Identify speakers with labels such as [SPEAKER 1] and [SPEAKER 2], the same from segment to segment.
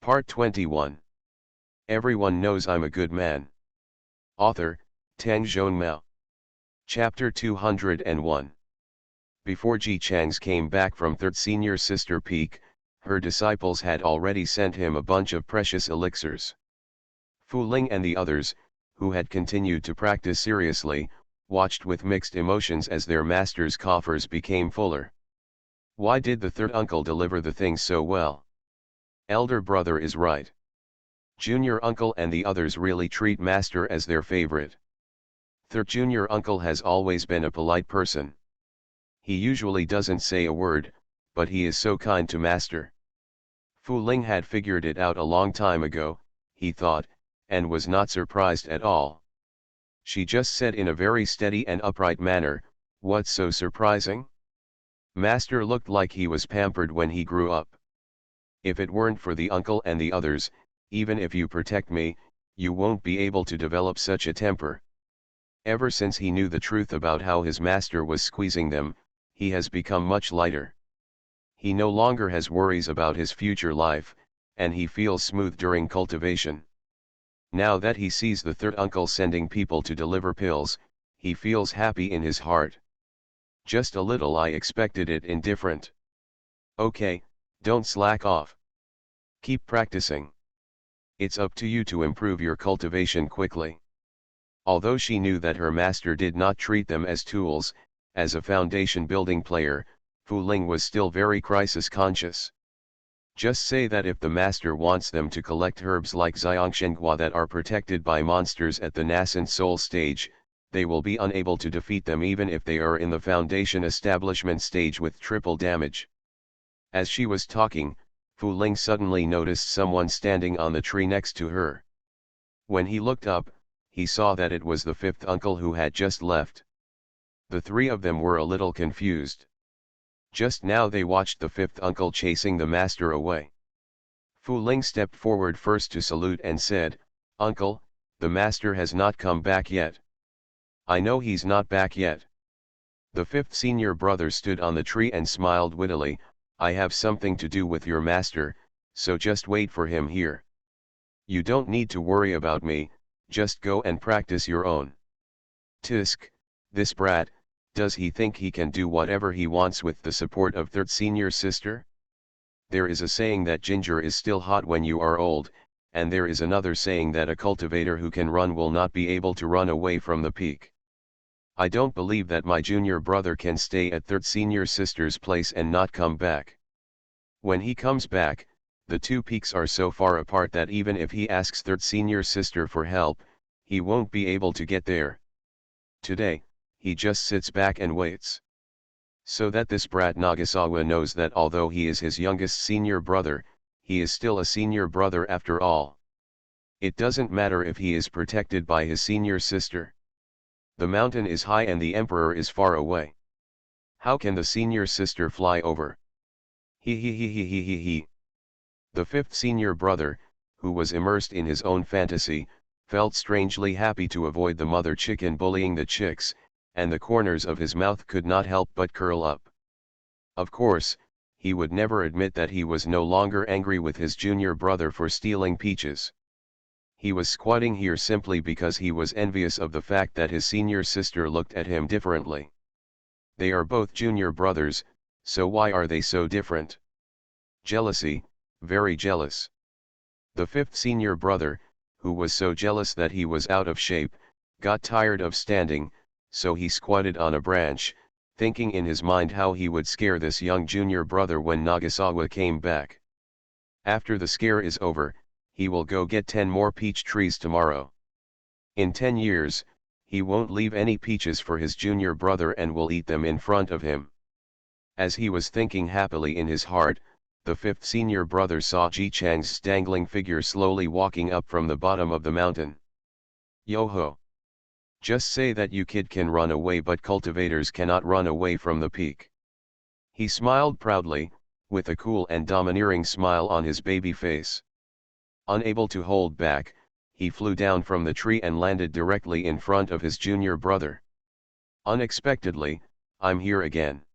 [SPEAKER 1] Part 21. Everyone knows I'm a good man. Author, Tang Zhongmao. Chapter 201. Before Ji Chang's came back from Third Senior Sister Peak, her disciples had already sent him a bunch of precious elixirs. Fu Ling and the others, who had continued to practice seriously, watched with mixed emotions as their master's coffers became fuller. Why did the third uncle deliver the things so well? Elder brother is right. Junior uncle and the others really treat master as their favorite. Third junior uncle has always been a polite person. He usually doesn't say a word, but he is so kind to master. Fu Ling had figured it out a long time ago, he thought, and was not surprised at all. She just said in a very steady and upright manner, "What's so surprising? Master looked like he was pampered when he grew up. If it weren't for the uncle and the others, even if you protect me, you won't be able to develop such a temper." Ever since he knew the truth about how his master was squeezing them, he has become much lighter. He no longer has worries about his future life, and he feels smooth during cultivation. Now that he sees the third uncle sending people to deliver pills, he feels happy in his heart. Just a little. I expected it indifferent. Okay, don't slack off. Keep practicing. It's up to you to improve your cultivation quickly. Although she knew that her master did not treat them as tools, as a foundation building player, Fu Ling was still very crisis conscious. Just say that if the master wants them to collect herbs like Xiangshenghua that are protected by monsters at the nascent soul stage, they will be unable to defeat them even if they are in the foundation establishment stage with triple damage. As she was talking, Fu Ling suddenly noticed someone standing on the tree next to her. When he looked up, he saw that it was the fifth uncle who had just left. The three of them were a little confused. Just now they watched the fifth uncle chasing the master away. Fu Ling stepped forward first to salute and said, "Uncle, the master has not come back yet." "I know he's not back yet." The fifth senior brother stood on the tree and smiled wittily, "I have something to do with your master, so just wait for him here. You don't need to worry about me, just go and practice your own." Tisk, this brat, does he think he can do whatever he wants with the support of third senior sister? There is a saying that ginger is still hot when you are old, and there is another saying that a cultivator who can run will not be able to run away from the peak. I don't believe that my junior brother can stay at third senior sister's place and not come back. When he comes back, the two peaks are so far apart that even if he asks third senior sister for help, he won't be able to get there. Today, he just sits back and waits. So that this brat Nagasawa knows that although he is his youngest senior brother, he is still a senior brother after all. It doesn't matter if he is protected by his senior sister. The mountain is high and the emperor is far away. How can the senior sister fly over? He. The fifth senior brother, who was immersed in his own fantasy, felt strangely happy to avoid the mother chicken bullying the chicks, and the corners of his mouth could not help but curl up. Of course, he would never admit that he was no longer angry with his junior brother for stealing peaches. He was squatting here simply because he was envious of the fact that his senior sister looked at him differently. They are both junior brothers, so why are they so different? Jealousy, very jealous. The fifth senior brother, who was so jealous that he was out of shape, got tired of standing, so he squatted on a branch, thinking in his mind how he would scare this young junior brother when Nagasawa came back. After the scare is over, he will go get 10 more peach trees tomorrow. In 10 years, he won't leave any peaches for his junior brother and will eat them in front of him. As he was thinking happily in his heart, the fifth senior brother saw Ji Chang's dangling figure slowly walking up from the bottom of the mountain. Yo-ho! Just say that you kid can run away but cultivators cannot run away from the peak. He smiled proudly, with a cool and domineering smile on his baby face. Unable to hold back, he flew down from the tree and landed directly in front of his junior brother. Unexpectedly, "I'm here again."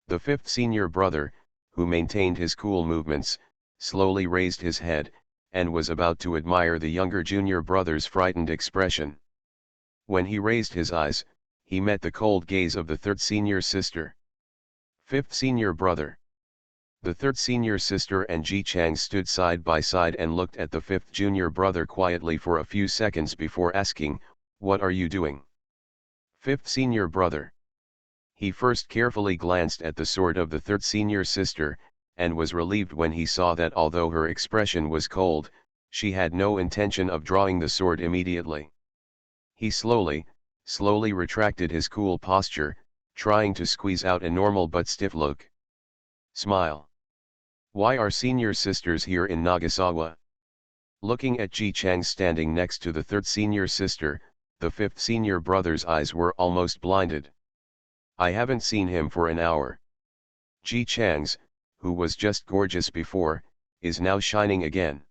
[SPEAKER 1] The fifth senior brother, who maintained his cool movements, slowly raised his head, and was about to admire the younger junior brother's frightened expression. When he raised his eyes, he met the cold gaze of the third senior sister. Fifth senior brother. The third senior sister and Ji Chang stood side by side and looked at the fifth junior brother quietly for a few seconds before asking, "What are you doing?" Fifth senior brother. He first carefully glanced at the sword of the third senior sister, and was relieved when he saw that although her expression was cold, she had no intention of drawing the sword immediately. He slowly retracted his cool posture, trying to squeeze out a normal but stiff look. Smile. Why are senior sisters here in Nagasawa? Looking at Ji Chang standing next to the third senior sister, the fifth senior brother's eyes were almost blinded. I haven't seen him for an hour. Ji Chang's, who was just gorgeous before, is now shining again.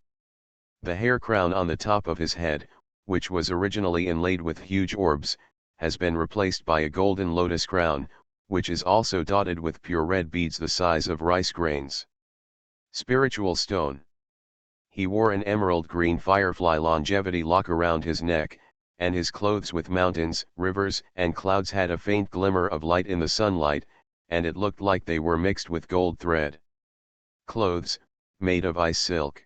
[SPEAKER 1] The hair crown on the top of his head, which was originally inlaid with huge orbs, has been replaced by a golden lotus crown, which is also dotted with pure red beads the size of rice grains. Spiritual stone. He wore an emerald green firefly longevity lock around his neck, and his clothes with mountains, rivers, and clouds had a faint glimmer of light in the sunlight, and it looked like they were mixed with gold thread. Clothes, made of ice silk.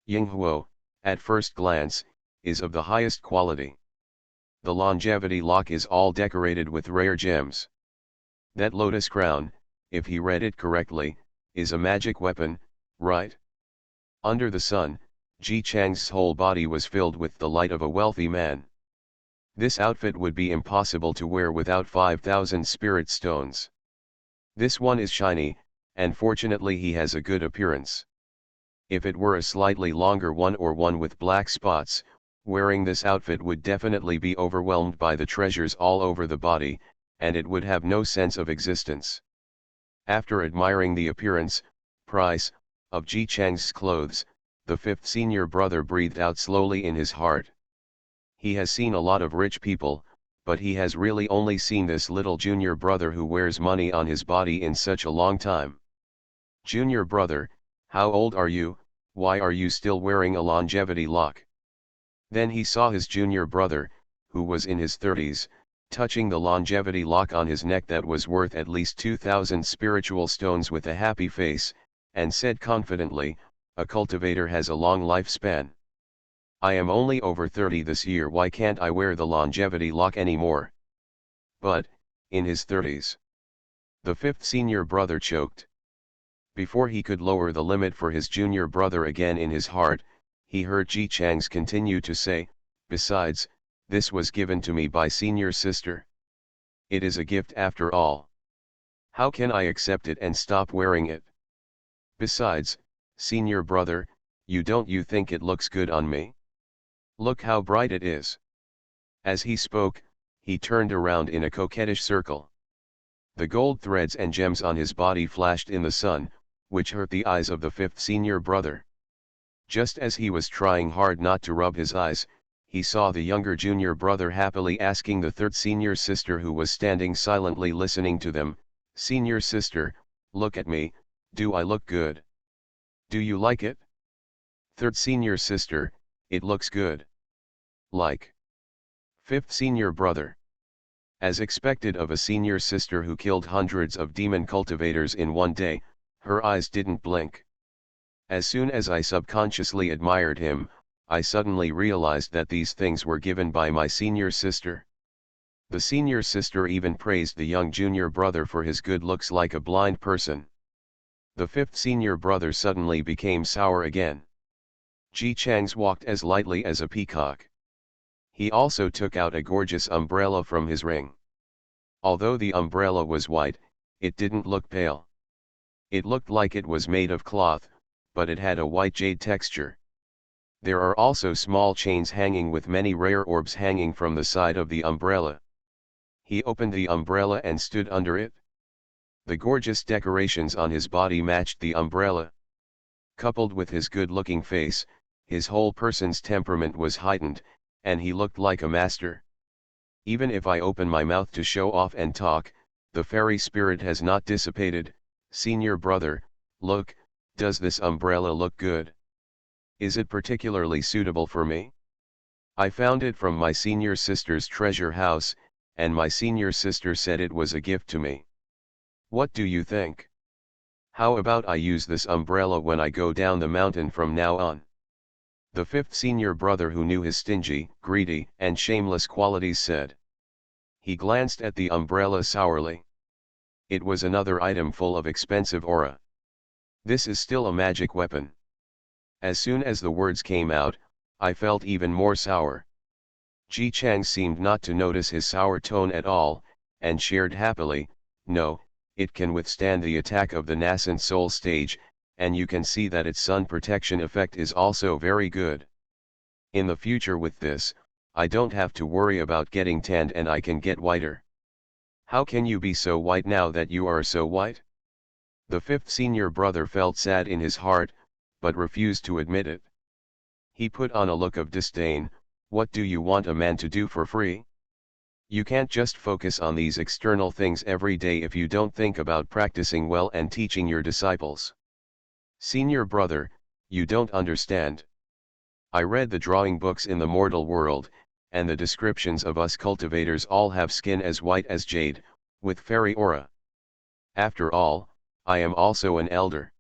[SPEAKER 1] Yinghuo, at first glance, is of the highest quality. The longevity lock is all decorated with rare gems. That lotus crown, if he read it correctly, is a magic weapon, right? Under the sun, Ji Chang's whole body was filled with the light of a wealthy man. This outfit would be impossible to wear without 5,000 spirit stones. This one is shiny, and fortunately he has a good appearance. If it were a slightly longer one or one with black spots, wearing this outfit would definitely be overwhelmed by the treasures all over the body, and it would have no sense of existence. After admiring the appearance, price, of Ji Chang's clothes, the fifth senior brother breathed out slowly in his heart. He has seen a lot of rich people, but he has really only seen this little junior brother who wears money on his body in such a long time. Junior brother, how old are you? Why are you still wearing a longevity lock? Then he saw his junior brother, who was in his 30s, touching the longevity lock on his neck that was worth at least 2,000 spiritual stones with a happy face, and said confidently, "A cultivator has a long lifespan. I am only over 30 this year, why can't I wear the longevity lock anymore?" But, in his 30s. The fifth senior brother choked. Before he could lower the limit for his junior brother again in his heart, he heard Ji Chang's continue to say, "Besides, this was given to me by senior sister. It is a gift after all. How can I accept it and stop wearing it? Besides, senior brother, you think it looks good on me? Look how bright it is." As he spoke, he turned around in a coquettish circle. The gold threads and gems on his body flashed in the sun, which hurt the eyes of the fifth senior brother. Just as he was trying hard not to rub his eyes, he saw the younger junior brother happily asking the third senior sister, who was standing silently listening to them, "Senior sister, look at me, do I look good? Do you like it?" Third senior sister, "It looks good." Like. Fifth senior brother. As expected of a senior sister who killed hundreds of demon cultivators in one day, her eyes didn't blink. As soon as I subconsciously admired him, I suddenly realized that these things were given by my senior sister. The senior sister even praised the young junior brother for his good looks like a blind person. The fifth senior brother suddenly became sour again. Ji Chang's walked as lightly as a peacock. He also took out a gorgeous umbrella from his ring. Although the umbrella was white, it didn't look pale. It looked like it was made of cloth, but it had a white jade texture. There are also small chains hanging with many rare orbs hanging from the side of the umbrella. He opened the umbrella and stood under it. The gorgeous decorations on his body matched the umbrella. Coupled with his good-looking face, his whole person's temperament was heightened, and he looked like a master. Even if I open my mouth to show off and talk, the fairy spirit has not dissipated. Senior brother, look, Does this umbrella look good? Is it particularly suitable for me? I found it from my senior sister's treasure house, and my senior sister said it was a gift to me. What do you think? How about I use this umbrella when I go down the mountain from now on? The fifth senior brother, who knew his stingy, greedy, and shameless qualities, said. He glanced at the umbrella sourly. It was another item full of expensive aura. This is still a magic weapon. As soon as the words came out, I felt even more sour. Ji Chang seemed not to notice his sour tone at all, and shared happily, no, it can withstand the attack of the nascent soul stage, and you can see that its sun protection effect is also very good. In the future with this, I don't have to worry about getting tanned and I can get whiter. How can you be so white now that you are so white? The fifth senior brother felt sad in his heart, but refused to admit it. He put on a look of disdain. What do you want a man to do for free? You can't just focus on these external things every day if you don't think about practicing well and teaching your disciples. Senior brother, you don't understand. I read the drawing books in the mortal world, and the descriptions of us cultivators all have skin as white as jade, with fairy aura. After all, I am also an elder.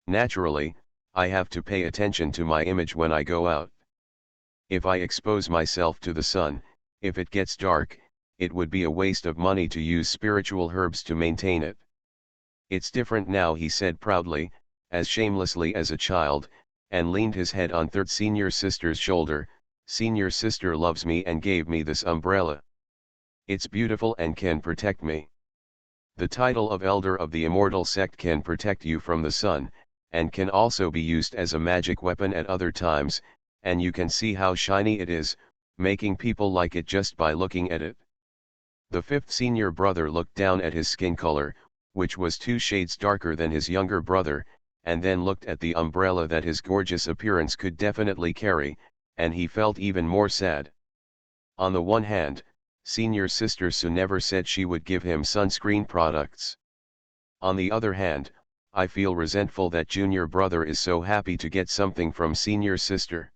[SPEAKER 1] Naturally, I have to pay attention to my image when I go out. If I expose myself to the sun, if it gets dark, it would be a waste of money to use spiritual herbs to maintain it. It's different now, he said proudly, as shamelessly as a child, and leaned his head on third senior sister's shoulder. Senior sister loves me and gave me this umbrella. It's beautiful and can protect me. The title of elder of the immortal sect can protect you from the sun, and can also be used as a magic weapon at other times, and you can see how shiny it is, making people like it just by looking at it. The fifth senior brother looked down at his skin color, which was 2 shades darker than his younger brother, and then looked at the umbrella that his gorgeous appearance could definitely carry, and he felt even more sad. On the one hand, senior sister Su never said she would give him sunscreen products. On the other hand, I feel resentful that junior brother is so happy to get something from senior sister.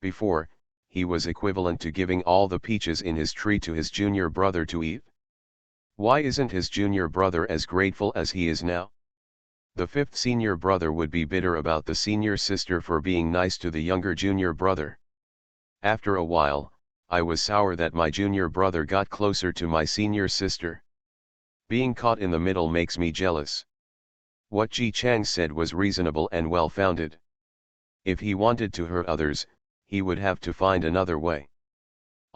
[SPEAKER 1] Before, he was equivalent to giving all the peaches in his tree to his junior brother to eat. Why isn't his junior brother as grateful as he is now? The fifth senior brother would be bitter about the senior sister for being nice to the younger junior brother. After a while, I was sour that my junior brother got closer to my senior sister. Being caught in the middle makes me jealous. What Ji Chang said was reasonable and well-founded. If he wanted to hurt others, he would have to find another way.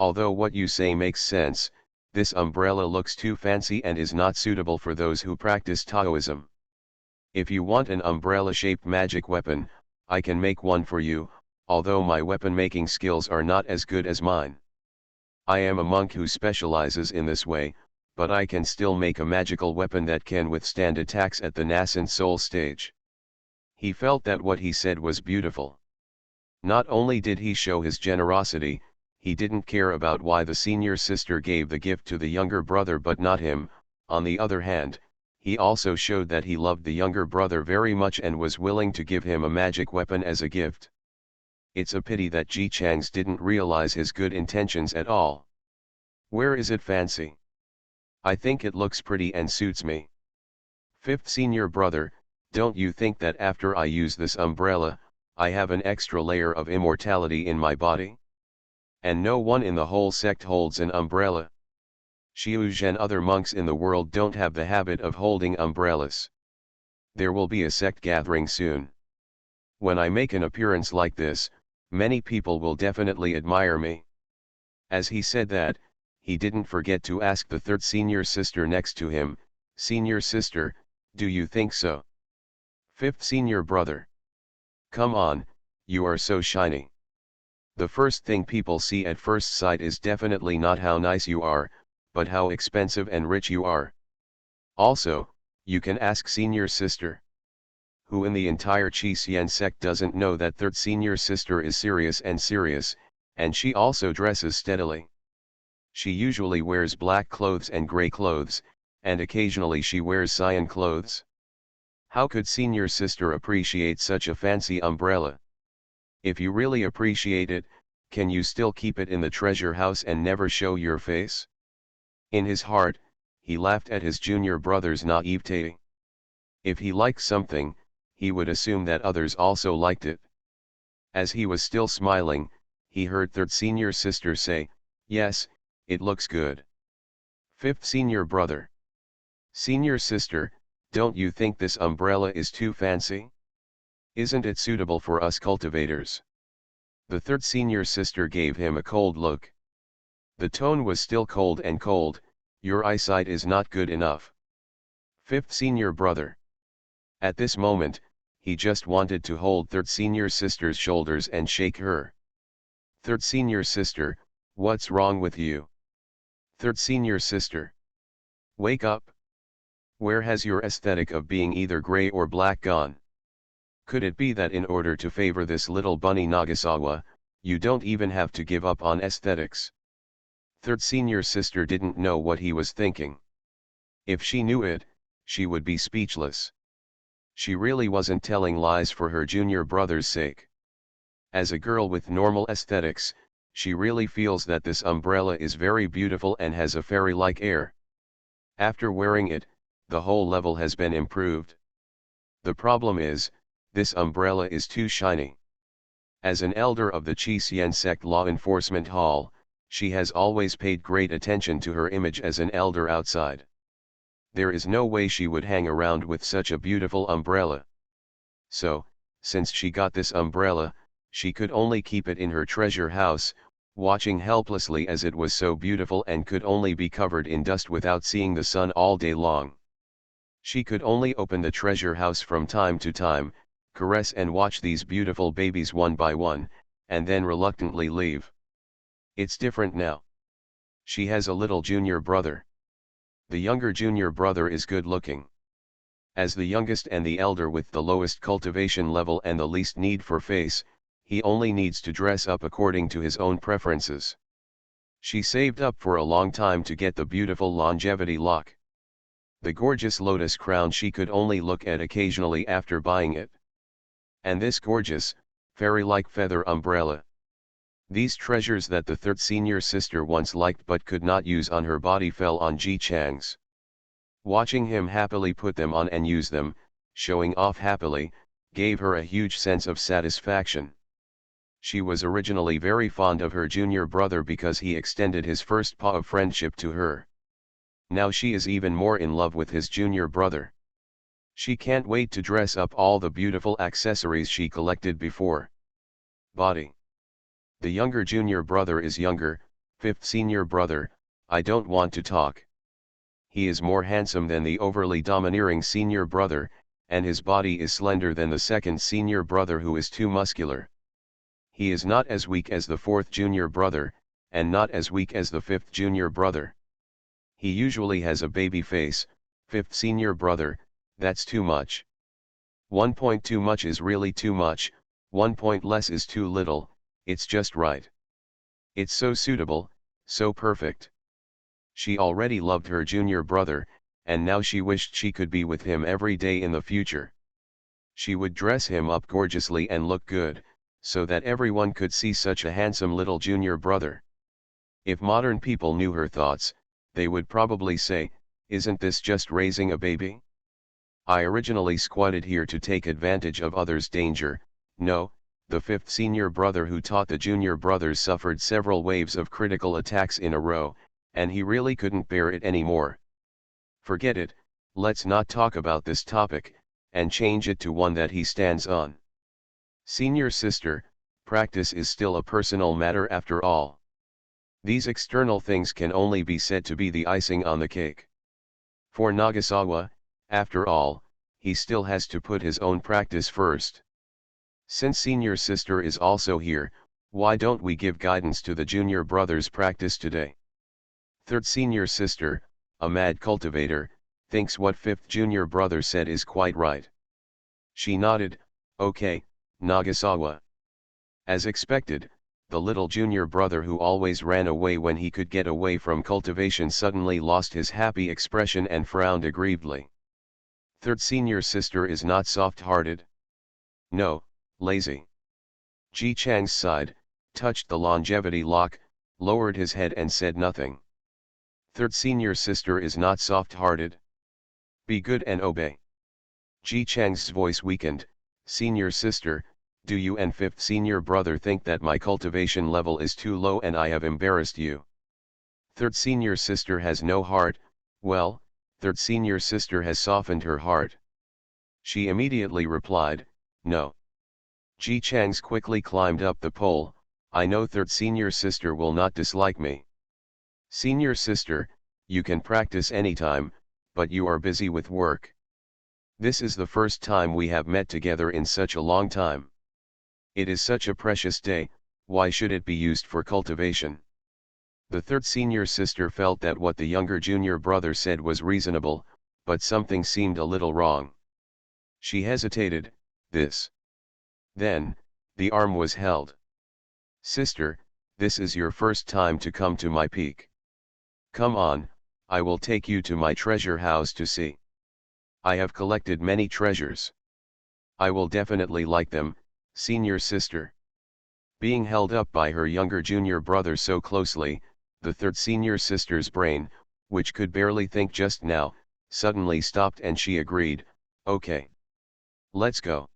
[SPEAKER 1] Although what you say makes sense, this umbrella looks too fancy and is not suitable for those who practice Taoism. If you want an umbrella-shaped magic weapon, I can make one for you, although my weapon-making skills are not as good as mine. I am a monk who specializes in this way, but I can still make a magical weapon that can withstand attacks at the nascent soul stage. He felt that what he said was beautiful. Not only did he show his generosity, he didn't care about why the senior sister gave the gift to the younger brother but not him. On the other hand, he also showed that he loved the younger brother very much and was willing to give him a magic weapon as a gift. It's a pity that Ji Chang's didn't realize his good intentions at all. Where is it fancy? I think it looks pretty and suits me. Fifth senior brother, don't you think that after I use this umbrella, I have an extra layer of immortality in my body? And no one in the whole sect holds an umbrella. Xiuzhen and other monks in the world don't have the habit of holding umbrellas. There will be a sect gathering soon. When I make an appearance like this, many people will definitely admire me. As he said that, he didn't forget to ask the third senior sister next to him, Senior sister, do you think so? Fifth senior brother. Come on, you are so shiny. The first thing people see at first sight is definitely not how nice you are, but how expensive and rich you are. Also, you can ask senior sister. Who in the entire Qi sect doesn't know that third senior sister is serious, and she also dresses steadily. She usually wears black clothes and gray clothes, and occasionally she wears cyan clothes. How could senior sister appreciate such a fancy umbrella? If you really appreciate it, can you still keep it in the treasure house and never show your face? In his heart, he laughed at his junior brother's naivete. If he liked something, he would assume that others also liked it. As he was still smiling, he heard third senior sister say, "Yes, it looks good." Fifth senior brother. "Senior sister, don't you think this umbrella is too fancy? Isn't it suitable for us cultivators?" The third senior sister gave him a cold look. The tone was still cold and cold. "Your eyesight is not good enough." Fifth senior brother. At this moment, he just wanted to hold third senior sister's shoulders and shake her. Third senior sister, what's wrong with you? Third senior sister. Wake up. Where has your aesthetic of being either gray or black gone? Could it be that in order to favor this little bunny Nagasawa, you don't even have to give up on aesthetics? Third senior sister didn't know what he was thinking. If she knew it, she would be speechless. She really wasn't telling lies for her junior brother's sake. As a girl with normal aesthetics, she really feels that this umbrella is very beautiful and has a fairy-like air. After wearing it, the whole level has been improved. The problem is, this umbrella is too shiny. As an elder of the Qi sect law enforcement hall, she has always paid great attention to her image as an elder outside. There is no way she would hang around with such a beautiful umbrella. So, since she got this umbrella, she could only keep it in her treasure house, watching helplessly as it was so beautiful and could only be covered in dust without seeing the sun all day long. She could only open the treasure house from time to time, caress and watch these beautiful babies one by one, and then reluctantly leave. It's different now. She has a little junior brother. The younger junior brother is good looking. As the youngest and the elder with the lowest cultivation level and the least need for face, he only needs to dress up according to his own preferences. She saved up for a long time to get the beautiful longevity lock. The gorgeous lotus crown she could only look at occasionally after buying it. And this gorgeous, fairy-like feather umbrella. These treasures that the third senior sister once liked but could not use on her body fell on Ji Chang's. Watching him happily put them on and use them, showing off happily, gave her a huge sense of satisfaction. She was originally very fond of her junior brother because he extended his first paw of friendship to her. Now she is even more in love with his junior brother. She can't wait to dress up all the beautiful accessories she collected before. Body. The younger junior brother is younger. Fifth senior brother, I don't want to talk. He is more handsome than the overly domineering senior brother, and his body is slender than the second senior brother who is too muscular. He is not as weak as the fourth junior brother, and not as weak as the fifth junior brother. He usually has a baby face. Fifth senior brother, that's too much. 1 point too much is really too much, 1 point less is too little, it's just right. It's so suitable, so perfect. She already loved her junior brother, and now she wished she could be with him every day in the future. She would dress him up gorgeously and look good, so that everyone could see such a handsome little junior brother. If modern people knew her thoughts, they would probably say, isn't this just raising a baby? I originally squatted here to take advantage of others' danger. No, the fifth senior brother who taught the junior brothers suffered several waves of critical attacks in a row, and he really couldn't bear it anymore. Forget it, let's not talk about this topic, and change it to one that he stands on. Senior sister, practice is still a personal matter after all. These external things can only be said to be the icing on the cake. For Nagasawa, after all, he still has to put his own practice first. Since senior sister is also here, why don't we give guidance to the junior brother's practice today? Third senior sister, a mad cultivator, thinks what fifth junior brother said is quite right. She nodded, okay, Nagasawa. As expected, the little junior brother who always ran away when he could get away from cultivation suddenly lost his happy expression and frowned aggrievedly. Third senior sister is not soft-hearted. No, lazy. Ji Chang sighed, touched the longevity lock, lowered his head and said nothing. Third senior sister is not soft-hearted. Be good and obey. Ji Chang's voice weakened. Senior sister, do you and fifth senior brother think that my cultivation level is too low and I have embarrassed you? Third senior sister has no heart. Well, third senior sister has softened her heart. She immediately replied, no. Ji Chang's quickly climbed up the pole. I know third senior sister will not dislike me. Senior sister, you can practice anytime, but you are busy with work. This is the first time we have met together in such a long time. It is such a precious day, why should it be used for cultivation? The third senior sister felt that what the younger junior brother said was reasonable, but something seemed a little wrong. She hesitated. This. Then, the arm was held. Sister, this is your first time to come to my peak. Come on, I will take you to my treasure house to see. I have collected many treasures. I will definitely like them, senior sister. Being held up by her younger junior brother so closely, the third senior sister's brain, which could barely think just now, suddenly stopped and she agreed, okay. Let's go.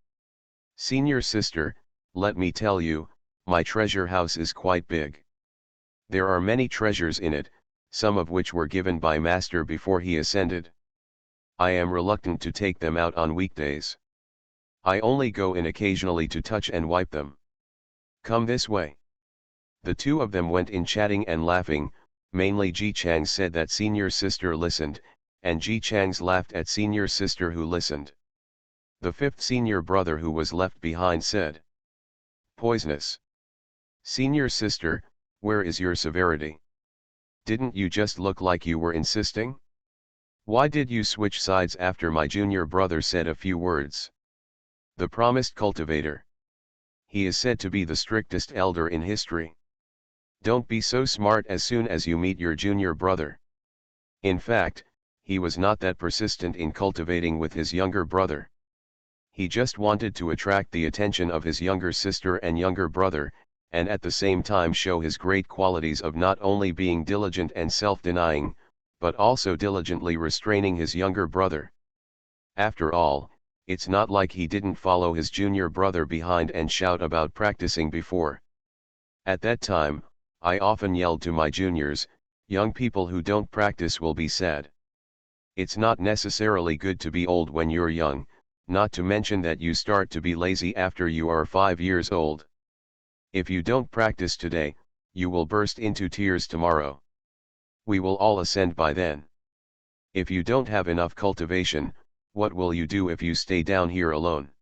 [SPEAKER 1] Senior sister, let me tell you, my treasure house is quite big. There are many treasures in it, some of which were given by Master before he ascended. I am reluctant to take them out on weekdays. I only go in occasionally to touch and wipe them. Come this way. The two of them went in chatting and laughing. Mainly Ji Chang said that senior sister listened, and Ji Chang's laughed at senior sister who listened. The fifth senior brother who was left behind said, poisonous. Senior sister, where is your severity? Didn't you just look like you were insisting? Why did you switch sides after my junior brother said a few words? The promised cultivator. He is said to be the strictest elder in history. Don't be so smart as soon as you meet your junior brother. In fact, he was not that persistent in cultivating with his younger brother. He just wanted to attract the attention of his younger sister and younger brother, and at the same time show his great qualities of not only being diligent and self-denying, but also diligently restraining his younger brother. After all, it's not like he didn't follow his junior brother behind and shout about practicing before. At that time, I often yelled to my juniors, young people who don't practice will be sad. It's not necessarily good to be old when you're young, not to mention that you start to be lazy after you are 5 years old. If you don't practice today, you will burst into tears tomorrow. We will all ascend by then. If you don't have enough cultivation, what will you do if you stay down here alone?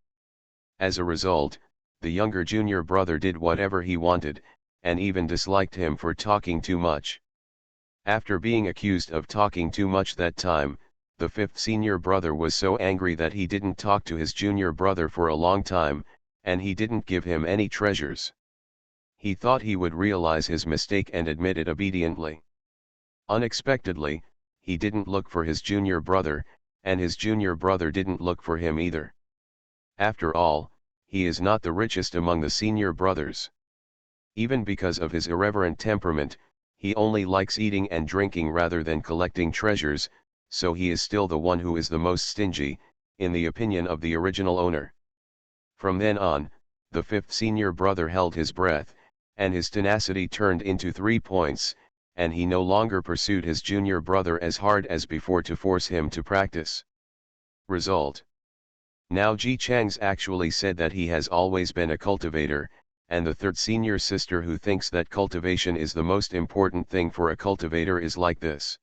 [SPEAKER 1] As a result, the younger junior brother did whatever he wanted, and even disliked him for talking too much. After being accused of talking too much that time, the fifth senior brother was so angry that he didn't talk to his junior brother for a long time, and he didn't give him any treasures. He thought he would realize his mistake and admit it obediently. Unexpectedly, he didn't look for his junior brother, and his junior brother didn't look for him either. After all, he is not the richest among the senior brothers. Even because of his irreverent temperament, he only likes eating and drinking rather than collecting treasures, so he is still the one who is the most stingy, in the opinion of the original owner. From then on, the fifth senior brother held his breath, and his tenacity turned into 3 points, and he no longer pursued his junior brother as hard as before to force him to practice. Result. Now Ji Chang's actually said that he has always been a cultivator, and the third senior sister who thinks that cultivation is the most important thing for a cultivator is like this.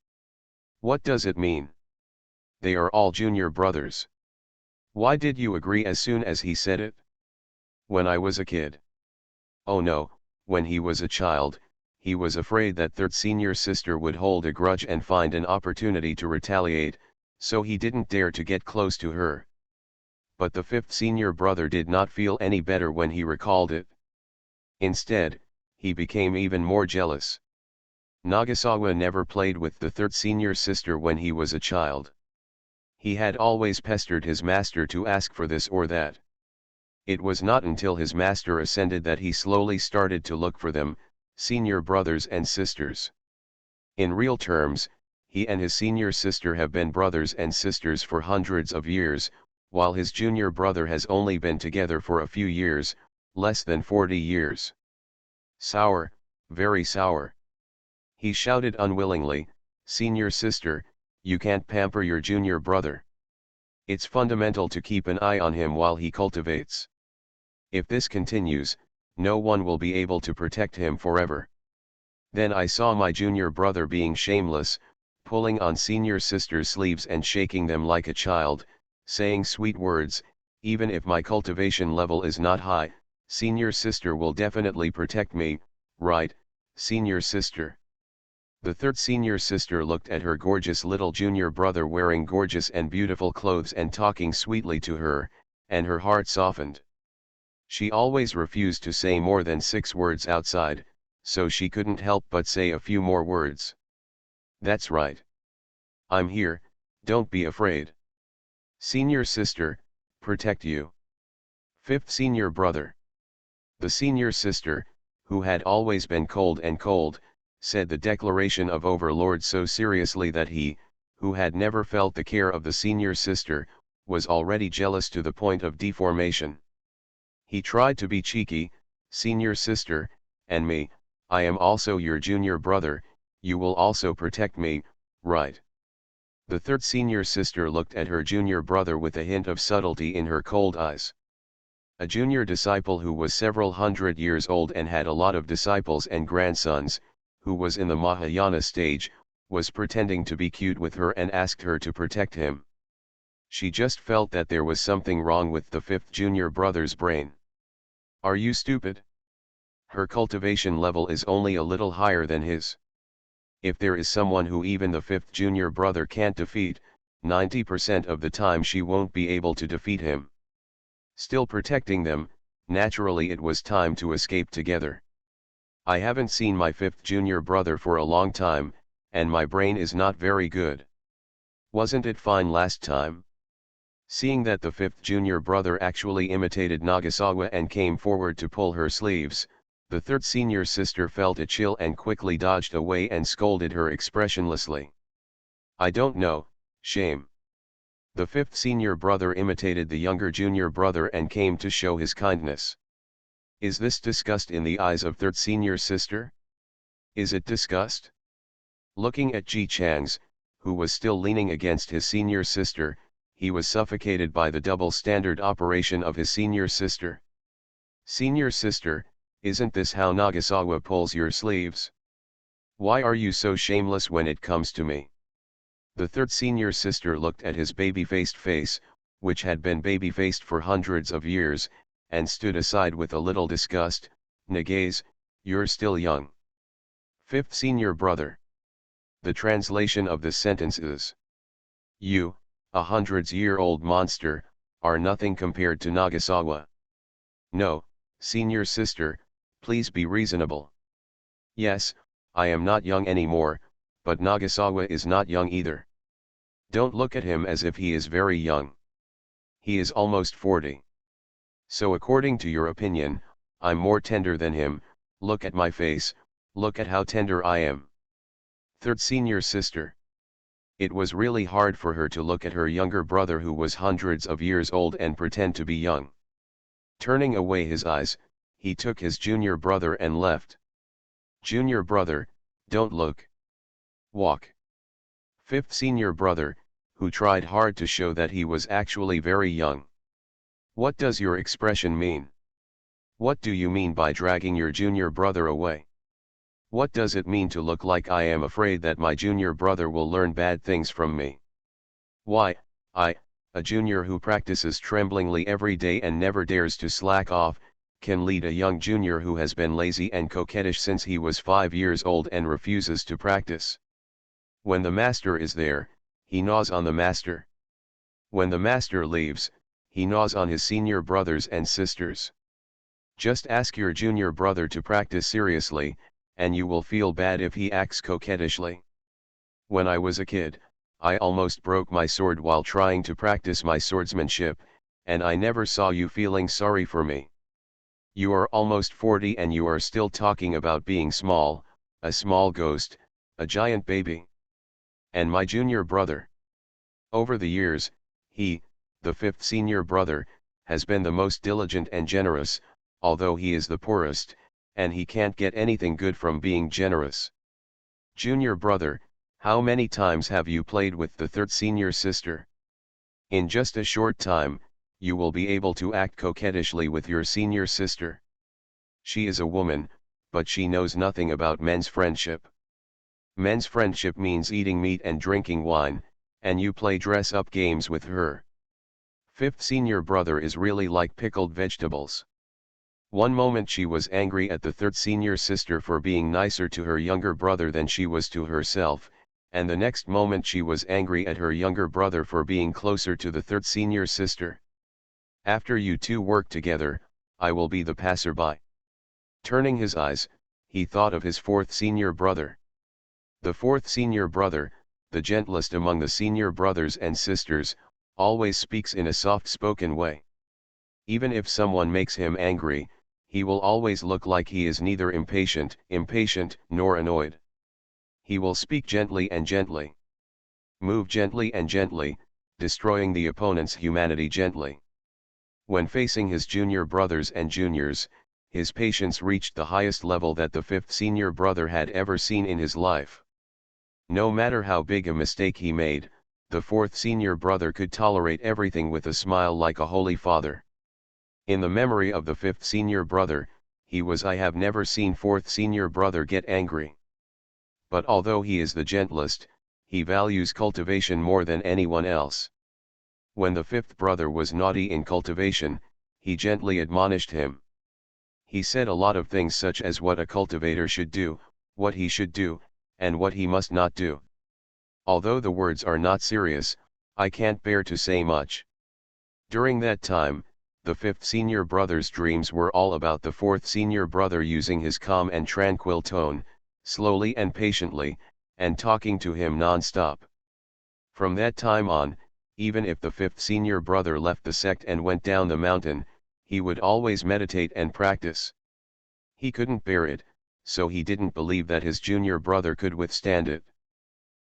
[SPEAKER 1] What does it mean? They are all junior brothers. Why did you agree as soon as he said it? When I was a kid. Oh no, when he was a child, he was afraid that third senior sister would hold a grudge and find an opportunity to retaliate, so he didn't dare to get close to her. But the fifth senior brother did not feel any better when he recalled it. Instead, he became even more jealous. Nagasawa never played with the third senior sister when he was a child. He had always pestered his master to ask for this or that. It was not until his master ascended that he slowly started to look for them, senior brothers and sisters. In real terms, he and his senior sister have been brothers and sisters for hundreds of years, while his junior brother has only been together for a few years, less than 40 years. Sour, very sour. He shouted unwillingly, "Senior sister, you can't pamper your junior brother. It's fundamental to keep an eye on him while he cultivates. If this continues, no one will be able to protect him forever." Then I saw my junior brother being shameless, pulling on senior sister's sleeves and shaking them like a child, saying sweet words, "Even if my cultivation level is not high, senior sister will definitely protect me, right, senior sister?" The third senior sister looked at her gorgeous little junior brother wearing gorgeous and beautiful clothes and talking sweetly to her, and her heart softened. She always refused to say more than 6 words outside, so she couldn't help but say a few more words. "That's right. I'm here, don't be afraid. Senior sister, protect you." Fifth senior brother. The senior sister, who had always been cold, said the declaration of Overlord so seriously that he, who had never felt the care of the senior sister, was already jealous to the point of deformation. He tried to be cheeky, "Senior sister, and me, I am also your junior brother, you will also protect me, right?" The third senior sister looked at her junior brother with a hint of subtlety in her cold eyes. A junior disciple who was several hundred years old and had a lot of disciples and grandsons, who was in the Mahayana stage, was pretending to be cute with her and asked her to protect him. She just felt that there was something wrong with the fifth junior brother's brain. Are you stupid? Her cultivation level is only a little higher than his. If there is someone who even the fifth junior brother can't defeat, 90% of the time she won't be able to defeat him. Still protecting them, naturally it was time to escape together. I haven't seen my fifth junior brother for a long time, and my brain is not very good. Wasn't it fine last time? Seeing that the fifth junior brother actually imitated Nagasawa and came forward to pull her sleeves, the third senior sister felt a chill and quickly dodged away and scolded her expressionlessly. "I don't know, shame." The fifth senior brother imitated the younger junior brother and came to show his kindness. Is this disgust in the eyes of third senior sister? Is it disgust? Looking at Ji Chang's, who was still leaning against his senior sister, he was suffocated by the double standard operation of his senior sister. "Senior sister, isn't this how Nagasawa pulls your sleeves? Why are you so shameless when it comes to me?" The third senior sister looked at his baby-faced face, which had been baby-faced for hundreds of years, and stood aside with a little disgust. "Nagaze, you're still young." Fifth senior brother. The translation of this sentence is: "You, a hundreds-year-old monster, are nothing compared to Nagasawa. No, senior sister, please be reasonable. Yes, I am not young anymore, but Nagasawa is not young either. Don't look at him as if he is very young. He is almost 40. So according to your opinion, I'm more tender than him. Look at my face, look at how tender I am." Third senior sister. It was really hard for her to look at her younger brother who was hundreds of years old and pretend to be young. Turning away his eyes, he took his junior brother and left. "Junior brother, don't look. Walk." Fifth senior brother, who tried hard to show that he was actually very young. "What does your expression mean? What do you mean by dragging your junior brother away? What does it mean to look like I am afraid that my junior brother will learn bad things from me? Why, I, a junior who practices tremblingly every day and never dares to slack off, can lead a young junior who has been lazy and coquettish since he was 5 years old and refuses to practice. When the master is there, he gnaws on the master. When the master leaves, he gnaws on his senior brothers and sisters. Just ask your junior brother to practice seriously, and you will feel bad if he acts coquettishly. When I was a kid, I almost broke my sword while trying to practice my swordsmanship, and I never saw you feeling sorry for me. You are almost 40 and you are still talking about being small, a small ghost, a giant baby. And my junior brother. Over the years, he, the fifth senior brother, has been the most diligent and generous, although he is the poorest, and he can't get anything good from being generous. Junior brother, how many times have you played with the third senior sister? In just a short time, you will be able to act coquettishly with your senior sister. She is a woman, but she knows nothing about men's friendship. Men's friendship means eating meat and drinking wine, and you play dress-up games with her. Fifth senior brother is really like pickled vegetables. One moment she was angry at the third senior sister for being nicer to her younger brother than she was to herself, and the next moment she was angry at her younger brother for being closer to the third senior sister. After you two work together, I will be the passerby. Turning his eyes, he thought of his fourth senior brother. The fourth senior brother, the gentlest among the senior brothers and sisters, always speaks in a soft-spoken way. Even if someone makes him angry, he will always look like he is neither impatient, nor annoyed. He will speak gently and gently. Move gently and gently, destroying the opponent's humanity gently. When facing his junior brothers and juniors, his patience reached the highest level that the fifth senior brother had ever seen in his life. No matter how big a mistake he made, the fourth senior brother could tolerate everything with a smile like a holy father. In the memory of the fifth senior brother, I have never seen fourth senior brother get angry. But although he is the gentlest, he values cultivation more than anyone else. When the fifth brother was naughty in cultivation, he gently admonished him. He said a lot of things such as what a cultivator should do, what he should do, and what he must not do. Although the words are not serious, I can't bear to say much. During that time, the fifth senior brother's dreams were all about the fourth senior brother using his calm and tranquil tone, slowly and patiently, and talking to him non-stop. From that time on, even if the fifth senior brother left the sect and went down the mountain, he would always meditate and practice. He couldn't bear it, so he didn't believe that his junior brother could withstand it.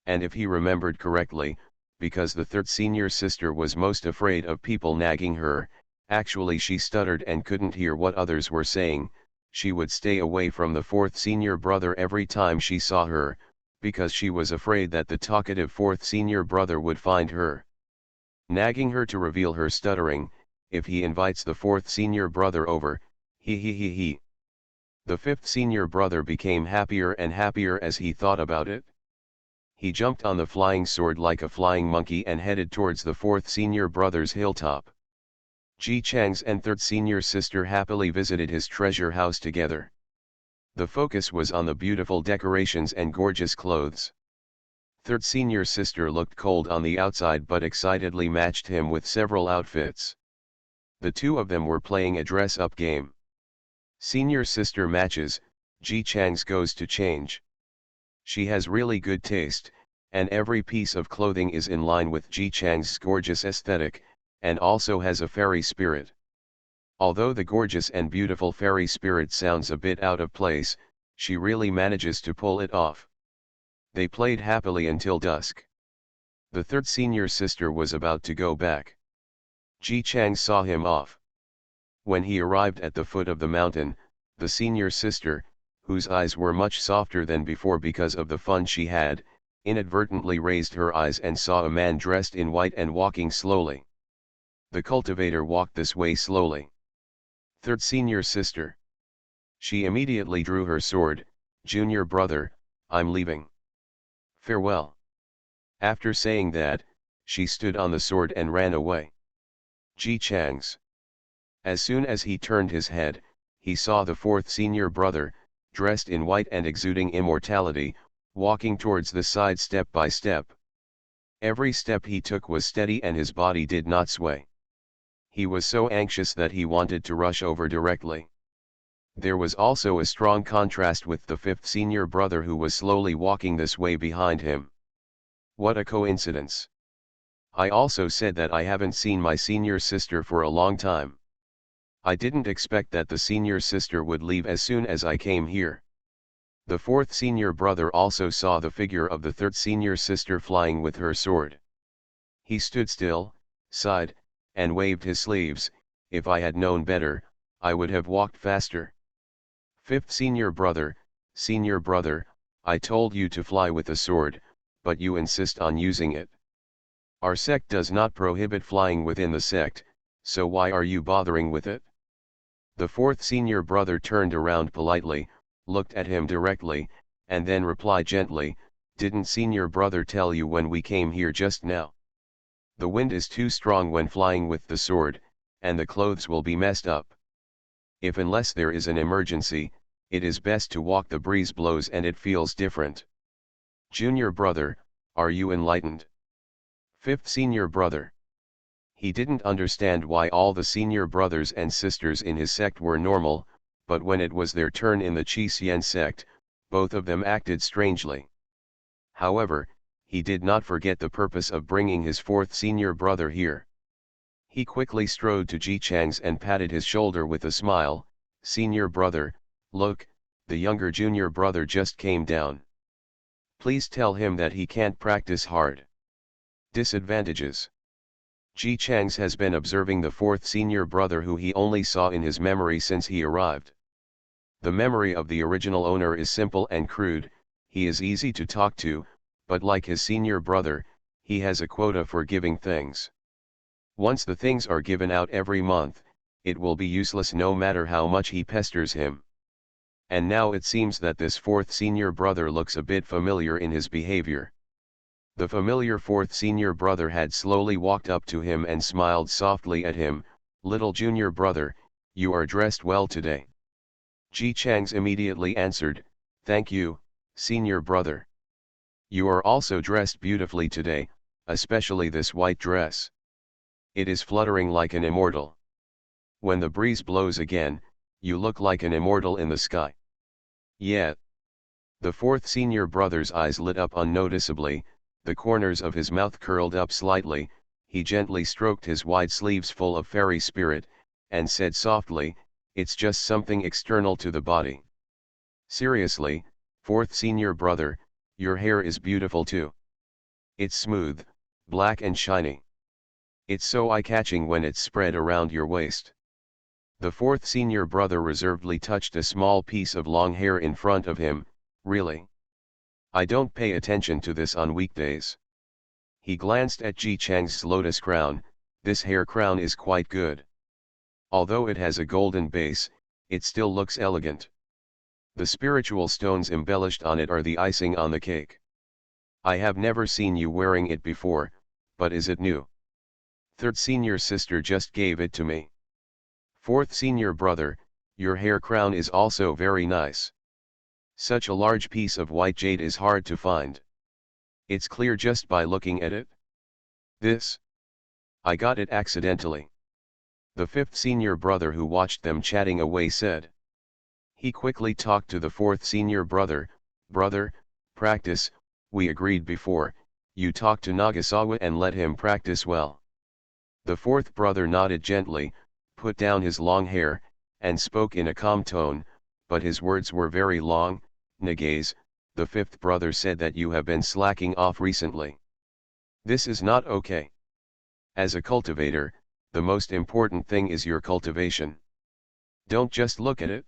[SPEAKER 1] And if he remembered correctly, because the third senior sister was most afraid of people nagging her, actually she stuttered and couldn't hear what others were saying, she would stay away from the fourth senior brother every time she saw her, because she was afraid that the talkative fourth senior brother would find her nagging her to reveal her stuttering, if he invites the fourth senior brother over, he. The fifth senior brother became happier and happier as he thought about it. He jumped on the flying sword like a flying monkey and headed towards the fourth senior brother's hilltop. Ji Chang's and third senior sister happily visited his treasure house together. The focus was on the beautiful decorations and gorgeous clothes. Third senior sister looked cold on the outside but excitedly matched him with several outfits. The two of them were playing a dress-up game. Senior sister matches, Ji Chang's goes to change. She has really good taste, and every piece of clothing is in line with Ji Chang's gorgeous aesthetic, and also has a fairy spirit. Although the gorgeous and beautiful fairy spirit sounds a bit out of place, she really manages to pull it off. They played happily until dusk. The third senior sister was about to go back. Ji Chang saw him off. When he arrived at the foot of the mountain, the senior sister, whose eyes were much softer than before because of the fun she had, inadvertently raised her eyes and saw a man dressed in white and walking slowly. The cultivator walked this way slowly. Third senior sister. She immediately drew her sword. Junior brother, I'm leaving. Farewell. After saying that, she stood on the sword and ran away. Ji Chang's. As soon as he turned his head, he saw the fourth senior brother, dressed in white and exuding immortality, walking towards the side step by step. Every step he took was steady and his body did not sway. He was so anxious that he wanted to rush over directly. There was also a strong contrast with the fifth senior brother who was slowly walking this way behind him. What a coincidence. I also said that I haven't seen my senior sister for a long time. I didn't expect that the senior sister would leave as soon as I came here. The fourth senior brother also saw the figure of the third senior sister flying with her sword. He stood still, sighed, and waved his sleeves. If I had known better, I would have walked faster. Fifth senior brother, I told you to fly with a sword, but you insist on using it. Our sect does not prohibit flying within the sect, so why are you bothering with it? The fourth senior brother turned around politely, looked at him directly, and then replied gently, "Didn't senior brother tell you when we came here just now? The wind is too strong when flying with the sword, and the clothes will be messed up. If unless there is an emergency, it is best to walk. The breeze blows and it feels different." Junior brother, are you enlightened? Fifth senior brother. He didn't understand why all the senior brothers and sisters in his sect were normal, but when it was their turn in the Chi sect, both of them acted strangely. However, he did not forget the purpose of bringing his fourth senior brother here. He quickly strode to Ji Chang's and patted his shoulder with a smile. "Senior brother, look, the younger junior brother just came down. Please tell him that he can't practice hard." Disadvantages. Ji Chang's has been observing the fourth senior brother who he only saw in his memory since he arrived. The memory of the original owner is simple and crude. He is easy to talk to, but like his senior brother, he has a quota for giving things. Once the things are given out every month, it will be useless no matter how much he pesters him. And now it seems that this fourth senior brother looks a bit familiar in his behavior. The familiar fourth senior brother had slowly walked up to him and smiled softly at him. "Little junior brother, you are dressed well today." Ji Chang's immediately answered, "Thank you, senior brother. You are also dressed beautifully today, especially this white dress. It is fluttering like an immortal. When the breeze blows again, you look like an immortal in the sky." "Yeah." The fourth senior brother's eyes lit up unnoticeably, the corners of his mouth curled up slightly. He gently stroked his wide sleeves full of fairy spirit, and said softly, "It's just something external to the body." "Seriously, fourth senior brother, your hair is beautiful too. It's smooth, black and shiny. It's so eye-catching when it's spread around your waist." The fourth senior brother reservedly touched a small piece of long hair in front of him. "Really? I don't pay attention to this on weekdays." He glanced at Ji Chang's lotus crown. "This hair crown is quite good. Although it has a golden base, it still looks elegant. The spiritual stones embellished on it are the icing on the cake. I have never seen you wearing it before, but is it new?" "Third senior sister just gave it to me." "Fourth senior brother, your hair crown is also very nice. Such a large piece of white jade is hard to find. It's clear just by looking at it." "This? I got it accidentally." The fifth senior brother who watched them chatting away said. He quickly talked to the fourth senior brother. "Brother, practice, we agreed before, you talk to Nagasawa and let him practice well." The fourth brother nodded gently, put down his long hair, and spoke in a calm tone, but his words were very long. "Nagaze, the fifth brother said that you have been slacking off recently. This is not okay. As a cultivator, the most important thing is your cultivation. Don't just look at it.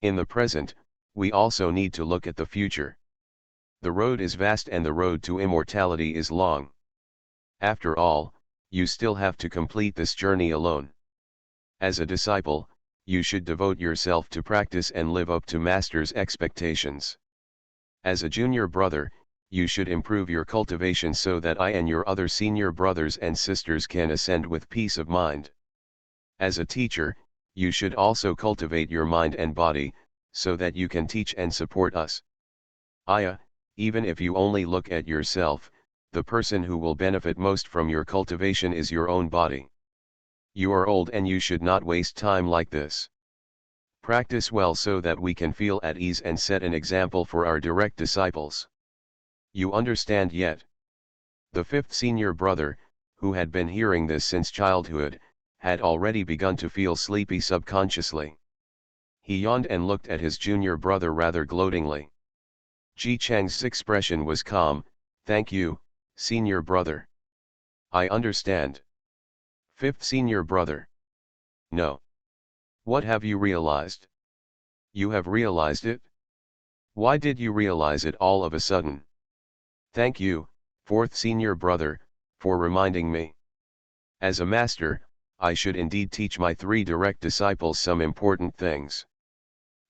[SPEAKER 1] In the present, we also need to look at the future. The road is vast and the road to immortality is long. After all, you still have to complete this journey alone. As a disciple, you should devote yourself to practice and live up to master's expectations. As a junior brother, you should improve your cultivation so that I and your other senior brothers and sisters can ascend with peace of mind. As a teacher, you should also cultivate your mind and body, so that you can teach and support us. Aya, even if you only look at yourself, the person who will benefit most from your cultivation is your own body. You are old and you should not waste time like this. Practice well so that we can feel at ease and set an example for our direct disciples. You understand yet?" The fifth senior brother, who had been hearing this since childhood, had already begun to feel sleepy subconsciously. He yawned and looked at his junior brother rather gloatingly. Ji Chang's expression was calm. "Thank you, senior brother. I understand." Fifth senior brother. "No. What have you realized?" "You have realized it? Why did you realize it all of a sudden?" "Thank you, fourth senior brother, for reminding me. As a master, I should indeed teach my three direct disciples some important things."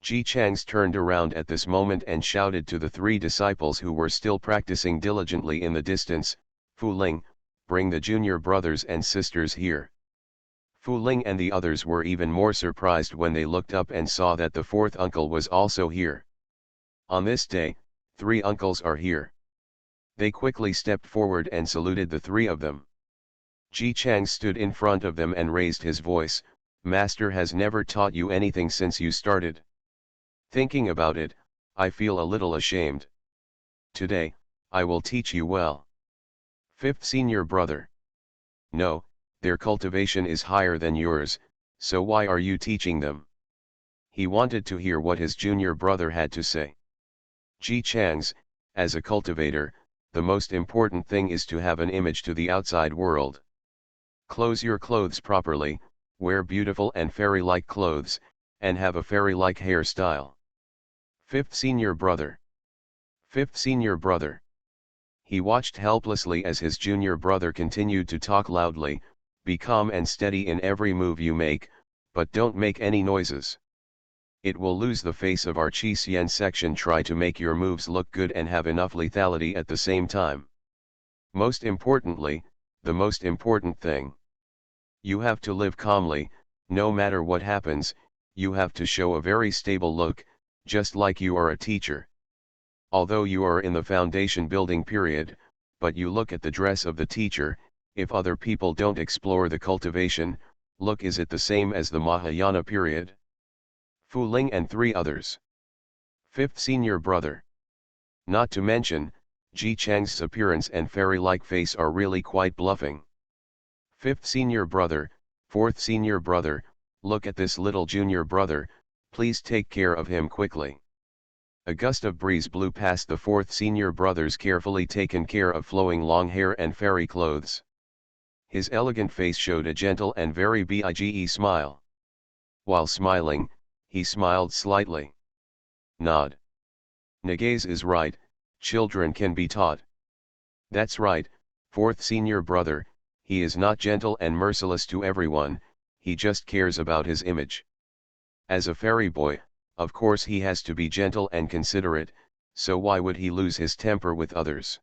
[SPEAKER 1] Ji Chang's turned around at this moment and shouted to the three disciples who were still practicing diligently in the distance, "Fu Ling, bring the junior brothers and sisters here." Fu Ling and the others were even more surprised when they looked up and saw that the fourth uncle was also here. "On this day, 3 uncles are here." They quickly stepped forward and saluted the 3 of them. Ji Chang stood in front of them and raised his voice, "Master has never taught you anything since you started. Thinking about it, I feel a little ashamed. Today, I will teach you well." Fifth senior brother. "No, their cultivation is higher than yours, so why are you teaching them?" He wanted to hear what his junior brother had to say. Ji Chang's, as a cultivator, the most important thing is to have an image to the outside world. Clothe your clothes properly, wear beautiful and fairy-like clothes, and have a fairy-like hairstyle. Fifth senior brother. Fifth senior brother. He watched helplessly as his junior brother continued to talk loudly, "Be calm and steady in every move you make, but don't make any noises. It will lose the face of our Qi Xian section. Try to make your moves look good and have enough lethality at the same time. Most importantly, the most important thing. You have to live calmly, no matter what happens. You have to show a very stable look, just like you are a teacher. Although you are in the foundation building period, but you look at the dress of the teacher. If other people don't explore the cultivation, look, is it the same as the Mahayana period?" Fu Ling and 3 others. Fifth senior brother. Not to mention, Ji Chang's appearance and fairy-like face are really quite bluffing. Fifth senior brother, fourth senior brother, look at this little junior brother, please take care of him quickly. A gust of breeze blew past the fourth senior brother's carefully taken care of flowing long hair and fairy clothes. His elegant face showed a gentle and very bige smile. While smiling, he smiled slightly. Nod. Nagaze is right, children can be taught. That's right, fourth senior brother, he is not gentle and merciless to everyone, he just cares about his image. As a fairy boy, of course he has to be gentle and considerate, so why would he lose his temper with others?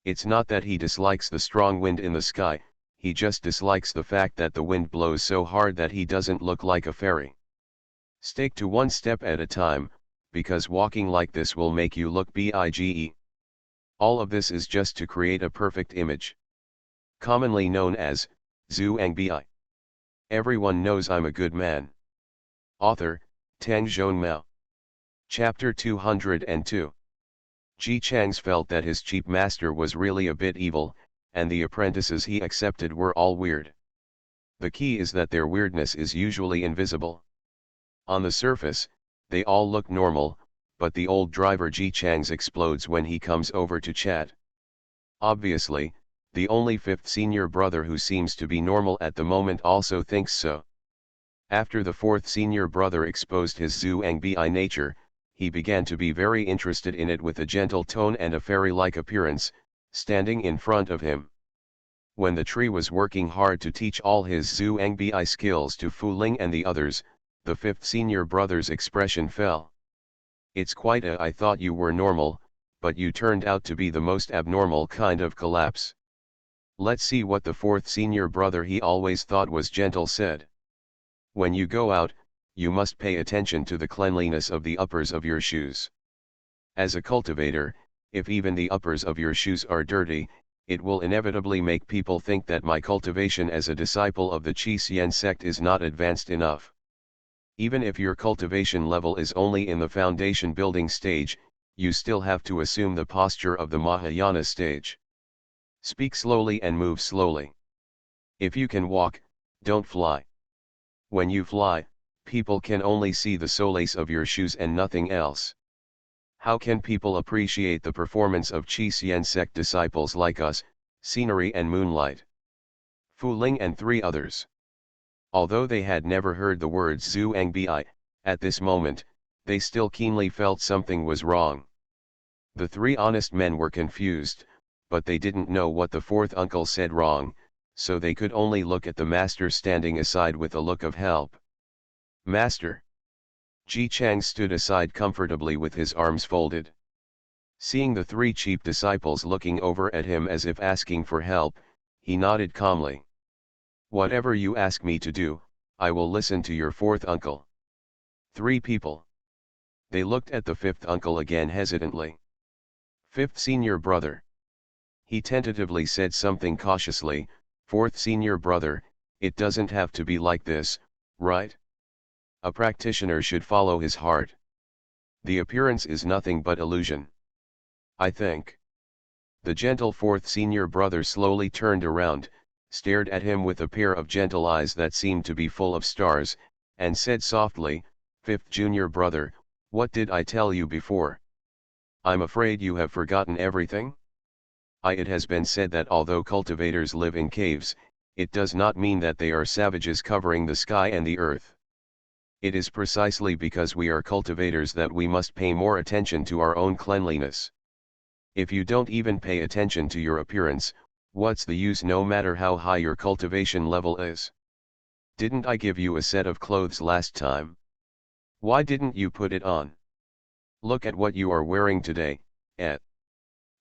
[SPEAKER 1] It's not that he dislikes the strong wind in the sky, he just dislikes the fact that the wind blows so hard that he doesn't look like a fairy. Stick to one step at a time, because walking like this will make you look bige. All of this is just to create a perfect image. Commonly known as Zhuang Bi. Everyone knows I'm a good man. Author, Tang Zhongmao. Chapter 202. Ji Chang's felt that his cheap master was really a bit evil, and the apprentices he accepted were all weird. The key is that their weirdness is usually invisible. On the surface, they all look normal, but the old driver Ji Chang's explodes when he comes over to chat. Obviously, the only fifth senior brother who seems to be normal at the moment also thinks so. After the fourth senior brother exposed his Zhuang Bi nature, he began to be very interested in it with a gentle tone and a fairy-like appearance, standing in front of him. When the tree was working hard to teach all his Zhuang Bi skills to Fu Ling and the others, the fifth senior brother's expression fell. "It's quite I thought you were normal, but you turned out to be the most abnormal kind of collapse." Let's see what the fourth senior brother he always thought was gentle said. "When you go out, you must pay attention to the cleanliness of the uppers of your shoes. As a cultivator, if even the uppers of your shoes are dirty, it will inevitably make people think that my cultivation as a disciple of the Qi Xian sect is not advanced enough. Even if your cultivation level is only in the foundation building stage, you still have to assume the posture of the Mahayana stage. Speak slowly and move slowly. If you can walk, don't fly. When you fly, people can only see the soles of your shoes and nothing else. How can people appreciate the performance of Qi Xian sect disciples like us, scenery and moonlight? Fu Ling and 3 others. Although they had never heard the words Zhuang Bi, at this moment, they still keenly felt something was wrong. The 3 honest men were confused, but they didn't know what the 4th uncle said wrong, so they could only look at the master standing aside with a look of help. Master. Ji Chang stood aside comfortably with his arms folded. Seeing the 3 cheap disciples looking over at him as if asking for help, he nodded calmly. Whatever you ask me to do, I will listen to your 4th uncle. 3 people. They looked at the 5th uncle again hesitantly. 5th senior brother. He tentatively said something cautiously, 4th senior brother, it doesn't have to be like this, right? A practitioner should follow his heart. The appearance is nothing but illusion. I think. The gentle 4th senior brother slowly turned around, stared at him with a pair of gentle eyes that seemed to be full of stars, and said softly, 5th junior brother, what did I tell you before? I'm afraid you have forgotten everything? It has been said that although cultivators live in caves, it does not mean that they are savages covering the sky and the earth. It is precisely because we are cultivators that we must pay more attention to our own cleanliness. If you don't even pay attention to your appearance, what's the use no matter how high your cultivation level is? Didn't I give you a set of clothes last time? Why didn't you put it on? Look at what you are wearing today, et.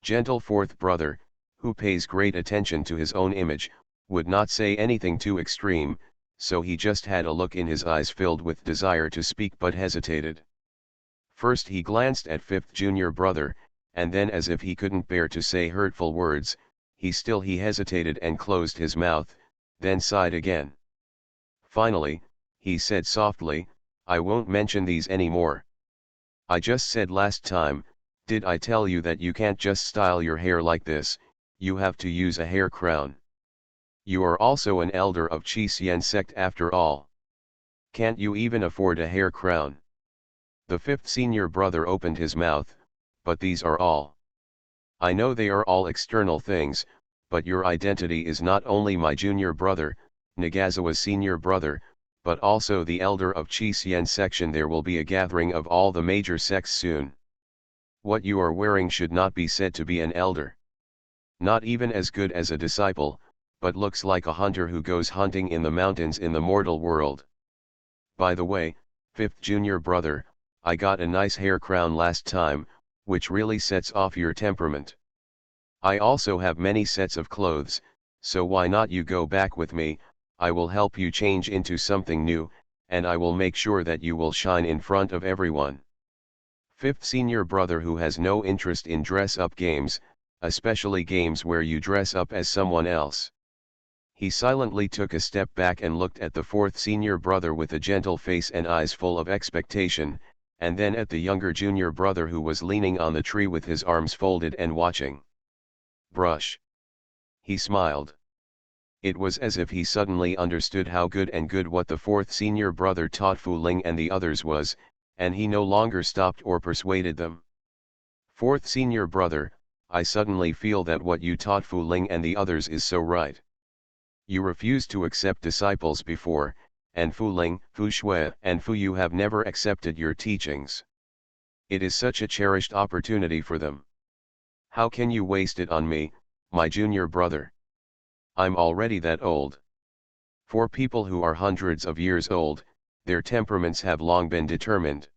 [SPEAKER 1] Gentle 4th brother, who pays great attention to his own image, would not say anything too extreme, so he just had a look in his eyes filled with desire to speak but hesitated. First he glanced at 5th junior brother, and then as if he couldn't bear to say hurtful words, he hesitated and closed his mouth, then sighed again. Finally, he said softly, I won't mention these anymore. I just said last time, did I tell you that you can't just style your hair like this, you have to use a hair crown. You are also an elder of Qi Xian sect after all. Can't you even afford a hair crown? The 5th senior brother opened his mouth, but these are all. I know they are all external things, but your identity is not only my junior brother, Nagasawa's senior brother, but also the elder of Qi Xian section. There will be a gathering of all the major sects soon. What you are wearing should not be said to be an elder. Not even as good as a disciple, but looks like a hunter who goes hunting in the mountains in the mortal world. By the way, 5th junior brother, I got a nice hair crown last time, which really sets off your temperament. I also have many sets of clothes, so why not you go back with me, I will help you change into something new, and I will make sure that you will shine in front of everyone. 5th senior brother who has no interest in dress-up games, especially games where you dress up as someone else. He silently took a step back and looked at the 4th senior brother with a gentle face and eyes full of expectation, and then at the younger junior brother who was leaning on the tree with his arms folded and watching. Brush. He smiled. It was as if he suddenly understood how good what the 4th senior brother taught Fu Ling and the others was, and he no longer stopped or persuaded them. 4th senior brother, I suddenly feel that what you taught Fu Ling and the others is so right. You refused to accept disciples before, and Fu Ling, Fu Shui, and Fu Yu have never accepted your teachings. It is such a cherished opportunity for them. How can you waste it on me, my junior brother? I'm already that old. For people who are hundreds of years old, their temperaments have long been determined.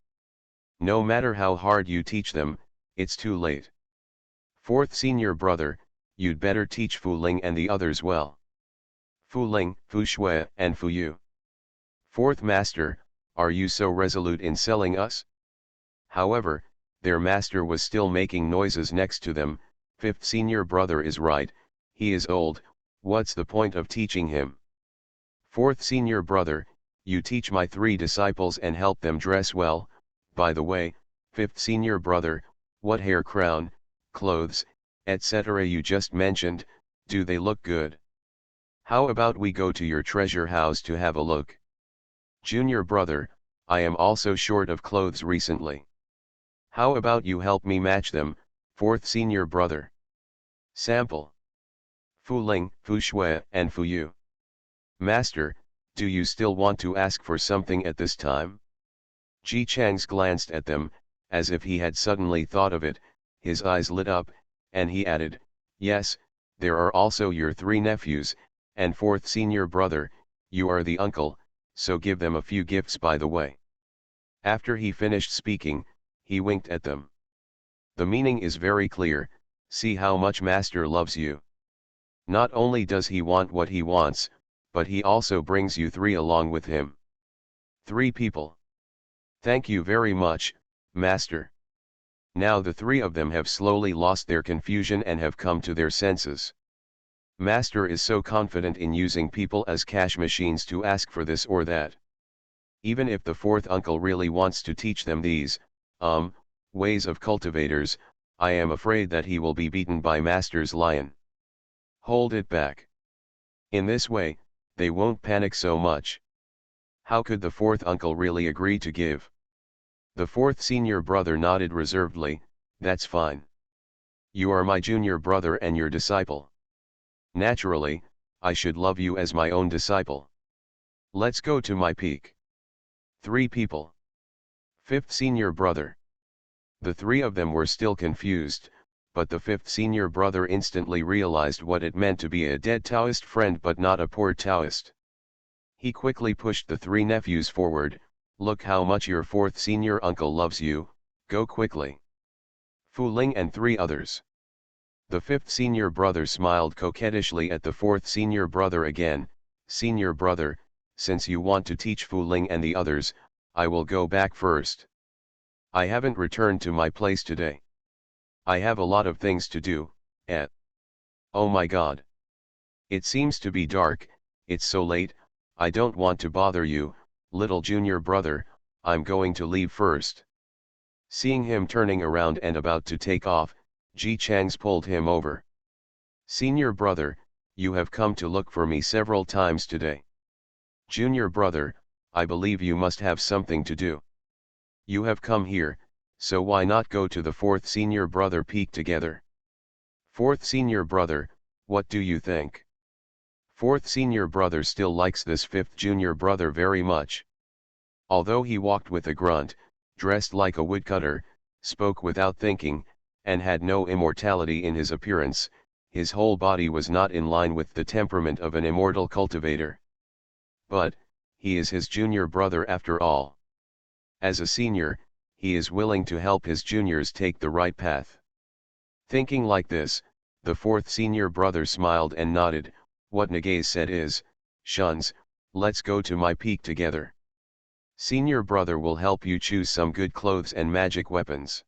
[SPEAKER 1] No matter how hard you teach them, it's too late. 4th senior brother, you'd better teach Fu Ling and the others well. Fu Ling, Fu Shui, and Fu Yu. 4th master, are you so resolute in selling us? However, their master was still making noises next to them. 5th senior brother is right, he is old, what's the point of teaching him? 4th senior brother, you teach my 3 disciples and help them dress well. By the way, 5th senior brother, what hair crown, clothes, etc. you just mentioned, Do they look good? How about we go to your treasure house to have a look? Junior brother, I am also short of clothes recently. How about you help me match them, fourth senior brother? Sample. Fu Ling, Fu Shui, and Fu Yu. Master, do you still want to ask for something at this time? Ji Chang's glanced at them, as if he had suddenly thought of it, his eyes lit up, and he added, yes, there are also your three nephews, and fourth senior brother, you are the uncle, so give them a few gifts by the way. After he finished speaking, he winked at them. The meaning is very clear, see how much master loves you. Not only does he want what he wants, but he also brings you three along with him. 3 people. Thank you very much, master. Now the 3 of them have slowly lost their confusion and have come to their senses. Master is so confident in using people as cash machines to ask for this or that. Even if the 4th uncle really wants to teach them these, ways of cultivators, I am afraid that he will be beaten by master's lion. Hold it back. In this way, they won't panic so much. How could the 4th uncle really agree to give? The 4th senior brother nodded reservedly, that's fine. You are my junior brother and your disciple. Naturally, I should love you as my own disciple. Let's go to my peak. 3 people. 5th senior brother. The 3 of them were still confused, but the 5th senior brother instantly realized what it meant to be a dead Taoist friend but not a poor Taoist. He quickly pushed the 3 nephews forward, look how much your 4th senior uncle loves you, go quickly. Fu Ling and 3 others. The 5th senior brother smiled coquettishly at the 4th senior brother again, senior brother, since you want to teach Fu Ling and the others, I will go back first. I haven't returned to my place today. I have a lot of things to do, Oh my god. It seems to be dark, it's so late, I don't want to bother you, little junior brother, I'm going to leave first. Seeing him turning around and about to take off, Ji Chang's pulled him over. Senior brother, you have come to look for me several times today. Junior brother, I believe you must have something to do. You have come here, so why not go to the 4th senior brother peak together? 4th senior brother, what do you think? 4th senior brother still likes this 5th junior brother very much. Although he walked with a grunt, dressed like a woodcutter, spoke without thinking, and had no immortality in his appearance, his whole body was not in line with the temperament of an immortal cultivator. But, he is his junior brother after all. As a senior, he is willing to help his juniors take the right path. Thinking like this, the 4th senior brother smiled and nodded, what Nagase said is, Shuns, let's go to my peak together. Senior brother will help you choose some good clothes and magic weapons.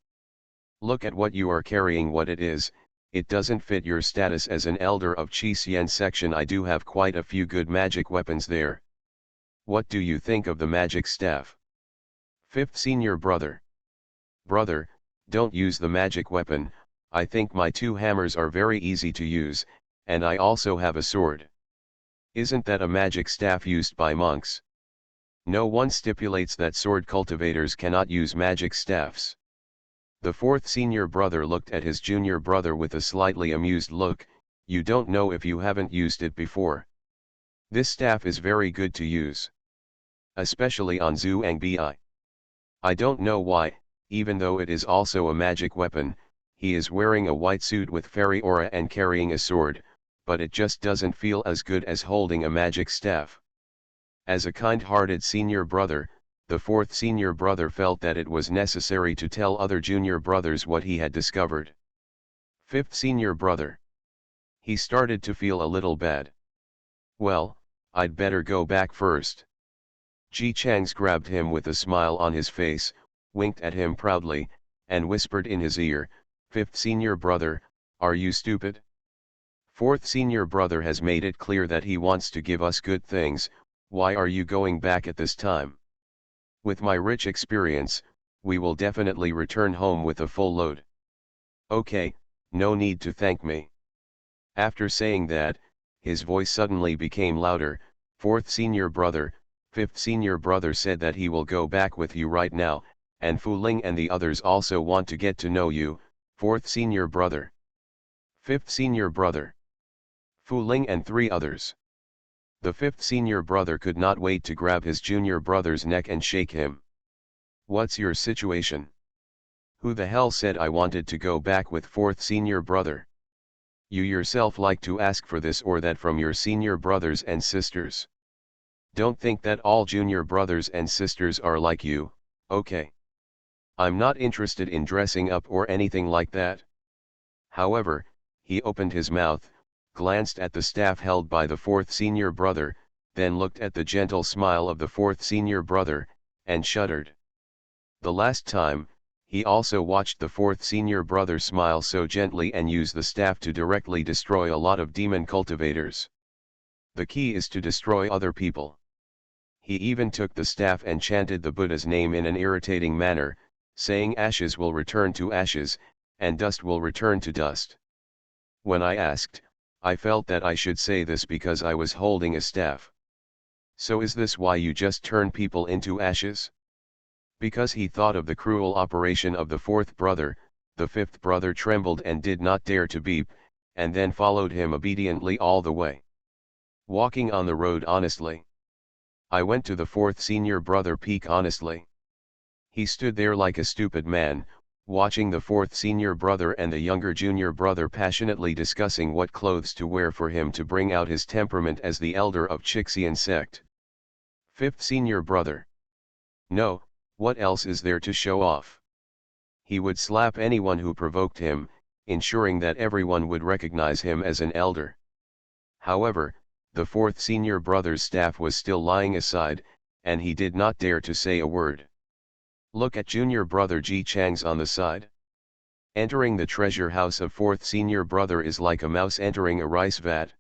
[SPEAKER 1] Look at what you are carrying, what it is, it doesn't fit your status as an elder of Qi Xian section. I do have quite a few good magic weapons there. What do you think of the magic staff? 5th senior brother. Brother, don't use the magic weapon, I think my 2 hammers are very easy to use, and I also have a sword. Isn't that a magic staff used by monks? No one stipulates that sword cultivators cannot use magic staffs. The 4th senior brother looked at his junior brother with a slightly amused look, you don't know if you haven't used it before. This staff is very good to use. Especially on Zhuang Bi. I don't know why, even though it is also a magic weapon, he is wearing a white suit with fairy aura and carrying a sword, but it just doesn't feel as good as holding a magic staff. As a kind-hearted senior brother, the 4th senior brother felt that it was necessary to tell other junior brothers what he had discovered. 5th senior brother. He started to feel a little bad. Well, I'd better go back first. Ji Chang's grabbed him with a smile on his face, winked at him proudly, and whispered in his ear, 5th senior brother, are you stupid? 4th senior brother has made it clear that he wants to give us good things, why are you going back at this time? With my rich experience, we will definitely return home with a full load. Okay, no need to thank me. After saying that, his voice suddenly became louder. Fourth senior brother, fifth senior brother said that he will go back with you right now, and Fu Ling and the others also want to get to know you. Fourth senior brother. Fifth senior brother. Fu Ling and three others. The fifth senior brother could not wait to grab his junior brother's neck and shake him. What's your situation? Who the hell said I wanted to go back with fourth senior brother? You yourself like to ask for this or that from your senior brothers and sisters. Don't think that all junior brothers and sisters are like you, okay? I'm not interested in dressing up or anything like that. However, he opened his mouth, glanced at the staff held by the fourth senior brother, then looked at the gentle smile of the fourth senior brother, and shuddered. The last time, he also watched the fourth senior brother smile so gently and use the staff to directly destroy a lot of demon cultivators. The key is to destroy other people. He even took the staff and chanted the Buddha's name in an irritating manner, saying ashes will return to ashes, and dust will return to dust. When I asked, I felt that I should say this because I was holding a staff. So is this why you just turn people into ashes? Because he thought of the cruel operation of the fourth brother, the fifth brother trembled and did not dare to beep, and then followed him obediently all the way. Walking on the road honestly. I went to the fourth senior brother peak honestly. He stood there like a stupid man, watching the fourth senior brother and the younger junior brother passionately discussing what clothes to wear for him to bring out his temperament as the elder of Chixian sect. Fifth senior brother. No, what else is there to show off? He would slap anyone who provoked him, ensuring that everyone would recognize him as an elder. However, the fourth senior brother's staff was still lying aside, and he did not dare to say a word. Look at junior brother Ji Chang's on the side. Entering the treasure house of fourth senior brother is like a mouse entering a rice vat.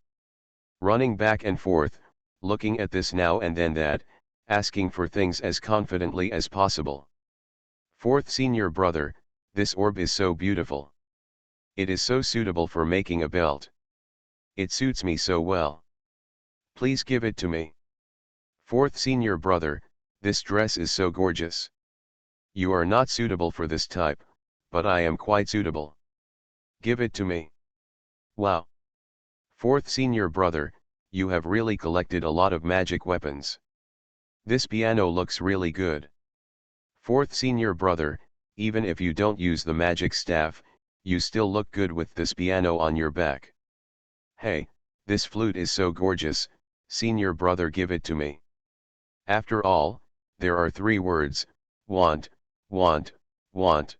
[SPEAKER 1] Running back and forth, looking at this now and then that, asking for things as confidently as possible. Fourth senior brother, this orb is so beautiful. It is so suitable for making a belt. It suits me so well. Please give it to me. Fourth senior brother, this dress is so gorgeous. You are not suitable for this type, but I am quite suitable. Give it to me. Wow. Fourth senior brother, you have really collected a lot of magic weapons. This piano looks really good. Fourth senior brother, even if you don't use the magic staff, you still look good with this piano on your back. Hey, this flute is so gorgeous, senior brother, give it to me. After all, there are 3 words, want, want, want.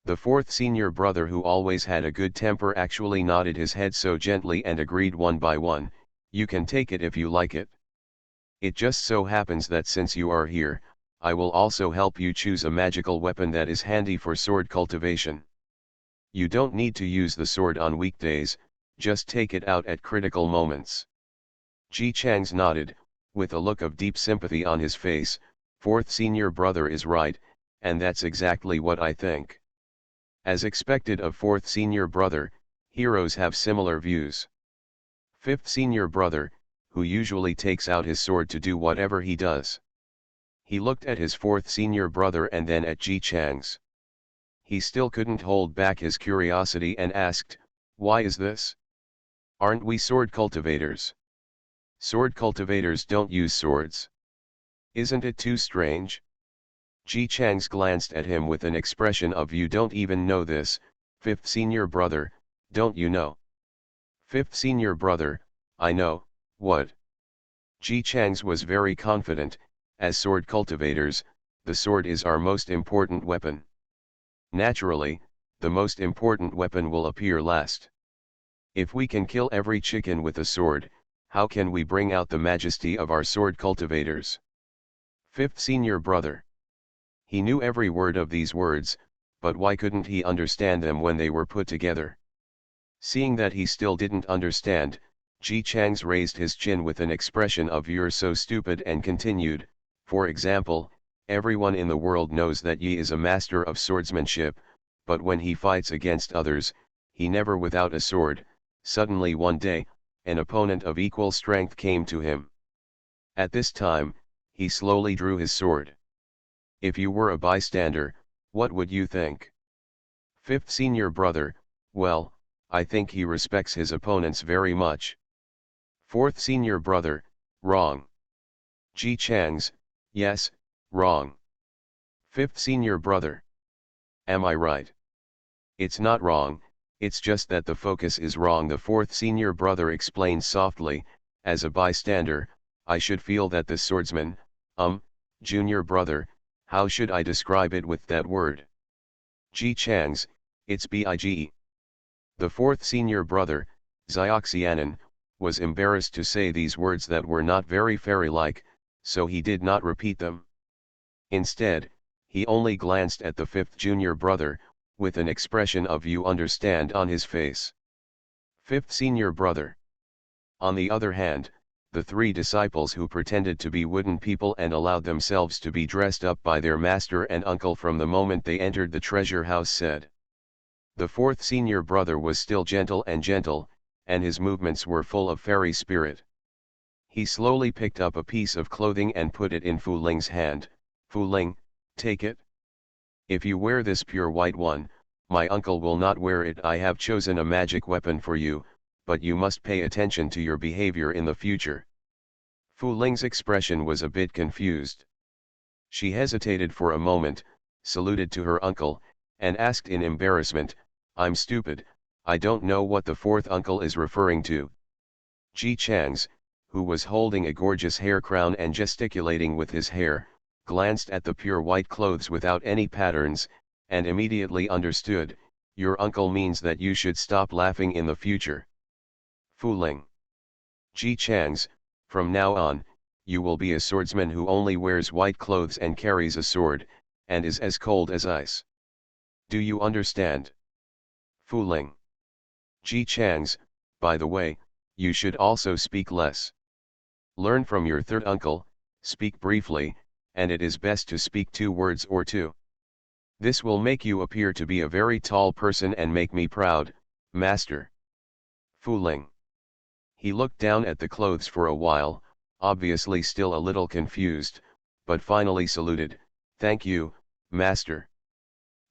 [SPEAKER 1] The fourth senior brother, who always had a good temper, actually nodded his head so gently and agreed one by one, you can take it if you like it. It just so happens that since you are here, I will also help you choose a magical weapon that is handy for sword cultivation. You don't need to use the sword on weekdays, just take it out at critical moments. Ji Chang's nodded, with a look of deep sympathy on his face. Fourth senior brother is right, and that's exactly what I think. As expected of fourth senior brother, heroes have similar views. Fifth senior brother, who usually takes out his sword to do whatever he does. He looked at his fourth senior brother and then at Ji Chang's. He still couldn't hold back his curiosity and asked, why is this? Aren't we sword cultivators? Sword cultivators don't use swords. Isn't it too strange? Ji Chang's glanced at him with an expression of, you don't even know this, fifth senior brother, don't you know? Fifth senior brother, I know. What? Ji Chang's was very confident. As sword cultivators, the sword is our most important weapon. Naturally, the most important weapon will appear last. If we can kill every chicken with a sword, how can we bring out the majesty of our sword cultivators? Fifth senior brother. He knew every word of these words, but why couldn't he understand them when they were put together? Seeing that he still didn't understand, Ji Chang's raised his chin with an expression of, you're so stupid, and continued, for example, everyone in the world knows that Yi is a master of swordsmanship, but when he fights against others, he never without a sword, Suddenly one day, an opponent of equal strength came to him. At this time, he slowly drew his sword. If you were a bystander, what would you think? Fifth senior brother, well, I think he respects his opponents very much. Fourth senior brother, wrong. Ji Chang's, yes, wrong. Fifth senior brother. Am I right? It's not wrong, it's just that the focus is wrong. The fourth senior brother explained softly, as a bystander, I should feel that the swordsman, junior brother, how should I describe it with that word? Ji Chang's, it's bige. The fourth senior brother, Xioxianan, was embarrassed to say these words that were not very fairy-like, so he did not repeat them. Instead, he only glanced at the fifth junior brother, with an expression of you understand on his face. Fifth senior brother. On the other hand, the three disciples who pretended to be wooden people and allowed themselves to be dressed up by their master and uncle from the moment they entered the treasure house said. The fourth senior brother was still gentle, and his movements were full of fairy spirit. He slowly picked up a piece of clothing and put it in Fu Ling's hand. Fu Ling, take it. If you wear this pure white one, my uncle will not wear it. I have chosen a magic weapon for you, but you must pay attention to your behavior in the future. Fu Ling's expression was a bit confused. She hesitated for a moment, saluted to her uncle, and asked in embarrassment, I'm stupid, I don't know what the fourth uncle is referring to. Ji Chang's, who was holding a gorgeous hair crown and gesticulating with his hair, glanced at the pure white clothes without any patterns, and immediately understood, your uncle means that you should stop laughing in the future. Fu Ling. Ji Chang's, from now on, you will be a swordsman who only wears white clothes and carries a sword, and is as cold as ice. Do you understand? Fu Ling. Ji Chang's, by the way, you should also speak less. Learn from your third uncle, speak briefly, and it is best to speak 2 words or 2. This will make you appear to be a very tall person and make me proud, master. Fu Ling. He looked down at the clothes for a while, obviously still a little confused, but finally saluted, thank you, master.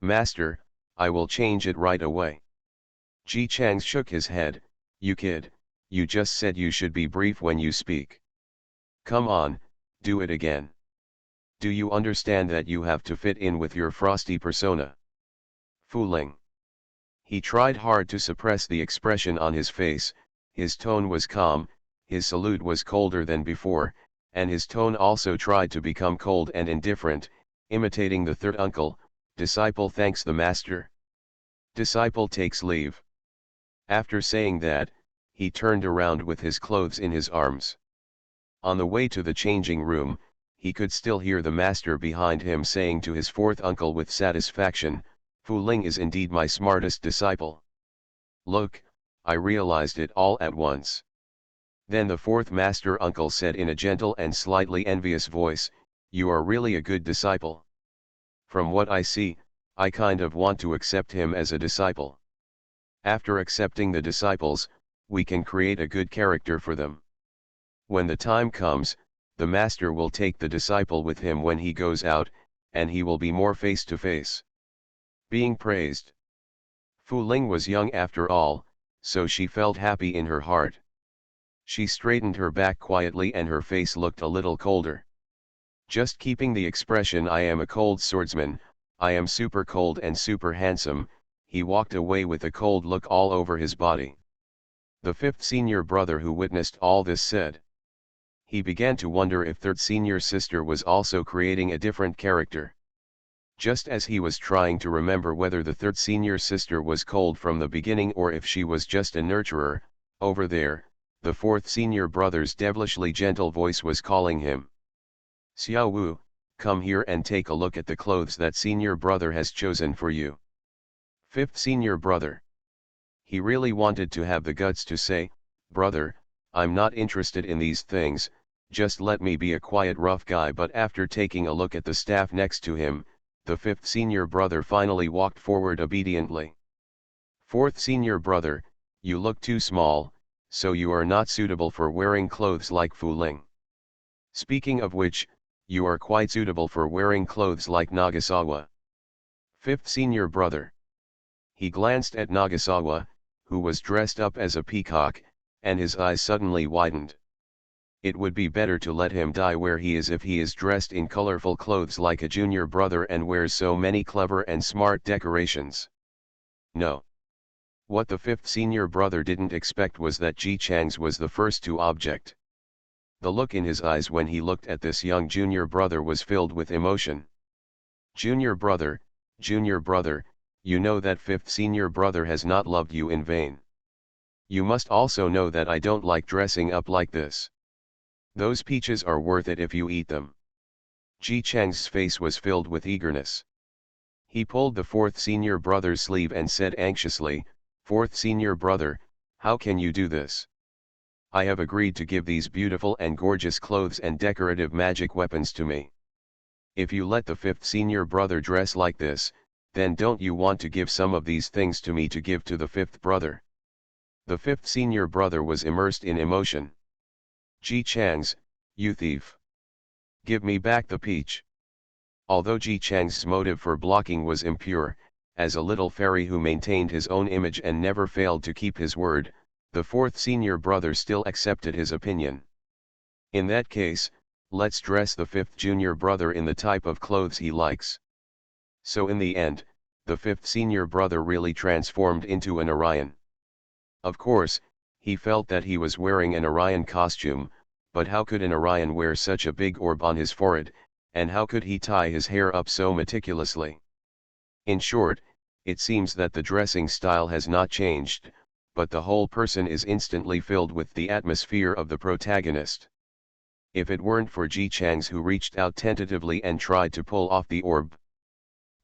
[SPEAKER 1] Master, I will change it right away. Ji Chang shook his head, you kid, you just said you should be brief when you speak. Come on, do it again. Do you understand that you have to fit in with your frosty persona? Fu Ling. He tried hard to suppress the expression on his face, his tone was calm, his salute was colder than before, and his tone also tried to become cold and indifferent, imitating the third uncle, disciple thanks the master. Disciple takes leave. After saying that, he turned around with his clothes in his arms. On the way to the changing room, he could still hear the master behind him saying to his fourth uncle with satisfaction, Fu Ling is indeed my smartest disciple. Look, I realized it all at once. Then the fourth master uncle said in a gentle and slightly envious voice, you are really a good disciple. From what I see, I kind of want to accept him as a disciple. After accepting the disciples, we can create a good character for them. When the time comes, the master will take the disciple with him when he goes out, and he will be more face to face. Being praised. Fu Ling was young after all, so she felt happy in her heart. She straightened her back quietly and her face looked a little colder. Just keeping the expression I am a cold swordsman, I am super cold and super handsome, he walked away with a cold look all over his body. The fifth senior brother who witnessed all this said. He began to wonder if third senior sister was also creating a different character. Just as he was trying to remember whether the third senior sister was cold from the beginning or if she was just a nurturer, over there, the fourth senior brother's devilishly gentle voice was calling him. Xiao Wu, come here and take a look at the clothes that senior brother has chosen for you. Fifth senior brother. He really wanted to have the guts to say, brother, I'm not interested in these things, just let me be a quiet rough guy, but after taking a look at the staff next to him, the fifth senior brother finally walked forward obediently. Fourth senior brother, you look too small, so you are not suitable for wearing clothes like Fu Ling. Speaking of which, you are quite suitable for wearing clothes like Nagasawa. Fifth senior brother. He glanced at Nagasawa, who was dressed up as a peacock, and his eyes suddenly widened. It would be better to let him die where he is if he is dressed in colorful clothes like a junior brother and wears so many clever and smart decorations. No. What the fifth senior brother didn't expect was that Ji Chang's was the first to object. The look in his eyes when he looked at this young junior brother was filled with emotion. Junior brother, you know that fifth senior brother has not loved you in vain. You must also know that I don't like dressing up like this. Those peaches are worth it if you eat them. Ji Chang's face was filled with eagerness. He pulled the fourth senior brother's sleeve and said anxiously, "Fourth senior brother, how can you do this? I have agreed to give these beautiful and gorgeous clothes and decorative magic weapons to me. If you let the fifth senior brother dress like this, then don't you want to give some of these things to me to give to the fifth brother?" The fifth senior brother was immersed in emotion. "Ji Chang's, you thief! Give me back the peach." Although Ji Chang's motive for blocking was impure, as a little fairy who maintained his own image and never failed to keep his word, the fourth senior brother still accepted his opinion. "In that case, let's dress the fifth junior brother in the type of clothes he likes." So in the end, the fifth senior brother really transformed into an Orion. Of course, he felt that he was wearing an Orion costume, but how could an Orion wear such a big orb on his forehead, and how could he tie his hair up so meticulously? In short, it seems that the dressing style has not changed, but the whole person is instantly filled with the atmosphere of the protagonist. If it weren't for Ji Chang's who reached out tentatively and tried to pull off the orb.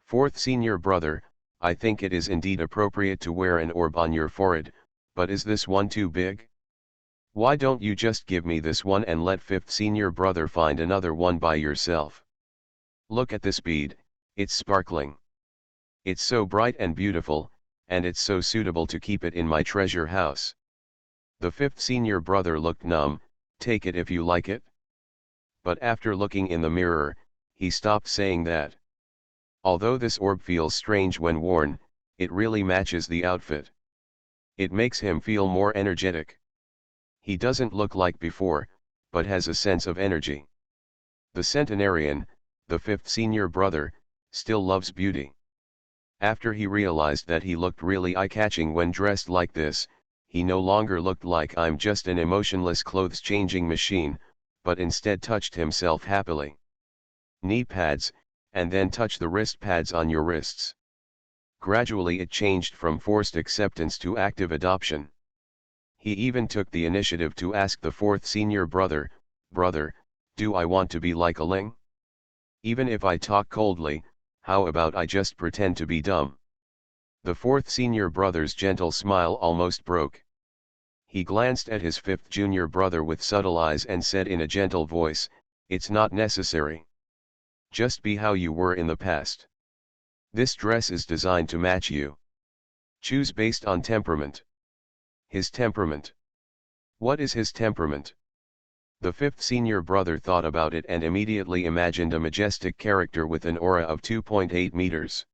[SPEAKER 1] "Fourth senior brother, I think it is indeed appropriate to wear an orb on your forehead, but is this one too big? Why don't you just give me this one and let fifth senior brother find another one by yourself? Look at this bead, it's sparkling. It's so bright and beautiful, and it's so suitable to keep it in my treasure house." The fifth senior brother looked numb. "Take it if you like it." But after looking in the mirror, he stopped saying that. Although this orb feels strange when worn, it really matches the outfit. It makes him feel more energetic. He doesn't look like before, but has a sense of energy. The centenarian, the fifth senior brother, still loves beauty. After he realized that he looked really eye-catching when dressed like this, he no longer looked like "I'm just an emotionless clothes-changing machine," but instead touched himself happily. "Knee pads, and then touch the wrist pads on your wrists." Gradually it changed from forced acceptance to active adoption. He even took the initiative to ask the fourth senior brother, "Brother, do I want to be like a Ling? Even if I talk coldly, how about I just pretend to be dumb?" The fourth senior brother's gentle smile almost broke. He glanced at his fifth junior brother with subtle eyes and said in a gentle voice, "It's not necessary. Just be how you were in the past. This dress is designed to match you. Choose based on temperament." His temperament. What is his temperament? The fifth senior brother thought about it and immediately imagined a majestic character with an aura of 2.8 meters.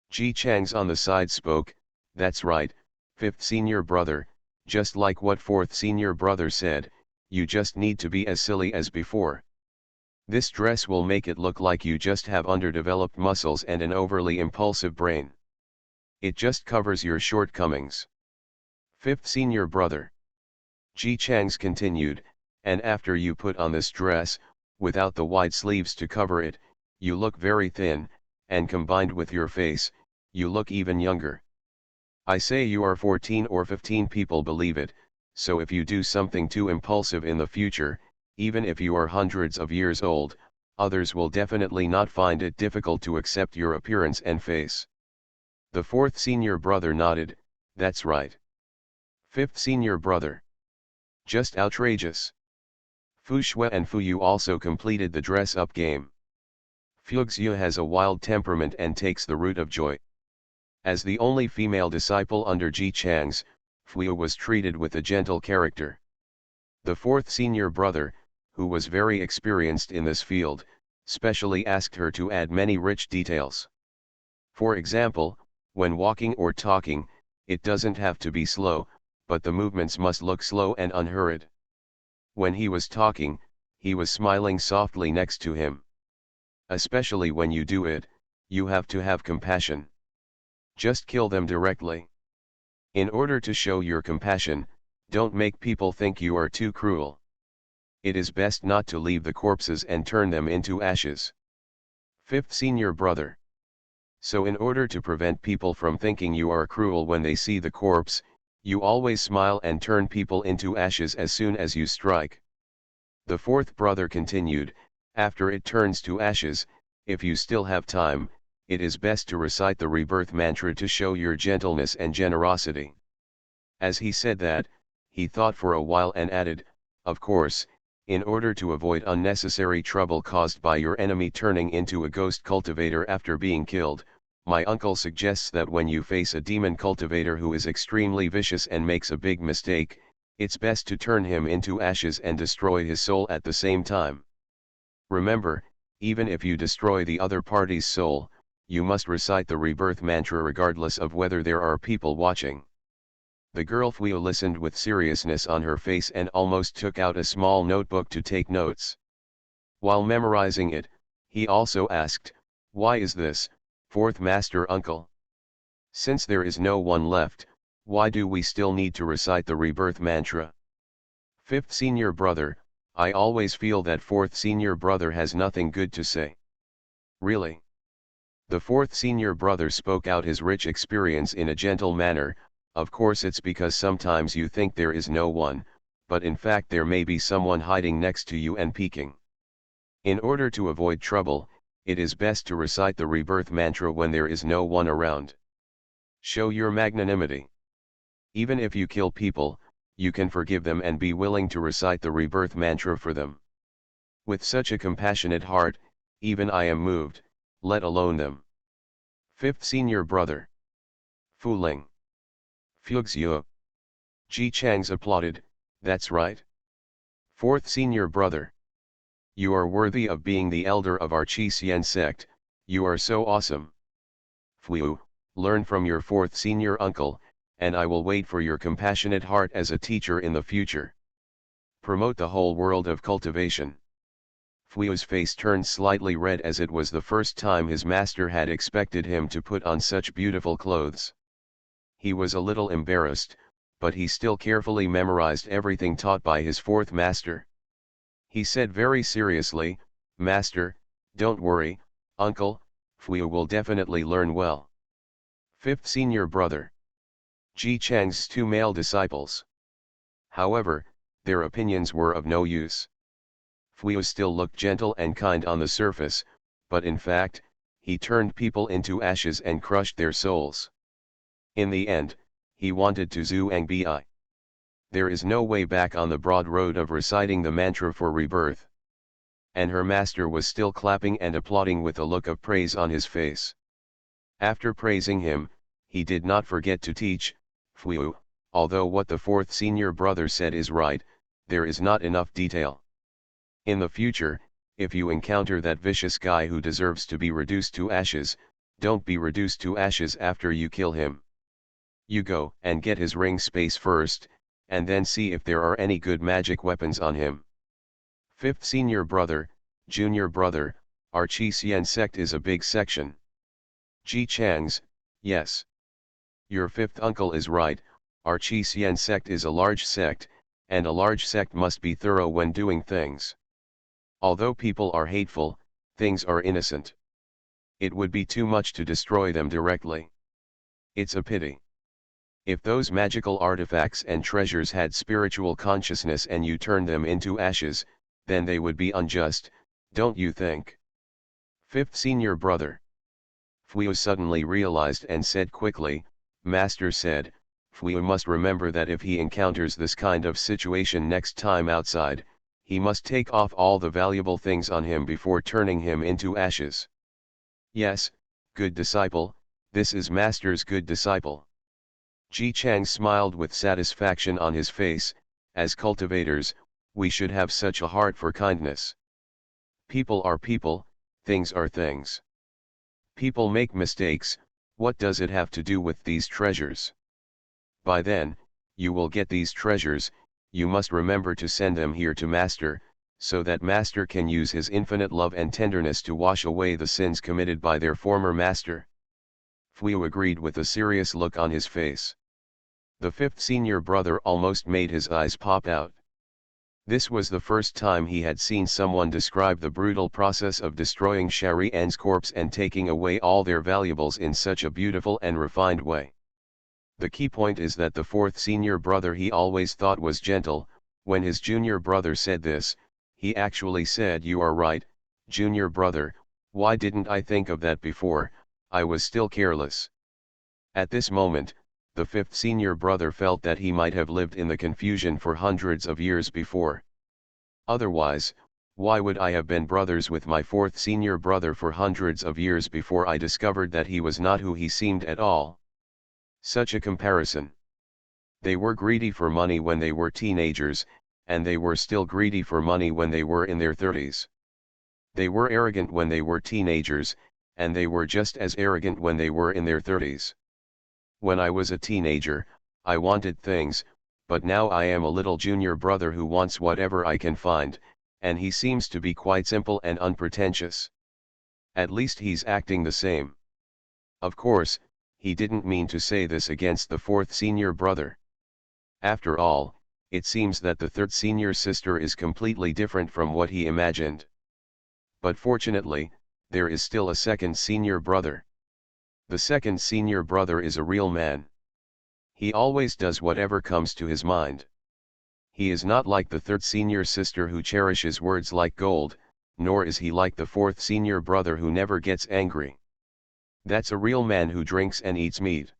[SPEAKER 1] Ji Chang's on the side spoke, "That's right, fifth senior brother, just like what fourth senior brother said, you just need to be as silly as before. This dress will make it look like you just have underdeveloped muscles and an overly impulsive brain. It just covers your shortcomings." Fifth senior brother. Ji Chang's continued, "And after you put on this dress, without the wide sleeves to cover it, you look very thin, and combined with your face, you look even younger. I say you are 14 or 15 people believe it, so if you do something too impulsive in the future, even if you are hundreds of years old, others will definitely not find it difficult to accept your appearance and face." The fourth senior brother nodded, "That's right." Fifth senior brother. Just outrageous. Fu Shui and Fu Yu also completed the dress-up game. Fu Xue has a wild temperament and takes the root of joy. As the only female disciple under Ji Chang's, Fuyao was treated with a gentle character. The fourth senior brother, who was very experienced in this field, specially asked her to add many rich details. For example, when walking or talking, it doesn't have to be slow, but the movements must look slow and unhurried. When he was talking, he was smiling softly next to him. Especially when you do it, you have to have compassion. Just kill them directly. In order to show your compassion, don't make people think you are too cruel. It is best not to leave the corpses and turn them into ashes. Fifth senior brother. So in order to prevent people from thinking you are cruel when they see the corpse, you always smile and turn people into ashes as soon as you strike. The fourth brother continued, after it turns to ashes, if you still have time, it is best to recite the rebirth mantra to show your gentleness and generosity. As he said that, he thought for a while and added, of course, in order to avoid unnecessary trouble caused by your enemy turning into a ghost cultivator after being killed, my uncle suggests that when you face a demon cultivator who is extremely vicious and makes a big mistake, it's best to turn him into ashes and destroy his soul at the same time. Remember, even if you destroy the other party's soul, you must recite the rebirth mantra regardless of whether there are people watching. The girl Fuyao listened with seriousness on her face and almost took out a small notebook to take notes. While memorizing it, he also asked, "Why is this, fourth master uncle? Since there is no one left, why do we still need to recite the rebirth mantra?" Fifth senior brother, I always feel that fourth senior brother has nothing good to say. Really? The fourth senior brother spoke out his rich experience in a gentle manner. Of course it's because sometimes you think there is no one, but in fact there may be someone hiding next to you and peeking. In order to avoid trouble, it is best to recite the rebirth mantra when there is no one around. Show your magnanimity. Even if you kill people, you can forgive them and be willing to recite the rebirth mantra for them. With such a compassionate heart, even I am moved, let alone them. Fifth senior brother. Fuling. Fuxio. Ji Chang's applauded, that's right. Fourth senior brother. You are worthy of being the elder of our Qi Xian sect, you are so awesome. Fuyu, learn from your fourth senior uncle, and I will wait for your compassionate heart as a teacher in the future. Promote the whole world of cultivation. Fuyu's face turned slightly red as it was the first time his master had expected him to put on such beautiful clothes. He was a little embarrassed, but he still carefully memorized everything taught by his fourth master. He said very seriously, "Master, don't worry, uncle, Fuyu will definitely learn well." Fifth senior brother. Ji Chang's two male disciples. However, their opinions were of no use. Fuyu still looked gentle and kind on the surface, but in fact, he turned people into ashes and crushed their souls. In the end, he wanted to Zhuang Bi. There is no way back on the broad road of reciting the mantra for rebirth. And her master was still clapping and applauding with a look of praise on his face. After praising him, he did not forget to teach, Fuyu, although what the fourth senior brother said is right, there is not enough detail. In the future, if you encounter that vicious guy who deserves to be reduced to ashes, don't be reduced to ashes after you kill him. You go and get his ring space first, and then see if there are any good magic weapons on him. Fifth senior brother, junior brother, our Qi Xian sect is a big section. Ji Chang's, yes. Your fifth uncle is right, our Qi Xian sect is a large sect, and a large sect must be thorough when doing things. Although people are hateful, things are innocent. It would be too much to destroy them directly. It's a pity. If those magical artifacts and treasures had spiritual consciousness and you turned them into ashes, then they would be unjust, don't you think? Fifth senior brother. Fuyu suddenly realized and said quickly, Master said, Fuyu must remember that if he encounters this kind of situation next time outside, he must take off all the valuable things on him before turning him into ashes. Yes, good disciple, this is Master's good disciple. Ji Chang smiled with satisfaction on his face. As cultivators, we should have such a heart for kindness. People are people, things are things. People make mistakes, what does it have to do with these treasures? By then, you will get these treasures, you must remember to send them here to Master, so that Master can use his infinite love and tenderness to wash away the sins committed by their former master. Fu agreed with a serious look on his face. The fifth senior brother almost made his eyes pop out. This was the first time he had seen someone describe the brutal process of destroying Shari An's corpse and taking away all their valuables in such a beautiful and refined way. The key point is that the fourth senior brother he always thought was gentle. When his junior brother said this, he actually said, "You are right, junior brother, why didn't I think of that before, I was still careless." At this moment, the fifth senior brother felt that he might have lived in the confusion for hundreds of years before. Otherwise, why would I have been brothers with my fourth senior brother for hundreds of years before I discovered that he was not who he seemed at all? Such a comparison. They were greedy for money when they were teenagers, and they were still greedy for money when they were in their 30s. They were arrogant when they were teenagers, and they were just as arrogant when they were in their 30s. When I was a teenager, I wanted things, but now I am a little junior brother who wants whatever I can find, and he seems to be quite simple and unpretentious. At least he's acting the same. Of course, he didn't mean to say this against the fourth senior brother. After all, it seems that the third senior sister is completely different from what he imagined. But fortunately, there is still a second senior brother. The second senior brother is a real man. He always does whatever comes to his mind. He is not like the third senior sister who cherishes words like gold, nor is he like the fourth senior brother who never gets angry. That's a real man who drinks and eats meat.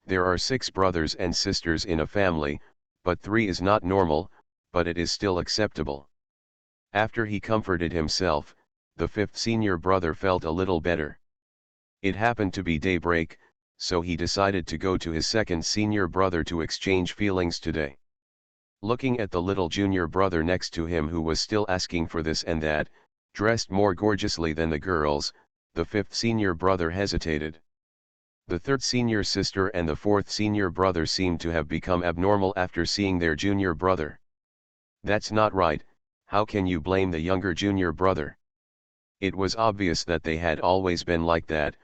[SPEAKER 1] There are 6 brothers and sisters in a family, but 3 is not normal, but it is still acceptable. After he comforted himself, the fifth senior brother felt a little better. It happened to be daybreak, so he decided to go to his second senior brother to exchange feelings today. Looking at the little junior brother next to him who was still asking for this and that, dressed more gorgeously than the girls, the fifth senior brother hesitated. The third senior sister and the fourth senior brother seemed to have become abnormal after seeing their junior brother. That's not right, how can you blame the younger junior brother? It was obvious that they had always been like that,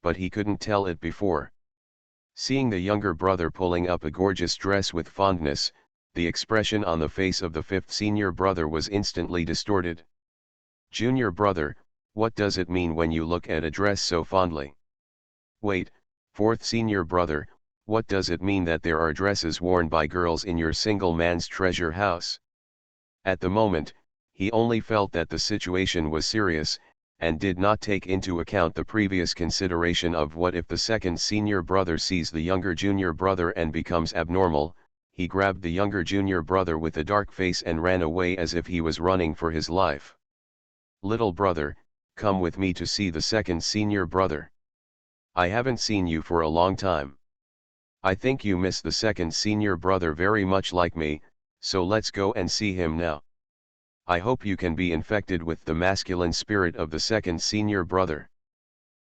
[SPEAKER 1] but he couldn't tell it before. Seeing the younger brother pulling up a gorgeous dress with fondness, the expression on the face of the fifth senior brother was instantly distorted. Junior brother, what does it mean when you look at a dress so fondly? Wait, fourth senior brother, what does it mean that there are dresses worn by girls in your single man's treasure house? At the moment, he only felt that the situation was serious, and did not take into account the previous consideration of what if the second senior brother sees the younger junior brother and becomes abnormal. He grabbed the younger junior brother with a dark face and ran away as if he was running for his life. Little brother, come with me to see the second senior brother. I haven't seen you for a long time. I think you miss the second senior brother very much like me, so let's go and see him now. I hope you can be infected with the masculine spirit of the second senior brother.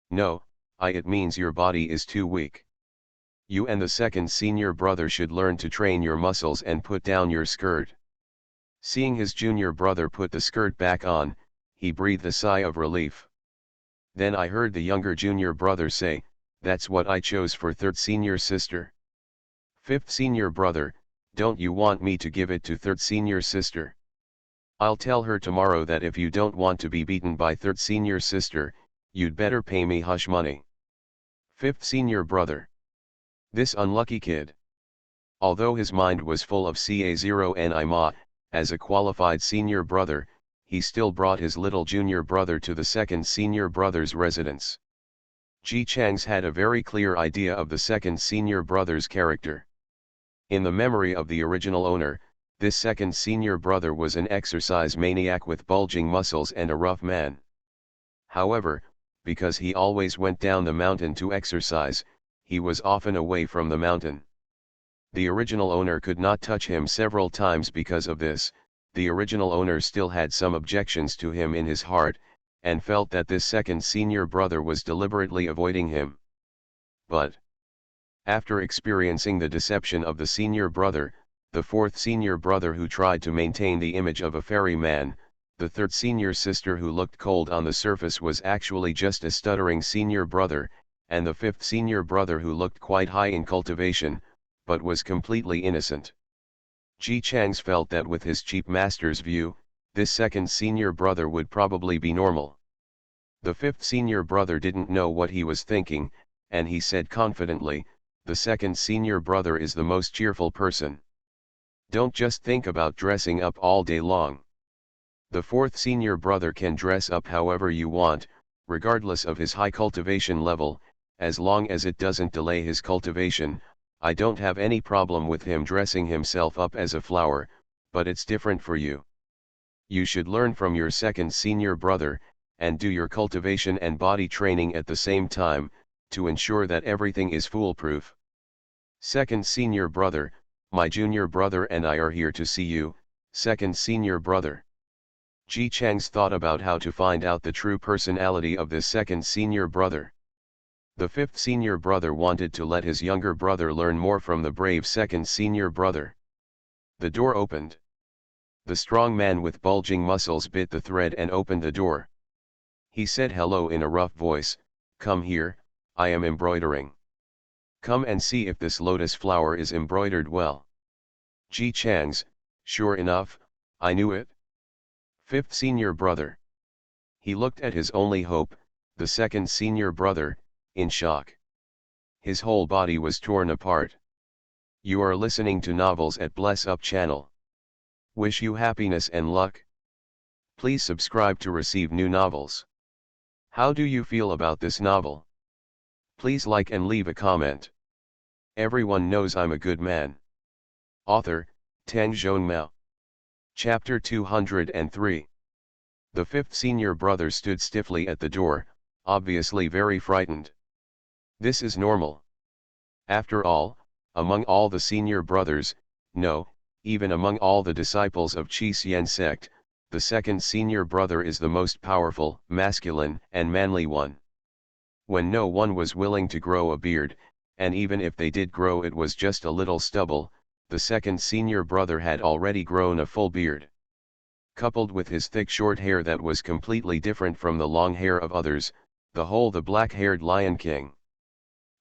[SPEAKER 1] No, it means your body is too weak. You and the second senior brother should learn to train your muscles and put down your skirt. Seeing his junior brother put the skirt back on, he breathed a sigh of relief. Then I heard the younger junior brother say, that's what I chose for third senior sister. Fifth senior brother, don't you want me to give it to third senior sister? I'll tell her tomorrow that if you don't want to be beaten by third senior sister, you'd better pay me hush money. Fifth senior brother. This unlucky kid. Although his mind was full of Ca0 as a qualified senior brother, he still brought his little junior brother to the second senior brother's residence. Ji Chang's had a very clear idea of the second senior brother's character. In the memory of the original owner, this second senior brother was an exercise maniac with bulging muscles and a rough man. However, because he always went down the mountain to exercise, he was often away from the mountain. The original owner could not touch him several times because of this. The original owner still had some objections to him in his heart, and felt that this second senior brother was deliberately avoiding him. But after experiencing the deception of the senior brother, the fourth senior brother who tried to maintain the image of a fairy man, the third senior sister who looked cold on the surface was actually just a stuttering senior brother, and the fifth senior brother who looked quite high in cultivation, but was completely innocent. Ji Chang's felt that with his cheap master's view, this second senior brother would probably be normal. The fifth senior brother didn't know what he was thinking, and he said confidently, "The second senior brother is the most cheerful person. Don't just think about dressing up all day long. The fourth senior brother can dress up however you want, regardless of his high cultivation level, as long as it doesn't delay his cultivation. I don't have any problem with him dressing himself up as a flower, but it's different for you. You should learn from your second senior brother, and do your cultivation and body training at the same time, to ensure that everything is foolproof. Second senior brother, my junior brother and I are here to see you, second senior brother." Ji Chang's thought about how to find out the true personality of this second senior brother. The fifth senior brother wanted to let his younger brother learn more from the brave second senior brother. The door opened. The strong man with bulging muscles bit the thread and opened the door. He said hello in a rough voice, "Come here, I am embroidering. Come and see if this lotus flower is embroidered well." Ji Chang's, "Sure enough, I knew it." Fifth senior brother. He looked at his only hope, the second senior brother, in shock. His whole body was torn apart. You are listening to novels at Bless Up channel. Wish you happiness and luck. Please subscribe to receive new novels. How do you feel about this novel? Please like and leave a comment. Everyone knows I'm a good man. Author, HandsomeMaleLead. Chapter 203. The fifth senior brother stood stiffly at the door, obviously very frightened. This is normal. After all, among all the senior brothers, no, even among all the disciples of Qi Xian sect, the second senior brother is the most powerful, masculine, and manly one. When no one was willing to grow a beard, and even if they did grow it was just a little stubble, the second senior brother had already grown a full beard. Coupled with his thick short hair that was completely different from the long hair of others, the black-haired Lion King.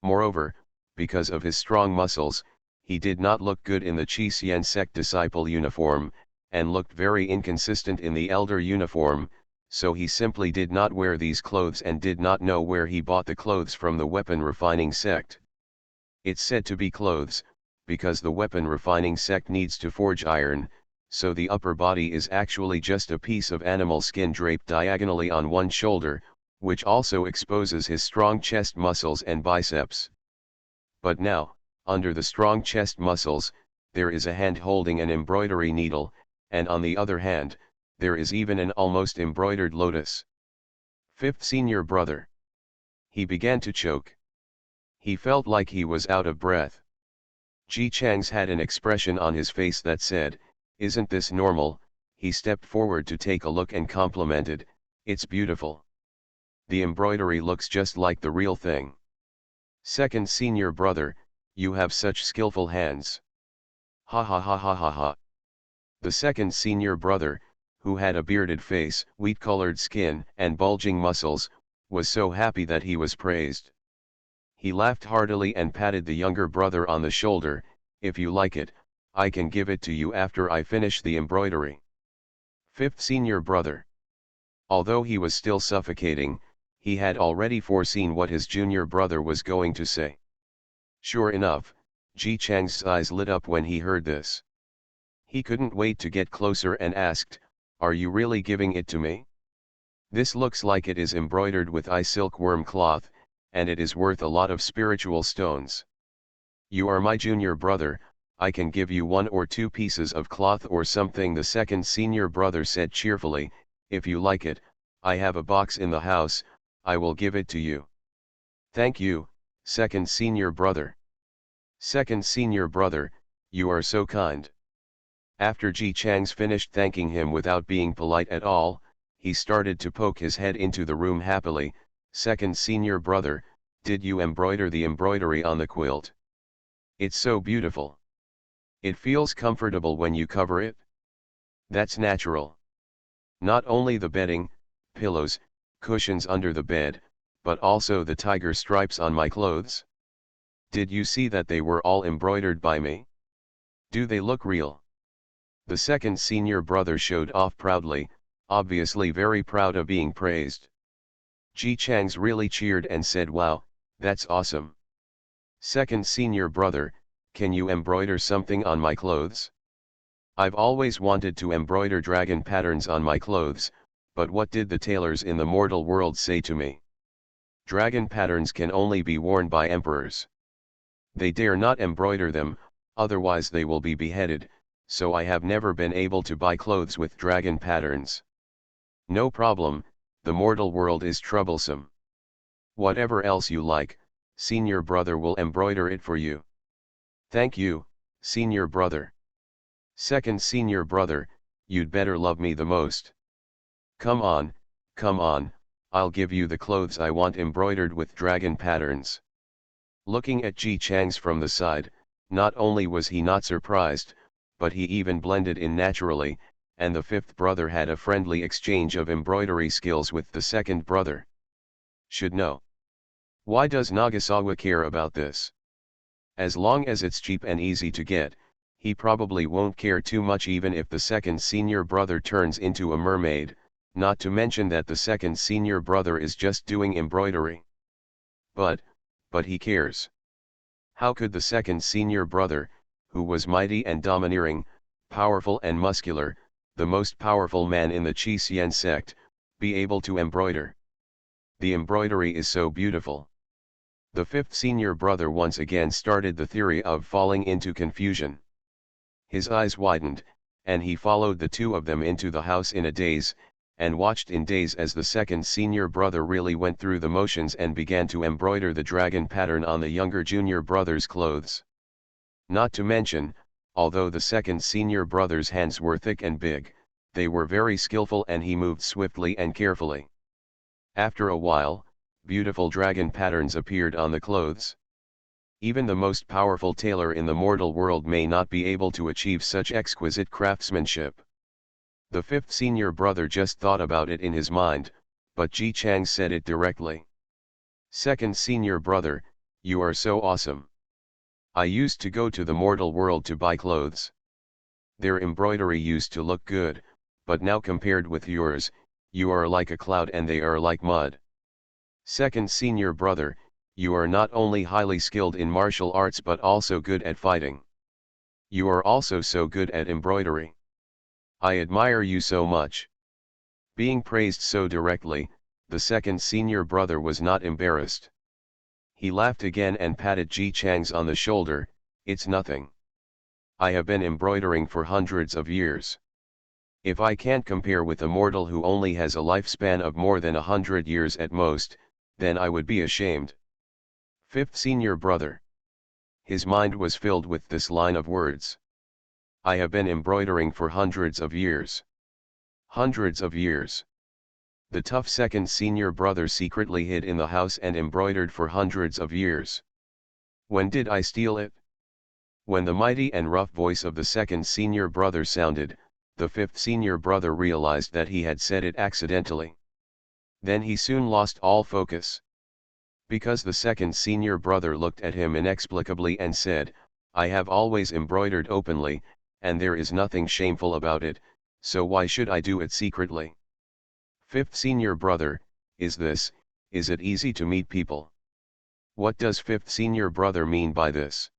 [SPEAKER 1] Moreover, because of his strong muscles, he did not look good in the Qi Xian sect disciple uniform, and looked very inconsistent in the elder uniform, so he simply did not wear these clothes and did not know where he bought the clothes from the weapon refining sect. It's said to be clothes, because the weapon refining sect needs to forge iron, so the upper body is actually just a piece of animal skin draped diagonally on one shoulder, which also exposes his strong chest muscles and biceps. But now, under the strong chest muscles, there is a hand holding an embroidery needle, and on the other hand, there is even an almost embroidered lotus. Fifth senior brother. He began to choke. He felt like he was out of breath. Ji Chang's had an expression on his face that said, "Isn't this normal?" He stepped forward to take a look and complimented, "It's beautiful. The embroidery looks just like the real thing. Second senior brother, you have such skillful hands. Ha ha ha ha ha ha." The second senior brother, who had a bearded face, wheat-colored skin, and bulging muscles, was so happy that he was praised. He laughed heartily and patted the younger brother on the shoulder, "If you like it, I can give it to you after I finish the embroidery." Fifth senior brother. Although he was still suffocating, he had already foreseen what his junior brother was going to say. Sure enough, Ji Chang's eyes lit up when he heard this. He couldn't wait to get closer and asked, "Are you really giving it to me? This looks like it is embroidered with silkworm cloth, and it is worth a lot of spiritual stones. You are my junior brother, I can give you 1 or 2 pieces of cloth or something," the second senior brother said cheerfully. "If you like it, I have a box in the house, I will give it to you." "Thank you, second senior brother." Second senior brother, You are so kind. After Ji Chang's finished thanking him without being polite at all, he started to poke his head into the room happily. Second senior brother, did you embroider the embroidery on the quilt? It's so beautiful. It feels comfortable when you cover it. That's natural. Not only the bedding, pillows, cushions under the bed, but also the tiger stripes on my clothes. Did you see that they were all embroidered by me? Do they look real? The second senior brother showed off proudly, obviously very proud of being praised. Ji Chang's really cheered and said, wow, that's awesome. Second senior brother, can you embroider something on my clothes? I've always wanted to embroider dragon patterns on my clothes, but what did the tailors in the mortal world say to me? Dragon patterns can only be worn by emperors. They dare not embroider them, otherwise they will be beheaded, so I have never been able to buy clothes with dragon patterns. No problem, the mortal world is troublesome. Whatever else you like, senior brother will embroider it for you. Thank you, senior brother. Second senior brother, you'd better love me the most. Come on, I'll give you the clothes I want embroidered with dragon patterns. Looking at Ji Chang's from the side, not only was he not surprised, but he even blended in naturally, and the fifth brother had a friendly exchange of embroidery skills with the second brother. Should know. Why does Nagasawa care about this? As long as it's cheap and easy to get, he probably won't care too much even if the second senior brother turns into a mermaid, not to mention that the second senior brother is just doing embroidery. But he cares. How could the second senior brother, who was mighty and domineering, powerful and muscular, the most powerful man in the Qi Xian sect, be able to embroider? The embroidery is so beautiful. The fifth senior brother once again started the theory of falling into confusion. His eyes widened, and he followed the two of them into the house in a daze, and watched in daze as the second senior brother really went through the motions and began to embroider the dragon pattern on the younger junior brother's clothes. Not to mention, although the second senior brother's hands were thick and big, they were very skillful and he moved swiftly and carefully. After a while, beautiful dragon patterns appeared on the clothes. Even the most powerful tailor in the mortal world may not be able to achieve such exquisite craftsmanship. The fifth senior brother just thought about it in his mind, but Ji Chang said it directly. Second senior brother, you are so awesome. I used to go to the mortal world to buy clothes. Their embroidery used to look good, but now compared with yours, you are like a cloud and they are like mud. Second senior brother, you are not only highly skilled in martial arts but also good at fighting. You are also so good at embroidery. I admire you so much. Being praised so directly, the second senior brother was not embarrassed. He laughed again and patted Ji Chang's on the shoulder. It's nothing. I have been embroidering for hundreds of years. If I can't compare with a mortal who only has a lifespan of more than 100 years at most, then I would be ashamed. Fifth senior brother. His mind was filled with this line of words. I have been embroidering for hundreds of years. Hundreds of years. The tough second senior brother secretly hid in the house and embroidered for hundreds of years. When did I steal it? When the mighty and rough voice of the second senior brother sounded, the fifth senior brother realized that he had said it accidentally. Then he soon lost all focus. Because the second senior brother looked at him inexplicably and said, I have always embroidered openly, and there is nothing shameful about it, so why should I do it secretly? Fifth senior brother, is it easy to meet people? What does fifth senior brother mean by this?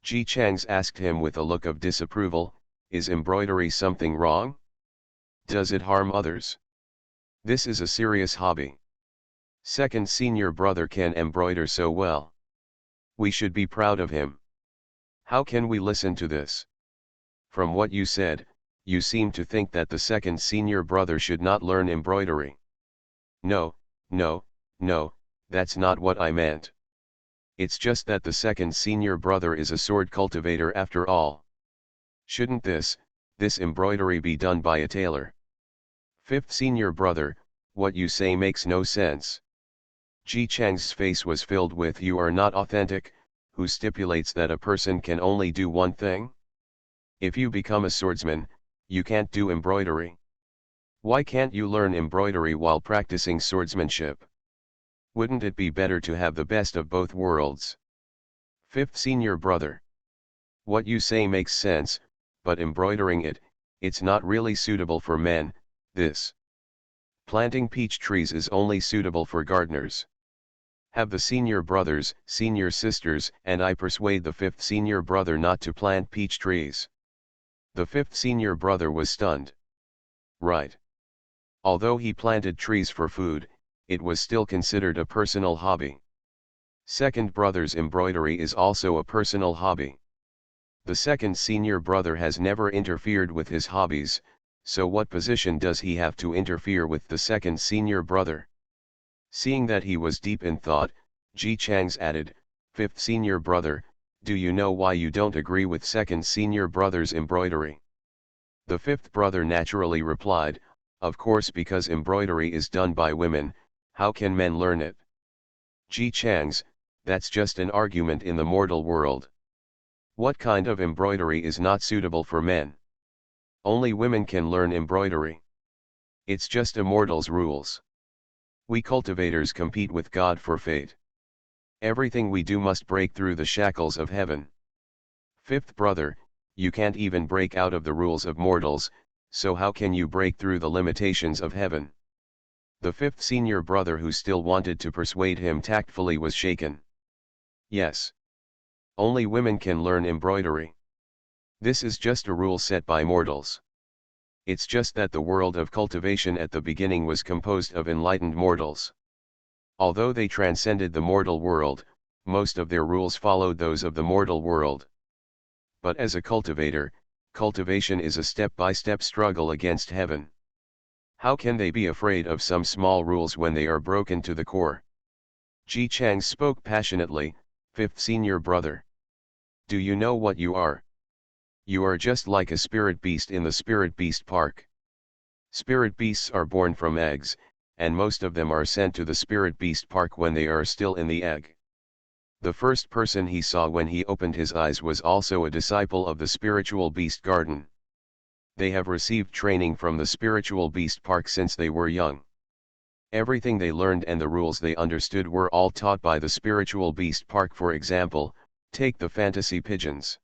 [SPEAKER 1] Ji Chang's asked him with a look of disapproval, is embroidery something wrong? Does it harm others? This is a serious hobby. Second senior brother can embroider so well. We should be proud of him. How can we listen to this? From what you said, you seem to think that the second senior brother should not learn embroidery. No, that's not what I meant. It's just that the second senior brother is a sword cultivator after all. Shouldn't this embroidery be done by a tailor? Fifth senior brother, what you say makes no sense. Ji Chang's face was filled with "You are not authentic, who stipulates that a person can only do one thing? If you become a swordsman, you can't do embroidery. Why can't you learn embroidery while practicing swordsmanship? Wouldn't it be better to have the best of both worlds?" Fifth senior brother. What you say makes sense, but embroidering it's not really suitable for men. This planting peach trees is only suitable for gardeners. Have the senior brothers, senior sisters, and I persuade the fifth senior brother not to plant peach trees. The fifth senior brother was stunned. Right. Although he planted trees for food, it was still considered a personal hobby. Second brother's embroidery is also a personal hobby. The second senior brother has never interfered with his hobbies, so what position does he have to interfere with the second senior brother? Seeing that he was deep in thought, Ji Chang's added, "Fifth senior brother, do you know why you don't agree with second senior brother's embroidery?" The fifth brother naturally replied, "Of course, because embroidery is done by women, how can men learn it?" Ji Chang's, that's just an argument in the mortal world. What kind of embroidery is not suitable for men? Only women can learn embroidery. It's just a mortal's rules. We cultivators compete with God for fate. Everything we do must break through the shackles of heaven. Fifth brother, you can't even break out of the rules of mortals, so how can you break through the limitations of heaven? The fifth senior brother, who still wanted to persuade him tactfully, was shaken. Yes. Only women can learn embroidery. This is just a rule set by mortals. It's just that the world of cultivation at the beginning was composed of enlightened mortals. Although they transcended the mortal world, most of their rules followed those of the mortal world. But as a cultivator, cultivation is a step-by-step struggle against heaven. How can they be afraid of some small rules when they are broken to the core? Ji Chang spoke passionately, "Fifth senior brother. Do you know what you are? You are just like a spirit beast in the spirit beast park. Spirit beasts are born from eggs, and most of them are sent to the spirit beast park when they are still in the egg. The first person he saw when he opened his eyes was also a disciple of the spiritual beast garden. They have received training from the spiritual beast park since they were young. Everything they learned and the rules they understood were all taught by the spiritual beast park. For example, take the fantasy pigeons.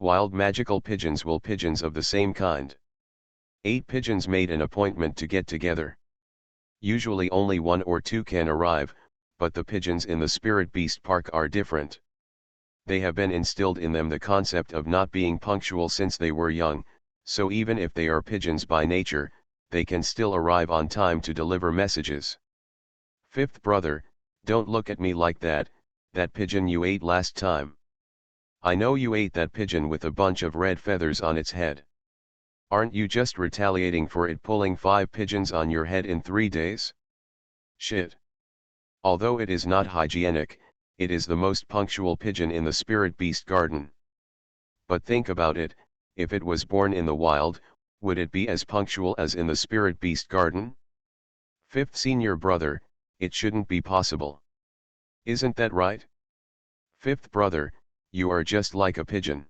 [SPEAKER 1] Wild magical pigeons will pigeons of the same kind. 8 pigeons made an appointment to get together. Usually only 1 or 2 can arrive, but the pigeons in the spirit beast park are different. They have been instilled in them the concept of not being punctual since they were young, so even if they are pigeons by nature, they can still arrive on time to deliver messages. Fifth brother, don't look at me like that pigeon you ate last time. I know you ate that pigeon with a bunch of red feathers on its head. Aren't you just retaliating for it pulling 5 pigeons on your head in 3 days? Shit. Although it is not hygienic, it is the most punctual pigeon in the spirit beast garden. But think about it, if it was born in the wild, would it be as punctual as in the spirit beast garden? Fifth senior brother, it shouldn't be possible. Isn't that right? Fifth brother, you are just like a pigeon.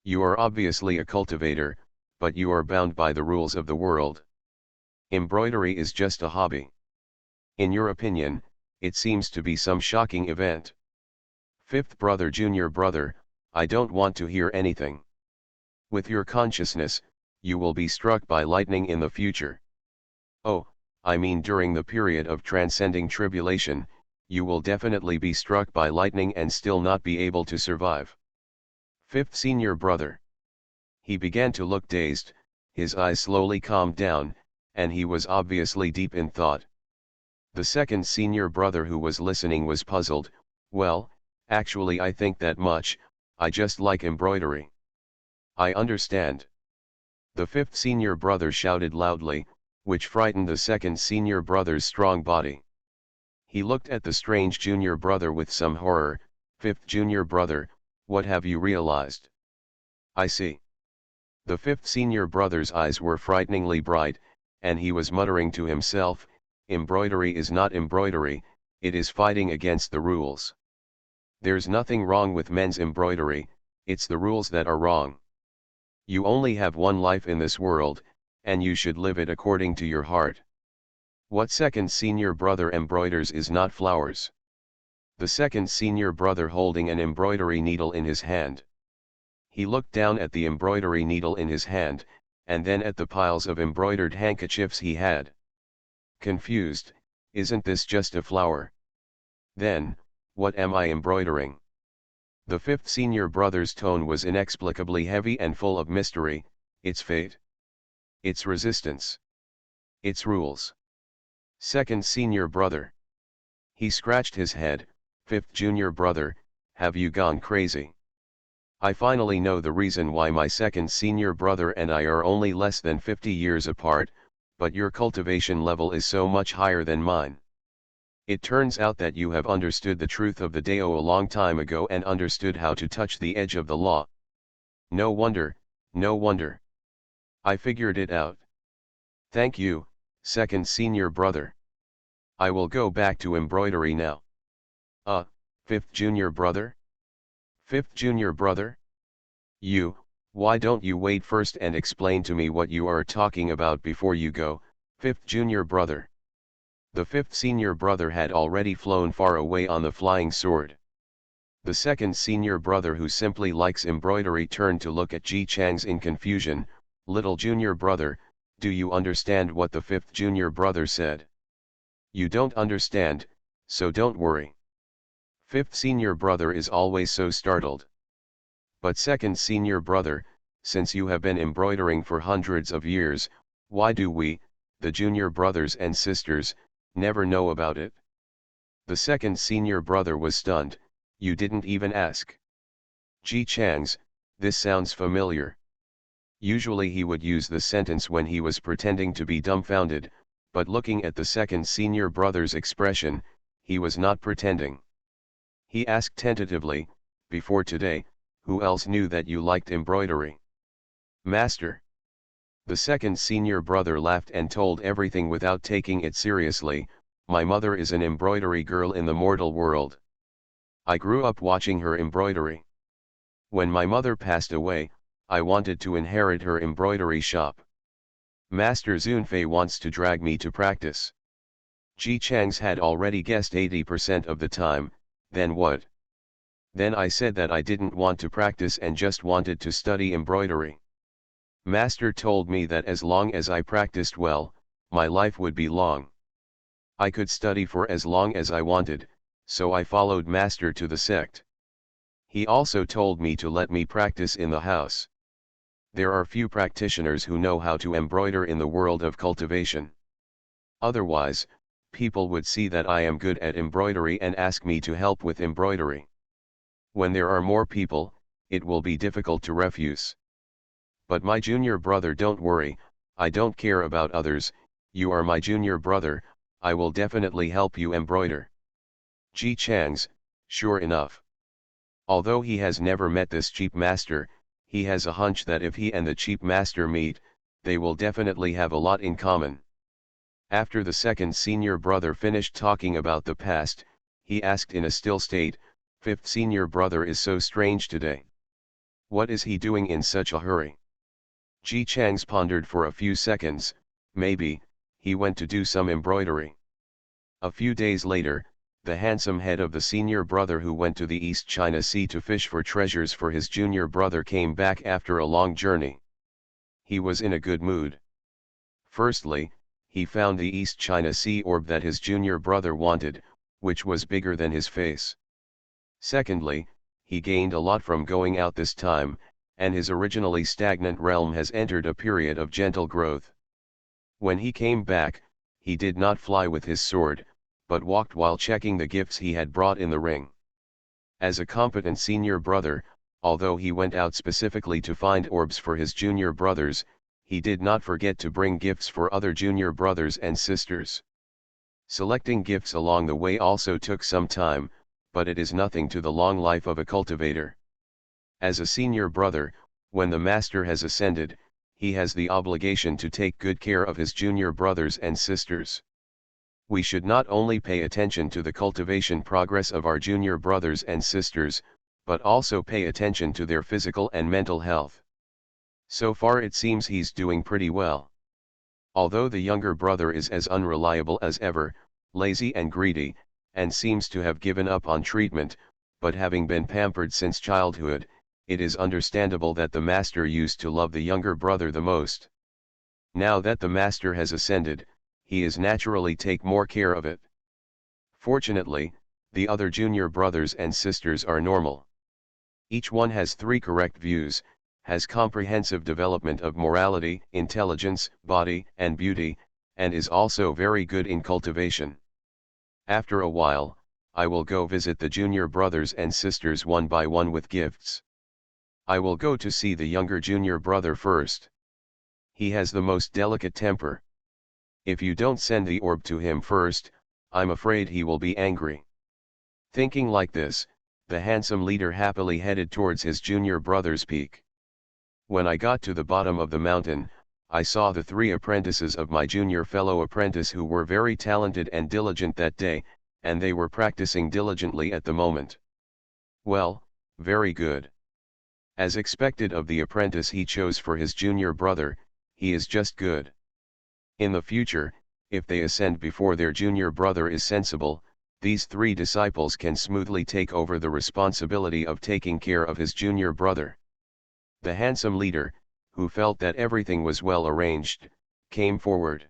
[SPEAKER 1] You are obviously a cultivator, but you are bound by the rules of the world. Embroidery is just a hobby. In your opinion, it seems to be some shocking event. Fifth brother, junior brother, I don't want to hear anything. With your consciousness, you will be struck by lightning in the future. Oh, I mean during the period of transcending tribulation, you will definitely be struck by lightning and still not be able to survive. Fifth senior brother. He began to look dazed, his eyes slowly calmed down, and he was obviously deep in thought. The second senior brother, who was listening, was puzzled. Well, actually I think that much, I just like embroidery. I understand. The fifth senior brother shouted loudly, which frightened the second senior brother's strong body. He looked at the strange junior brother with some horror. Fifth junior brother, what have you realized? I see. The fifth senior brother's eyes were frighteningly bright, and he was muttering to himself, embroidery is not embroidery, it is fighting against the rules. There's nothing wrong with men's embroidery, it's the rules that are wrong. You only have one life in this world, and you should live it according to your heart. What second senior brother embroiders is not flowers? The second senior brother holding an embroidery needle in his hand. He looked down at the embroidery needle in his hand, and then at the piles of embroidered handkerchiefs he had. Confused, isn't this just a flower? Then, what am I embroidering? The fifth senior brother's tone was inexplicably heavy and full of mystery, its fate, its resistance, its rules. Second senior brother. He scratched his head. Fifth junior brother, have you gone crazy? I finally know the reason why my second senior brother and I are only less than 50 years apart, but your cultivation level is so much higher than mine. It turns out that you have understood the truth of the Dao a long time ago and understood how to touch the edge of the law. No wonder, no wonder. I figured it out. Thank you, second senior brother. I will go back to embroidery now. Fifth junior brother? Fifth junior brother? Why don't you wait first and explain to me what you are talking about before you go, fifth junior brother? The fifth senior brother had already flown far away on the flying sword. The second senior brother, who simply likes embroidery, turned to look at Ji Chang's in confusion. Little junior brother, do you understand what the fifth junior brother said? You don't understand, so don't worry. Fifth senior brother is always so startled. But second senior brother, since you have been embroidering for hundreds of years, why do we, the junior brothers and sisters, never know about it? The second senior brother was stunned. You didn't even ask. Ji Chang's, this sounds familiar. Usually he would use the sentence when he was pretending to be dumbfounded, but looking at the second senior brother's expression, he was not pretending. He asked tentatively, before today, who else knew that you liked embroidery? Master. The second senior brother laughed and told everything without taking it seriously. My mother is an embroidery girl in the mortal world. I grew up watching her embroidery. When my mother passed away, I wanted to inherit her embroidery shop. Master Zunfei wants to drag me to practice. Ji Chang's had already guessed 80% of the time. Then what? Then I said that I didn't want to practice and just wanted to study embroidery. Master told me that as long as I practiced well, my life would be long. I could study for as long as I wanted, so I followed Master to the sect. He also told me to let me practice in the house. There are few practitioners who know how to embroider in the world of cultivation. Otherwise, people would see that I am good at embroidery and ask me to help with embroidery. When there are more people, it will be difficult to refuse. But my junior brother, don't worry, I don't care about others, you are my junior brother, I will definitely help you embroider. Ji Chang's, sure enough. Although he has never met this cheap master, he has a hunch that if he and the cheap master meet, they will definitely have a lot in common. After the second senior brother finished talking about the past, he asked in a still state, fifth senior brother is so strange today. What is he doing in such a hurry? Ji Chang's pondered for a few seconds. Maybe, he went to do some embroidery. A few days later, the handsome head of the senior brother who went to the East China Sea to fish for treasures for his junior brother came back after a long journey. He was in a good mood. Firstly, he found the East China Sea orb that his junior brother wanted, which was bigger than his face. Secondly, he gained a lot from going out this time, and his originally stagnant realm has entered a period of gentle growth. When he came back, he did not fly with his sword, but walked while checking the gifts he had brought in the ring. As a competent senior brother, although he went out specifically to find orbs for his junior brothers, he did not forget to bring gifts for other junior brothers and sisters. Selecting gifts along the way also took some time, but it is nothing to the long life of a cultivator. As a senior brother, when the master has ascended, he has the obligation to take good care of his junior brothers and sisters. We should not only pay attention to the cultivation progress of our junior brothers and sisters, but also pay attention to their physical and mental health. So far it seems he's doing pretty well. Although the younger brother is as unreliable as ever, lazy and greedy, and seems to have given up on treatment, but having been pampered since childhood, it is understandable that the master used to love the younger brother the most. Now that the master has ascended, he is naturally take more care of it. Fortunately, the other junior brothers and sisters are normal. Each one has 3 correct views, has comprehensive development of morality, intelligence, body, and beauty, and is also very good in cultivation. After a while, I will go visit the junior brothers and sisters one by one with gifts. I will go to see the younger junior brother first. He has the most delicate temper. If you don't send the orb to him first, I'm afraid he will be angry. Thinking like this, the handsome leader happily headed towards his junior brother's peak. When I got to the bottom of the mountain, I saw the 3 apprentices of my junior fellow apprentice who were very talented and diligent that day, and they were practicing diligently at the moment. Well, very good. As expected of the apprentice he chose for his junior brother, he is just good. In the future, if they ascend before their junior brother is sensible, these 3 disciples can smoothly take over the responsibility of taking care of his junior brother. The handsome leader, who felt that everything was well arranged, came forward.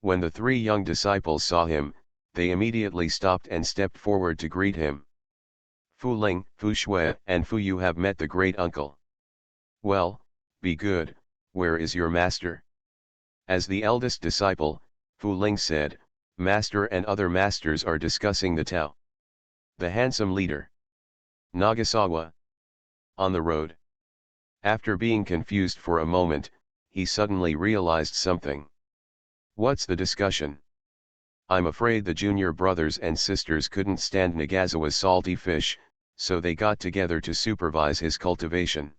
[SPEAKER 1] When the 3 young disciples saw him, they immediately stopped and stepped forward to greet him. Fu Ling, Fu Shui, and Fu Yu have met the great uncle. Well, be good, where is your master? As the eldest disciple, Fu Ling said, Master and other masters are discussing the Tao. The handsome leader. Nagasawa. On the road. After being confused for a moment, he suddenly realized something. What's the discussion? I'm afraid the junior brothers and sisters couldn't stand Nagasawa's salty fish, so they got together to supervise his cultivation.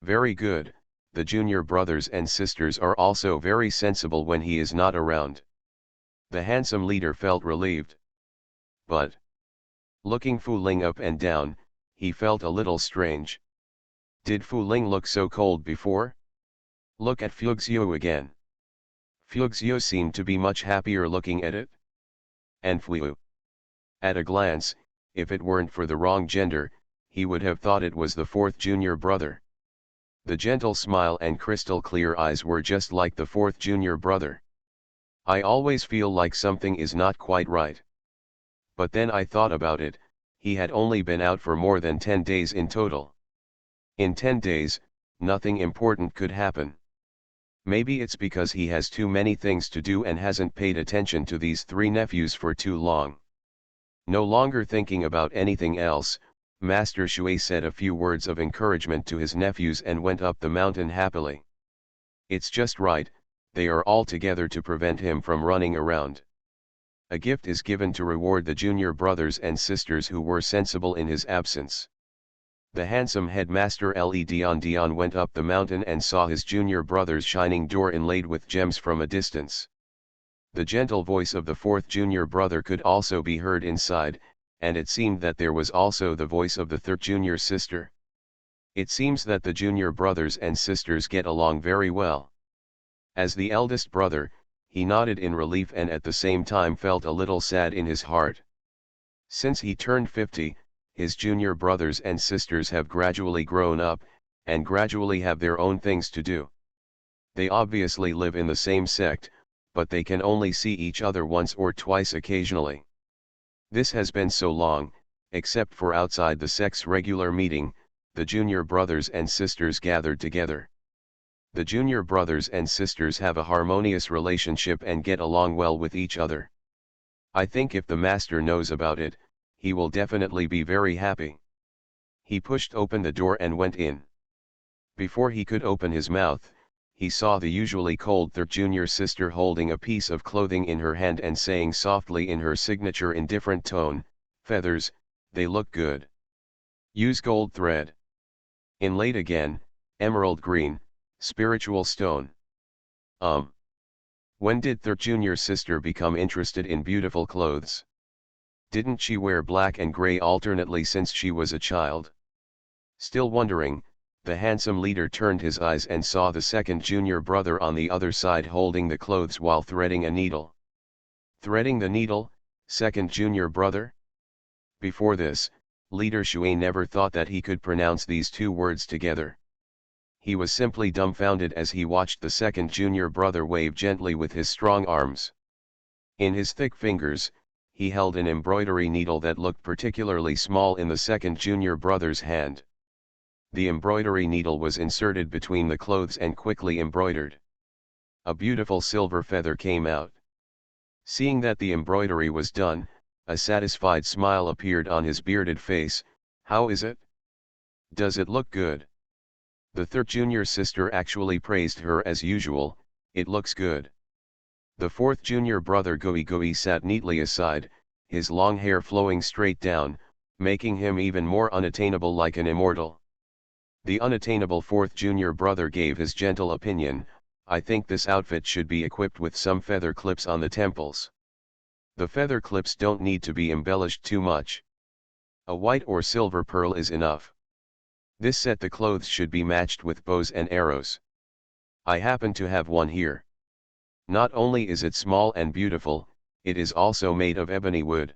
[SPEAKER 1] Very good, the junior brothers and sisters are also very sensible when he is not around. The handsome leader felt relieved. But, looking Fu Ling up and down, he felt a little strange. Did Fu Ling look so cold before? Look at Fuxiu again. Fuxiu seemed to be much happier looking at it. And Fu. At a glance, if it weren't for the wrong gender, he would have thought it was the 4th junior brother. The gentle smile and crystal clear eyes were just like the 4th junior brother. I always feel like something is not quite right. But then I thought about it, he had only been out for more than 10 days in total. In 10 days, nothing important could happen. Maybe it's because he has too many things to do and hasn't paid attention to these 3 nephews for too long. No longer thinking about anything else, Master Shui said a few words of encouragement to his nephews and went up the mountain happily. It's just right, they are all together to prevent him from running around. A gift is given to reward the junior brothers and sisters who were sensible in his absence. The handsome headmaster Dion went up the mountain and saw his junior brother's shining door inlaid with gems from a distance. The gentle voice of the 4th junior brother could also be heard inside, and it seemed that there was also the voice of the 3rd junior sister. It seems that the junior brothers and sisters get along very well. As the eldest brother, he nodded in relief and at the same time felt a little sad in his heart. Since he turned 50, his junior brothers and sisters have gradually grown up, and gradually have their own things to do. They obviously live in the same sect, but they can only see each other once or twice occasionally. This has been so long, except for outside the sect's regular meeting, the junior brothers and sisters gathered together. The junior brothers and sisters have a harmonious relationship and get along well with each other. I think if the master knows about it, he will definitely be very happy. He pushed open the door and went in. Before he could open his mouth, he saw the usually cold third junior sister holding a piece of clothing in her hand and saying softly in her signature indifferent tone, "Feathers, they look good. Use gold thread. Inlaid again, emerald green, spiritual stone." When did third junior sister become interested in beautiful clothes? Didn't she wear black and gray alternately since she was a child? Still wondering, the handsome leader turned his eyes and saw the second junior brother on the other side holding the clothes while threading a needle. Threading the needle, second junior brother? Before this, Leader Shui never thought that he could pronounce these two words together. He was simply dumbfounded as he watched the second junior brother wave gently with his strong arms. In his thick fingers, he held an embroidery needle that looked particularly small in the second junior brother's hand. The embroidery needle was inserted between the clothes and quickly embroidered. A beautiful silver feather came out. Seeing that the embroidery was done, a satisfied smile appeared on his bearded face. "How is it? Does it look good?" The third junior sister actually praised her as usual. "It looks good." The fourth junior brother Gui sat neatly aside, his long hair flowing straight down, making him even more unattainable like an immortal. The unattainable fourth junior brother gave his gentle opinion, "I think this outfit should be equipped with some feather clips on the temples. The feather clips don't need to be embellished too much. A white or silver pearl is enough. This set the clothes should be matched with bows and arrows. I happen to have one here. Not only is it small and beautiful, it is also made of ebony wood.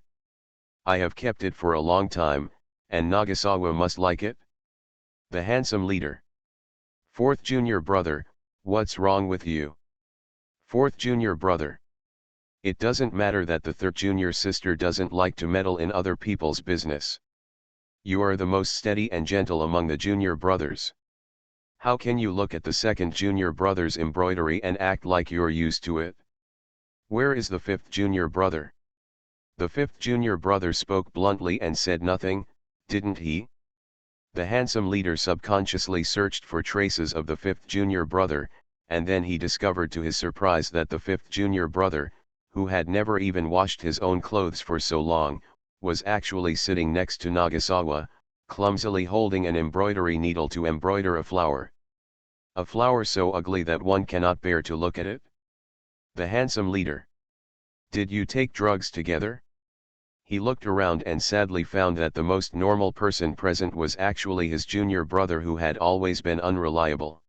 [SPEAKER 1] I have kept it for a long time, and Nagasawa must like it." The handsome leader. Fourth junior brother, "What's wrong with you?" Fourth junior brother. "It doesn't matter that the third junior sister doesn't like to meddle in other people's business. You are the most steady and gentle among the junior brothers. How can you look at the second junior brother's embroidery and act like you're used to it? Where is the fifth junior brother?" The fifth junior brother spoke bluntly and said nothing, didn't he? The handsome leader subconsciously searched for traces of the fifth junior brother, and then he discovered to his surprise that the fifth junior brother, who had never even washed his own clothes for so long, was actually sitting next to Nagasawa, clumsily holding an embroidery needle to embroider a flower. A flower so ugly that one cannot bear to look at it? The handsome leader. Did you take drugs together? He looked around and sadly found that the most normal person present was actually his junior brother, who had always been unreliable.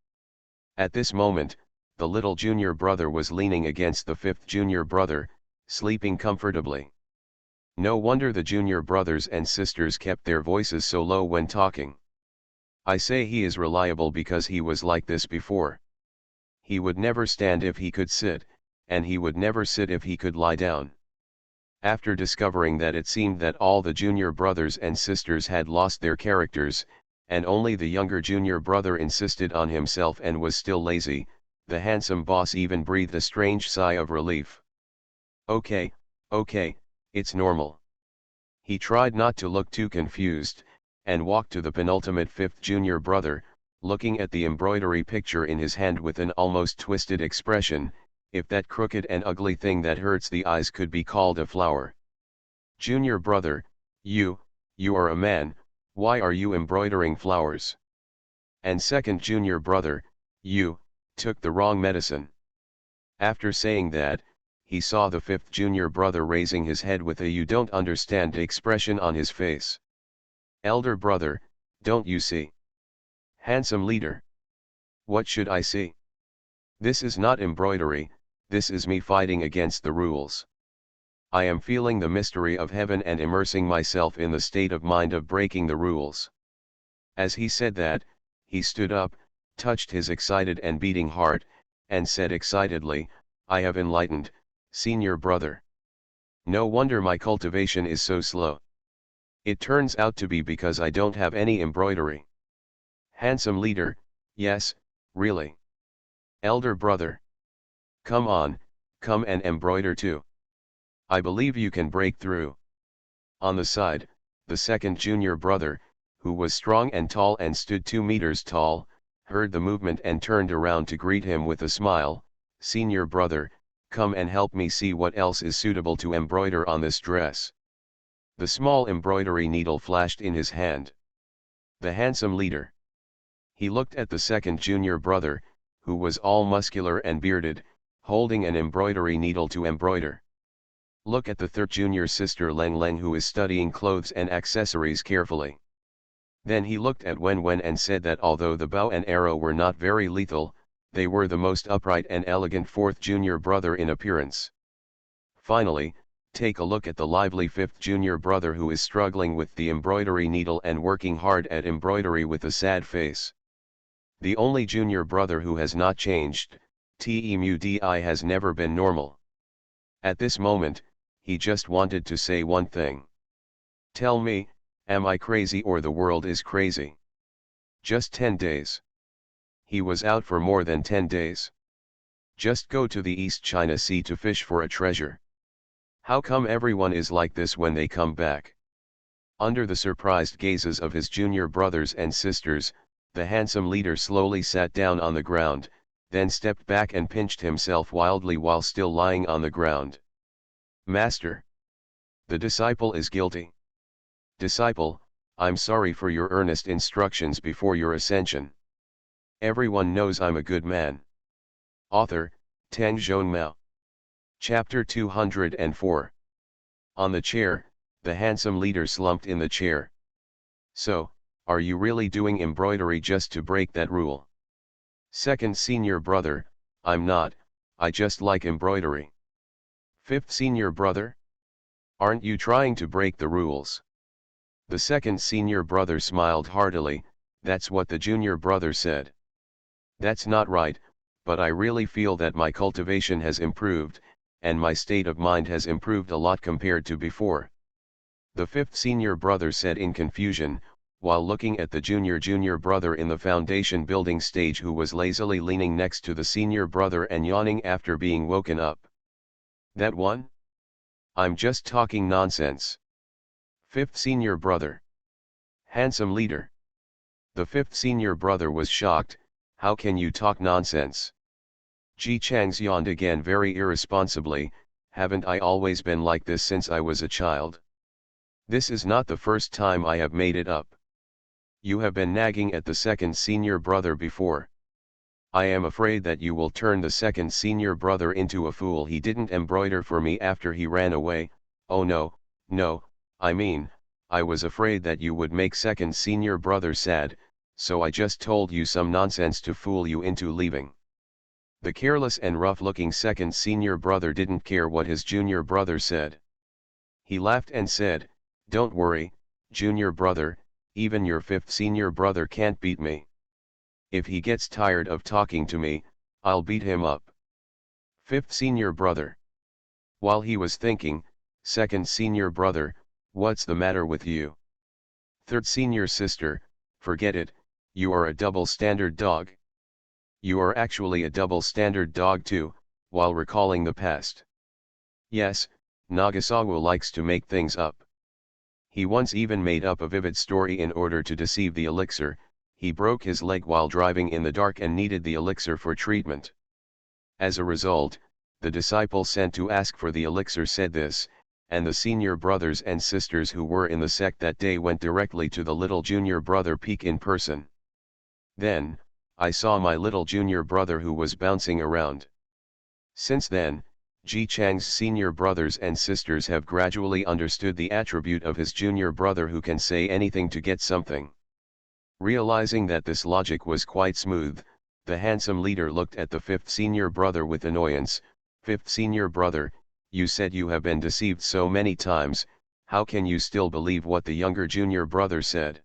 [SPEAKER 1] At this moment, the little junior brother was leaning against the fifth junior brother, sleeping comfortably. No wonder the junior brothers and sisters kept their voices so low when talking. I say he is reliable because he was like this before. He would never stand if he could sit, and he would never sit if he could lie down. After discovering that it seemed that all the junior brothers and sisters had lost their characters, and only the younger junior brother insisted on himself and was still lazy, the handsome boss even breathed a strange sigh of relief. Okay, it's normal." He tried not to look too confused, and walked to the penultimate fifth junior brother, looking at the embroidery picture in his hand with an almost twisted expression. "If that crooked and ugly thing that hurts the eyes could be called a flower. Junior brother, you are a man, why are you embroidering flowers? And second junior brother, you took the wrong medicine." After saying that, he saw the fifth junior brother raising his head with a "you don't understand" expression on his face. "Elder brother, don't you see?" Handsome leader. "What should I see? This is not embroidery, this is me fighting against the rules. I am feeling the mystery of heaven and immersing myself in the state of mind of breaking the rules." As he said that, he stood up, touched his excited and beating heart, and said excitedly, "I have enlightened, senior brother. No wonder my cultivation is so slow. It turns out to be because I don't have any embroidery." Handsome leader. "Yes, really. Elder brother. Come on, come and embroider too. I believe you can break through." On the side, the second junior brother, who was strong and tall and stood 2 meters tall, heard the movement and turned around to greet him with a smile. "Senior brother, come and help me see what else is suitable to embroider on this dress." The small embroidery needle flashed in his hand. The handsome leader. He looked at the second junior brother, who was all muscular and bearded, holding an embroidery needle to embroider. Look at the third junior sister Leng Leng, who is studying clothes and accessories carefully. Then he looked at Wen Wen and said that although the bow and arrow were not very lethal, they were the most upright and elegant fourth junior brother in appearance. Finally, take a look at the lively fifth junior brother, who is struggling with the embroidery needle and working hard at embroidery with a sad face. The only junior brother who has not changed, Temudi, has never been normal. At this moment, he just wanted to say one thing. Tell me, am I crazy or the world is crazy? Just 10 days. He was out for more than 10 days. Just go to the East China Sea to fish for a treasure. How come everyone is like this when they come back? Under the surprised gazes of his junior brothers and sisters, the handsome leader slowly sat down on the ground, then stepped back and pinched himself wildly while still lying on the ground. "Master, the disciple is guilty. Disciple, I'm sorry for your earnest instructions before your ascension. Everyone knows I'm a good man." Author, Tang Zhongmao. Chapter 204. On the chair, the handsome leader slumped in the chair. "So, are you really doing embroidery just to break that rule?" Second senior brother, "I'm not, I just like embroidery." Fifth senior brother, "Aren't you trying to break the rules?" The second senior brother smiled heartily. "That's what the junior brother said." "That's not right, but I really feel that my cultivation has improved, and my state of mind has improved a lot compared to before." The fifth senior brother said in confusion, while looking at the junior brother in the foundation building stage, who was lazily leaning next to the senior brother and yawning after being woken up. "That one? I'm just talking nonsense." Fifth senior brother. Handsome leader. The fifth senior brother was shocked. "How can you talk nonsense?" Ji Chang's yawned again very irresponsibly. "Haven't I always been like this since I was a child? This is not the first time I have made it up. You have been nagging at the second senior brother before. I am afraid that you will turn the second senior brother into a fool. He didn't embroider for me after he ran away. Oh no, I mean, I was afraid that you would make second senior brother sad, so I just told you some nonsense to fool you into leaving." The careless and rough-looking second senior brother didn't care what his junior brother said. He laughed and said, "Don't worry, junior brother, even your fifth senior brother can't beat me. If he gets tired of talking to me, I'll beat him up." Fifth senior brother. While he was thinking, second senior brother, "What's the matter with you?" Third senior sister, "Forget it, you are a double standard dog. You are actually a double standard dog too," while recalling the past. "Yes, Nagasawa likes to make things up. He once even made up a vivid story in order to deceive the elixir. He broke his leg while driving in the dark and needed the elixir for treatment. As a result, the disciple sent to ask for the elixir said this, and the senior brothers and sisters who were in the sect that day went directly to the little junior brother Peak in person. Then, I saw my little junior brother who was bouncing around." Since then, Ji Chang's senior brothers and sisters have gradually understood the attribute of his junior brother who can say anything to get something. Realizing that this logic was quite smooth, the handsome leader looked at the fifth senior brother with annoyance. "Fifth senior brother, you said you have been deceived so many times, how can you still believe what the younger junior brother said?"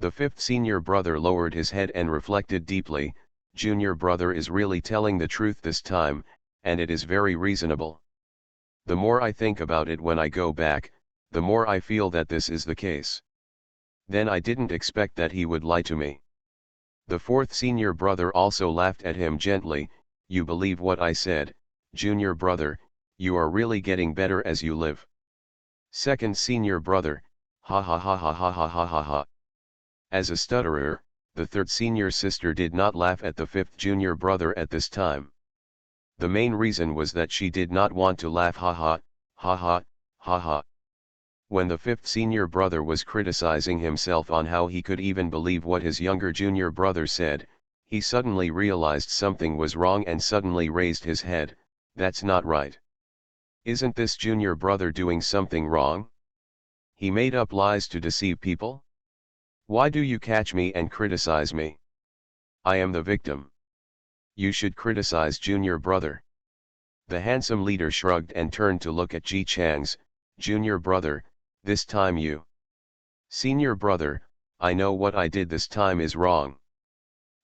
[SPEAKER 1] The fifth senior brother lowered his head and reflected deeply. "Junior brother is really telling the truth this time, and it is very reasonable. The more I think about it when I go back, the more I feel that this is the case. Then I didn't expect that he would lie to me." The fourth senior brother also laughed at him gently. "You believe what I said, junior brother, you are really getting better as you live." Second senior brother, "Ha ha ha ha ha ha ha ha ha. As a stutterer, The third senior sister did not laugh at the fifth junior brother at this time. The main reason was that she did not want to laugh ha ha, ha ha, ha ha. When the fifth senior brother was criticizing himself on how he could even believe what his younger junior brother said, he suddenly realized something was wrong and suddenly raised his head. That's not right. Isn't this junior brother doing something wrong? He made up lies to deceive people? Why do you catch me and criticize me? I am the victim. You should criticize junior brother. The handsome leader shrugged and turned to look at Ji Chang's junior brother. This time you. Senior brother, I know what I did this time is wrong.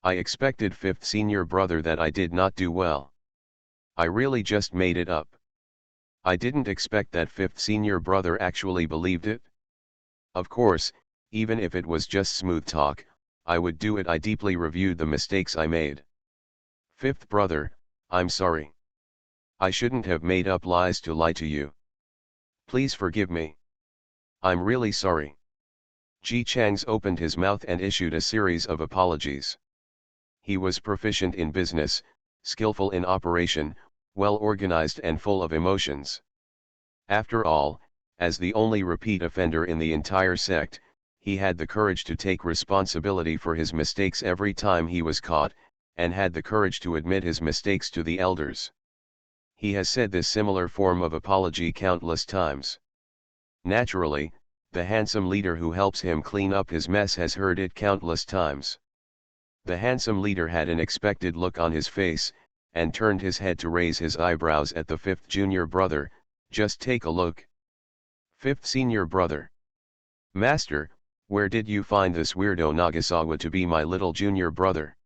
[SPEAKER 1] I expected fifth senior brother that I did not do well. I really just made it up. I didn't expect that fifth senior brother actually believed it. Of course, even if it was just smooth talk, I would do it. I deeply reviewed the mistakes I made. Fifth brother, I'm sorry. I shouldn't have made up lies to lie to you. Please forgive me. I'm really sorry. Ji Chang's opened his mouth and issued a series of apologies. He was proficient in business, skillful in operation, well organized and full of emotions. After all, as the only repeat offender in the entire sect, he had the courage to take responsibility for his mistakes every time he was caught, and had the courage to admit his mistakes to the elders. He has said this similar form of apology countless times. Naturally, the handsome leader who helps him clean up his mess has heard it countless times. The handsome leader had an expected look on his face, and turned his head to raise his eyebrows at the fifth junior brother. Just take a look. Fifth senior brother. Master, where did you find this weirdo Nagasawa to be my little junior brother?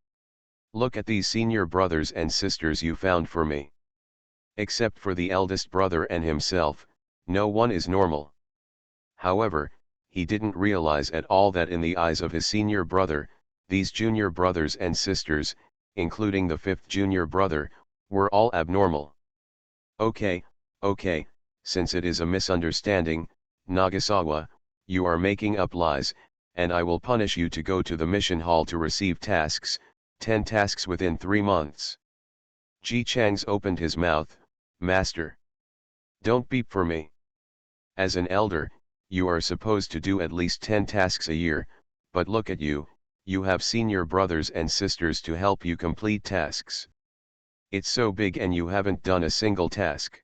[SPEAKER 1] Look at these senior brothers and sisters you found for me. Except for the eldest brother and himself, no one is normal. However, he didn't realize at all that in the eyes of his senior brother, these junior brothers and sisters, including the fifth junior brother, were all abnormal. Okay, since it is a misunderstanding, Nagasawa, you are making up lies, and I will punish you to go to the mission hall to receive tasks, 10 tasks within 3 months. Ji Chang's opened his mouth. Master. Don't beep for me. As an elder, you are supposed to do at least 10 tasks a year, but look at you, you have senior brothers and sisters to help you complete tasks. It's so big and you haven't done a single task.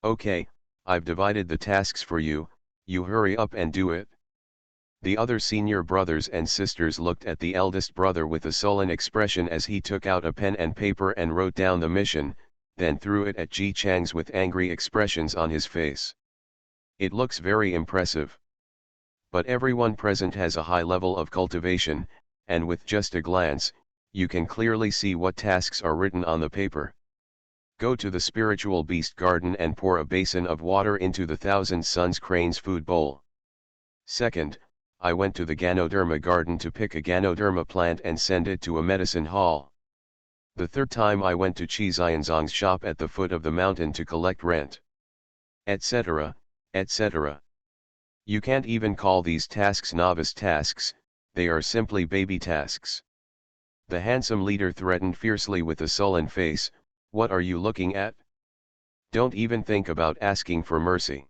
[SPEAKER 1] Okay, I've divided the tasks for you, you hurry up and do it. The other senior brothers and sisters looked at the eldest brother with a sullen expression as he took out a pen and paper and wrote down the mission, then threw it at Ji Chang's with angry expressions on his face. It looks very impressive. But everyone present has a high level of cultivation, and with just a glance, you can clearly see what tasks are written on the paper. Go to the spiritual beast garden and pour a basin of water into the thousand suns crane's food bowl. Second, I went to the Ganoderma garden to pick a Ganoderma plant and send it to a medicine hall. The third time I went to Chi Xianzong's shop at the foot of the mountain to collect rent. Etc., etc. You can't even call these tasks novice tasks, they are simply baby tasks. The handsome leader threatened fiercely with a sullen face. What are you looking at? Don't even think about asking for mercy.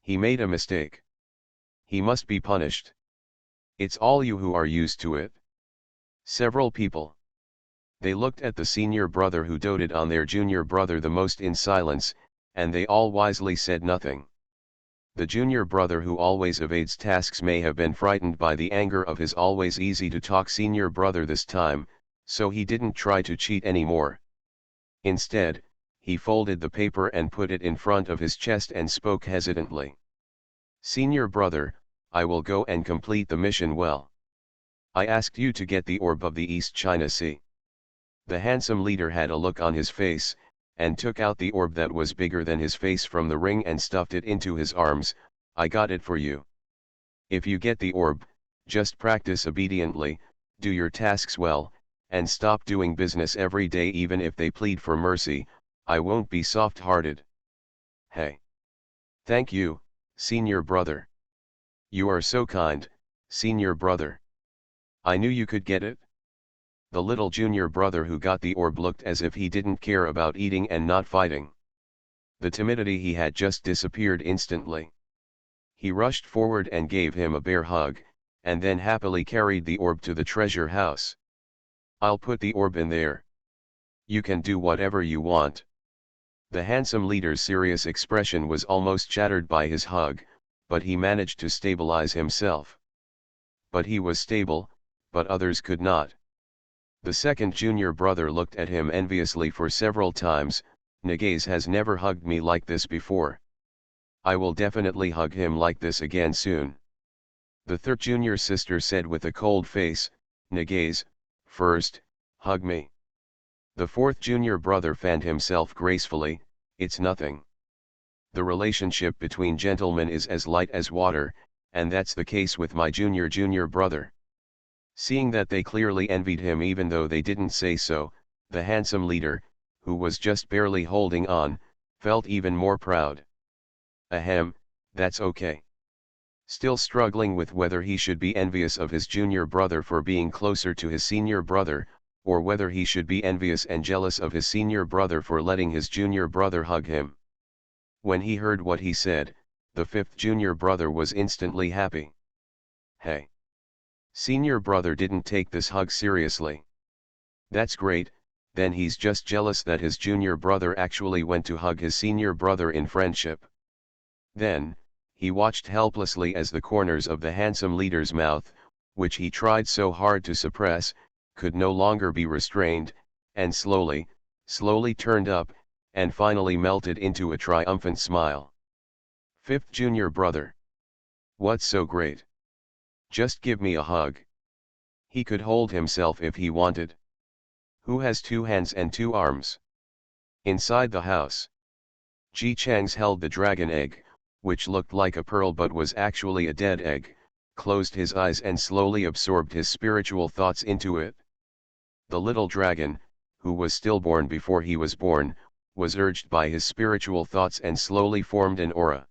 [SPEAKER 1] He made a mistake. He must be punished. It's all you who are used to it. Several people. They looked at the senior brother who doted on their junior brother the most in silence, and they all wisely said nothing. The junior brother who always evades tasks may have been frightened by the anger of his always easy to talk senior brother this time, so he didn't try to cheat anymore. Instead, he folded the paper and put it in front of his chest and spoke hesitantly. Senior brother, I will go and complete the mission well. I asked you to get the orb of the East China Sea. The handsome leader had a look on his face, and took out the orb that was bigger than his face from the ring and stuffed it into his arms. I got it for you. If you get the orb, just practice obediently, do your tasks well, and stop doing business every day even if they plead for mercy. I won't be soft-hearted. Hey. Thank you, senior brother. You are so kind, senior brother. I knew you could get it. The little junior brother who got the orb looked as if he didn't care about eating and not fighting. The timidity he had just disappeared instantly. He rushed forward and gave him a bear hug, and then happily carried the orb to the treasure house. I'll put the orb in there. You can do whatever you want. The handsome leader's serious expression was almost shattered by his hug, but he managed to stabilize himself. But he was stable, but others could not. The second junior brother looked at him enviously for several times. Nagaze has never hugged me like this before. I will definitely hug him like this again soon. The third junior sister said with a cold face, Nagaze, first, hug me. The fourth junior brother fanned himself gracefully, it's nothing. The relationship between gentlemen is as light as water, and that's the case with my junior brother. Seeing that they clearly envied him even though they didn't say so, the handsome leader, who was just barely holding on, felt even more proud. Ahem, that's okay. Still struggling with whether he should be envious of his junior brother for being closer to his senior brother, or whether he should be envious and jealous of his senior brother for letting his junior brother hug him. When he heard what he said, the fifth junior brother was instantly happy. Hey! Senior brother didn't take this hug seriously. That's great, then he's just jealous that his junior brother actually went to hug his senior brother in friendship. Then, he watched helplessly as the corners of the handsome leader's mouth, which he tried so hard to suppress, could no longer be restrained, and slowly turned up, and finally melted into a triumphant smile. Fifth junior brother. What's so great? Just give me a hug. He could hold himself if he wanted. Who has 2 hands and 2 arms? Inside the house, Ji Chang's held the dragon egg, which looked like a pearl but was actually a dead egg, closed his eyes and slowly absorbed his spiritual thoughts into it. The little dragon, who was stillborn before he was born, was urged by his spiritual thoughts and slowly formed an aura.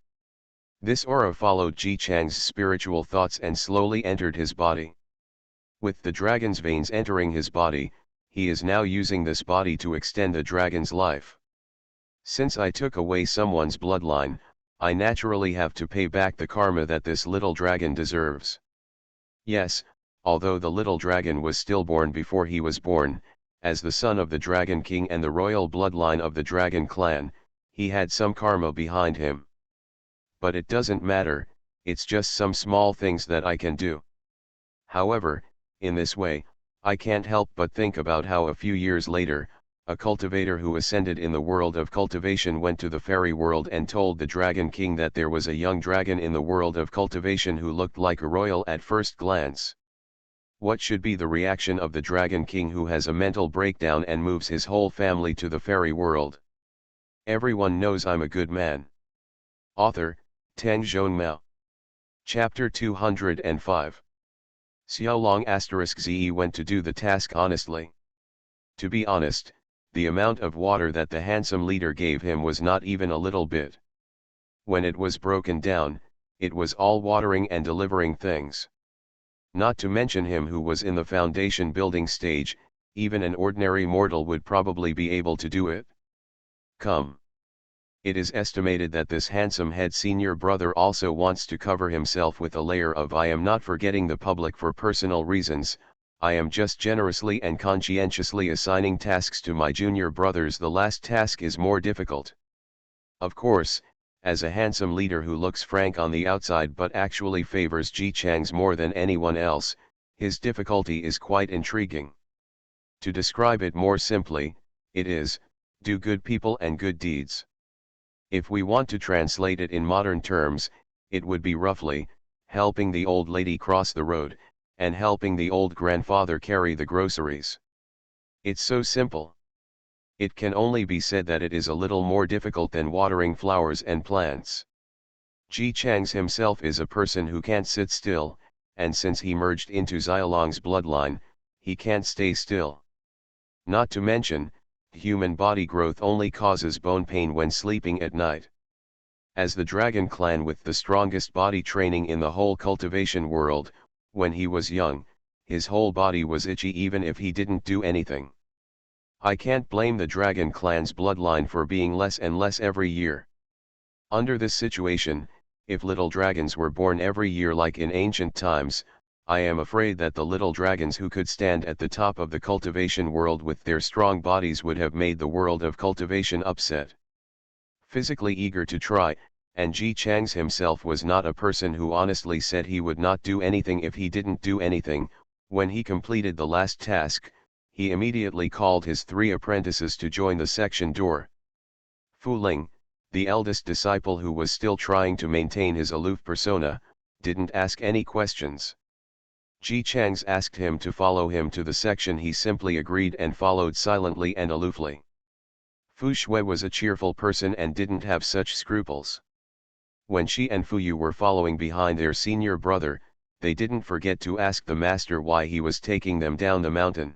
[SPEAKER 1] This aura followed Ji Chang's spiritual thoughts and slowly entered his body. With the dragon's veins entering his body, he is now using this body to extend the dragon's life. Since I took away someone's bloodline, I naturally have to pay back the karma that this little dragon deserves. Yes, although the little dragon was stillborn before he was born, as the son of the Dragon King and the royal bloodline of the Dragon Clan, he had some karma behind him. But it doesn't matter, it's just some small things that I can do. However, in this way, I can't help but think about how a few years later, a cultivator who ascended in the world of cultivation went to the fairy world and told the Dragon King that there was a young dragon in the world of cultivation who looked like a royal at first glance. What should be the reaction of the Dragon King who has a mental breakdown and moves his whole family to the fairy world? Everyone knows I'm a good man. Author, Tang Zhongmao. Chapter 205. Xiaolong *Ze went to do the task honestly. To be honest, the amount of water that the handsome leader gave him was not even a little bit. When it was broken down, it was all watering and delivering things. Not to mention him who was in the foundation building stage, even an ordinary mortal would probably be able to do it. Come. It is estimated that this handsome head senior brother also wants to cover himself with a layer of I am not forgetting the public for personal reasons, I am just generously and conscientiously assigning tasks to my junior brothers. The last task is more difficult. Of course, as a handsome leader who looks frank on the outside but actually favors Ji Chang's more than anyone else, his difficulty is quite intriguing. To describe it more simply, it is, do good people and good deeds. If we want to translate it in modern terms, it would be roughly, helping the old lady cross the road, and helping the old grandfather carry the groceries. It's so simple. It can only be said that it is a little more difficult than watering flowers and plants. Ji Chang's himself is a person who can't sit still, and since he merged into Xiaolong's bloodline, he can't stay still. Not to mention, human body growth only causes bone pain when sleeping at night. As the Dragon Clan with the strongest body training in the whole cultivation world, when he was young, his whole body was itchy even if he didn't do anything. I can't blame the dragon clan's bloodline for being less and less every year. Under this situation, if little dragons were born every year like in ancient times, I am afraid that the little dragons who could stand at the top of the cultivation world with their strong bodies would have made the world of cultivation upset. Physically eager to try, and Ji Chang's himself was not a person who honestly said he would not do anything if he didn't do anything. When he completed the last task, he immediately called his 3 apprentices to join the section door. Fu Ling, the eldest disciple who was still trying to maintain his aloof persona, didn't ask any questions. Ji Chang's asked him to follow him to the section. He simply agreed and followed silently and aloofly. Fu Shui was a cheerful person and didn't have such scruples. When she and Fu Yu were following behind their senior brother, they didn't forget to ask the master why he was taking them down the mountain.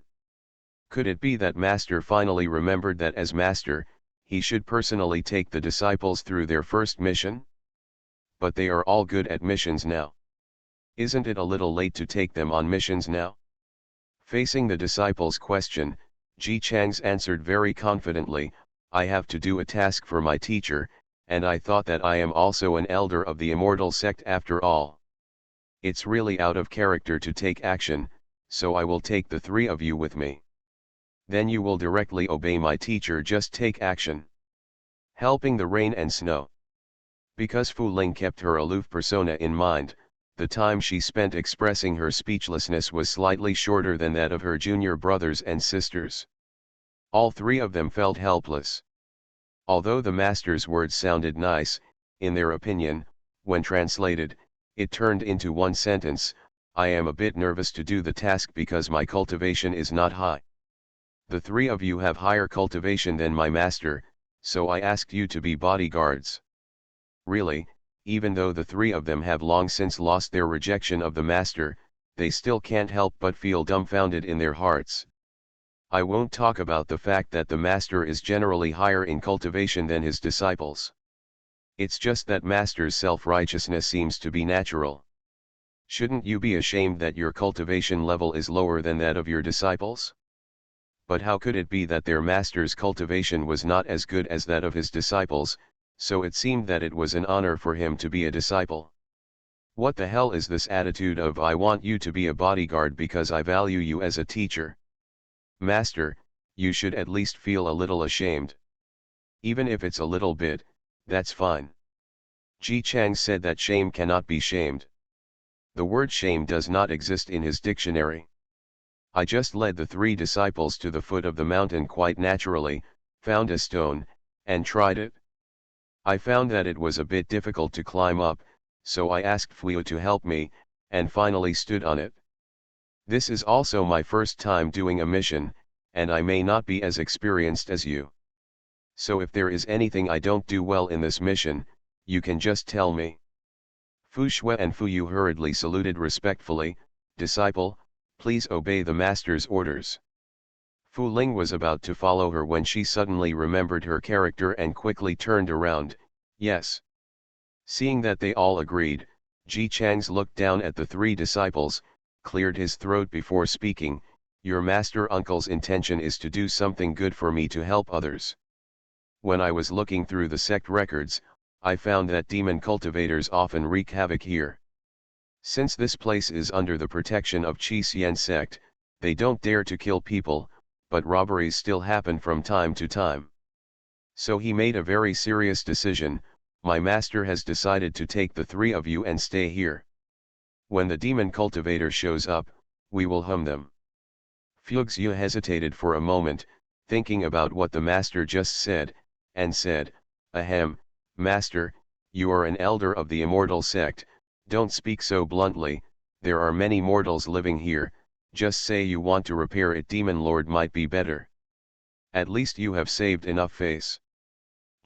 [SPEAKER 1] Could it be that master finally remembered that as master, he should personally take the disciples through their first mission? But they are all good at missions now. Isn't it a little late to take them on missions now? Facing the disciples' question, Ji Chang's answered very confidently, I have to do a task for my teacher, and I thought that I am also an elder of the immortal sect after all. It's really out of character to take action, so I will take the 3 of you with me. Then you will directly obey my teacher. Just take action. Helping the rain and snow. Because Fu Ling kept her aloof persona in mind, the time she spent expressing her speechlessness was slightly shorter than that of her junior brothers and sisters. All 3 of them felt helpless. Although the master's words sounded nice, in their opinion, when translated, it turned into one sentence, I am a bit nervous to do the task because my cultivation is not high. The 3 of you have higher cultivation than my master, so I asked you to be bodyguards. Really, even though the 3 of them have long since lost their rejection of the master, they still can't help but feel dumbfounded in their hearts. I won't talk about the fact that the master is generally higher in cultivation than his disciples. It's just that master's self-righteousness seems to be natural. Shouldn't you be ashamed that your cultivation level is lower than that of your disciples? But how could it be that their master's cultivation was not as good as that of his disciples, so it seemed that it was an honor for him to be a disciple? What the hell is this attitude of I want you to be a bodyguard because I value you as a teacher? Master, you should at least feel a little ashamed. Even if it's a little bit, that's fine. Ji Chang said that shame cannot be shamed. The word shame does not exist in his dictionary. I just led the 3 disciples to the foot of the mountain quite naturally, found a stone, and tried it. I found that it was a bit difficult to climb up, so I asked Fu Yu to help me, and finally stood on it. This is also my first time doing a mission, and I may not be as experienced as you. So if there is anything I don't do well in this mission, you can just tell me. Fu Shui and Fu Yu hurriedly saluted respectfully, Disciple, please obey the master's orders. Fu Ling was about to follow her when she suddenly remembered her character and quickly turned around, yes. Seeing that they all agreed, Ji Chang's looked down at the 3 disciples, cleared his throat before speaking, your master uncle's intention is to do something good for me to help others. When I was looking through the sect records, I found that demon cultivators often wreak havoc here. Since this place is under the protection of Qi Xian sect, they don't dare to kill people, but robberies still happen from time to time. So he made a very serious decision, my master has decided to take the 3 of you and stay here. When the demon cultivator shows up, we will hum them. Fuxiu hesitated for a moment, thinking about what the master just said, and said, Ahem, master, you are an elder of the immortal sect, don't speak so bluntly, there are many mortals living here, just say you want to repair it. Demon Lord might be better. At least you have saved enough face.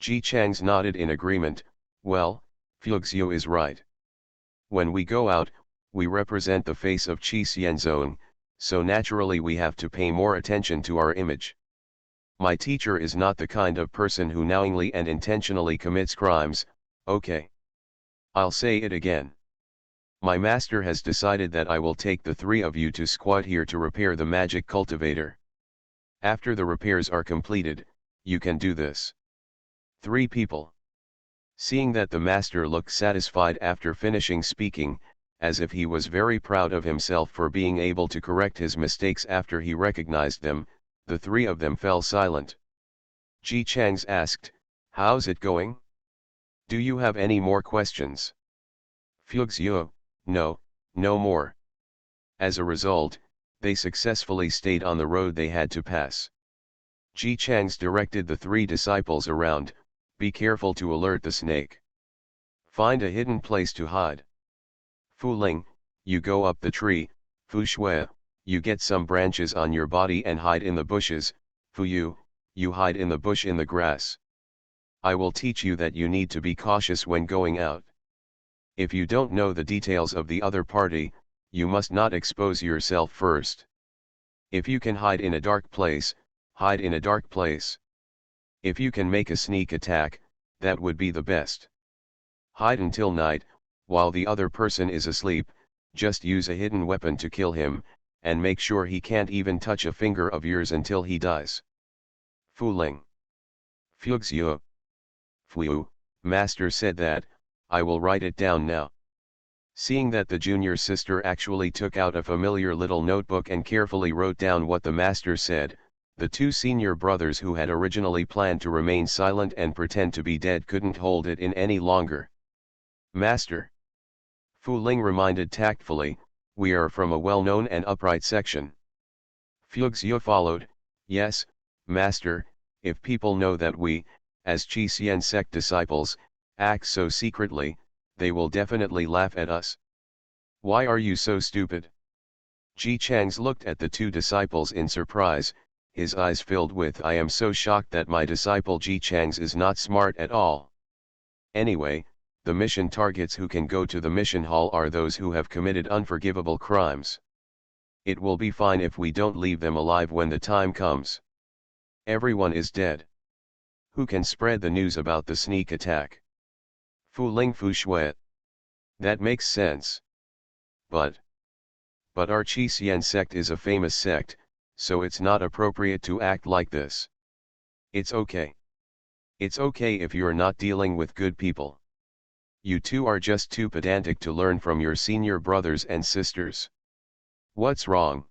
[SPEAKER 1] Ji Chang's nodded in agreement, well, Fuxiu is right. When we go out, we represent the face of Qi Xian Zone, so naturally we have to pay more attention to our image. My teacher is not the kind of person who knowingly and intentionally commits crimes, okay. I'll say it again. My master has decided that I will take the three of you to squat here to repair the magic cultivator. After the repairs are completed, you can do this. 3 people. Seeing that the master looked satisfied after finishing speaking, as if he was very proud of himself for being able to correct his mistakes after he recognized them, the 3 of them fell silent. Ji Changs asked, "How's it going? Do you have any more questions?" Fugs Yo, "No, no more." As a result, they successfully stayed on the road they had to pass. Ji Changs directed the 3 disciples around, "Be careful to alert the snake. Find a hidden place to hide. Fu Ling, you go up the tree. Fu Shui, you get some branches on your body and hide in the bushes. Fu Yu, you hide in the bush in the grass. I will teach you that you need to be cautious when going out. If you don't know the details of the other party, you must not expose yourself first. If you can hide in a dark place, hide in a dark place. If you can make a sneak attack, that would be the best. Hide until night, while the other person is asleep, just use a hidden weapon to kill him, and make sure he can't even touch a finger of yours until he dies." Fu Ling. Fugs Yu. Fu, master said that, I will write it down now. Seeing that the junior sister actually took out a familiar little notebook and carefully wrote down what the master said, the 2 senior brothers who had originally planned to remain silent and pretend to be dead couldn't hold it in any longer. "Master," Fu Ling reminded tactfully, "we are from a well-known and upright section." Fugs Yu followed, "Yes, master, if people know that we, as Chi Xian sect disciples, act so secretly, they will definitely laugh at us." "Why are you so stupid?" Ji Changs looked at the 2 disciples in surprise, his eyes filled with, "I am so shocked that my disciple Ji Changs is not smart at all. Anyway, the mission targets who can go to the mission hall are those who have committed unforgivable crimes. It will be fine if we don't leave them alive when the time comes. Everyone is dead. Who can spread the news about the sneak attack?" Fu Ling Fu Shui. "That makes sense. But our Chi Xian sect is a famous sect, so it's not appropriate to act like this. It's okay. It's okay if you're not dealing with good people. You 2 are just too pedantic to learn from your senior brothers and sisters. What's wrong?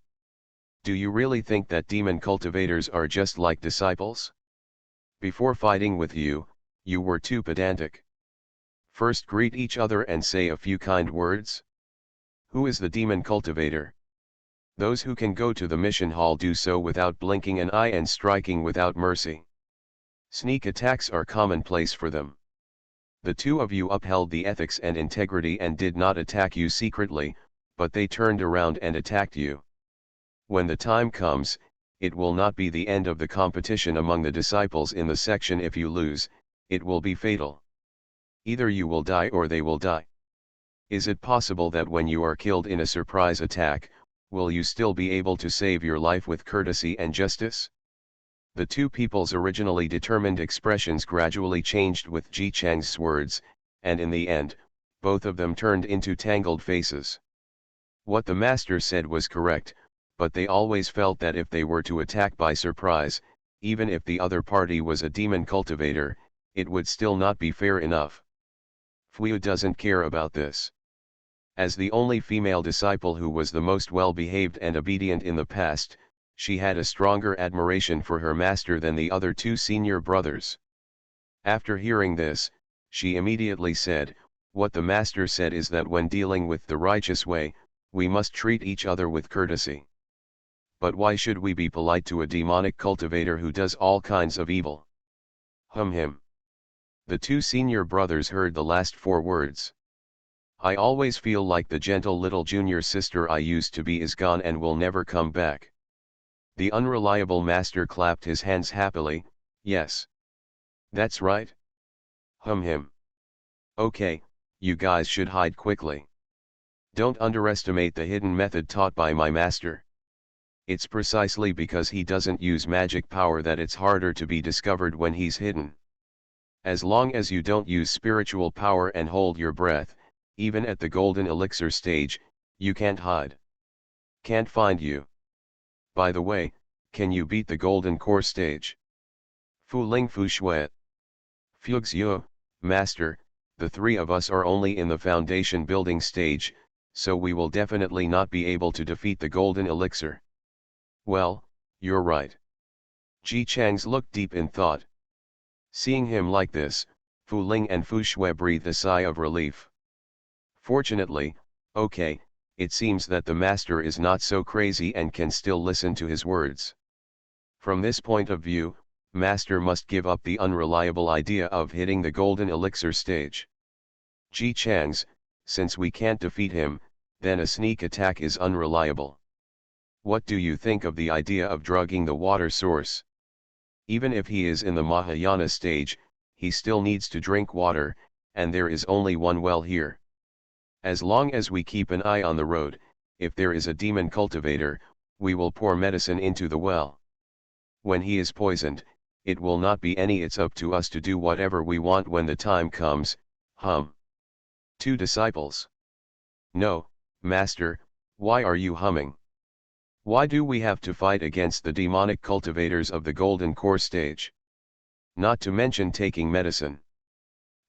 [SPEAKER 1] Do you really think that demon cultivators are just like disciples? Before fighting with you, you were too pedantic. First greet each other and say a few kind words. Who is the demon cultivator? Those who can go to the mission hall do so without blinking an eye and striking without mercy. Sneak attacks are commonplace for them. The 2 of you upheld the ethics and integrity and did not attack you secretly, but they turned around and attacked you. When the time comes, it will not be the end of the competition among the disciples in the section if you lose, it will be fatal. Either you will die or they will die. Is it possible that when you are killed in a surprise attack, will you still be able to save your life with courtesy and justice? The 2 people's originally determined expressions gradually changed with Ji Chang's words, and in the end, both of them turned into tangled faces. What the master said was correct, but they always felt that if they were to attack by surprise, even if the other party was a demon cultivator, it would still not be fair enough. Fu doesn't care about this. As the only female disciple who was the most well-behaved and obedient in the past, she had a stronger admiration for her master than the other 2 senior brothers. After hearing this, she immediately said, "What the master said is that when dealing with the righteous way, we must treat each other with courtesy. But why should we be polite to a demonic cultivator who does all kinds of evil?" Him. The 2 senior brothers heard the last 4 words. "I always feel like the gentle little junior sister I used to be is gone and will never come back." The unreliable master clapped his hands happily, "Yes. That's right. Him. Okay, you guys should hide quickly. Don't underestimate the hidden method taught by my master. It's precisely because he doesn't use magic power that it's harder to be discovered when he's hidden. As long as you don't use spiritual power and hold your breath, Even at the golden elixir stage, you can't hide. Can't find you. By the way, can you beat the golden core stage? Fu Ling Fu Shui. Fuxio, Master, the three of us are only in the foundation building stage, so we will definitely not be able to defeat the golden elixir. Well, you're right. Ji Chang's looked deep in thought. Seeing him like this, Fu Ling and Fu Shui breathed a sigh of relief. Fortunately, okay, it seems that the master is not so crazy and can still listen to his words. From this point of view, master must give up the unreliable idea of hitting the golden elixir stage. Ji Chang's, since we can't defeat him, then a sneak attack is unreliable. What do you think of the idea of drugging the water source? Even if he is in the Mahayana stage, he still needs to drink water, and there is only one well here. As long as we keep an eye on the road, if there is a demon cultivator, we will pour medicine into the well. When he is poisoned, it will not be any. It's up to us to do whatever we want when the time comes. Two disciples. No, Master, why are you humming? Why do we have to fight against the demonic cultivators of the golden core stage? Not to mention taking medicine.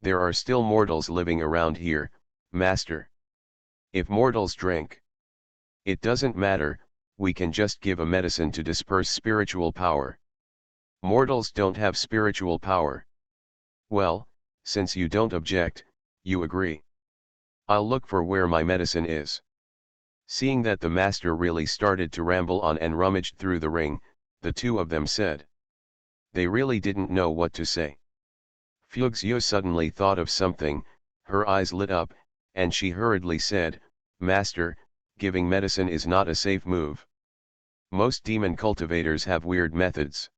[SPEAKER 1] There are still mortals living around here, Master. If mortals drink, it doesn't matter, we can just give a medicine to disperse spiritual power. Mortals don't have spiritual power. Well, since you don't object, you agree. I'll look for where my medicine is. Seeing that the master really started to ramble on and rummaged through the ring, the two of them said. They really didn't know what to say. Fuxio suddenly thought of something, her eyes lit up, and she hurriedly said, Master, giving medicine is not a safe move. Most demon cultivators have weird methods.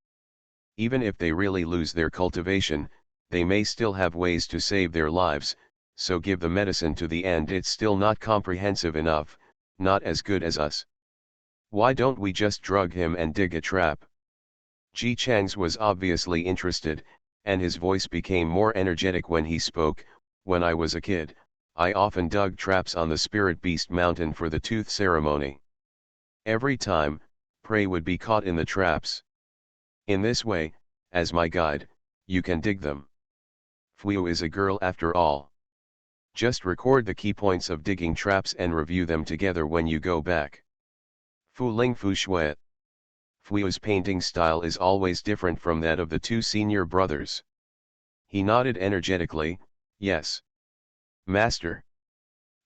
[SPEAKER 1] Even if they really lose their cultivation, they may still have ways to save their lives, so give the medicine to the end. It's still not comprehensive enough, not as good as us. Why don't we just drug him and dig a trap? Ji Chang's was obviously interested, and his voice became more energetic when he spoke. When I was a kid, I often dug traps on the Spirit Beast Mountain for the tooth ceremony. Every time, prey would be caught in the traps. In this way, as my guide, you can dig them. Fuyu is a girl after all. Just record the key points of digging traps and review them together when you go back. Fu Ling Fu Shui. Fuyu's painting style is always different from that of the two senior brothers. He nodded energetically, yes. Master.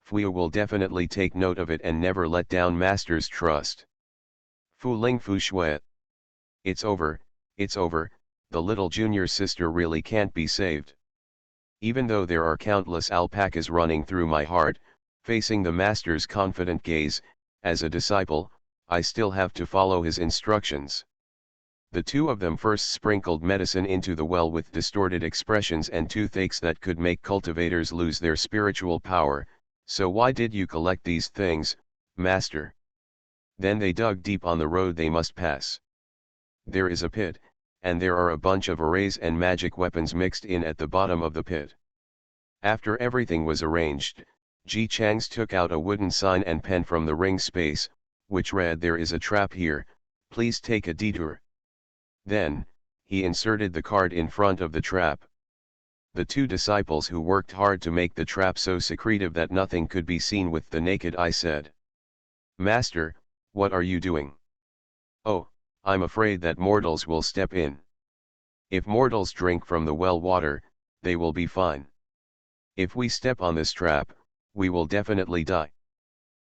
[SPEAKER 1] Fuyu will definitely take note of it and never let down Master's trust. Fu Ling Fu Shui. It's over, the little junior sister really can't be saved. Even though there are countless alpacas running through my heart, facing the Master's confident gaze, as a disciple, I still have to follow his instructions. The two of them first sprinkled medicine into the well with distorted expressions and toothaches that could make cultivators lose their spiritual power. So why did you collect these things, Master? Then they dug deep on the road they must pass. There is a pit, and there are a bunch of arrays and magic weapons mixed in at the bottom of the pit. After everything was arranged, Ji Chang's took out a wooden sign and pen from the ring space, which read, there is a trap here, please take a detour. Then, he inserted the card in front of the trap. The two disciples who worked hard to make the trap so secretive that nothing could be seen with the naked eye said, Master, what are you doing? Oh, I'm afraid that mortals will step in. If mortals drink from the well water, they will be fine. If we step on this trap, we will definitely die.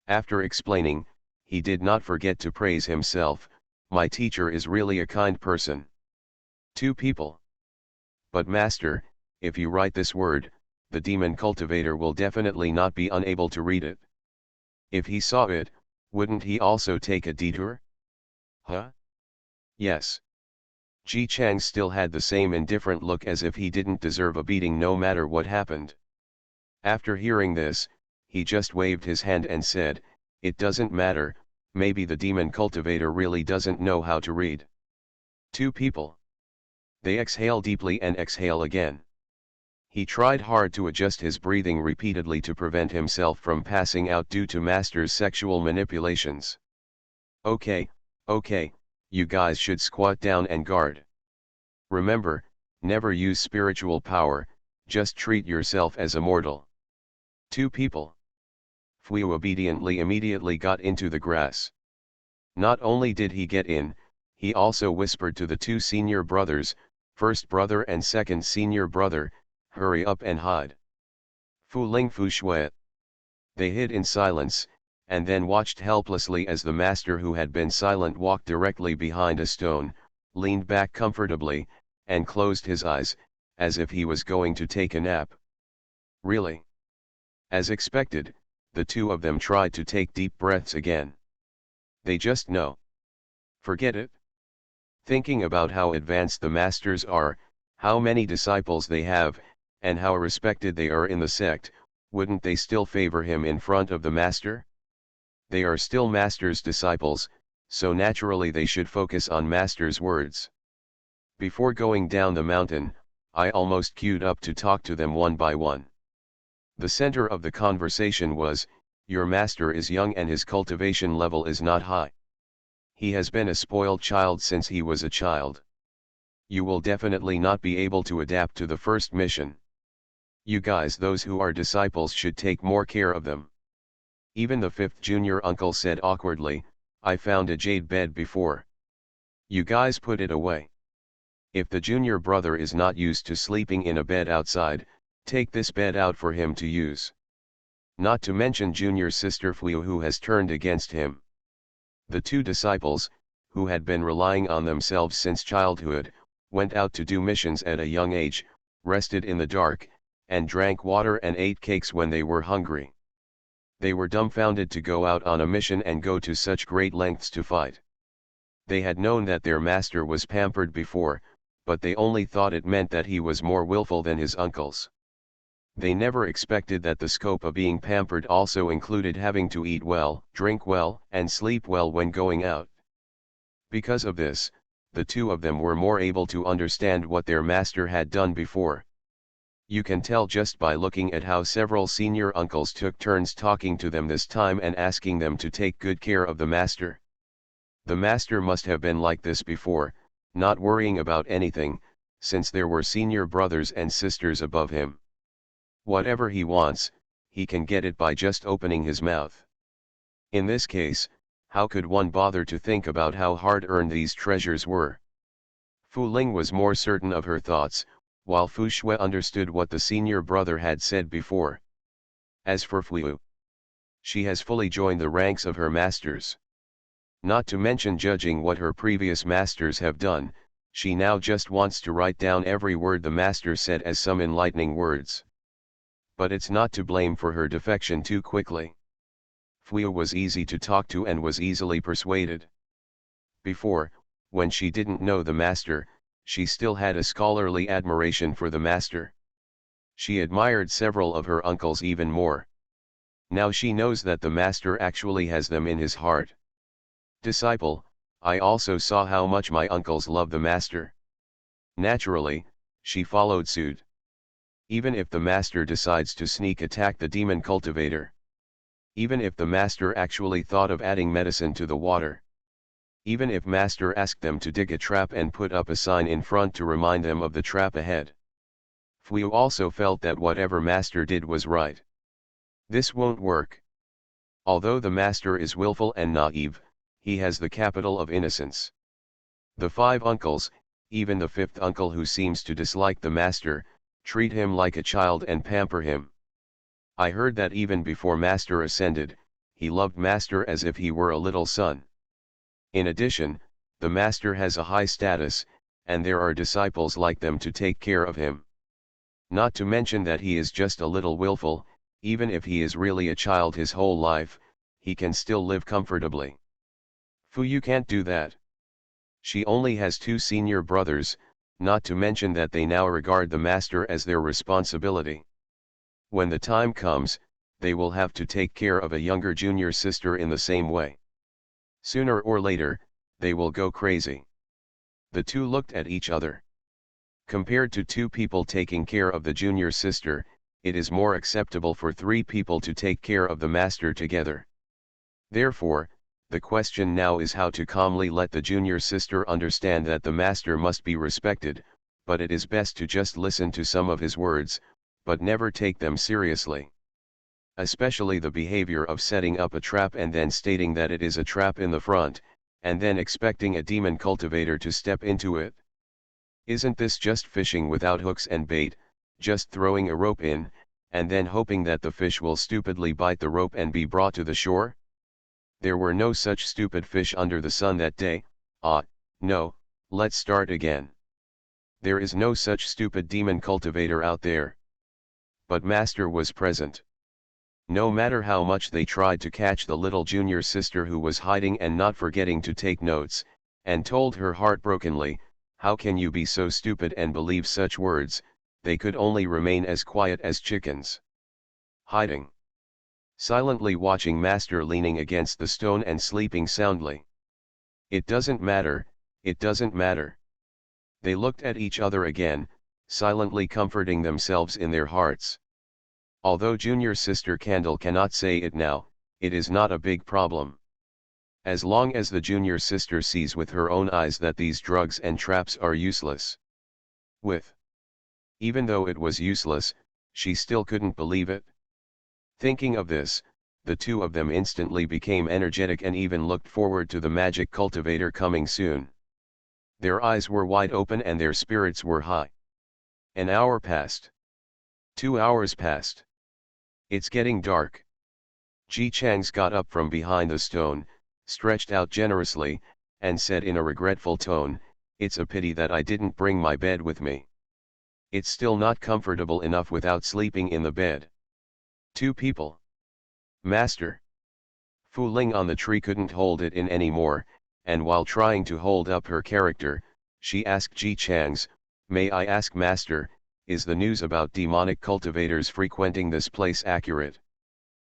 [SPEAKER 1] After explaining, he did not forget to praise himself, my teacher is really a kind person. Two people. But Master, if you write this word, the demon cultivator will definitely not be unable to read it. If he saw it, wouldn't he also take a detour? Huh? Yes. Ji Chang still had the same indifferent look as if he didn't deserve a beating no matter what happened. After hearing this, he just waved his hand and said, it doesn't matter, maybe the demon cultivator really doesn't know how to read. Two people. They exhale deeply and exhale again. He tried hard to adjust his breathing repeatedly to prevent himself from passing out due to Master's sexual manipulations. Okay, you guys should squat down and guard. Remember, never use spiritual power, just treat yourself as a mortal. Two people. Fu obediently immediately got into the grass. Not only did he get in, he also whispered to the two senior brothers, first brother and second senior brother, hurry up and hide. Fu Ling Fu Shui. They hid in silence, and then watched helplessly as the master who had been silent walked directly behind a stone, leaned back comfortably, and closed his eyes, as if he was going to take a nap. Really? As expected, the two of them tried to take deep breaths again. They just know. Forget it. Thinking about how advanced the masters are, how many disciples they have, and how respected they are in the sect, wouldn't they still favor him in front of the master? They are still master's disciples, so naturally they should focus on master's words. Before going down the mountain, I almost queued up to talk to them one by one. The center of the conversation was, your master is young and his cultivation level is not high. He has been a spoiled child since he was a child. You will definitely not be able to adapt to the first mission. You guys, those who are disciples, should take more care of them. Even the fifth junior uncle said awkwardly, I found a jade bed before. You guys put it away. If the junior brother is not used to sleeping in a bed outside, take this bed out for him to use. Not to mention junior sister Fu, who has turned against him. The two disciples, who had been relying on themselves since childhood, went out to do missions at a young age, rested in the dark, and drank water and ate cakes when they were hungry. They were dumbfounded to go out on a mission and go to such great lengths to fight. They had known that their master was pampered before, but they only thought it meant that he was more willful than his uncles. They never expected that the scope of being pampered also included having to eat well, drink well, and sleep well when going out. Because of this, the two of them were more able to understand what their master had done before. You can tell just by looking at how several senior uncles took turns talking to them this time and asking them to take good care of the master. The master must have been like this before, not worrying about anything, since there were senior brothers and sisters above him. Whatever he wants, he can get it by just opening his mouth. In this case, how could one bother to think about how hard-earned these treasures were? Fu Ling was more certain of her thoughts, while Fu Shui understood what the senior brother had said before. As for Fu, she has fully joined the ranks of her masters. Not to mention judging what her previous masters have done, she now just wants to write down every word the master said as some enlightening words. But it's not to blame for her defection too quickly. Fu was easy to talk to and was easily persuaded. Before, when she didn't know the master, she still had a scholarly admiration for the master. She admired several of her uncles even more. Now she knows that the master actually has them in his heart. Disciple, I also saw how much my uncles love the master. Naturally, she followed suit. Even if the master decides to sneak attack the demon cultivator. Even if the master actually thought of adding medicine to the water. Even if master asked them to dig a trap and put up a sign in front to remind them of the trap ahead. Fu also felt that whatever master did was right. This won't work. Although the master is willful and naive, he has the capital of innocence. The five uncles, even the fifth uncle who seems to dislike the master, treat him like a child and pamper him. I heard that even before master ascended, he loved master as if he were a little son. In addition, the master has a high status, and there are disciples like them to take care of him. Not to mention that he is just a little willful, even if he is really a child his whole life, he can still live comfortably. Fu, you can't do that. She only has two senior brothers, not to mention that they now regard the master as their responsibility. When the time comes, they will have to take care of a younger junior sister in the same way. Sooner or later, they will go crazy. The two looked at each other. Compared to 2 people taking care of the junior sister, it is more acceptable for 3 people to take care of the master together. Therefore, the question now is how to calmly let the junior sister understand that the master must be respected, but it is best to just listen to some of his words, but never take them seriously. Especially the behavior of setting up a trap and then stating that it is a trap in the front, and then expecting a demon cultivator to step into it. Isn't this just fishing without hooks and bait, just throwing a rope in, and then hoping that the fish will stupidly bite the rope and be brought to the shore? There were no such stupid fish under the sun that day. No, let's start again. There is no such stupid demon cultivator out there. But Master was present. No matter how much they tried to catch the little junior sister who was hiding and not forgetting to take notes, and told her heartbrokenly, "How can you be so stupid and believe such words?" they could only remain as quiet as chickens. Hiding. Silently watching Master leaning against the stone and sleeping soundly. It doesn't matter, it doesn't matter. They looked at each other again, silently comforting themselves in their hearts. Although junior sister Candle cannot say it now, it is not a big problem. As long as the junior sister sees with her own eyes that these drugs and traps are useless. Even though it was useless, she still couldn't believe it. Thinking of this, the 2 of them instantly became energetic and even looked forward to the magic cultivator coming soon. Their eyes were wide open and their spirits were high. An hour passed. 2 hours passed. It's getting dark. Ji Changs got up from behind the stone, stretched out generously, and said in a regretful tone, "It's a pity that I didn't bring my bed with me. It's still not comfortable enough without sleeping in the bed." 2 people. Master. Fu Ling on the tree couldn't hold it in anymore, and while trying to hold up her character, she asked Ji Changs, "May I ask Master, is the news about demonic cultivators frequenting this place accurate?"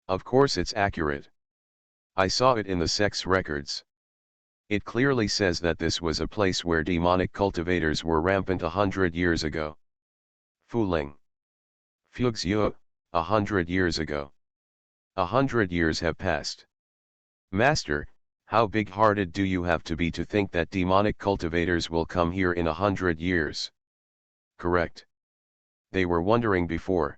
[SPEAKER 1] "Of course it's accurate. I saw it in the sex records. It clearly says that this was a place where demonic cultivators were rampant 100 years ago." Fu Ling. Fuxue, 100 years ago. 100 years have passed. Master, how big-hearted do you have to be to think that demonic cultivators will come here in 100 years? Correct. They were wondering before.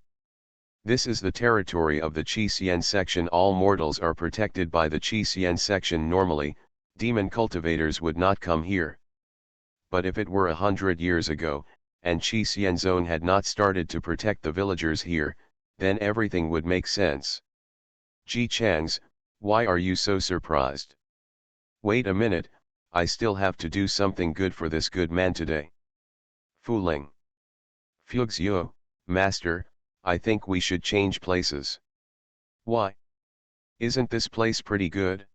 [SPEAKER 1] This is the territory of the Qi section. All mortals are protected by the Qi section. Normally, demon cultivators would not come here. But if it were 100 years ago, and Qi zone had not started to protect the villagers here, then everything would make sense. Ji Changs, why are you so surprised? Wait a minute, I still have to do something good for this good man today. Fu Ling. Fuxue, Master, I think we should change places. Why? Isn't this place pretty good?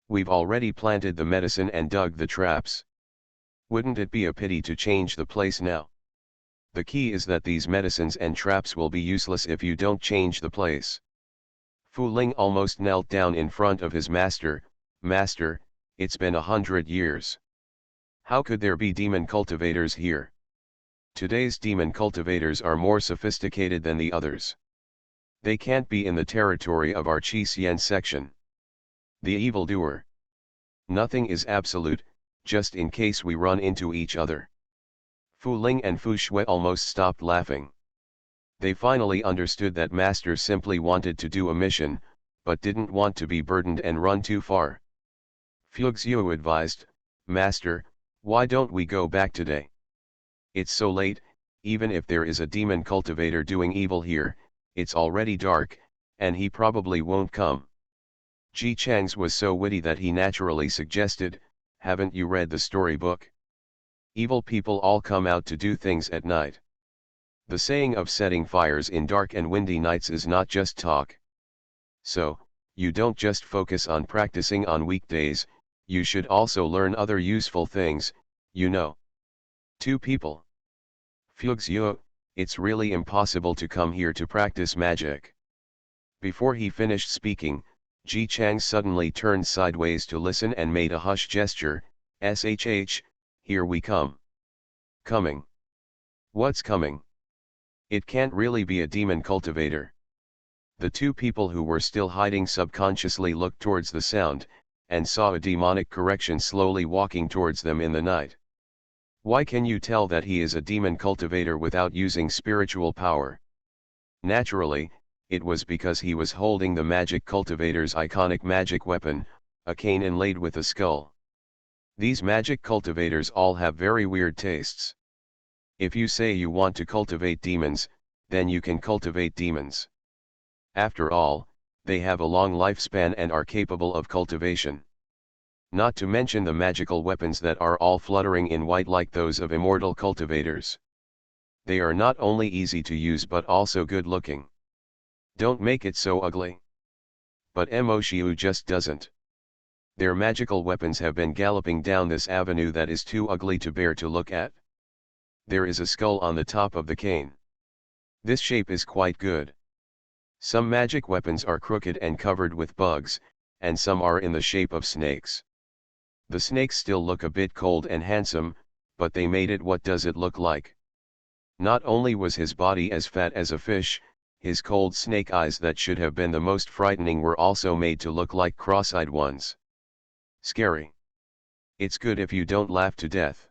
[SPEAKER 1] We've already planted the medicine and dug the traps. Wouldn't it be a pity to change the place now? The key is that these medicines and traps will be useless if you don't change the place. Fu Ling almost knelt down in front of his master. "Master, it's been 100 years. How could there be demon cultivators here? Today's demon cultivators are more sophisticated than the others. They can't be in the territory of our Qi section. The evildoer. Nothing is absolute, just in case we run into each other." Fu Ling and Fu Shui almost stopped laughing. They finally understood that Master simply wanted to do a mission, but didn't want to be burdened and run too far. Fuxue advised, "Master, why don't we go back today? It's so late, even if there is a demon cultivator doing evil here, it's already dark, and he probably won't come." Ji Changs was so witty that he naturally suggested, "Haven't you read the storybook? Evil people all come out to do things at night. The saying of setting fires in dark and windy nights is not just talk. So, you don't just focus on practicing on weekdays, you should also learn other useful things, you know." 2 people. Fuxue, it's really impossible to come here to practice magic. Before he finished speaking, Ji Chang suddenly turned sideways to listen and made a hush gesture. "Shh, here we come." Coming. What's coming? It can't really be a demon cultivator. The two people who were still hiding subconsciously looked towards the sound, and saw a demonic correction slowly walking towards them in the night. Why can you tell that he is a demon cultivator without using spiritual power? Naturally, it was because he was holding the magic cultivator's iconic magic weapon, a cane inlaid with a skull. These magic cultivators all have very weird tastes. If you say you want to cultivate demons, then you can cultivate demons. After all, they have a long lifespan and are capable of cultivation. Not to mention the magical weapons that are all fluttering in white like those of immortal cultivators. They are not only easy to use but also good looking. Don't make it so ugly. But Moshiu just doesn't. Their magical weapons have been galloping down this avenue that is too ugly to bear to look at. There is a skull on the top of the cane. This shape is quite good. Some magic weapons are crooked and covered with bugs, and some are in the shape of snakes. The snakes still look a bit cold and handsome, but they made it. What does it look like? Not only was his body as fat as a fish, his cold snake eyes that should have been the most frightening were also made to look like cross-eyed ones. Scary. It's good if you don't laugh to death.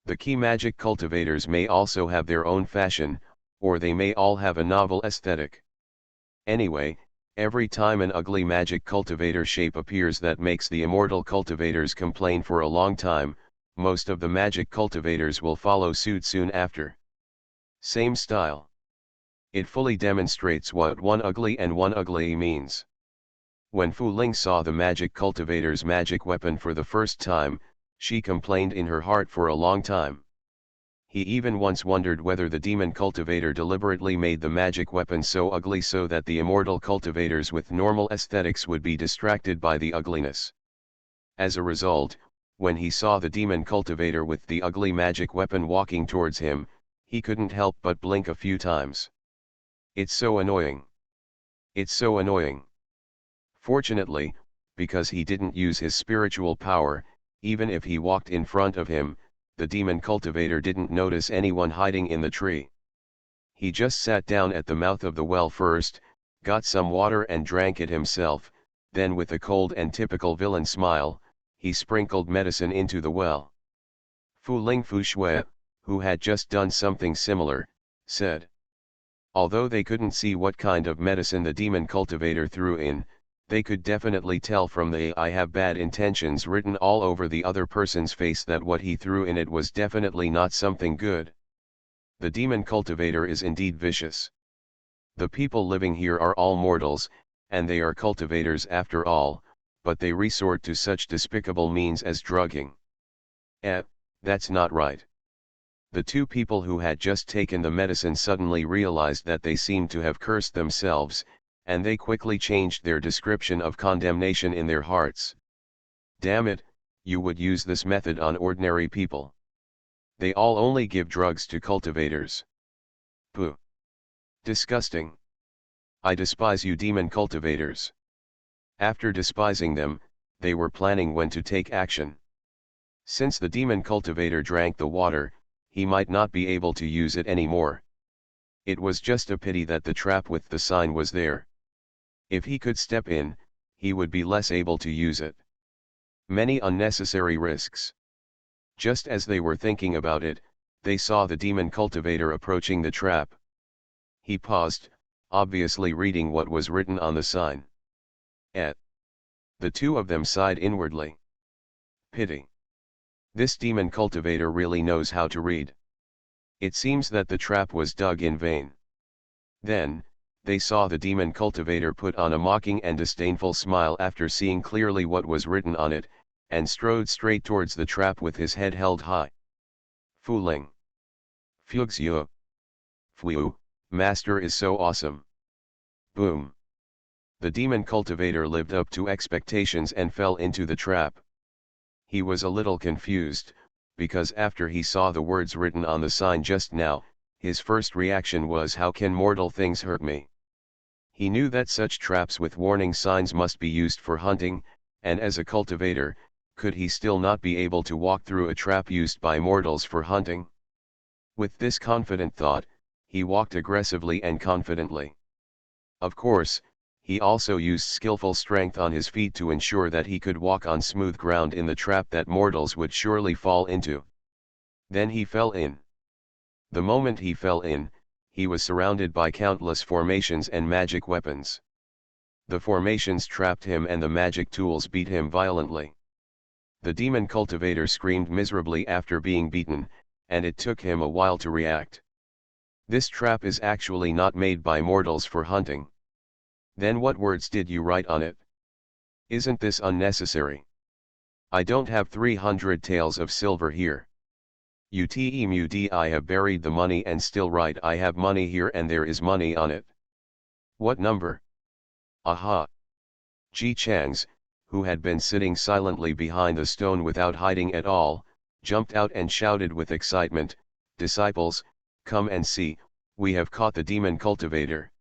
[SPEAKER 1] The key magic cultivators may also have their own fashion, or they may all have a novel aesthetic. Anyway, every time an ugly magic cultivator shape appears that makes the immortal cultivators complain for a long time, most of the magic cultivators will follow suit soon after. Same style. It fully demonstrates what one ugly and one ugly means. When Fu Ling saw the magic cultivator's magic weapon for the first time, she complained in her heart for a long time. He even once wondered whether the demon cultivator deliberately made the magic weapon so ugly so that the immortal cultivators with normal aesthetics would be distracted by the ugliness. As a result, when he saw the demon cultivator with the ugly magic weapon walking towards him, he couldn't help but blink a few times. It's so annoying. It's so annoying. Fortunately, because he didn't use his spiritual power, even if he walked in front of him, the demon cultivator didn't notice anyone hiding in the tree. He just sat down at the mouth of the well first, got some water and drank it himself, then with a cold and typical villain smile, he sprinkled medicine into the well. Fu Ling Fu Shui, who had just done something similar, said. Although they couldn't see what kind of medicine the demon cultivator threw in, they could definitely tell from the "I have bad intentions" written all over the other person's face that what he threw in it was definitely not something good. The demon cultivator is indeed vicious. The people living here are all mortals, and they are cultivators after all, but they resort to such despicable means as drugging. That's not right. The two people who had just taken the medicine suddenly realized that they seemed to have cursed themselves, and they quickly changed their description of condemnation in their hearts. Damn it, you would use this method on ordinary people. They all only give drugs to cultivators. Pooh. Disgusting. I despise you demon cultivators. After despising them, they were planning when to take action. Since the demon cultivator drank the water, he might not be able to use it anymore. It was just a pity that the trap with the sign was there. If he could step in, he would be less able to use it. Many unnecessary risks. Just as they were thinking about it, they saw the demon cultivator approaching the trap. He paused, obviously reading what was written on the sign. The two of them sighed inwardly. Pity. This demon cultivator really knows how to read. It seems that the trap was dug in vain. Then, they saw the demon cultivator put on a mocking and disdainful smile after seeing clearly what was written on it, and strode straight towards the trap with his head held high. Fu Ling. Fuxue. Fu, master is so awesome. Boom. The demon cultivator lived up to expectations and fell into the trap. He was a little confused, because after he saw the words written on the sign just now, his first reaction was, how can mortal things hurt me? He knew that such traps with warning signs must be used for hunting, and as a cultivator, could he still not be able to walk through a trap used by mortals for hunting? With this confident thought, he walked aggressively and confidently. Of course, he also used skillful strength on his feet to ensure that he could walk on smooth ground in the trap that mortals would surely fall into. Then he fell in. The moment he fell in, he was surrounded by countless formations and magic weapons. The formations trapped him and the magic tools beat him violently. The demon cultivator screamed miserably after being beaten, and it took him a while to react. This trap is actually not made by mortals for hunting. Then what words did you write on it? Isn't this unnecessary? I don't have 300 taels of silver here. I have buried the money and still write I have money here and there is money on it. What number? Aha! Ji Chang's, who had been sitting silently behind the stone without hiding at all, jumped out and shouted with excitement, "Disciples, come and see, we have caught the demon cultivator."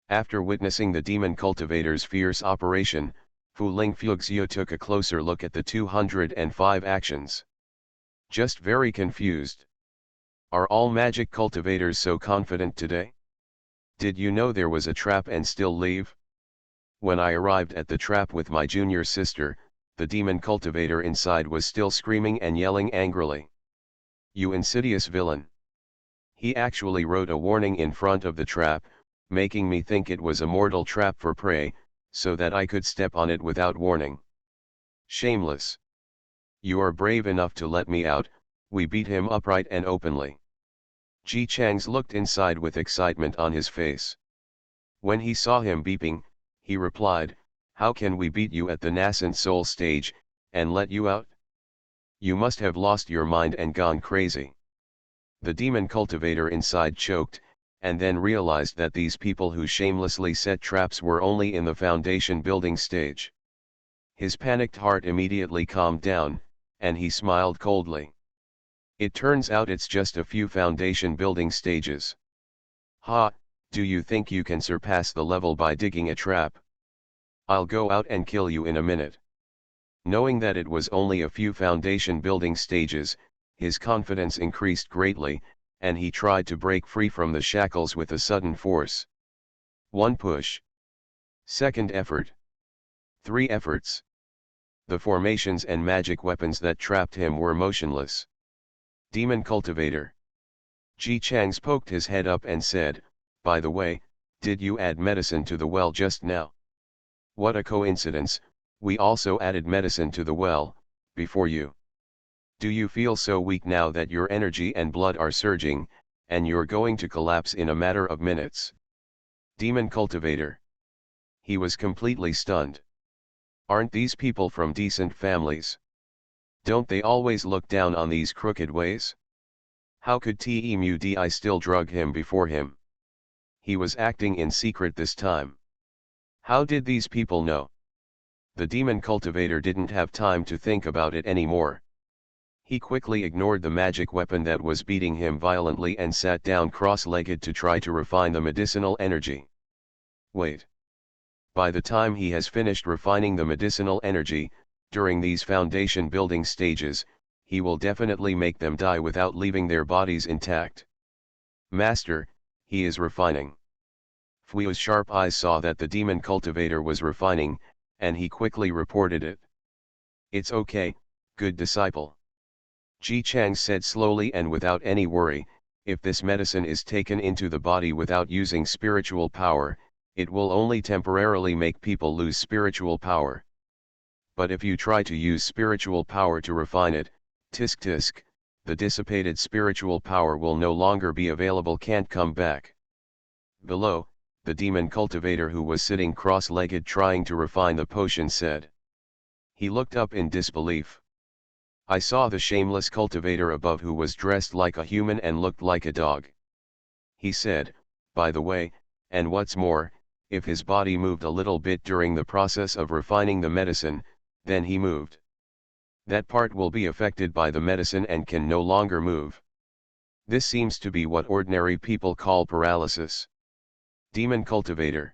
[SPEAKER 1] After witnessing the demon cultivator's fierce operation, Fu Ling Fuxiu took a closer look at the 205 actions. Just very confused. Are all magic cultivators so confident today? Did you know there was a trap and still leave? When I arrived at the trap with my junior sister, the demon cultivator inside was still screaming and yelling angrily. You insidious villain! He actually wrote a warning in front of the trap, making me think it was a mortal trap for prey, so that I could step on it without warning. Shameless! You are brave enough to let me out. We beat him upright and openly. Ji Chang's looked inside with excitement on his face. When he saw him beeping, he replied, how can we beat you at the nascent soul stage, and let you out? You must have lost your mind and gone crazy. The demon cultivator inside choked, and then realized that these people who shamelessly set traps were only in the foundation building stage. His panicked heart immediately calmed down, and he smiled coldly. It turns out it's just a few foundation building stages. Ha, do you think you can surpass the level by digging a trap? I'll go out and kill you in a minute. Knowing that it was only a few foundation building stages, his confidence increased greatly, and he tried to break free from the shackles with a sudden force. One push. Second effort. 3 efforts. The formations and magic weapons that trapped him were motionless. Demon cultivator. Ji Chang's poked his head up and said, by the way, did you add medicine to the well just now? What a coincidence, we also added medicine to the well, before you. Do you feel so weak now that your energy and blood are surging, and you're going to collapse in a matter of minutes? Demon cultivator. He was completely stunned. Aren't these people from decent families? Don't they always look down on these crooked ways? How could Temudi still drug him before him? He was acting in secret this time. How did these people know? The demon cultivator didn't have time to think about it anymore. He quickly ignored the magic weapon that was beating him violently and sat down cross-legged to try to refine the medicinal energy. Wait. By the time he has finished refining the medicinal energy, during these foundation building stages, he will definitely make them die without leaving their bodies intact. Master, he is refining. Fui's sharp eyes saw that the demon cultivator was refining, and he quickly reported it. It's okay, good disciple. Ji Chang said slowly and without any worry, if this medicine is taken into the body without using spiritual power, it will only temporarily make people lose spiritual power. But if you try to use spiritual power to refine it, tisk tisk, the dissipated spiritual power will no longer be available, can't come back. Below, the demon cultivator who was sitting cross-legged trying to refine the potion said. He looked up in disbelief. I saw the shameless cultivator above who was dressed like a human and looked like a dog. He said, by the way, and what's more, if his body moved a little bit during the process of refining the medicine, then he moved. That part will be affected by the medicine and can no longer move. This seems to be what ordinary people call paralysis. Demon cultivator.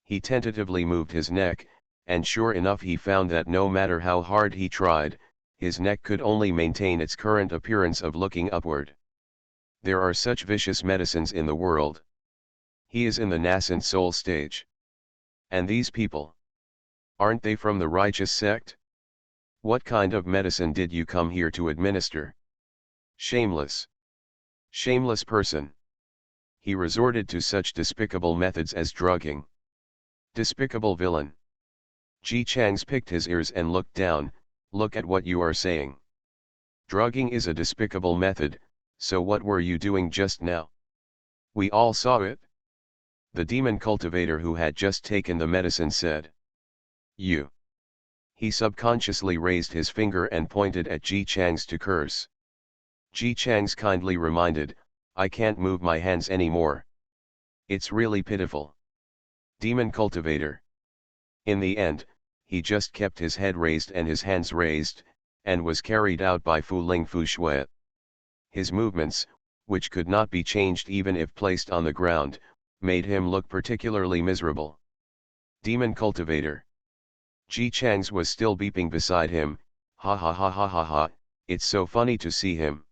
[SPEAKER 1] He tentatively moved his neck, and sure enough he found that no matter how hard he tried, his neck could only maintain its current appearance of looking upward. There are such vicious medicines in the world. He is in the nascent soul stage. And these people, aren't they from the righteous sect? What kind of medicine did you come here to administer? Shameless. Shameless person. He resorted to such despicable methods as drugging. Despicable villain. Ji Chang's picked his ears and looked down. Look at what you are saying. Drugging is a despicable method, so what were you doing just now? We all saw it. The demon cultivator who had just taken the medicine said. You. He subconsciously raised his finger and pointed at Ji Chang's to curse. Ji Chang's kindly reminded, I can't move my hands anymore. It's really pitiful. Demon cultivator. In the end, he just kept his head raised and his hands raised, and was carried out by Fu Ling Fu Shui. His movements, which could not be changed even if placed on the ground, made him look particularly miserable. Demon cultivator. Ji Chang's was still beeping beside him, ha ha ha ha ha ha, it's so funny to see him.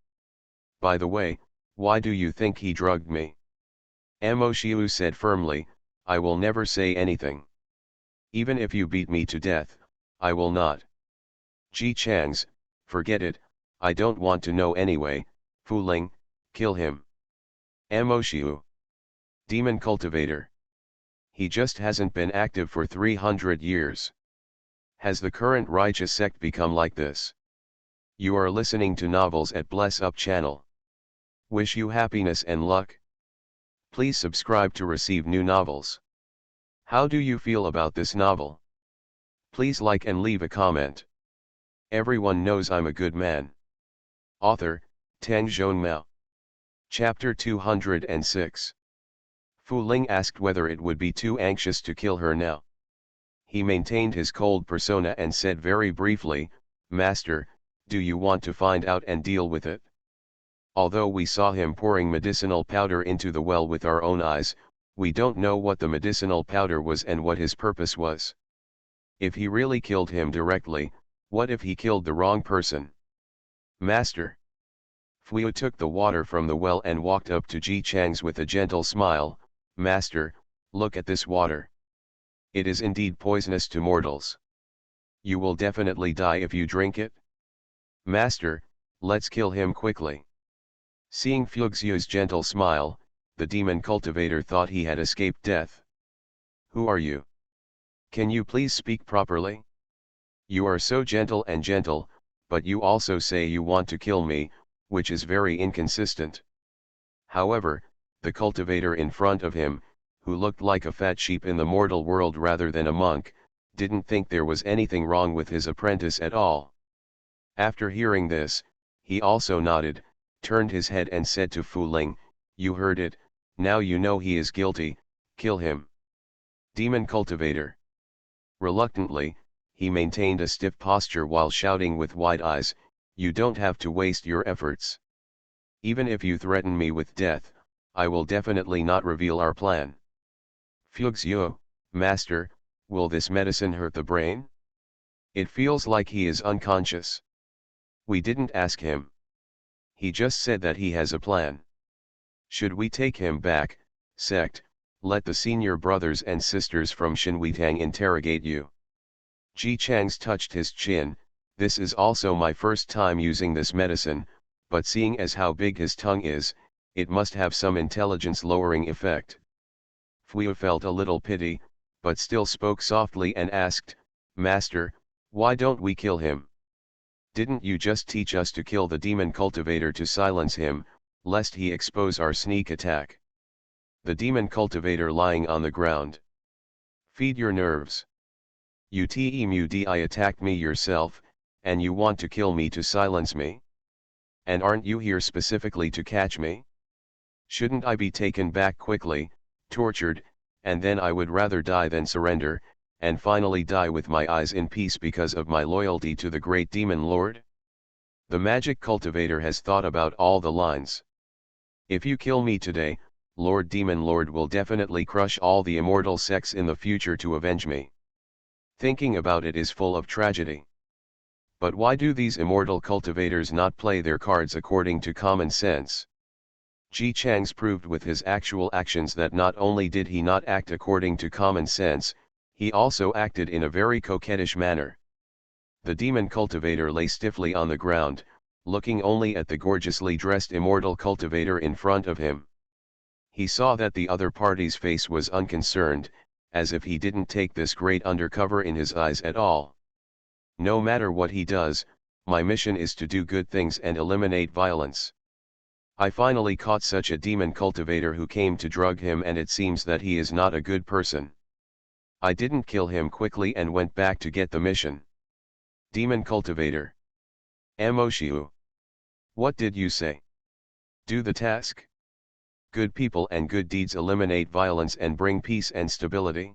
[SPEAKER 1] By the way, why do you think he drugged me? Mo Xiu said firmly, I will never say anything. Even if you beat me to death, I will not. Ji Chang's, forget it, I don't want to know anyway. Fu Ling, kill him. Mo Xiu. Demon cultivator. He just hasn't been active for 300 years. Has the current righteous sect become like this? You are listening to Novels at Bless Up channel. Wish you happiness and luck. Please subscribe to receive new novels. How do you feel about this novel? Please like and leave a comment. Everyone knows I'm a good man. Author, Tang Zhongmao. Chapter 206. Fu Ling asked whether it would be too anxious to kill her now. He maintained his cold persona and said very briefly, Master, do you want to find out and deal with it? Although we saw him pouring medicinal powder into the well with our own eyes, we don't know what the medicinal powder was and what his purpose was. If he really killed him directly, what if he killed the wrong person? Master. Fui took the water from the well and walked up to Ji Chang's with a gentle smile, Master, look at this water. It is indeed poisonous to mortals. You will definitely die if you drink it. Master, let's kill him quickly. Seeing Fuxiu's gentle smile, the demon cultivator thought he had escaped death. Who are you? Can you please speak properly? You are so gentle, but you also say you want to kill me, which is very inconsistent. However, the cultivator in front of him, who looked like a fat sheep in the mortal world rather than a monk, didn't think there was anything wrong with his apprentice at all. After hearing this, he also nodded, turned his head and said to Fu Ling, you heard it, now you know he is guilty, kill him. Demon cultivator. Reluctantly, he maintained a stiff posture while shouting with wide eyes, you don't have to waste your efforts. Even if you threaten me with death, I will definitely not reveal our plan. Fuxiu, Master, will this medicine hurt the brain? It feels like he is unconscious. We didn't ask him. He just said that he has a plan. Should we take him back, sect, let the senior brothers and sisters from Xinhuitang interrogate you? Ji Chang's touched his chin, this is also my first time using this medicine, but seeing as how big his tongue is, it must have some intelligence-lowering effect. Fui felt a little pity, but still spoke softly and asked, Master, why don't we kill him? Didn't you just teach us to kill the demon cultivator to silence him, lest he expose our sneak attack? The demon cultivator lying on the ground. Feed your nerves. You Tmudi attacked me yourself, and you want to kill me to silence me? And aren't you here specifically to catch me? Shouldn't I be taken back quickly, tortured, and then I would rather die than surrender, and finally die with my eyes in peace because of my loyalty to the great demon lord? The magic cultivator has thought about all the lines. If you kill me today, Lord Demon Lord will definitely crush all the immortal sects in the future to avenge me. Thinking about it is full of tragedy. But why do these immortal cultivators not play their cards according to common sense? Ji Chang's proved with his actual actions that not only did he not act according to common sense, he also acted in a very coquettish manner. The demon cultivator lay stiffly on the ground, looking only at the gorgeously dressed immortal cultivator in front of him. He saw that the other party's face was unconcerned, as if he didn't take this great undercover in his eyes at all. No matter what he does, my mission is to do good things and eliminate violence. I finally caught such a demon cultivator who came to drug him, and it seems that he is not a good person. I didn't kill him quickly and went back to get the mission. Demon cultivator. Moshiu. What did you say? Do the task. Good people and good deeds eliminate violence and bring peace and stability.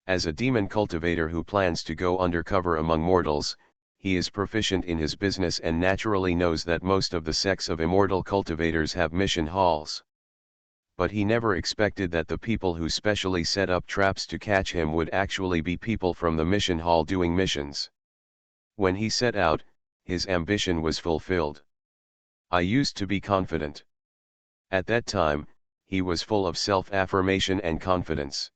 [SPEAKER 1] As a demon cultivator who plans to go undercover among mortals, he is proficient in his business and naturally knows that most of the sects of immortal cultivators have mission halls. But he never expected that the people who specially set up traps to catch him would actually be people from the mission hall doing missions. When he set out, his ambition was fulfilled. I used to be confident. At that time, he was full of self-affirmation and confidence.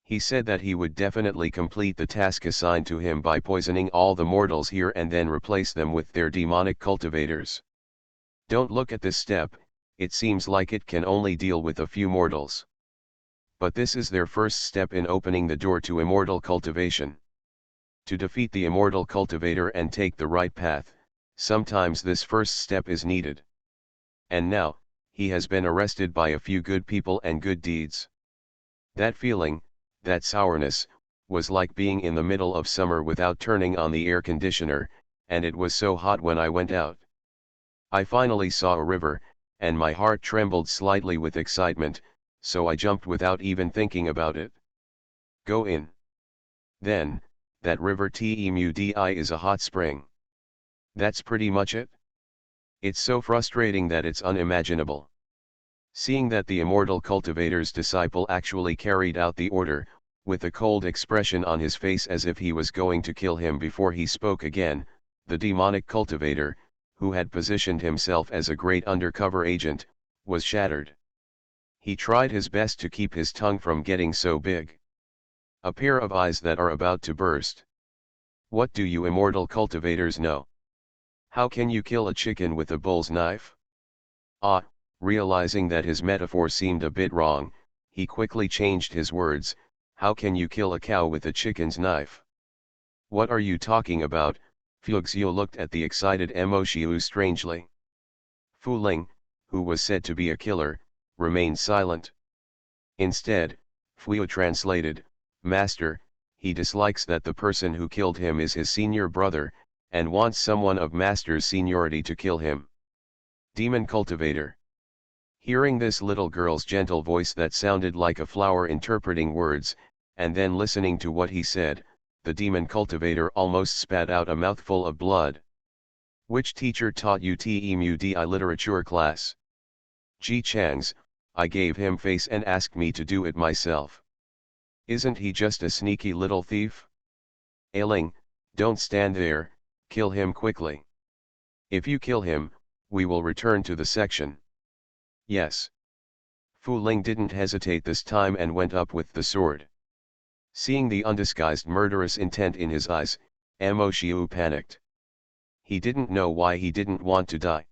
[SPEAKER 1] He said that he would definitely complete the task assigned to him by poisoning all the mortals here and then replace them with their demonic cultivators. Don't look at this step, it seems like it can only deal with a few mortals. But this is their first step in opening the door to immortal cultivation. To defeat the immortal cultivator and take the right path, sometimes this first step is needed. And now, he has been arrested by a few good people and good deeds. That feeling, that sourness, was like being in the middle of summer without turning on the air conditioner, and it was so hot when I went out. I finally saw a river, and my heart trembled slightly with excitement, so I jumped without even thinking about it. Go in. Then, that river Temudi is a hot spring. That's pretty much it. It's so frustrating that it's unimaginable. Seeing that the immortal cultivator's disciple actually carried out the order, with a cold expression on his face as if he was going to kill him before he spoke again, the demonic cultivator, who had positioned himself as a great undercover agent, was shattered. He tried his best to keep his tongue from getting so big. A pair of eyes that are about to burst. What do you immortal cultivators know? How can you kill a chicken with a bull's knife? Realizing that his metaphor seemed a bit wrong, he quickly changed his words. How can you kill a cow with a chicken's knife? What are you talking about? Fuxiu looked at the excited Moshiu strangely. Fu Ling, who was said to be a killer, remained silent. Instead, Fuyu translated, Master, he dislikes that the person who killed him is his senior brother, and wants someone of Master's seniority to kill him. Demon cultivator. Hearing this little girl's gentle voice that sounded like a flower interpreting words, and then listening to what he said, the demon cultivator almost spat out a mouthful of blood. Which teacher taught you Temudi literature class? Ji Chang's, I gave him face and asked me to do it myself. Isn't he just a sneaky little thief? Ailing, don't stand there, kill him quickly. If you kill him, we will return to the section. Yes. Fu Ling didn't hesitate this time and went up with the sword. Seeing the undisguised murderous intent in his eyes, Moshiu panicked. He didn't know why he didn't want to die.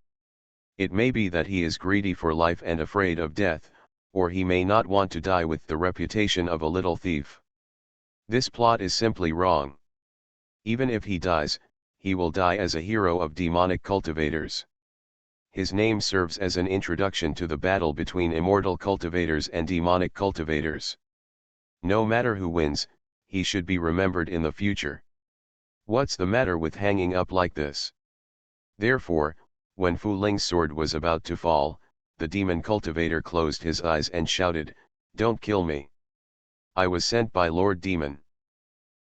[SPEAKER 1] It may be that he is greedy for life and afraid of death, or he may not want to die with the reputation of a little thief. This plot is simply wrong. Even if he dies, he will die as a hero of demonic cultivators. His name serves as an introduction to the battle between immortal cultivators and demonic cultivators. No matter who wins, he should be remembered in the future. What's the matter with hanging up like this? Therefore, when Fu Ling's sword was about to fall, the demon cultivator closed his eyes and shouted, Don't kill me. I was sent by Lord Demon.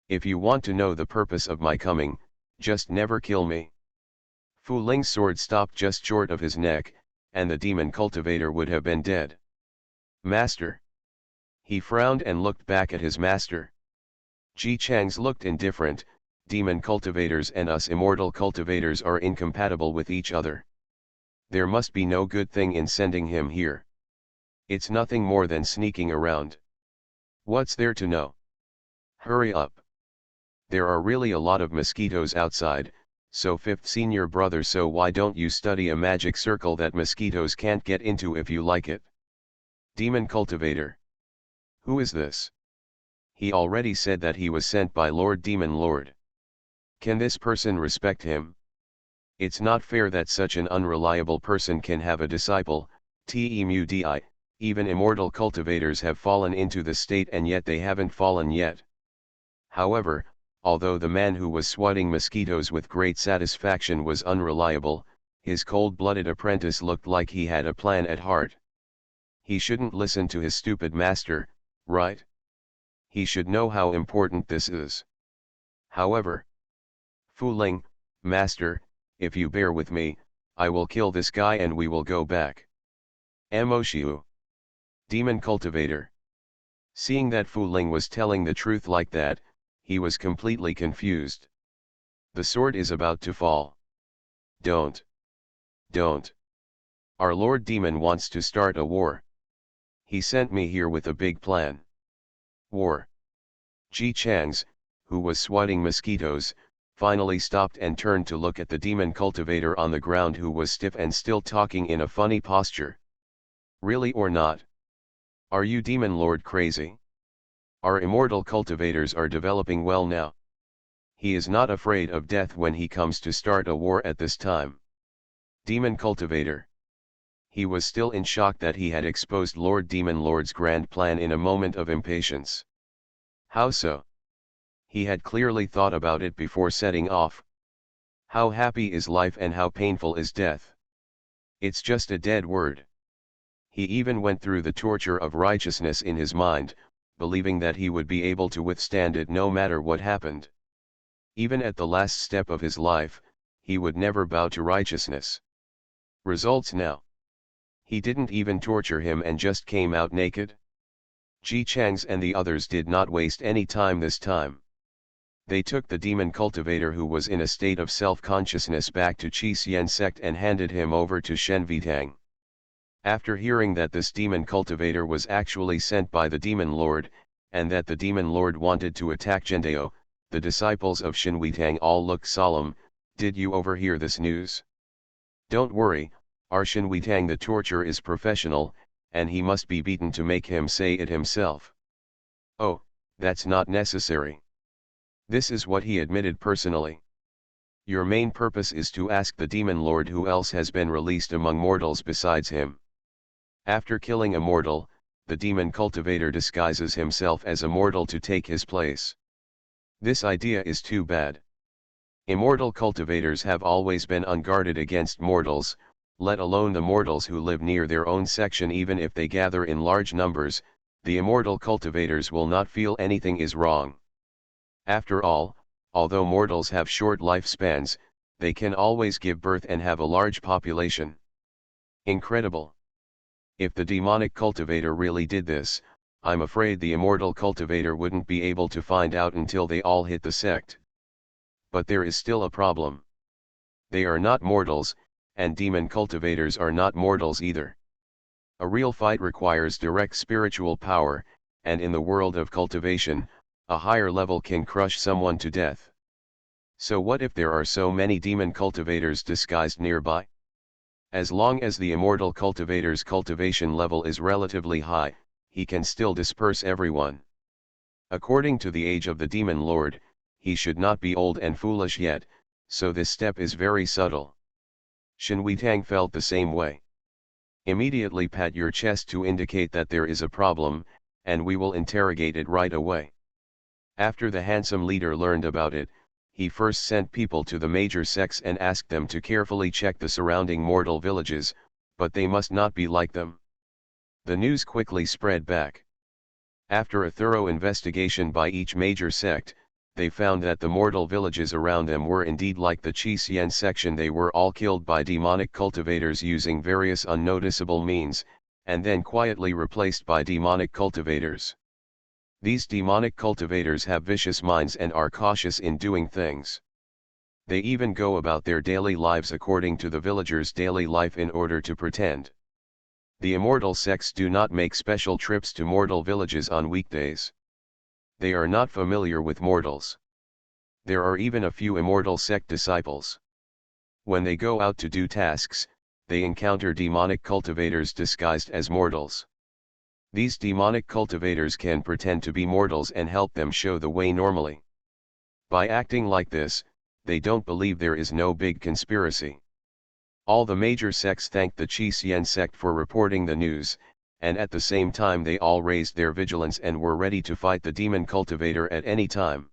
[SPEAKER 1] If you want to know the purpose of my coming, just never kill me. Fu Ling's sword stopped just short of his neck, and the demon cultivator would have been dead. Master. He frowned and looked back at his master. Ji Chang's looked indifferent. Demon cultivators and us immortal cultivators are incompatible with each other. There must be no good thing in sending him here. It's nothing more than sneaking around. What's there to know? Hurry up. There are really a lot of mosquitoes outside, so fifth senior brother, so why don't you study a magic circle that mosquitoes can't get into if you like it? Demon Cultivator. Who is this? He already said that he was sent by Lord Demon Lord. Can this person respect him? It's not fair that such an unreliable person can have a disciple. Temudi, even immortal cultivators have fallen into the state and yet they haven't fallen yet. However, although the man who was swatting mosquitoes with great satisfaction was unreliable, his cold-blooded apprentice looked like he had a plan at heart. He shouldn't listen to his stupid master, right? He should know how important this is. However, fooling, master, if you bear with me, I will kill this guy and we will go back. Moshiu. Demon Cultivator. Seeing that Fu-Ling was telling the truth like that, he was completely confused. The sword is about to fall. Don't. Our Lord Demon wants to start a war. He sent me here with a big plan. War. Ji Changs, who was swatting mosquitoes, finally stopped and turned to look at the demon cultivator on the ground, who was stiff and still talking in a funny posture. Really or not? Are you Demon Lord crazy? Our immortal cultivators are developing well now. He is not afraid of death when he comes to start a war at this time. Demon Cultivator. He was still in shock that he had exposed Lord Demon Lord's grand plan in a moment of impatience. How so? He had clearly thought about it before setting off. How happy is life and how painful is death? It's just a dead word. He even went through the torture of righteousness in his mind, believing that he would be able to withstand it no matter what happened. Even at the last step of his life, he would never bow to righteousness. Results now. He didn't even torture him and just came out naked. Ji Changs and the others did not waste any time this time. They took the demon cultivator, who was in a state of self-consciousness, back to Qi Xian sect and handed him over to Shen Vitang. After hearing that this demon cultivator was actually sent by the demon lord, and that the demon lord wanted to attack Zhendao, the disciples of Shen Vitang all looked solemn. Did you overhear this news? Don't worry, our Shen Vitang the torturer is professional, and he must be beaten to make him say it himself. Oh, that's not necessary. This is what he admitted personally. Your main purpose is to ask the demon lord who else has been released among mortals besides him. After killing a mortal, the demon cultivator disguises himself as a mortal to take his place. This idea is too bad. Immortal cultivators have always been unguarded against mortals, let alone the mortals who live near their own section. Even if they gather in large numbers, the immortal cultivators will not feel anything is wrong. After all, although mortals have short lifespans, they can always give birth and have a large population. Incredible. If the demonic cultivator really did this, I'm afraid the immortal cultivator wouldn't be able to find out until they all hit the sect. But there is still a problem. They are not mortals, and demon cultivators are not mortals either. A real fight requires direct spiritual power, and in the world of cultivation, a higher level can crush someone to death. So what if there are so many demon cultivators disguised nearby? As long as the immortal cultivator's cultivation level is relatively high, he can still disperse everyone. According to the age of the demon lord, he should not be old and foolish yet, so this step is very subtle. Shen Witang felt the same way. Immediately pat your chest to indicate that there is a problem, and we will interrogate it right away. After the handsome leader learned about it, he first sent people to the major sects and asked them to carefully check the surrounding mortal villages, but they must not be like them. The news quickly spread back. After a thorough investigation by each major sect, they found that the mortal villages around them were indeed like the Qi Xian section. They were all killed by demonic cultivators using various unnoticeable means, and then quietly replaced by demonic cultivators. These demonic cultivators have vicious minds and are cautious in doing things. They even go about their daily lives according to the villagers' daily life in order to pretend. The immortal sects do not make special trips to mortal villages on weekdays. They are not familiar with mortals. There are even a few immortal sect disciples. When they go out to do tasks, they encounter demonic cultivators disguised as mortals. These demonic cultivators can pretend to be mortals and help them show the way normally. By acting like this, they don't believe there is no big conspiracy. All the major sects thanked the Xian sect for reporting the news, and at the same time they all raised their vigilance and were ready to fight the demon cultivator at any time.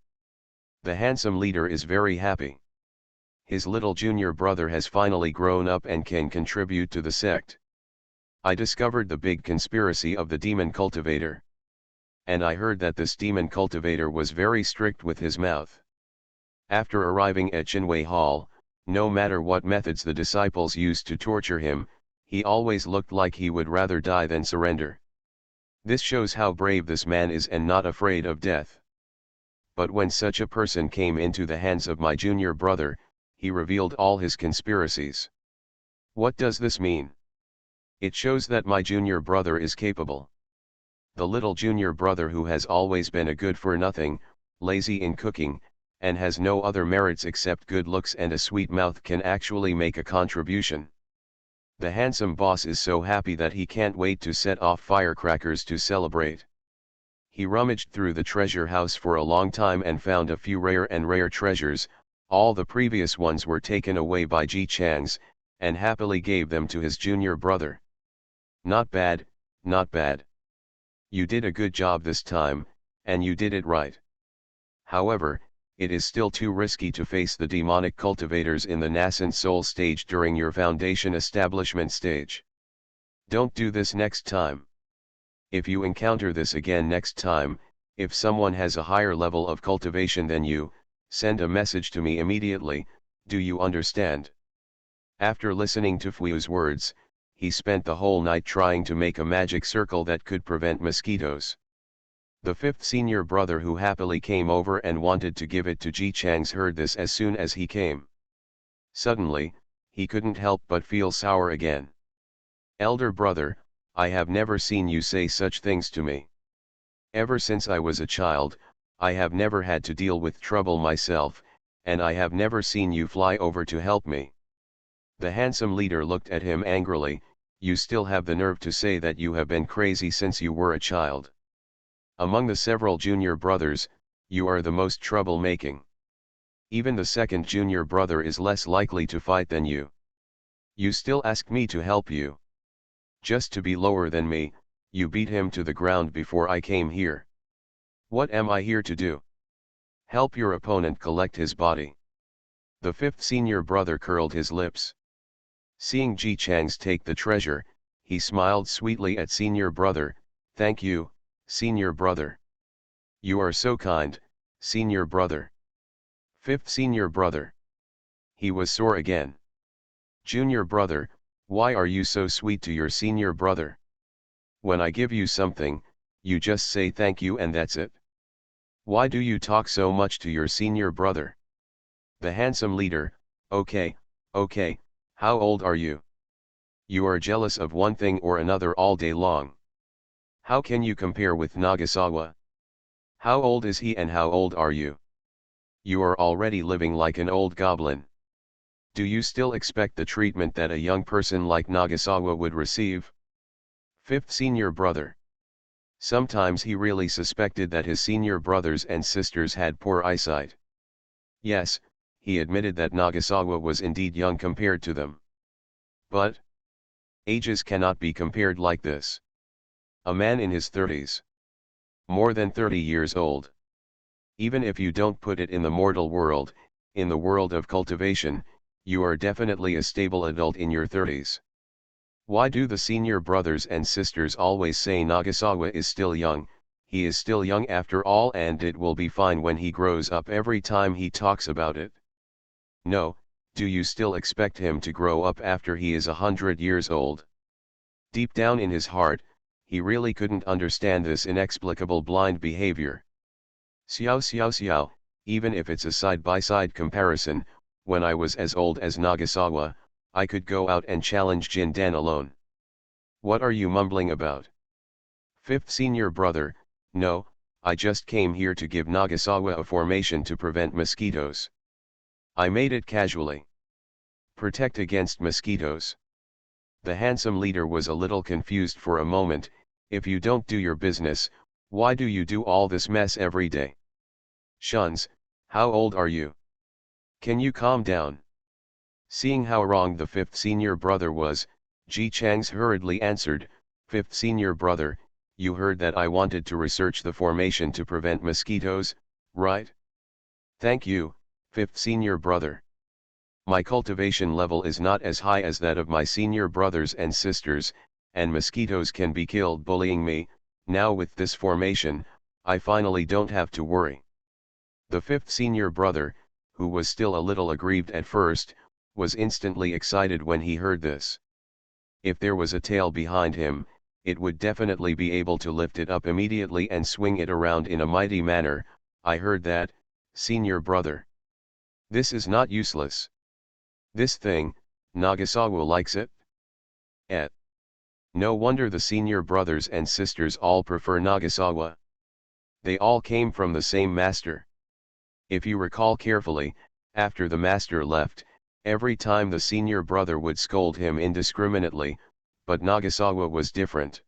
[SPEAKER 1] The handsome leader is very happy. His little junior brother has finally grown up and can contribute to the sect. I discovered the big conspiracy of the demon cultivator. And I heard that this demon cultivator was very strict with his mouth. After arriving at Chinwei Hall, no matter what methods the disciples used to torture him, he always looked like he would rather die than surrender. This shows how brave this man is and not afraid of death. But when such a person came into the hands of my junior brother, he revealed all his conspiracies. What does this mean? It shows that my junior brother is capable. The little junior brother who has always been a good-for-nothing, lazy in cooking, and has no other merits except good looks and a sweet mouth can actually make a contribution. The handsome boss is so happy that he can't wait to set off firecrackers to celebrate. He rummaged through the treasure house for a long time and found a few rare treasures. All the previous ones were taken away by Ji Chang's, and happily gave them to his junior brother. Not bad, not bad. You did a good job this time, and you did it right. However, it is still too risky to face the demonic cultivators in the nascent soul stage during your foundation establishment stage. Don't do this next time. If you encounter this again next time, if someone has a higher level of cultivation than you, send a message to me immediately. Do you understand? After listening to Fu's words, he spent the whole night trying to make a magic circle that could prevent mosquitoes. The fifth senior brother who happily came over and wanted to give it to Ji Chang's heard this as soon as he came. Suddenly, he couldn't help but feel sour again. Elder brother, I have never seen you say such things to me. Ever since I was a child, I have never had to deal with trouble myself, and I have never seen you fly over to help me. The handsome leader looked at him angrily. You still have the nerve to say that you have been crazy since you were a child. Among the several junior brothers, you are the most troublemaking. Even the second junior brother is less likely to fight than you. You still ask me to help you. Just to be lower than me, you beat him to the ground before I came here. What am I here to do? Help your opponent collect his body. The fifth senior brother curled his lips. Seeing Ji Chang's take the treasure, he smiled sweetly at senior brother. Thank you, senior brother. You are so kind, senior brother. Fifth senior brother. He was sore again. Junior brother, why are you so sweet to your senior brother? When I give you something, you just say thank you and that's it. Why do you talk so much to your senior brother? The handsome leader, okay, how old are you? You are jealous of one thing or another all day long. How can you compare with Nagasawa? How old is he and how old are you? You are already living like an old goblin. Do you still expect the treatment that a young person like Nagasawa would receive? Fifth senior brother. Sometimes he really suspected that his senior brothers and sisters had poor eyesight. Yes, he admitted that Nagasawa was indeed young compared to them. But ages cannot be compared like this. A man in his 30s. More than 30 years old. Even if you don't put it in the mortal world, in the world of cultivation, you are definitely a stable adult in your 30s. Why do the senior brothers and sisters always say Nagasawa is still young? He is still young after all and it will be fine when he grows up every time he talks about it. No, do you still expect him to grow up after he is 100 years old? Deep down in his heart, he really couldn't understand this inexplicable blind behavior. Xiao, even if it's a side-by-side comparison, when I was as old as Nagasawa, I could go out and challenge Jindan alone. What are you mumbling about? Fifth senior brother, no, I just came here to give Nagasawa a formation to prevent mosquitoes. I made it casually. Protect against mosquitoes. The handsome leader was a little confused for a moment. If you don't do your business, why do you do all this mess every day? Shuns, how old are you? Can you calm down? Seeing how wrong the fifth senior brother was, Ji Chang's hurriedly answered, Fifth senior brother, you heard that I wanted to research the formation to prevent mosquitoes, right? Thank you, fifth senior brother. My cultivation level is not as high as that of my senior brothers and sisters, and mosquitoes can be killed bullying me. Now with this formation, I finally don't have to worry. The fifth senior brother, who was still a little aggrieved at first, was instantly excited when he heard this. If there was a tail behind him, it would definitely be able to lift it up immediately and swing it around in a mighty manner. I heard that, senior brother. This is not useless. This thing, Nagasawa likes it? No wonder the senior brothers and sisters all prefer Nagasawa. They all came from the same master. If you recall carefully, after the master left, every time the senior brother would scold him indiscriminately, but Nagasawa was different.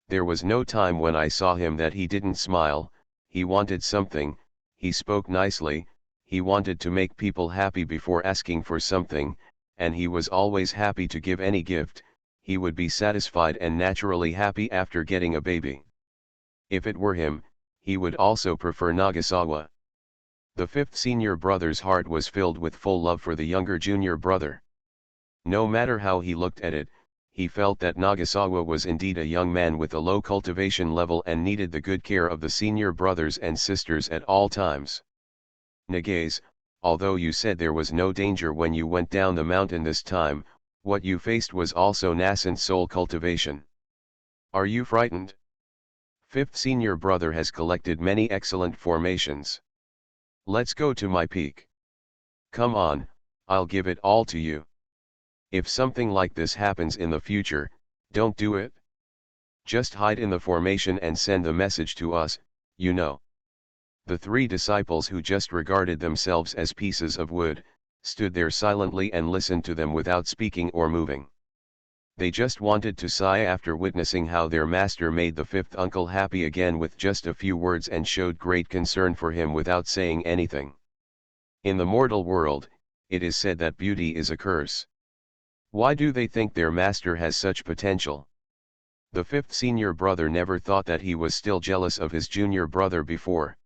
[SPEAKER 1] There was no time when I saw him that he didn't smile. He wanted something, he spoke nicely, he wanted to make people happy before asking for something, and he was always happy to give any gift. He would be satisfied and naturally happy after getting a baby. If it were him, he would also prefer Nagasawa. The fifth senior brother's heart was filled with full love for the younger junior brother. No matter how he looked at it, he felt that Nagasawa was indeed a young man with a low cultivation level and needed the good care of the senior brothers and sisters at all times. Nagaze, although you said there was no danger when you went down the mountain this time, what you faced was also nascent soul cultivation. Are you frightened? Fifth senior brother has collected many excellent formations. Let's go to my peak. Come on, I'll give it all to you. If something like this happens in the future, don't do it. Just hide in the formation and send the message to us, you know. The three disciples who just regarded themselves as pieces of wood, stood there silently and listened to them without speaking or moving. They just wanted to sigh after witnessing how their master made the fifth uncle happy again with just a few words and showed great concern for him without saying anything. In the mortal world, it is said that beauty is a curse. Why do they think their master has such potential? The fifth senior brother never thought that he was still jealous of his junior brother before.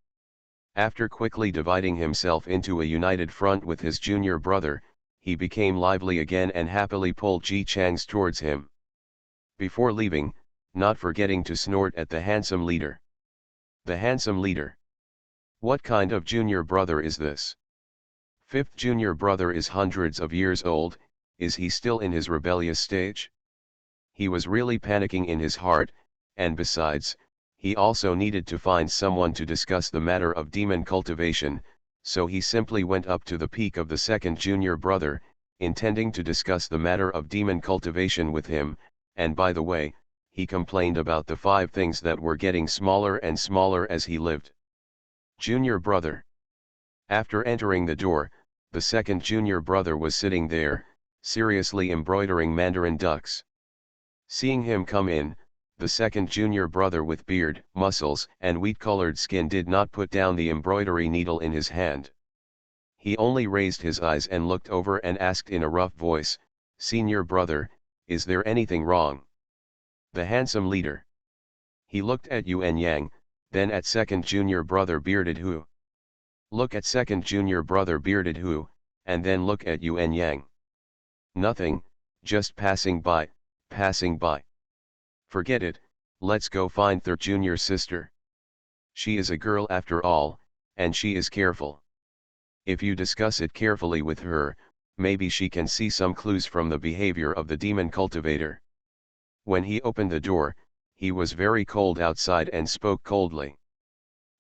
[SPEAKER 1] After quickly dividing himself into a united front with his junior brother, he became lively again and happily pulled Ji Chang's towards him. Before leaving, not forgetting to snort at the handsome leader. The handsome leader. What kind of junior brother is this? Fifth junior brother is hundreds of years old, is he still in his rebellious stage? He was really panicking in his heart, and besides, he also needed to find someone to discuss the matter of demon cultivation, so he simply went up to the peak of the second junior brother, intending to discuss the matter of demon cultivation with him, and by the way, he complained about the 5 things that were getting smaller and smaller as he lived. Junior brother. After entering the door, the second junior brother was sitting there, seriously embroidering mandarin ducks. Seeing him come in, the second junior brother with beard, muscles, and wheat-colored skin did not put down the embroidery needle in his hand. He only raised his eyes and looked over and asked in a rough voice, "Senior brother, is there anything wrong?" The handsome leader. He looked at Yuan Yang, then at second junior brother bearded Hu. Look at second junior brother bearded Hu, and then look at Yuan Yang. Nothing, just passing by, passing by. Forget it, let's go find third junior sister. She is a girl after all, and she is careful. If you discuss it carefully with her, maybe she can see some clues from the behavior of the demon cultivator. When he opened the door, he was very cold outside and spoke coldly.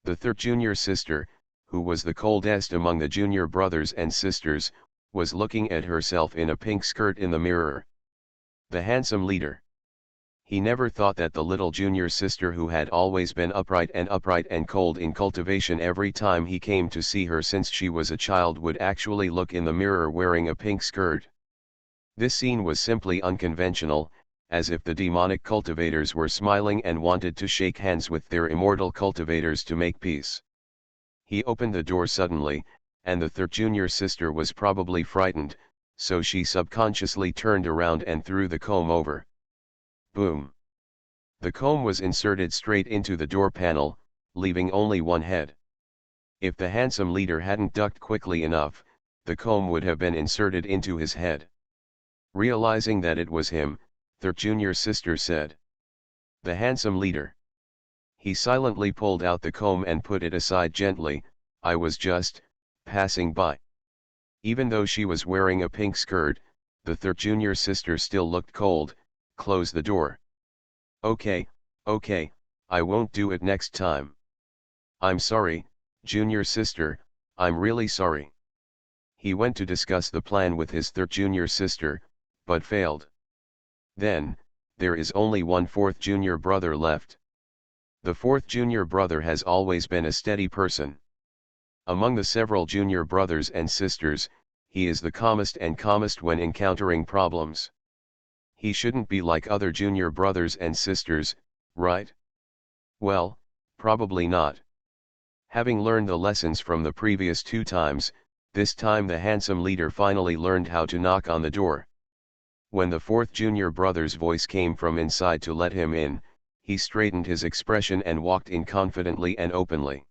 [SPEAKER 1] The third junior sister, who was the coldest among the junior brothers and sisters, was looking at herself in a pink skirt in the mirror. The handsome leader. He never thought that the little junior sister who had always been upright and cold in cultivation every time he came to see her since she was a child would actually look in the mirror wearing a pink skirt. This scene was simply unconventional, as if the demonic cultivators were smiling and wanted to shake hands with their immortal cultivators to make peace. He opened the door suddenly, and the third junior sister was probably frightened, so she subconsciously turned around and threw the comb over. Boom! The comb was inserted straight into the door panel, leaving only one head. If the handsome leader hadn't ducked quickly enough, the comb would have been inserted into his head. Realizing that it was him, their junior sister said. The handsome leader. He silently pulled out the comb and put it aside gently. I was just passing by. Even though she was wearing a pink skirt, the third junior sister still looked cold. Close the door. Okay, I won't do it next time. I'm sorry, junior sister, I'm really sorry. He went to discuss the plan with his third junior sister, but failed. Then, there is only one fourth junior brother left. The fourth junior brother has always been a steady person. Among the several junior brothers and sisters, he is the calmest when encountering problems. He shouldn't be like other junior brothers and sisters, right? Well, probably not. Having learned the lessons from the previous 2 times, this time the handsome leader finally learned how to knock on the door. When the fourth junior brother's voice came from inside to let him in, he straightened his expression and walked in confidently and openly.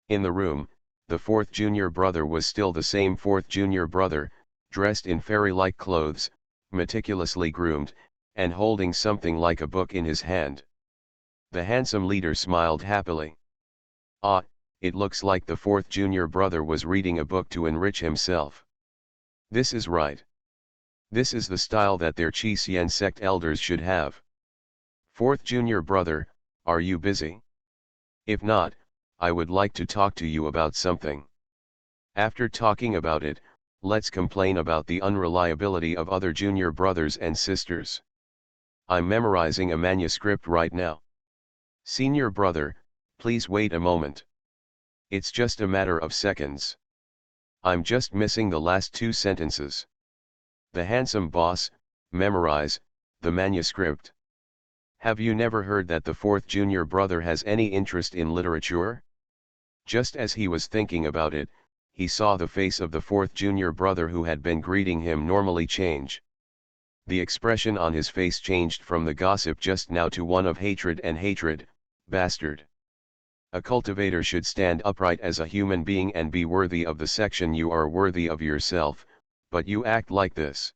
[SPEAKER 1] In the room, the fourth junior brother was still the same fourth junior brother, dressed in fairy-like clothes, meticulously groomed, and holding something like a book in his hand. The handsome leader smiled happily. Ah, it looks like the fourth junior brother was reading a book to enrich himself. This is right. This is the style that their Chi Xian sect elders should have. Fourth junior brother, are you busy? If not, I would like to talk to you about something. After talking about it, let's complain about the unreliability of other junior brothers and sisters. I'm memorizing a manuscript right now. Senior brother, please wait a moment. It's just a matter of seconds. I'm just missing the last 2 sentences. The handsome boss, memorize the manuscript. Have you never heard that the fourth junior brother has any interest in literature? Just as he was thinking about it, he saw the face of the fourth junior brother who had been greeting him normally change. The expression on his face changed from the gossip just now to one of hatred and hatred. Bastard. A cultivator should stand upright as a human being and be worthy of the section you are worthy of yourself, but you act like this.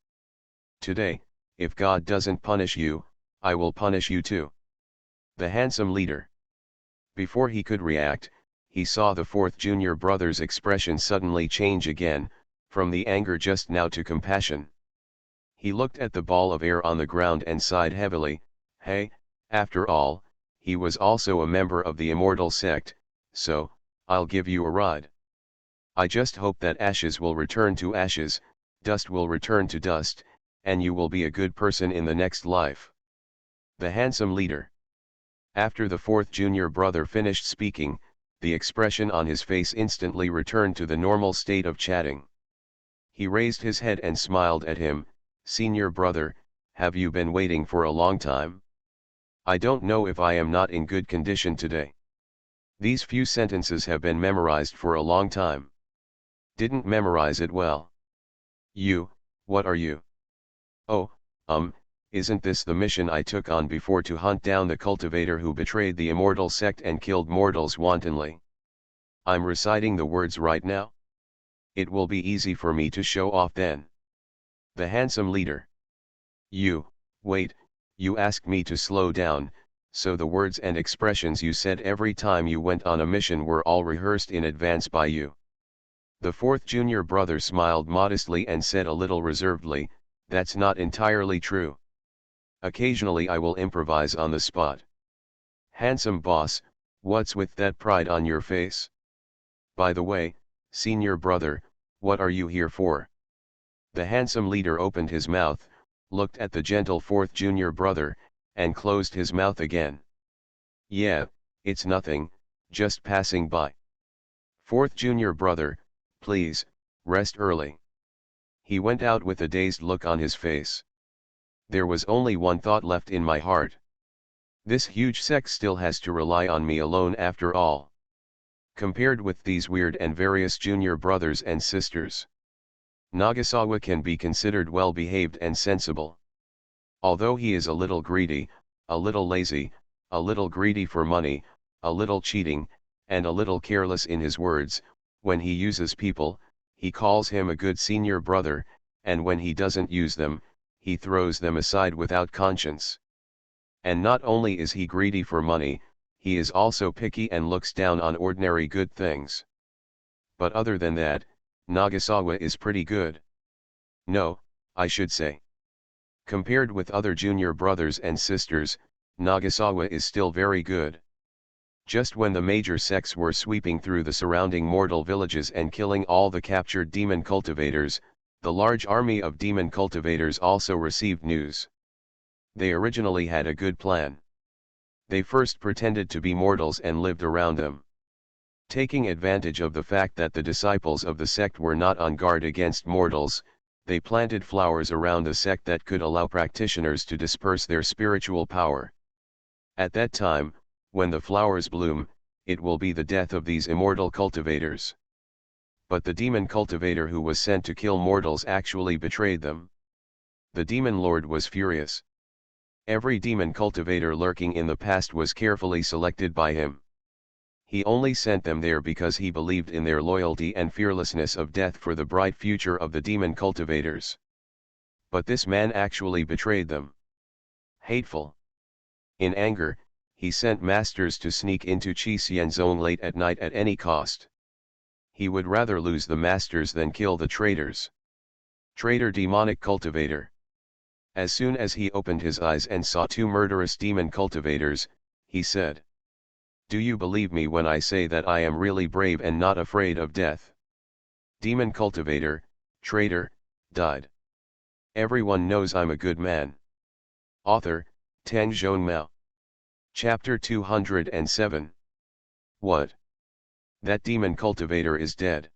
[SPEAKER 1] Today, if God doesn't punish you, I will punish you too. The handsome leader. Before he could react, he saw the fourth junior brother's expression suddenly change again, from the anger just now to compassion. He looked at the ball of air on the ground and sighed heavily. Hey, after all, he was also a member of the immortal sect, so, I'll give you a ride. I just hope that ashes will return to ashes, dust will return to dust, and you will be a good person in the next life. The handsome leader. After the fourth junior brother finished speaking, the expression on his face instantly returned to the normal state of chatting. He raised his head and smiled at him. Senior brother, have you been waiting for a long time? I don't know if I am not in good condition today. These few sentences have been memorized for a long time. Didn't memorize it well. You, what are you? Oh, isn't this the mission I took on before to hunt down the cultivator who betrayed the immortal sect and killed mortals wantonly? I'm reciting the words right now. It will be easy for me to show off then. The handsome leader. Wait, you asked me to slow down, so the words and expressions you said every time you went on a mission were all rehearsed in advance by you. The fourth junior brother smiled modestly and said a little reservedly, that's not entirely true. Occasionally I will improvise on the spot. Handsome boss, what's with that pride on your face? By the way, senior brother, what are you here for? The handsome leader opened his mouth, looked at the gentle fourth junior brother, and closed his mouth again. Yeah, it's nothing, just passing by. Fourth junior brother, please, rest early. He went out with a dazed look on his face. There was only one thought left in my heart. This huge sect still has to rely on me alone after all. Compared with these weird and various junior brothers and sisters, Nagasawa can be considered well-behaved and sensible. Although he is a little greedy, a little lazy, a little greedy for money, a little cheating, and a little careless in his words, when he uses people, he calls him a good senior brother, and when he doesn't use them, he throws them aside without conscience. And not only is he greedy for money, he is also picky and looks down on ordinary good things. But other than that, Nagasawa is pretty good. No, I should say. Compared with other junior brothers and sisters, Nagasawa is still very good. Just when the major sects were sweeping through the surrounding mortal villages and killing all the captured demon cultivators, the large army of demon cultivators also received news. They originally had a good plan. They first pretended to be mortals and lived around them. Taking advantage of the fact that the disciples of the sect were not on guard against mortals, they planted flowers around the sect that could allow practitioners to disperse their spiritual power. At that time, when the flowers bloom, it will be the death of these immortal cultivators. But the demon cultivator who was sent to kill mortals actually betrayed them. The demon lord was furious. Every demon cultivator lurking in the past was carefully selected by him. He only sent them there because he believed in their loyalty and fearlessness of death for the bright future of the demon cultivators. But this man actually betrayed them. Hateful. In anger, he sent masters to sneak into Xixian zone late at night at any cost. He would rather lose the masters than kill the traitors. Traitor demonic cultivator. As soon as he opened his eyes and saw two murderous demon cultivators, he said, "Do you believe me when I say that I am really brave and not afraid of death?" Demon cultivator, traitor, died. Everyone knows I'm a good man. Author, HandsomeMaleLead. Chapter 207. What? That demon cultivator is dead.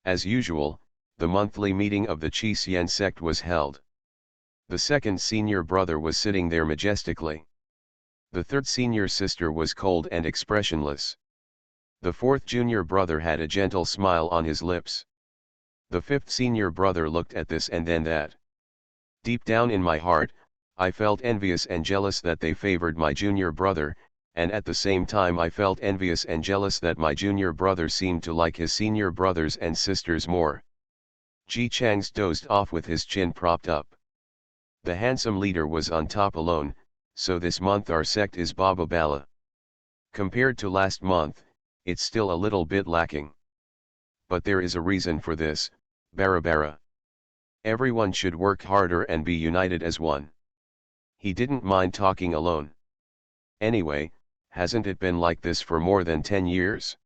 [SPEAKER 1] As usual, the monthly meeting of the Xixian sect was held. The second senior brother was sitting there majestically. The third senior sister was cold and expressionless. The fourth junior brother had a gentle smile on his lips. The fifth senior brother looked at this and then that. Deep down in my heart, I felt envious and jealous that they favored my junior brother, and at the same time I felt envious and jealous that my junior brother seemed to like his senior brothers and sisters more. Ji Chang's dozed off with his chin propped up. The handsome leader was on top alone, so this month our sect is Baba Bala. Compared to last month, it's still a little bit lacking. But there is a reason for this, Barabara. Everyone should work harder and be united as one. He didn't mind talking alone. Anyway, hasn't it been like this for more than 10 years?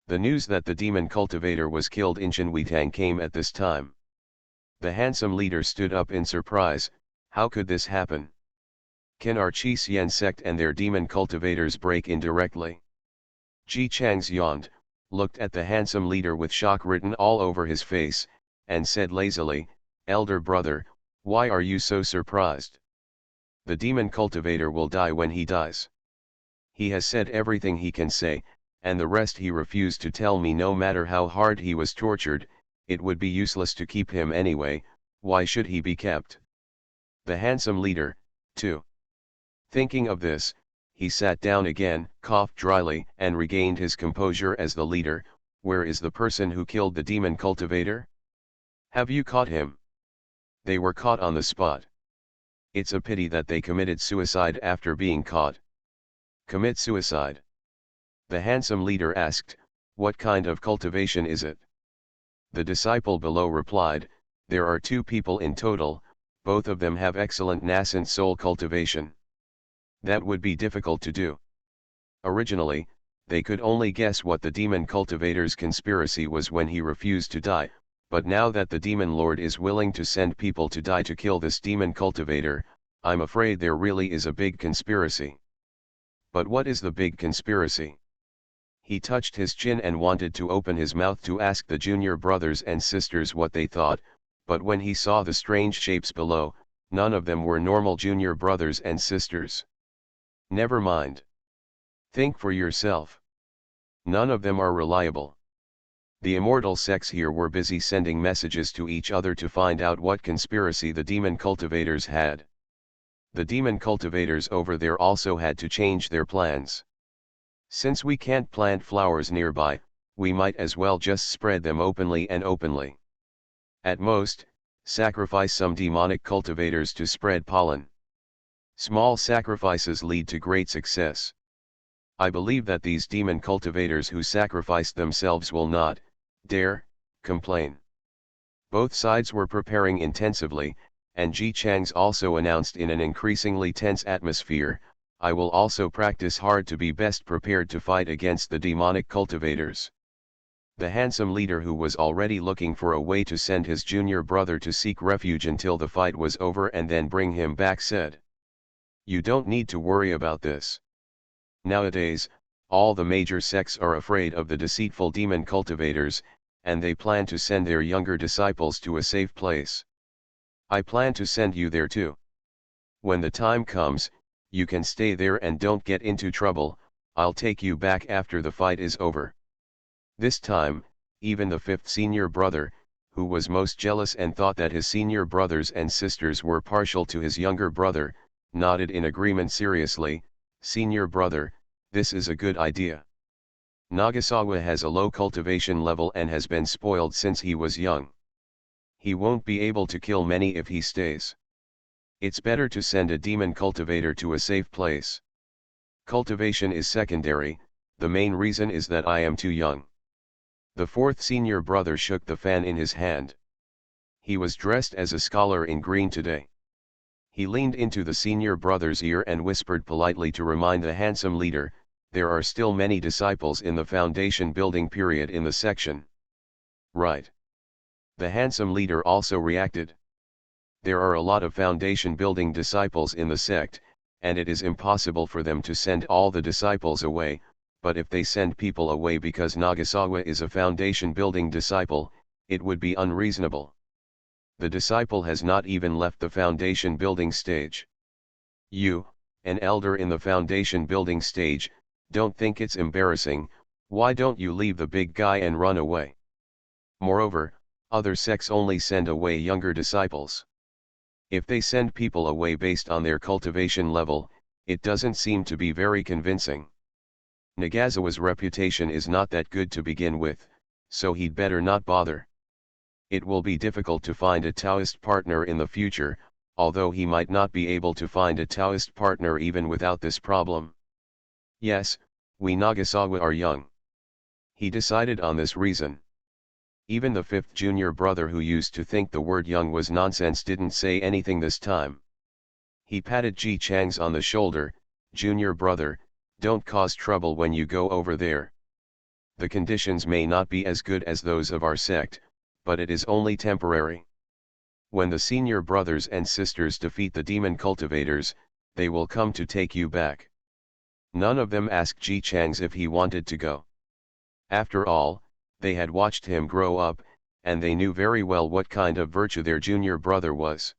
[SPEAKER 1] The news that the demon cultivator was killed in Shinweitang came at this time. The handsome leader stood up in surprise. How could this happen? Can our Xixian sect and their demon cultivators break in directly? Ji Chang's yawned, looked at the handsome leader with shock written all over his face, and said lazily, "Elder brother, why are you so surprised? The demon cultivator will die when he dies. He has said everything he can say, and the rest he refused to tell me. No matter how hard he was tortured, it would be useless to keep him anyway. Why should he be kept?" The handsome leader, too. Thinking of this, he sat down again, coughed dryly, and regained his composure as the leader. "Where is the person who killed the demon cultivator? Have you caught him?" "They were caught on the spot. It's a pity that they committed suicide after being caught." "Commit suicide?" The handsome leader asked. "What kind of cultivation is it?" The disciple below replied, "There are two people in total, both of them have excellent nascent soul cultivation. That would be difficult to do. Originally, they could only guess what the demon cultivator's conspiracy was when he refused to die, But now that the demon lord is willing to send people to die to kill this demon cultivator, I'm afraid there really is a big conspiracy. But what is the big conspiracy? He touched his chin and wanted to open his mouth to ask the junior brothers and sisters what they thought, but when he saw the strange shapes below, none of them were normal junior brothers and sisters. Never mind. Think for yourself. None of them are reliable. The immortal sects here were busy sending messages to each other to find out what conspiracy the demon cultivators had. The demon cultivators over there also had to change their plans. Since we can't plant flowers nearby, we might as well just spread them openly and openly. At most, sacrifice some demonic cultivators to spread pollen. Small sacrifices lead to great success. I believe that these demon cultivators who sacrificed themselves will not dare complain. Both sides were preparing intensively, and Ji Chang's also announced in an increasingly tense atmosphere, I will also practice hard to be best prepared to fight against the demonic cultivators. The handsome leader, who was already looking for a way to send his junior brother to seek refuge until the fight was over and then bring him back, said, "You don't need to worry about this. Nowadays, all the major sects are afraid of the deceitful demon cultivators, and they plan to send their younger disciples to a safe place. I plan to send you there too. When the time comes, you can stay there and don't get into trouble. I'll take you back after the fight is over." This time, even the fifth senior brother, who was most jealous and thought that his senior brothers and sisters were partial to his younger brother, nodded in agreement seriously. "Senior brother, this is a good idea. Nagasawa has a low cultivation level and has been spoiled since he was young. He won't be able to kill many if he stays. It's better to send a demon cultivator to a safe place. Cultivation is secondary, the main reason is that I am too young." The fourth senior brother shook the fan in his hand. He was dressed as a scholar in green today. He leaned into the senior brother's ear and whispered politely to remind the handsome leader, "There are still many disciples in the foundation building period in the section." "Right." The handsome leader also reacted. "There are a lot of foundation building disciples in the sect, and it is impossible for them to send all the disciples away, but if they send people away because Nagasawa is a foundation building disciple, it would be unreasonable. The disciple has not even left the foundation building stage. You, an elder in the foundation building stage, don't think it's embarrassing? Why don't you leave the big guy and run away? Moreover, other sects only send away younger disciples. If they send people away based on their cultivation level, it doesn't seem to be very convincing. Nagasawa's reputation is not that good to begin with, so he'd better not bother. It will be difficult to find a Taoist partner in the future, although he might not be able to find a Taoist partner even without this problem. Yes, we Nagasawa are young." He decided on this reason. Even the fifth junior brother, who used to think the word young was nonsense, didn't say anything this time. He patted Ji Chang's on the shoulder. "Junior brother, don't cause trouble when you go over there. The conditions may not be as good as those of our sect, but it is only temporary. When the senior brothers and sisters defeat the demon cultivators, they will come to take you back." None of them asked Ji Chang's if he wanted to go. After all, they had watched him grow up, and they knew very well what kind of virtue their junior brother was.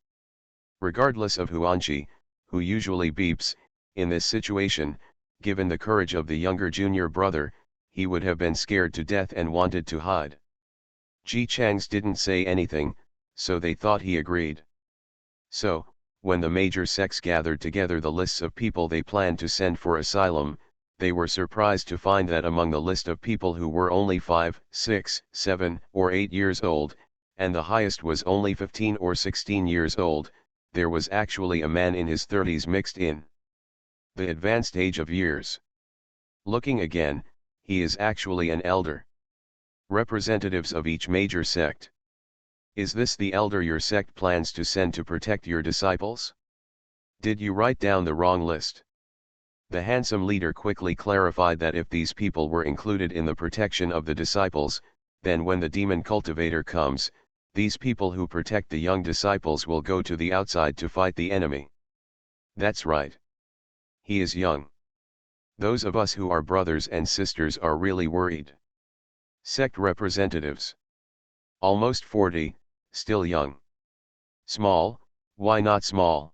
[SPEAKER 1] Regardless of Huanchi, who usually beeps, in this situation, given the courage of the younger junior brother, he would have been scared to death and wanted to hide. Ji Chang's didn't say anything, so they thought he agreed. So, when the major sects gathered together the lists of people they planned to send for asylum, they were surprised to find that among the list of people who were only 5, 6, 7, or 8 years old, and the highest was only 15 or 16 years old, there was actually a man in his 30s mixed in. The advanced age of years. Looking again, he is actually an elder. Representatives of each major sect. Is this the elder your sect plans to send to protect your disciples? Did you write down the wrong list? The handsome leader quickly clarified that if these people were included in the protection of the disciples, Then when the demon cultivator comes, these people who protect the young disciples will go to the outside to fight the enemy. That's right. He is young. Those of us who are brothers and sisters are really worried. Sect representatives. Almost 40, still young. Small, why not small?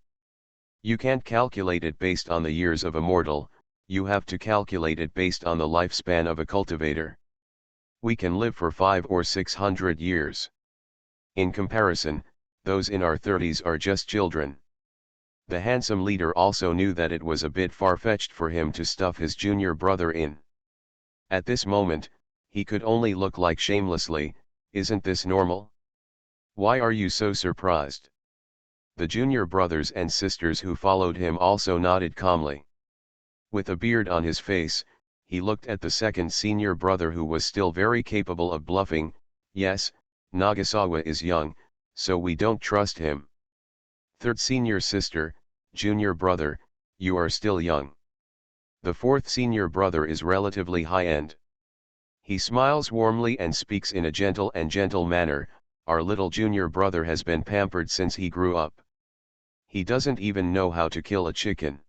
[SPEAKER 1] You can't calculate it based on the years of a mortal, you have to calculate it based on the lifespan of a cultivator. We can live for 500 or 600 years. In comparison, those in our 30s are just children. The handsome leader also knew that it was a bit far-fetched for him to stuff his junior brother in. At this moment, he could only look like shamelessly, "Isn't this normal? Why are you so surprised?" The junior brothers and sisters who followed him also nodded calmly. With a beard on his face, he looked at the second senior brother who was still very capable of bluffing. "Yes, Nagasawa is young, so we don't trust him." Third senior sister, "Junior brother, you are still young." The fourth senior brother is relatively high-end. He smiles warmly and speaks in a gentle manner. "Our little junior brother has been pampered since he grew up. He doesn't even know how to kill a chicken.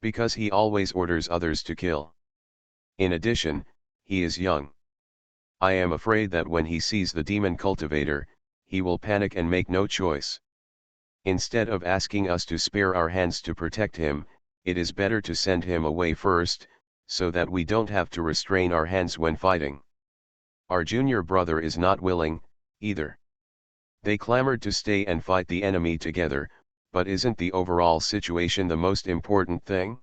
[SPEAKER 1] Because he always orders others to kill. In addition, he is young. I am afraid that when he sees the demon cultivator, he will panic and make no choice. Instead of asking us to spare our hands to protect him, it is better to send him away first, so that we don't have to restrain our hands when fighting." Our junior brother is not willing, either. They clamored to stay and fight the enemy together, but isn't the overall situation the most important thing?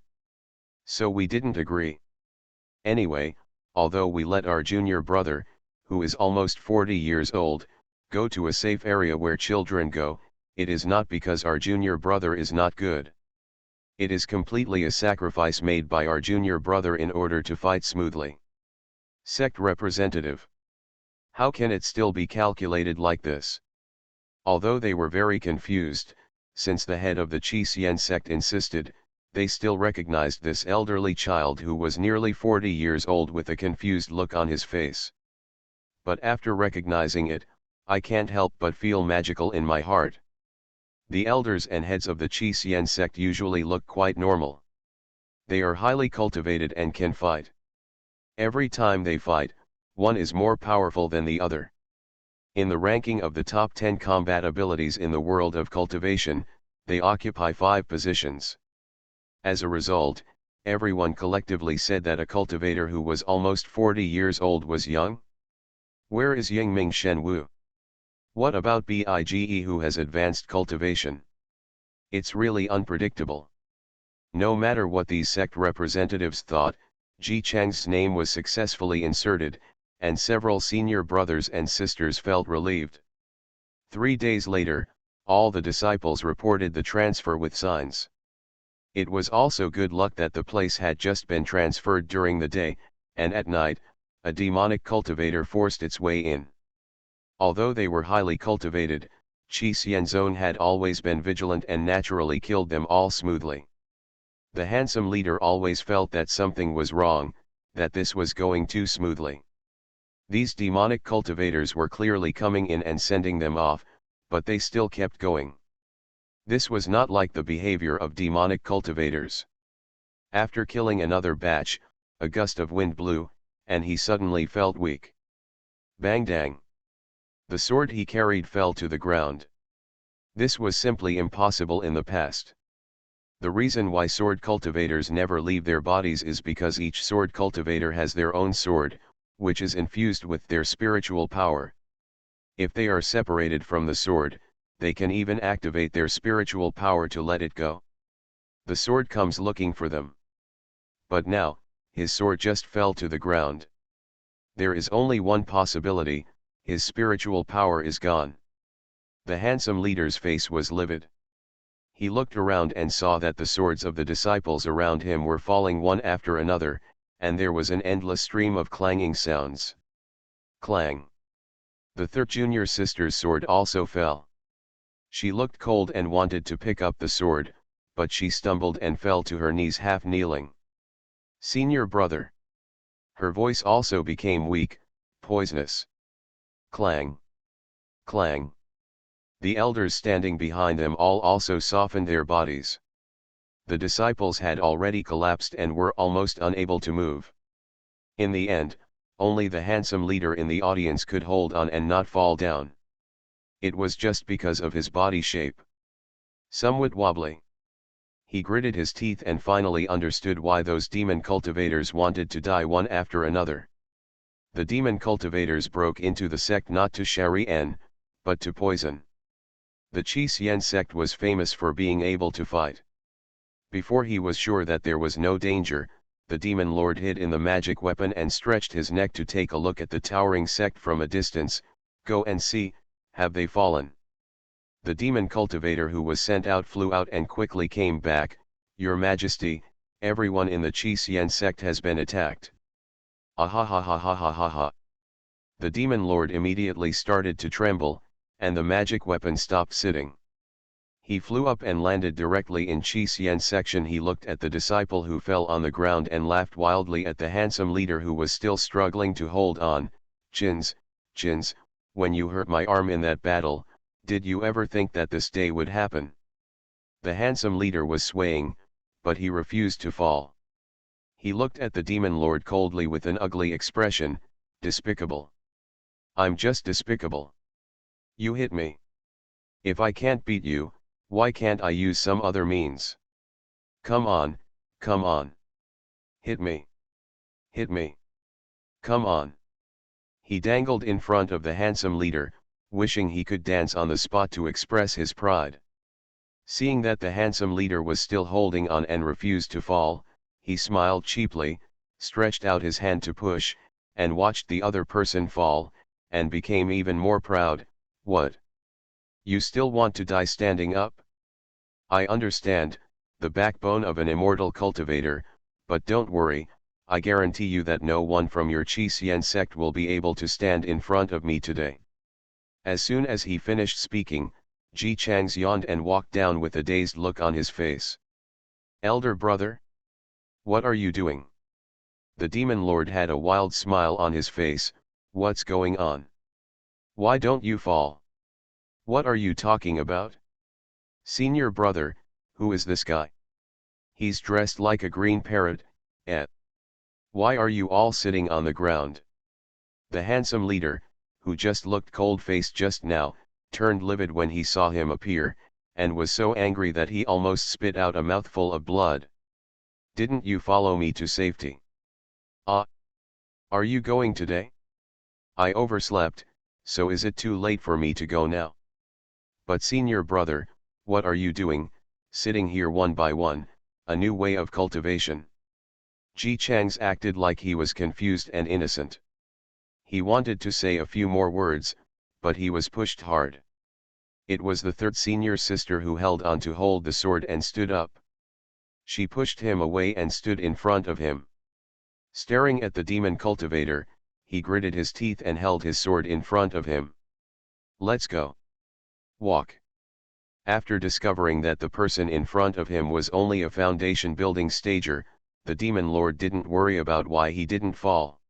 [SPEAKER 1] So we didn't agree. Anyway, although we let our junior brother, who is almost 40 years old, go to a safe area where children go, it is not because our junior brother is not good. It is completely a sacrifice made by our junior brother in order to fight smoothly. Sect representative. How can it still be calculated like this? Although they were very confused, since the head of the Chi-Sien sect insisted, they still recognized this elderly child who was nearly 40 years old with a confused look on his face. But after recognizing it, I can't help but feel magical in my heart. The elders and heads of the Chi-Sien sect usually look quite normal. They are highly cultivated and can fight. Every time they fight, one is more powerful than the other. In the ranking of the top 10 combat abilities in the world of cultivation, they occupy 5 positions. As a result, everyone collectively said that a cultivator who was almost 40 years old was young. Where is Yingming Shenwu? What about Bige who has advanced cultivation? It's really unpredictable. No matter what these sect representatives thought, Ji Chang's name was successfully inserted, and several senior brothers and sisters felt relieved. 3 days later, all the disciples reported the transfer with signs. It was also good luck that the place had just been transferred during the day, and at night, a demonic cultivator forced its way in. Although they were highly cultivated, Chi-Sien Zone had always been vigilant and naturally killed them all smoothly. The handsome leader always felt that something was wrong, that this was going too smoothly. These demonic cultivators were clearly coming in and sending them off, but they still kept going. This was not like the behavior of demonic cultivators. After killing another batch, a gust of wind blew, and he suddenly felt weak. Bang dang! The sword he carried fell to the ground. This was simply impossible in the past. The reason why sword cultivators never leave their bodies is because each sword cultivator has their own sword, which is infused with their spiritual power. If they are separated from the sword, they can even activate their spiritual power to let it go. The sword comes looking for them. But now, his sword just fell to the ground. There is only one possibility: his spiritual power is gone. The handsome leader's face was livid. He looked around and saw that the swords of the disciples around him were falling one after another, and there was an endless stream of clanging sounds. Clang! The third junior sister's sword also fell. She looked cold and wanted to pick up the sword, but she stumbled and fell to her knees half kneeling. Senior brother. Her voice also became weak, poisonous. Clang. Clang. The elders standing behind them all also softened their bodies. The disciples had already collapsed and were almost unable to move. In the end, only the handsome leader in the audience could hold on and not fall down. It was just because of his body shape. Somewhat wobbly. He gritted his teeth and finally understood why those demon cultivators wanted to die one after another. The demon cultivators broke into the sect not to Shari-en, but to poison. The Chi-Hsien sect was famous for being able to fight. Before he was sure that there was no danger, the demon lord hid in the magic weapon and stretched his neck to take a look at the towering sect from a distance. Go and see, have they fallen? The demon cultivator who was sent out flew out and quickly came back. Your Majesty, everyone in the Chi-Hsien sect has been attacked. Ah ha ha ha ha ha ha ha. The demon lord immediately started to tremble, and the magic weapon stopped sitting. He flew up and landed directly in Chi-Hsien section. He looked at the disciple who fell on the ground and laughed wildly at the handsome leader who was still struggling to hold on. Jins, when you hurt my arm in that battle, did you ever think that this day would happen? The handsome leader was swaying, but he refused to fall. He looked at the demon lord coldly with an ugly expression. Despicable. I'm just despicable. You hit me. If I can't beat you, why can't I use some other means? Come on, come on. Hit me. Hit me. Come on. He dangled in front of the handsome leader, wishing he could dance on the spot to express his pride. Seeing that the handsome leader was still holding on and refused to fall, he smiled cheaply, stretched out his hand to push, and watched the other person fall, and became even more proud. What? You still want to die standing up? I understand, the backbone of an immortal cultivator, but don't worry, I guarantee you that no one from your Chi-Hsien sect will be able to stand in front of me today. As soon as he finished speaking, Ji Chang's yawned and walked down with a dazed look on his face. Elder brother? What are you doing? The demon lord had a wild smile on his face. What's going on? Why don't you fall? What are you talking about? Senior brother, who is this guy? He's dressed like a green parrot, eh? Why are you all sitting on the ground? The handsome leader, who just looked cold-faced just now, turned livid when he saw him appear, and was so angry that he almost spit out a mouthful of blood. Didn't you follow me to safety? Ah! Are you going today? I overslept, so is it too late for me to go now? But senior brother, what are you doing, sitting here one by one, a new way of cultivation? Ji Chang's acted like he was confused and innocent. He wanted to say a few more words, but he was pushed hard. It was the third senior sister who held on to hold the sword and stood up. She pushed him away and stood in front of him. Staring at the demon cultivator, he gritted his teeth and held his sword in front of him. Let's go. Walk. After discovering that the person in front of him was only a foundation building stager, the demon lord didn't worry about why he didn't fall.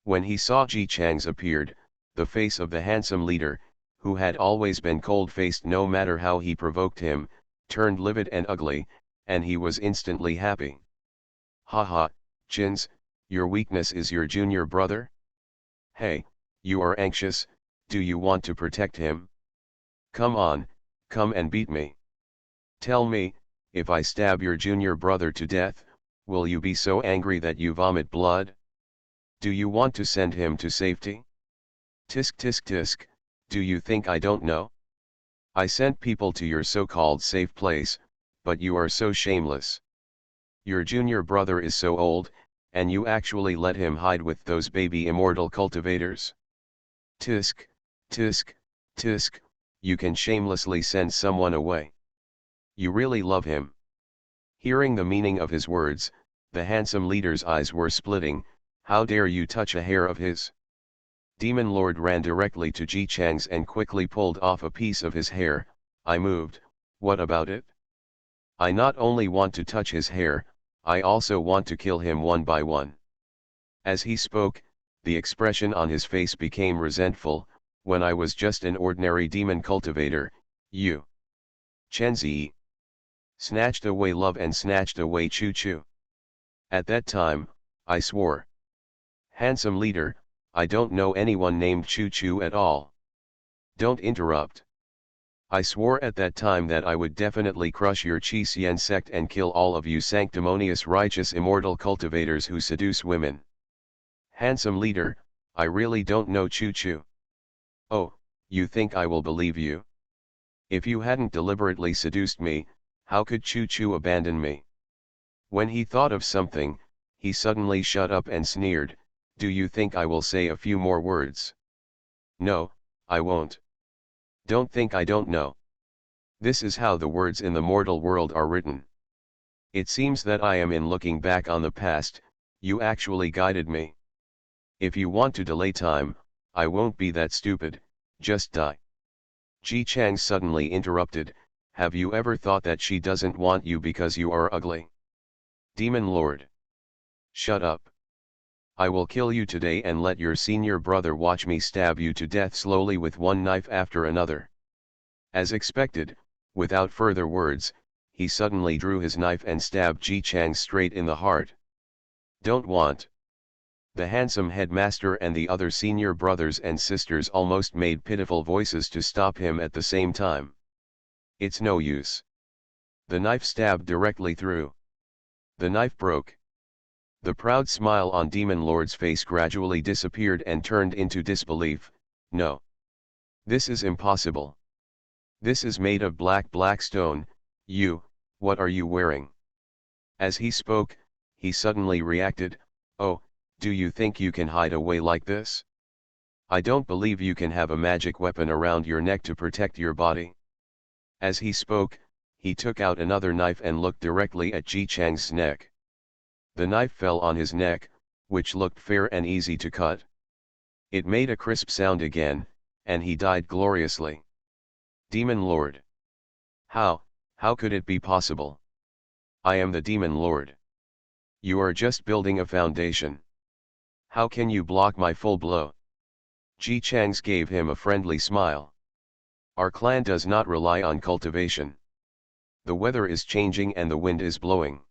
[SPEAKER 1] When he saw Ji Chang's appeared, the face of the handsome leader, who had always been cold-faced no matter how he provoked him, turned livid and ugly, and he was instantly happy. Haha, Jins, your weakness is your junior brother? Hey, you are anxious, do you want to protect him? Come on, come and beat me. Tell me, if I stab your junior brother to death, will you be so angry that you vomit blood? Do you want to send him to safety? Tisk tisk tisk, do you think I don't know? I sent people to your so-called safe place, but you are so shameless. Your junior brother is so old, and you actually let him hide with those baby immortal cultivators? Tisk, tisk, tisk, you can shamelessly send someone away. You really love him. Hearing the meaning of his words, the handsome leader's eyes were splitting. How dare you touch a hair of his? Demon Lord ran directly to Ji Chang's and quickly pulled off a piece of his hair. I moved, what about it? I not only want to touch his hair, I also want to kill him one by one. As he spoke, the expression on his face became resentful. when I was just an ordinary demon cultivator, you Chenzi snatched away love and snatched away Choo Choo. At that time, I swore. Handsome leader, I don't know anyone named Choo Choo at all. Don't interrupt. I swore at that time that I would definitely crush your Chi Xian sect and kill all of you sanctimonious righteous immortal cultivators who seduce women. Handsome leader, I really don't know Choo Choo. Oh, you think I will believe you? If you hadn't deliberately seduced me, how could Choo Choo abandon me? When he thought of something, he suddenly shut up and sneered, do you think I will say a few more words? No, I won't. Don't think I don't know. This is how the words in the mortal world are written. It seems that I am in looking back on the past, you actually guided me. If you want to delay time, I won't be that stupid, just die. Ji Chang suddenly interrupted, have you ever thought that she doesn't want you because you are ugly? Demon Lord. Shut up. I will kill you today and let your senior brother watch me stab you to death slowly with one knife after another. As expected, without further words, he suddenly drew his knife and stabbed Ji Chang straight in the heart. Don't want. The handsome headmaster and the other senior brothers and sisters almost made pitiful voices to stop him at the same time. It's no use. The knife stabbed directly through. The knife broke. The proud smile on Demon Lord's face gradually disappeared and turned into disbelief. No. This is impossible. This is made of black stone. What are you wearing? As he spoke, he suddenly reacted, oh, do you think you can hide away like this? I don't believe you can have a magic weapon around your neck to protect your body. As he spoke, he took out another knife and looked directly at Ji Chang's neck. The knife fell on his neck, which looked fair and easy to cut. It made a crisp sound again, and he died gloriously. Demon Lord. How could it be possible? I am the Demon Lord. You are just building a foundation. How can you block my full blow? Ji Chang's gave him a friendly smile. Our clan does not rely on cultivation. The weather is changing and the wind is blowing.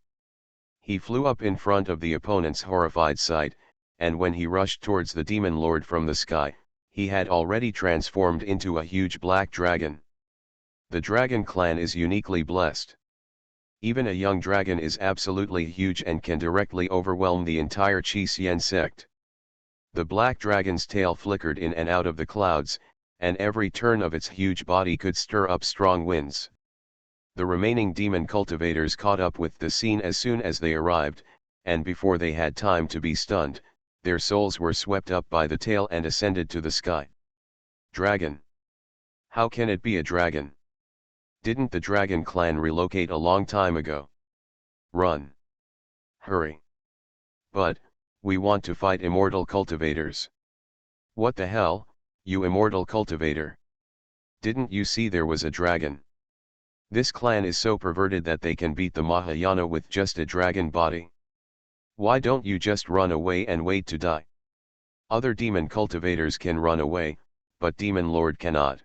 [SPEAKER 1] He flew up in front of the opponent's horrified sight, and when he rushed towards the Demon Lord from the sky, he had already transformed into a huge black dragon. The dragon clan is uniquely blessed. Even a young dragon is absolutely huge and can directly overwhelm the entire Chi Xian sect. The black dragon's tail flickered in and out of the clouds, and every turn of its huge body could stir up strong winds. The remaining demon cultivators caught up with the scene as soon as they arrived, and before they had time to be stunned, their souls were swept up by the tail and ascended to the sky. Dragon. How can it be a dragon? Didn't the dragon clan relocate a long time ago? Run. Hurry. But, we want to fight immortal cultivators. What the hell, you immortal cultivator? Didn't you see there was a dragon? This clan is so perverted that they can beat the Mahayana with just a dragon body. Why don't you just run away and wait to die? Other demon cultivators can run away, but Demon Lord cannot.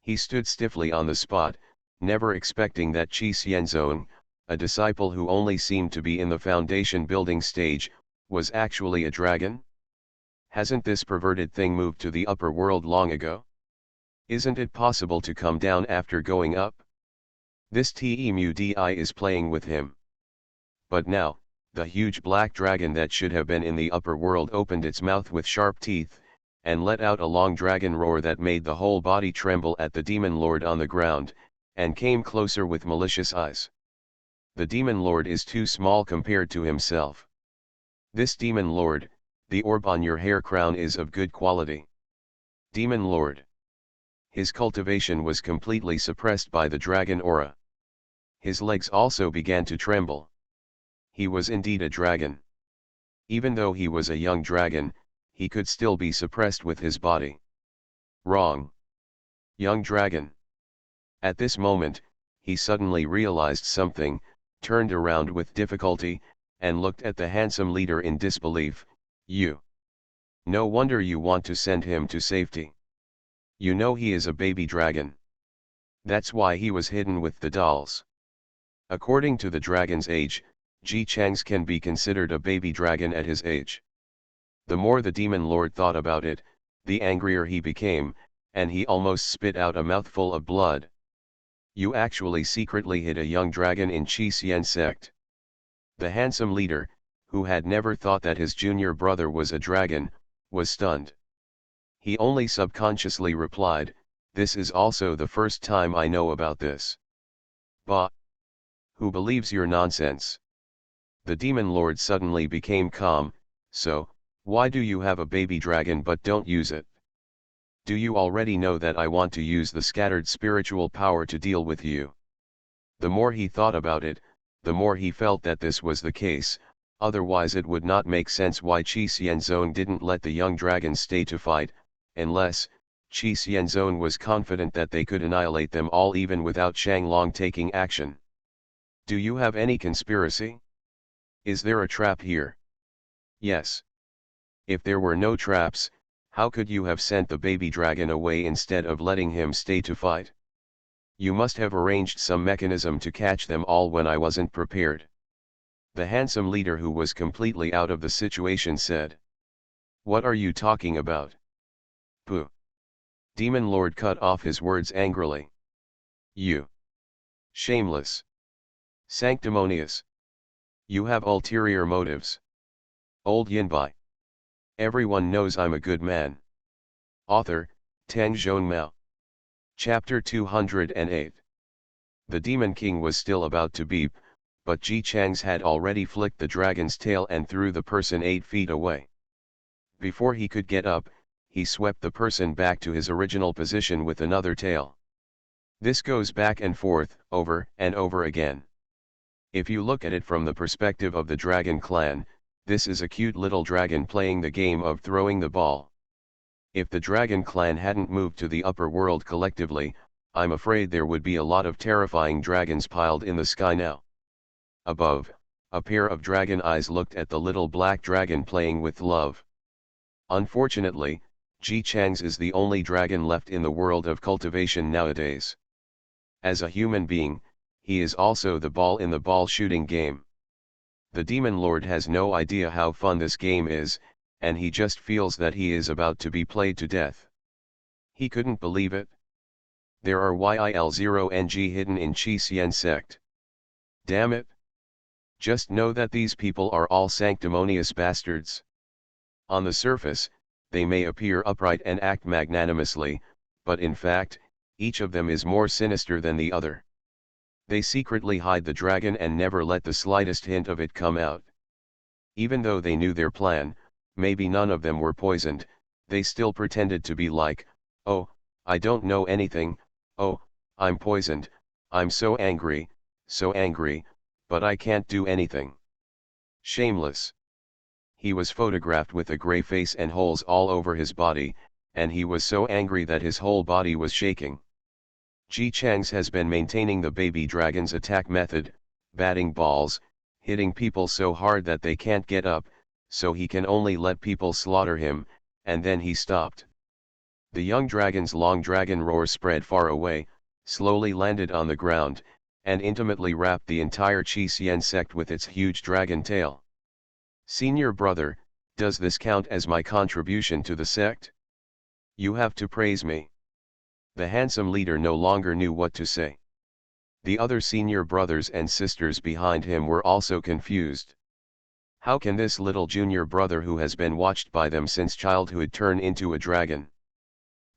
[SPEAKER 1] He stood stiffly on the spot, never expecting that Chi Xianzong, a disciple who only seemed to be in the foundation building stage, was actually a dragon? Hasn't this perverted thing moved to the upper world long ago? Isn't it possible to come down after going up? This Temudi is playing with him. But now, the huge black dragon that should have been in the upper world opened its mouth with sharp teeth, and let out a long dragon roar that made the whole body tremble at the Demon Lord on the ground, and came closer with malicious eyes. The Demon Lord is too small compared to himself. This Demon Lord, the orb on your hair crown is of good quality. Demon Lord. His cultivation was completely suppressed by the dragon aura. His legs also began to tremble. He was indeed a dragon. Even though he was a young dragon, he could still be suppressed with his body. Wrong. Young dragon. At this moment, he suddenly realized something, turned around with difficulty, and looked at the handsome leader in disbelief. You. No wonder you want to send him to safety. You know he is a baby dragon. That's why he was hidden with the dolls. According to the dragon's age, Ji Chang's can be considered a baby dragon at his age. The more the demon lord thought about it, the angrier he became, and he almost spit out a mouthful of blood. You actually secretly hid a young dragon in Qi Xian sect. The handsome leader, who had never thought that his junior brother was a dragon, was stunned. He only subconsciously replied, "This is also the first time I know about this." Bah! Who believes your nonsense? The demon lord suddenly became calm. So, why do you have a baby dragon but don't use it? Do you already know that I want to use the scattered spiritual power to deal with you? The more he thought about it, the more he felt that this was the case, otherwise it would not make sense why Qi Xianzong didn't let the young dragons stay to fight, unless, Qi Xianzong was confident that they could annihilate them all even without Shanglong taking action. Do you have any conspiracy? Is there a trap here? Yes. If there were no traps, how could you have sent the baby dragon away instead of letting him stay to fight? You must have arranged some mechanism to catch them all when I wasn't prepared. The handsome leader, who was completely out of the situation, said. What are you talking about? Pooh! Demon Lord cut off his words angrily. You! Shameless! Sanctimonious! You have ulterior motives. Old Yinbai. Everyone knows I'm a good man. Author, Tang Zhongmao. Chapter 208. The Demon King was still about to beep, but Ji Chang's had already flicked the dragon's tail and threw the person 8 feet away. Before he could get up, he swept the person back to his original position with another tail. This goes back and forth, over and over again. If you look at it from the perspective of the dragon clan, this is a cute little dragon playing the game of throwing the ball. If the dragon clan hadn't moved to the upper world collectively, I'm afraid there would be a lot of terrifying dragons piled in the sky now. Above, a pair of dragon eyes looked at the little black dragon playing with love. Unfortunately, Ji Chang's is the only dragon left in the world of cultivation nowadays. As a human being, he is also the ball in the ball shooting game. The Demon Lord has no idea how fun this game is, and he just feels that he is about to be played to death. He couldn't believe it. There are YIL0NG hidden in Qi Xian sect. Damn it! Just know that these people are all sanctimonious bastards. On the surface, they may appear upright and act magnanimously, but in fact, each of them is more sinister than the other. They secretly hide the dragon and never let the slightest hint of it come out. Even though they knew their plan, maybe none of them were poisoned, they still pretended to be like, "Oh, I don't know anything, oh, I'm poisoned, I'm so angry, but I can't do anything." Shameless. He was photographed with a grey face and holes all over his body, and he was so angry that his whole body was shaking. Ji Chang's has been maintaining the baby dragon's attack method, batting balls, hitting people so hard that they can't get up, so he can only let people slaughter him, and then he stopped. The young dragon's long dragon roar spread far away, slowly landed on the ground, and intimately wrapped the entire Qi Xian sect with its huge dragon tail. Senior brother, does this count as my contribution to the sect? You have to praise me. The handsome leader no longer knew what to say. The other senior brothers and sisters behind him were also confused. How can this little junior brother who has been watched by them since childhood turn into a dragon?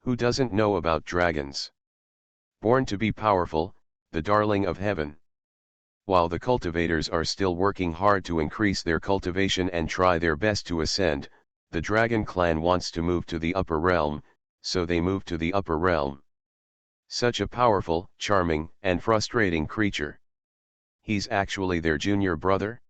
[SPEAKER 1] Who doesn't know about dragons? Born to be powerful, the darling of heaven. While the cultivators are still working hard to increase their cultivation and try their best to ascend, the dragon clan wants to move to the upper realm, so they move to the upper realm. Such a powerful, charming, and frustrating creature. He's actually their junior brother?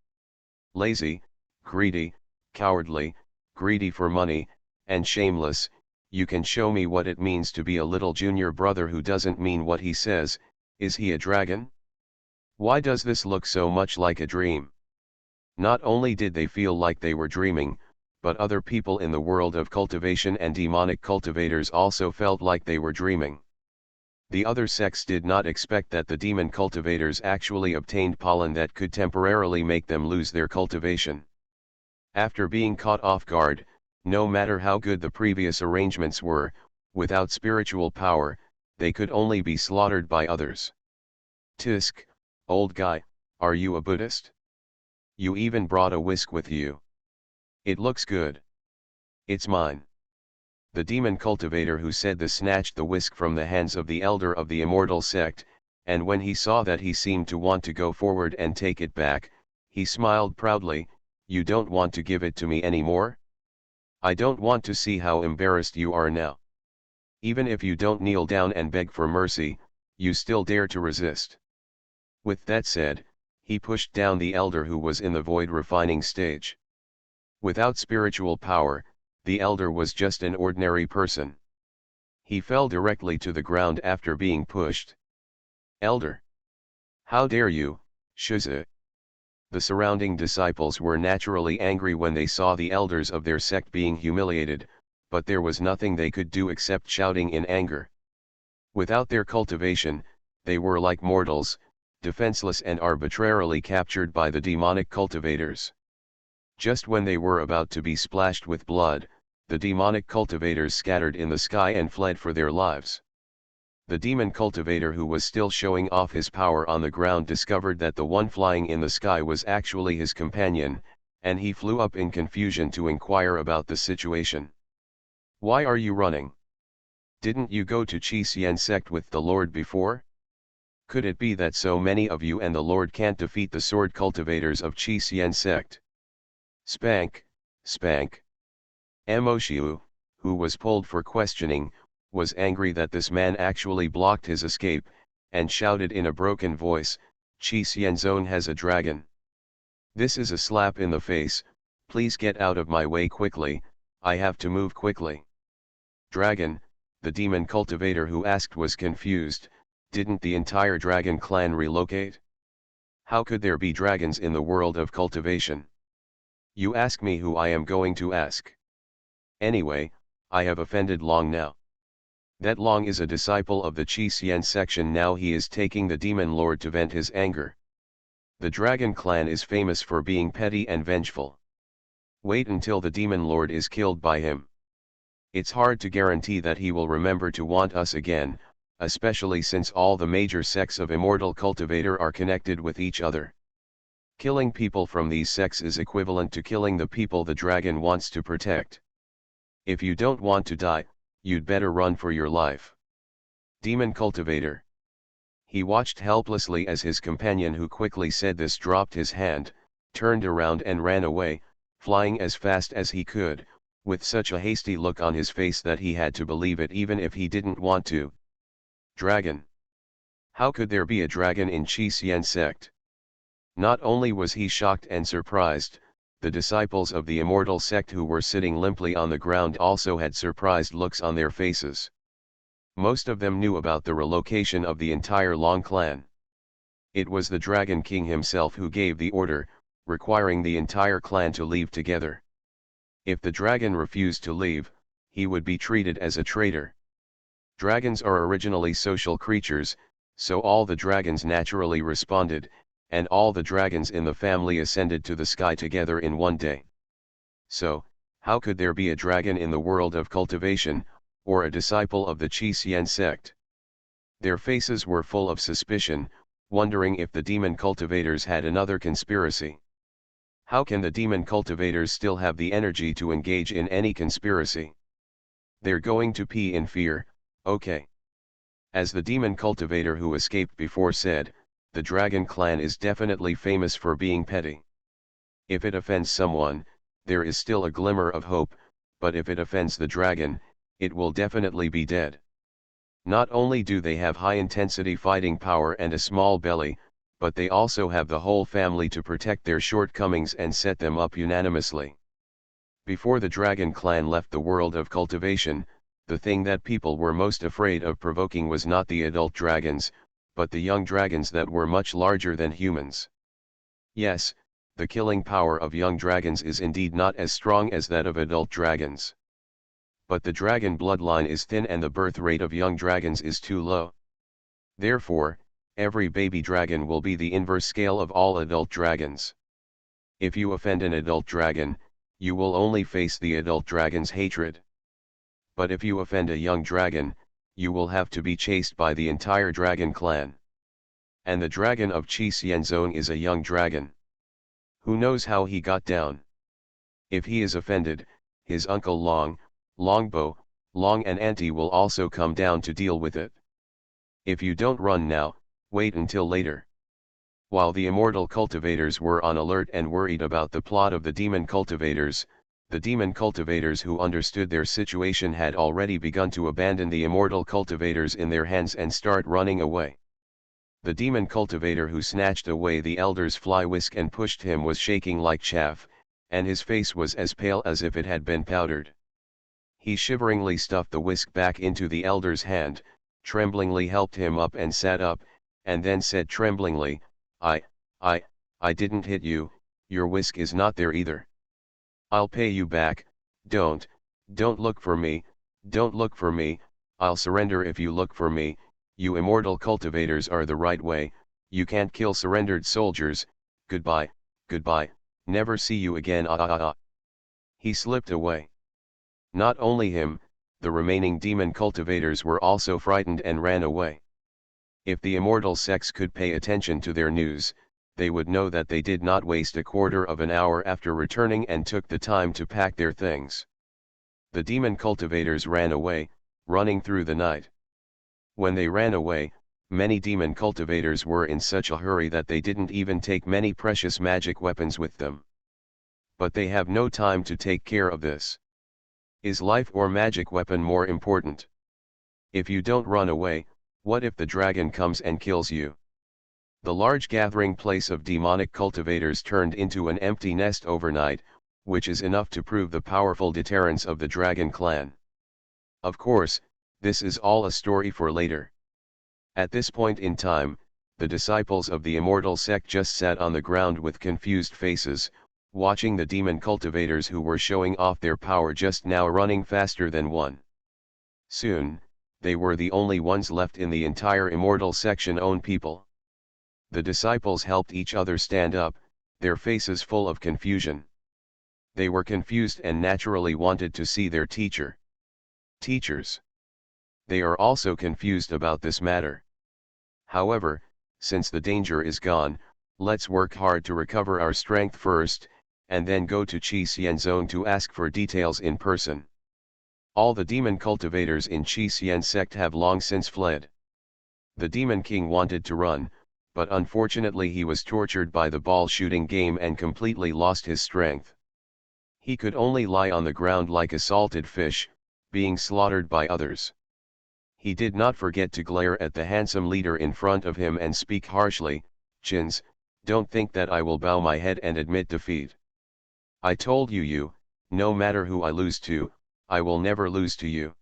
[SPEAKER 1] Lazy, greedy, cowardly, greedy for money, and shameless. You can show me what it means to be a little junior brother who doesn't mean what he says. Is he a dragon? Why does this look so much like a dream? Not only did they feel like they were dreaming, but other people in the world of cultivation and demonic cultivators also felt like they were dreaming. The other sects did not expect that the demon cultivators actually obtained pollen that could temporarily make them lose their cultivation. After being caught off guard, no matter how good the previous arrangements were, without spiritual power, they could only be slaughtered by others. Tisk, old guy, are you a Buddhist? You even brought a whisk with you. It looks good. It's mine. The demon cultivator who said this snatched the whisk from the hands of the elder of the immortal sect, and when he saw that he seemed to want to go forward and take it back, he smiled proudly. You don't want to give it to me anymore? I don't want to see how embarrassed you are now. Even if you don't kneel down and beg for mercy, you still dare to resist. With that said, he pushed down the elder who was in the void refining stage. Without spiritual power, the elder was just an ordinary person. He fell directly to the ground after being pushed. Elder! How dare you, Shizu! The surrounding disciples were naturally angry when they saw the elders of their sect being humiliated, but there was nothing they could do except shouting in anger. Without their cultivation, they were like mortals, defenseless and arbitrarily captured by the demonic cultivators. Just when they were about to be splashed with blood, the demonic cultivators scattered in the sky and fled for their lives. The demon cultivator who was still showing off his power on the ground discovered that the one flying in the sky was actually his companion, and he flew up in confusion to inquire about the situation. Why are you running? Didn't you go to Qi Xian sect with the Lord before? Could it be that so many of you and the Lord can't defeat the sword cultivators of Qi Xian sect? Spank, spank. Moshiu, who was pulled for questioning, was angry that this man actually blocked his escape, and shouted in a broken voice, Qi Xian Zone has a dragon. This is a slap in the face, please get out of my way quickly, I have to move quickly. Dragon, the demon cultivator who asked was confused, didn't the entire dragon clan relocate? How could there be dragons in the world of cultivation? You ask me who I am going to ask. Anyway, I have offended Long now. That Long is a disciple of the Qi Xian section. Now he is taking the demon lord to vent his anger. The dragon clan is famous for being petty and vengeful. Wait until the demon lord is killed by him. It's hard to guarantee that he will remember to want us again, especially since all the major sects of immortal cultivator are connected with each other. Killing people from these sects is equivalent to killing the people the dragon wants to protect. If you don't want to die, you'd better run for your life. Demon cultivator. He watched helplessly as his companion, who quickly said this, dropped his hand, turned around and ran away, flying as fast as he could, with such a hasty look on his face that he had to believe it even if he didn't want to. Dragon. How could there be a dragon in Qi Xian sect? Not only was he shocked and surprised, the disciples of the immortal sect who were sitting limply on the ground also had surprised looks on their faces. Most of them knew about the relocation of the entire Long clan. It was the Dragon King himself who gave the order, requiring the entire clan to leave together. If the dragon refused to leave, he would be treated as a traitor. Dragons are originally social creatures, so all the dragons naturally responded, and all the dragons in the family ascended to the sky together in one day. So, how could there be a dragon in the world of cultivation, or a disciple of the Qi Xian sect? Their faces were full of suspicion, wondering if the demon cultivators had another conspiracy. How can the demon cultivators still have the energy to engage in any conspiracy? They're going to pee in fear, okay. As the demon cultivator who escaped before said, the dragon clan is definitely famous for being petty. If it offends someone, there is still a glimmer of hope, but if it offends the dragon, it will definitely be dead. Not only do they have high-intensity fighting power and a small belly, but they also have the whole family to protect their shortcomings and set them up unanimously. Before the dragon clan left the world of cultivation, the thing that people were most afraid of provoking was not the adult dragons, but the young dragons that were much larger than humans. Yes, the killing power of young dragons is indeed not as strong as that of adult dragons. But the dragon bloodline is thin and the birth rate of young dragons is too low. Therefore, every baby dragon will be the inverse scale of all adult dragons. If you offend an adult dragon, you will only face the adult dragon's hatred. But if you offend a young dragon, you will have to be chased by the entire dragon clan. And the dragon of Qi Xian Zone is a young dragon. Who knows how he got down? If he is offended, his uncle Longbow, Long and Auntie will also come down to deal with it. If you don't run now, wait until later. While the immortal cultivators were on alert and worried about the plot of the demon cultivators, the demon cultivators who understood their situation had already begun to abandon the immortal cultivators in their hands and start running away. The demon cultivator who snatched away the elder's fly whisk and pushed him was shaking like chaff, and his face was as pale as if it had been powdered. He shiveringly stuffed the whisk back into the elder's hand, tremblingly helped him up and sat up, and then said tremblingly, I didn't hit you, your whisk is not there either. I'll pay you back, don't look for me, don't look for me, I'll surrender if you look for me, you immortal cultivators are the right way, you can't kill surrendered soldiers, goodbye, never see you again He slipped away. Not only him, the remaining demon cultivators were also frightened and ran away. If the immortal sex could pay attention to their news, they would know that they did not waste a quarter of an hour after returning and took the time to pack their things. The demon cultivators ran away, running through the night. When they ran away, many demon cultivators were in such a hurry that they didn't even take many precious magic weapons with them. But they have no time to take care of this. Is life or magic weapon more important? If you don't run away, what if the dragon comes and kills you? The large gathering place of demonic cultivators turned into an empty nest overnight, which is enough to prove the powerful deterrence of the dragon clan. Of course, this is all a story for later. At this point in time, the disciples of the immortal sect just sat on the ground with confused faces, watching the demon cultivators who were showing off their power just now running faster than one. Soon, they were the only ones left in the entire immortal section own people. The disciples helped each other stand up, their faces full of confusion. They were confused and naturally wanted to see their teacher. Teachers. They are also confused about this matter. However, since the danger is gone, let's work hard to recover our strength first, and then go to Qi Xian Zone to ask for details in person. All the demon cultivators in Qi Xian sect have long since fled. The demon king wanted to run, but unfortunately he was tortured by the ball shooting game and completely lost his strength. He could only lie on the ground like a salted fish, being slaughtered by others. He did not forget to glare at the handsome leader in front of him and speak harshly, "Chins, don't think that I will bow my head and admit defeat. I told you, no matter who I lose to, I will never lose to you."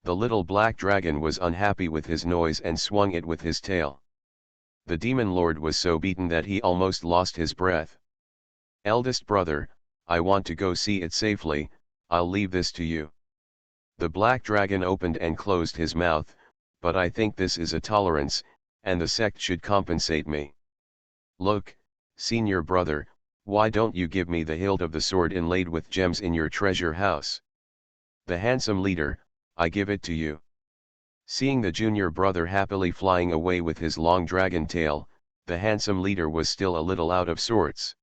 [SPEAKER 1] The little black dragon was unhappy with his noise and swung it with his tail. The demon lord was so beaten that he almost lost his breath. "Eldest brother, I want to go see it safely, I'll leave this to you." The black dragon opened and closed his mouth, "But I think this is a tolerance, and the sect should compensate me. Look, senior brother, why don't you give me the hilt of the sword inlaid with gems in your treasure house? The handsome leader, I give it to you." Seeing the junior brother happily flying away with his long dragon tail, the handsome leader was still a little out of sorts.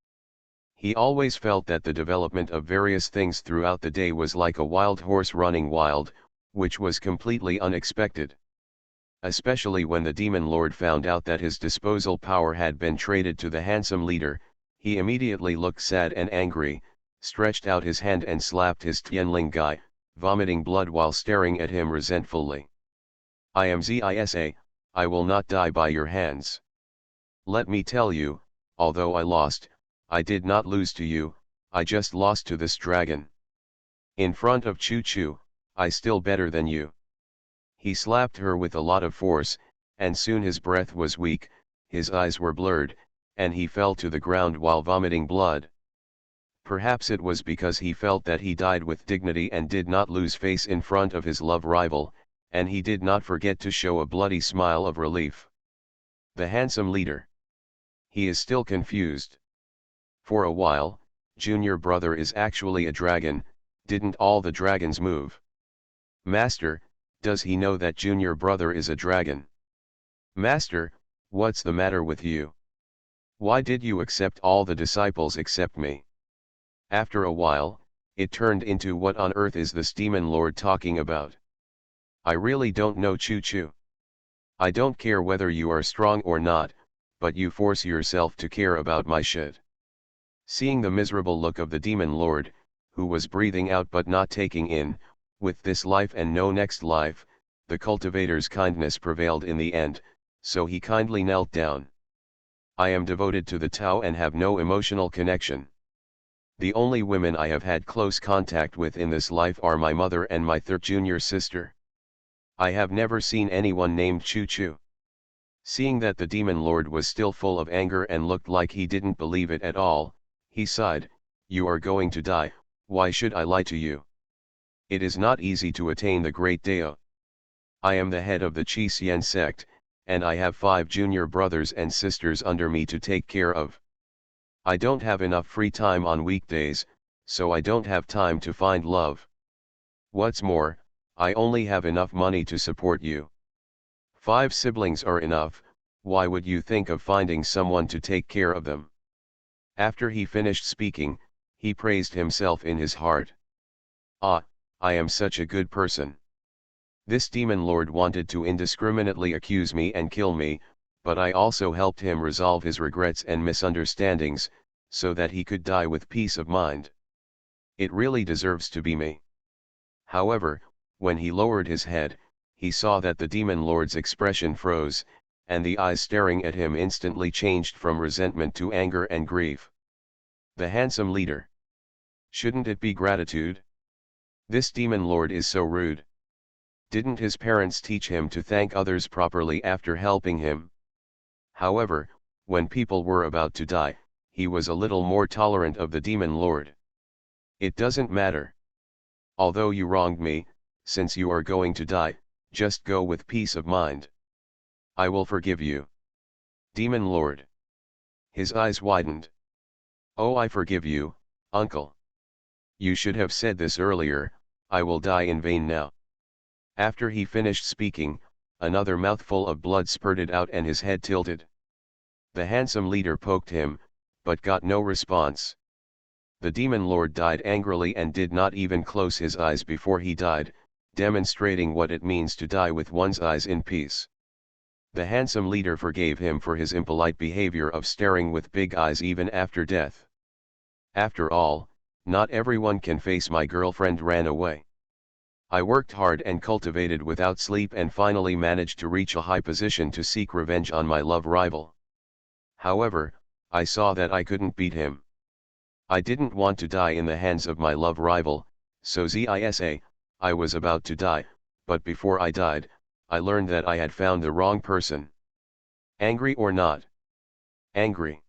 [SPEAKER 1] He always felt that the development of various things throughout the day was like a wild horse running wild, which was completely unexpected. Especially when the demon lord found out that his disposal power had been traded to the handsome leader, he immediately looked sad and angry, stretched out his hand and slapped his Tianling guy, vomiting blood while staring at him resentfully. "I am Zisa, I will not die by your hands. Let me tell you, although I lost, I did not lose to you, I just lost to this dragon. In front of Choo Choo, I still better than you." He slapped her with a lot of force, and soon his breath was weak, his eyes were blurred, and he fell to the ground while vomiting blood. Perhaps it was because he felt that he died with dignity and did not lose face in front of his love rival, and he did not forget to show a bloody smile of relief. The handsome leader. He is still confused. For a while, junior brother is actually a dragon. Didn't all the dragons move? Master, does he know that junior brother is a dragon? Master, what's the matter with you? Why did you accept all the disciples except me? After a while, it turned into what on earth is this demon lord talking about? I really don't know, Choo Choo. I don't care whether you are strong or not, but you force yourself to care about my shit. Seeing the miserable look of the demon lord, who was breathing out but not taking in, with this life and no next life, the cultivator's kindness prevailed in the end, so he kindly knelt down. I am devoted to the Tao and have no emotional connection. The only women I have had close contact with in this life are my mother and my third junior sister. I have never seen anyone named Choo Choo. Seeing that the demon lord was still full of anger and looked like he didn't believe it at all, he sighed, "You are going to die, why should I lie to you? It is not easy to attain the great Dao. I am the head of the Chi Xian sect, and I have 5 junior brothers and sisters under me to take care of. I don't have enough free time on weekdays, so I don't have time to find love. What's more, I only have enough money to support you. 5 siblings are enough, why would you think of finding someone to take care of them?" After he finished speaking, he praised himself in his heart. "Ah, I am such a good person. This demon lord wanted to indiscriminately accuse me and kill me, but I also helped him resolve his regrets and misunderstandings, so that he could die with peace of mind. It really deserves to be me." However, when he lowered his head, he saw that the demon lord's expression froze, and the eyes staring at him instantly changed from resentment to anger and grief. The handsome leader. Shouldn't it be gratitude? This demon lord is so rude. Didn't his parents teach him to thank others properly after helping him? However, when people were about to die, he was a little more tolerant of the demon lord. "It doesn't matter. Although you wronged me, since you are going to die, just go with peace of mind. I will forgive you." Demon lord. His eyes widened. "Oh, I forgive you, uncle. You should have said this earlier, I will die in vain now." After he finished speaking, another mouthful of blood spurted out and his head tilted. The handsome leader poked him, but got no response. The demon lord died angrily and did not even close his eyes before he died, demonstrating what it means to die with one's eyes in peace. The handsome leader forgave him for his impolite behavior of staring with big eyes even after death. "After all, not everyone can face my girlfriend ran away. I worked hard and cultivated without sleep and finally managed to reach a high position to seek revenge on my love rival. However, I saw that I couldn't beat him. I didn't want to die in the hands of my love rival, so I was about to die, but before I died, I learned that I had found the wrong person. Angry or not? Angry."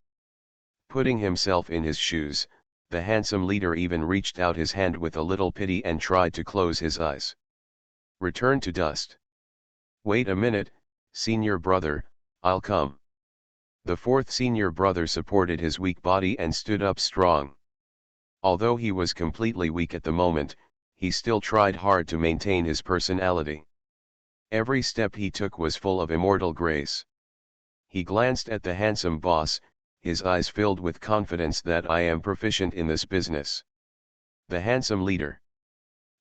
[SPEAKER 1] Putting himself in his shoes, the handsome leader even reached out his hand with a little pity and tried to close his eyes. "Return to dust. Wait a minute, senior brother, I'll come." The 4th senior brother supported his weak body and stood up strong. Although he was completely weak at the moment, he still tried hard to maintain his personality. Every step he took was full of immortal grace. He glanced at the handsome boss, his eyes filled with confidence that "I am proficient in this business." The handsome leader.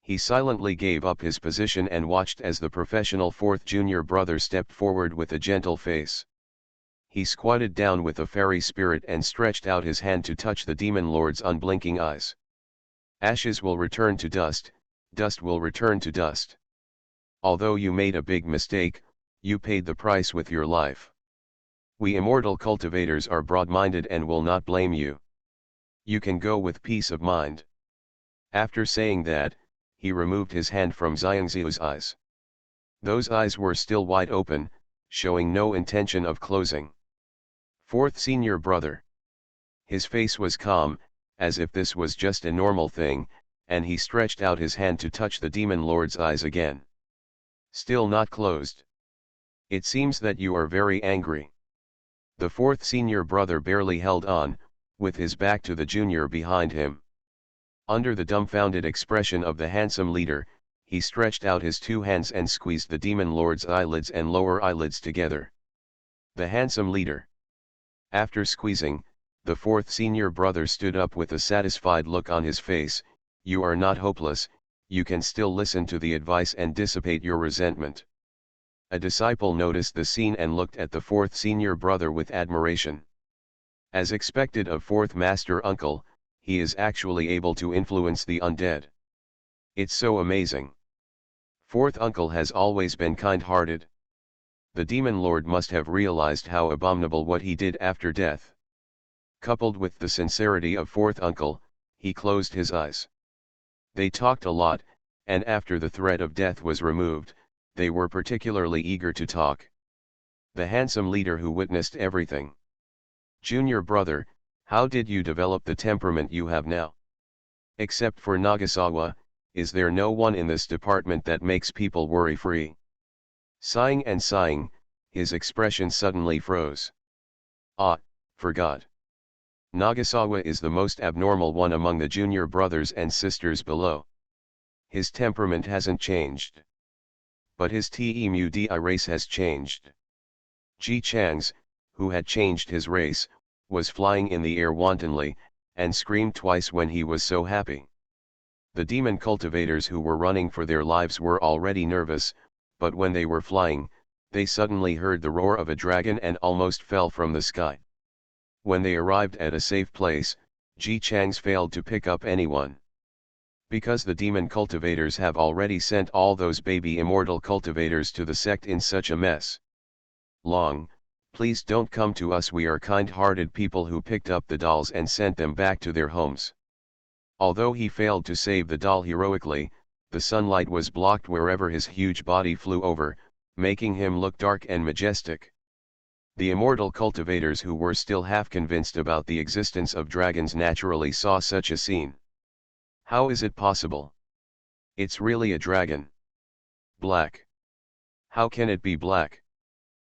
[SPEAKER 1] He silently gave up his position and watched as the professional 4th junior brother stepped forward with a gentle face. He squatted down with a fairy spirit and stretched out his hand to touch the demon lord's unblinking eyes. "Ashes will return to dust, dust will return to dust. Although you made a big mistake, you paid the price with your life. We immortal cultivators are broad-minded and will not blame you. You can go with peace of mind." After saying that, he removed his hand from Xiangxiu's eyes. Those eyes were still wide open, showing no intention of closing. Fourth senior brother. His face was calm, as if this was just a normal thing, and he stretched out his hand to touch the demon lord's eyes again. Still not closed. It seems that you are very angry. The fourth senior brother barely held on, with his back to the junior behind him. Under the dumbfounded expression of the handsome leader, he stretched out his two hands and squeezed the demon lord's eyelids and lower eyelids together. The handsome leader. After squeezing, the fourth senior brother stood up with a satisfied look on his face. You are not hopeless, you can still listen to the advice and dissipate your resentment. A disciple noticed the scene and looked at the fourth senior brother with admiration. As expected of fourth master uncle, he is actually able to influence the undead. It's so amazing. Fourth uncle has always been kind-hearted. The demon lord must have realized how abominable what he did after death. Coupled with the sincerity of fourth uncle, he closed his eyes. They talked a lot, and after the threat of death was removed, they were particularly eager to talk. The handsome leader who witnessed everything. Junior brother, how did you develop the temperament you have now? Except for Nagasawa, is there no one in this department that makes people worry-free? Sighing and sighing, his expression suddenly froze. Ah, forgot. Nagasawa is the most abnormal one among the junior brothers and sisters below. His temperament hasn't changed. But his Temudi race has changed. Ji Chang's, who had changed his race, was flying in the air wantonly, and screamed twice when he was so happy. The demon cultivators who were running for their lives were already nervous, but when they were flying, they suddenly heard the roar of a dragon and almost fell from the sky. When they arrived at a safe place, Ji Chang's failed to pick up anyone. Because the demon cultivators have already sent all those baby immortal cultivators to the sect in such a mess. Long, please don't come to us, we are kind-hearted people who picked up the dolls and sent them back to their homes. Although he failed to save the doll heroically, the sunlight was blocked wherever his huge body flew over, making him look dark and majestic. The immortal cultivators who were still half convinced about the existence of dragons naturally saw such a scene. How is it possible? It's really a dragon. Black. How can it be black?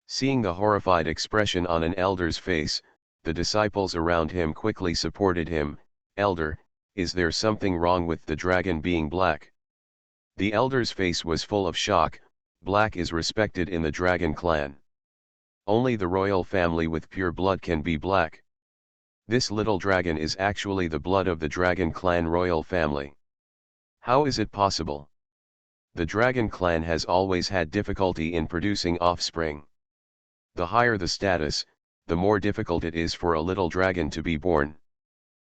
[SPEAKER 1] Seeing the horrified expression on an elder's face, the disciples around him quickly supported him. Elder, is there something wrong with the dragon being black? The elder's face was full of shock. Black is respected in the dragon clan. Only the royal family with pure blood can be black. This little dragon is actually the blood of the dragon clan royal family. How is it possible? The dragon clan has always had difficulty in producing offspring. The higher the status, the more difficult it is for a little dragon to be born.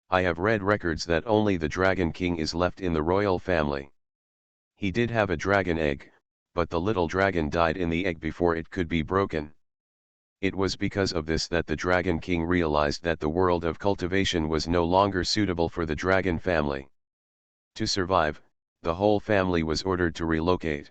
[SPEAKER 1] I have read records that only the dragon king is left in the royal family. He did have a dragon egg, but the little dragon died in the egg before it could be broken. It was because of this that the Dragon King realized that the world of cultivation was no longer suitable for the dragon family. To survive, the whole family was ordered to relocate.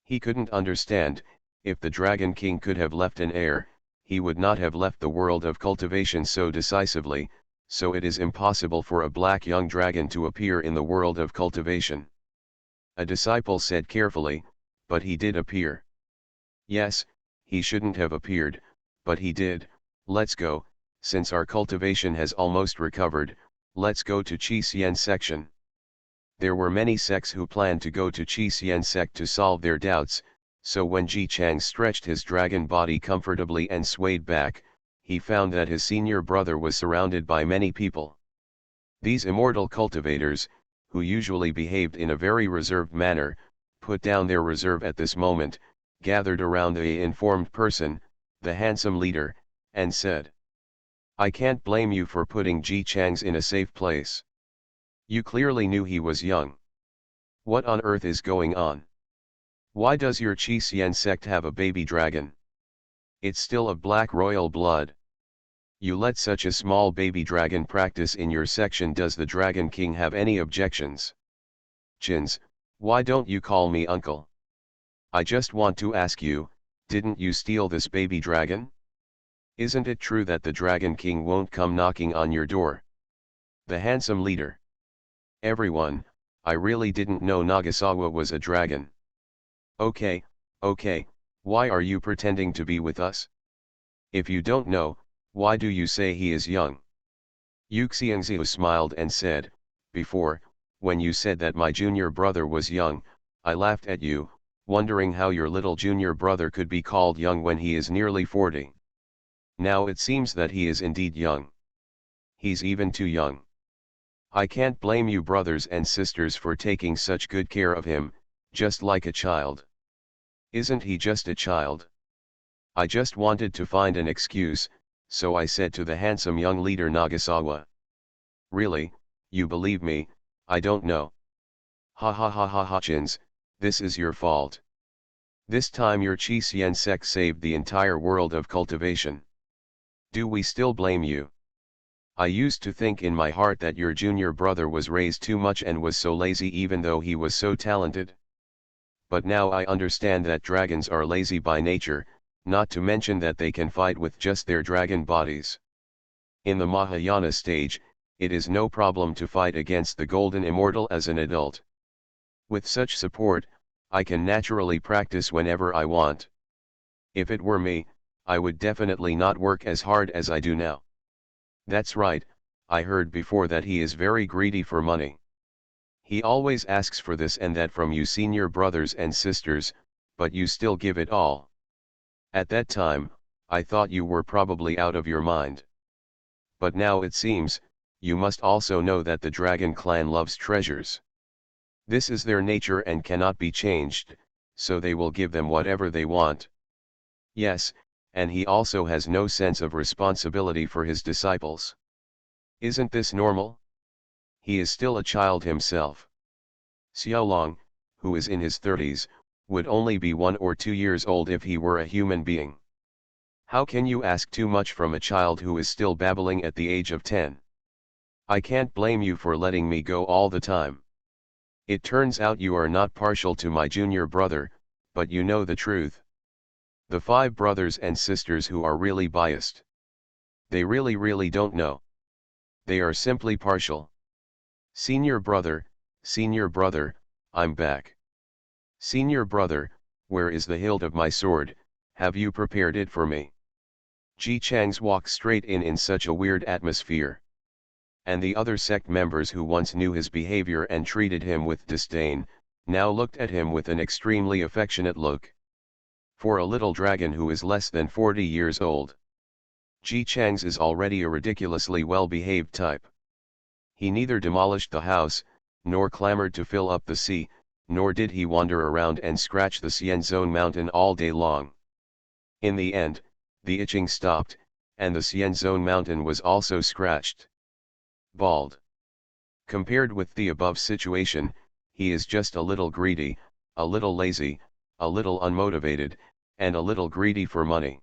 [SPEAKER 1] He couldn't understand, if the Dragon King could have left an heir, he would not have left the world of cultivation so decisively, so it is impossible for a black young dragon to appear in the world of cultivation. A disciple said carefully, but he did appear. Yes, he shouldn't have appeared, but he did. Let's go, since our cultivation has almost recovered, let's go to Qi Xian section. There were many sects who planned to go to Qi Xian sect to solve their doubts, so when Ji Chang stretched his dragon body comfortably and swayed back, he found that his senior brother was surrounded by many people. These immortal cultivators, who usually behaved in a very reserved manner, put down their reserve at this moment, gathered around the informed person, the handsome leader, and said, I can't blame you for putting Ji Chang's in a safe place. You clearly knew he was young. What on earth is going on? Why does your Qi Xian sect have a baby dragon? It's still of black royal blood. You let such a small baby dragon practice in your section. Does the Dragon King have any objections? Chins, why don't you call me uncle? I just want to ask you, didn't you steal this baby dragon? Isn't it true that the Dragon King won't come knocking on your door? The handsome leader. Everyone, I really didn't know Nagasawa was a dragon. Okay, why are you pretending to be with us? If you don't know, why do you say he is young? Yuxiangzhu smiled and said, before, when you said that my junior brother was young, I laughed at you, wondering how your little junior brother could be called young when he is nearly 40. Now it seems that he is indeed young. He's even too young. I can't blame you brothers and sisters for taking such good care of him, just like a child. Isn't he just a child? I just wanted to find an excuse, so I said to the handsome young leader Nagasawa. Really, you believe me, I don't know. Ha ha ha ha ha chins, this is your fault. This time your Chi Xian sect saved the entire world of cultivation. Do we still blame you? I used to think in my heart that your junior brother was raised too much and was so lazy even though he was so talented. But now I understand that dragons are lazy by nature, not to mention that they can fight with just their dragon bodies. In the Mahayana stage, it is no problem to fight against the Golden Immortal as an adult. With such support, I can naturally practice whenever I want. If it were me, I would definitely not work as hard as I do now. That's right, I heard before that he is very greedy for money. He always asks for this and that from you senior brothers and sisters, but you still give it all. At that time, I thought you were probably out of your mind. But now it seems, you must also know that the Dragon Clan loves treasures. This is their nature and cannot be changed, so they will give them whatever they want. Yes, and he also has no sense of responsibility for his disciples. Isn't this normal? He is still a child himself. Xiaolong, who is in his 30s, would only be 1 or 2 years old if he were a human being. How can you ask too much from a child who is still babbling at the age of 10? I can't blame you for letting me go all the time. It turns out you are not partial to my junior brother, but you know the truth. The 5 brothers and sisters who are really biased. They really don't know. They are simply partial. Senior brother, I'm back. Senior brother, where is the hilt of my sword, have you prepared it for me? Ji Chang's walked straight in such a weird atmosphere. And the other sect members who once knew his behavior and treated him with disdain, now looked at him with an extremely affectionate look. For a little dragon who is less than 40 years old, Ji Chang's is already a ridiculously well-behaved type. He neither demolished the house, nor clamored to fill up the sea, nor did he wander around and scratch the Xianzone mountain all day long. In the end, the itching stopped, and the Xianzone mountain was also scratched. Bald. Compared with the above situation, he is just a little greedy, a little lazy, a little unmotivated, and a little greedy for money.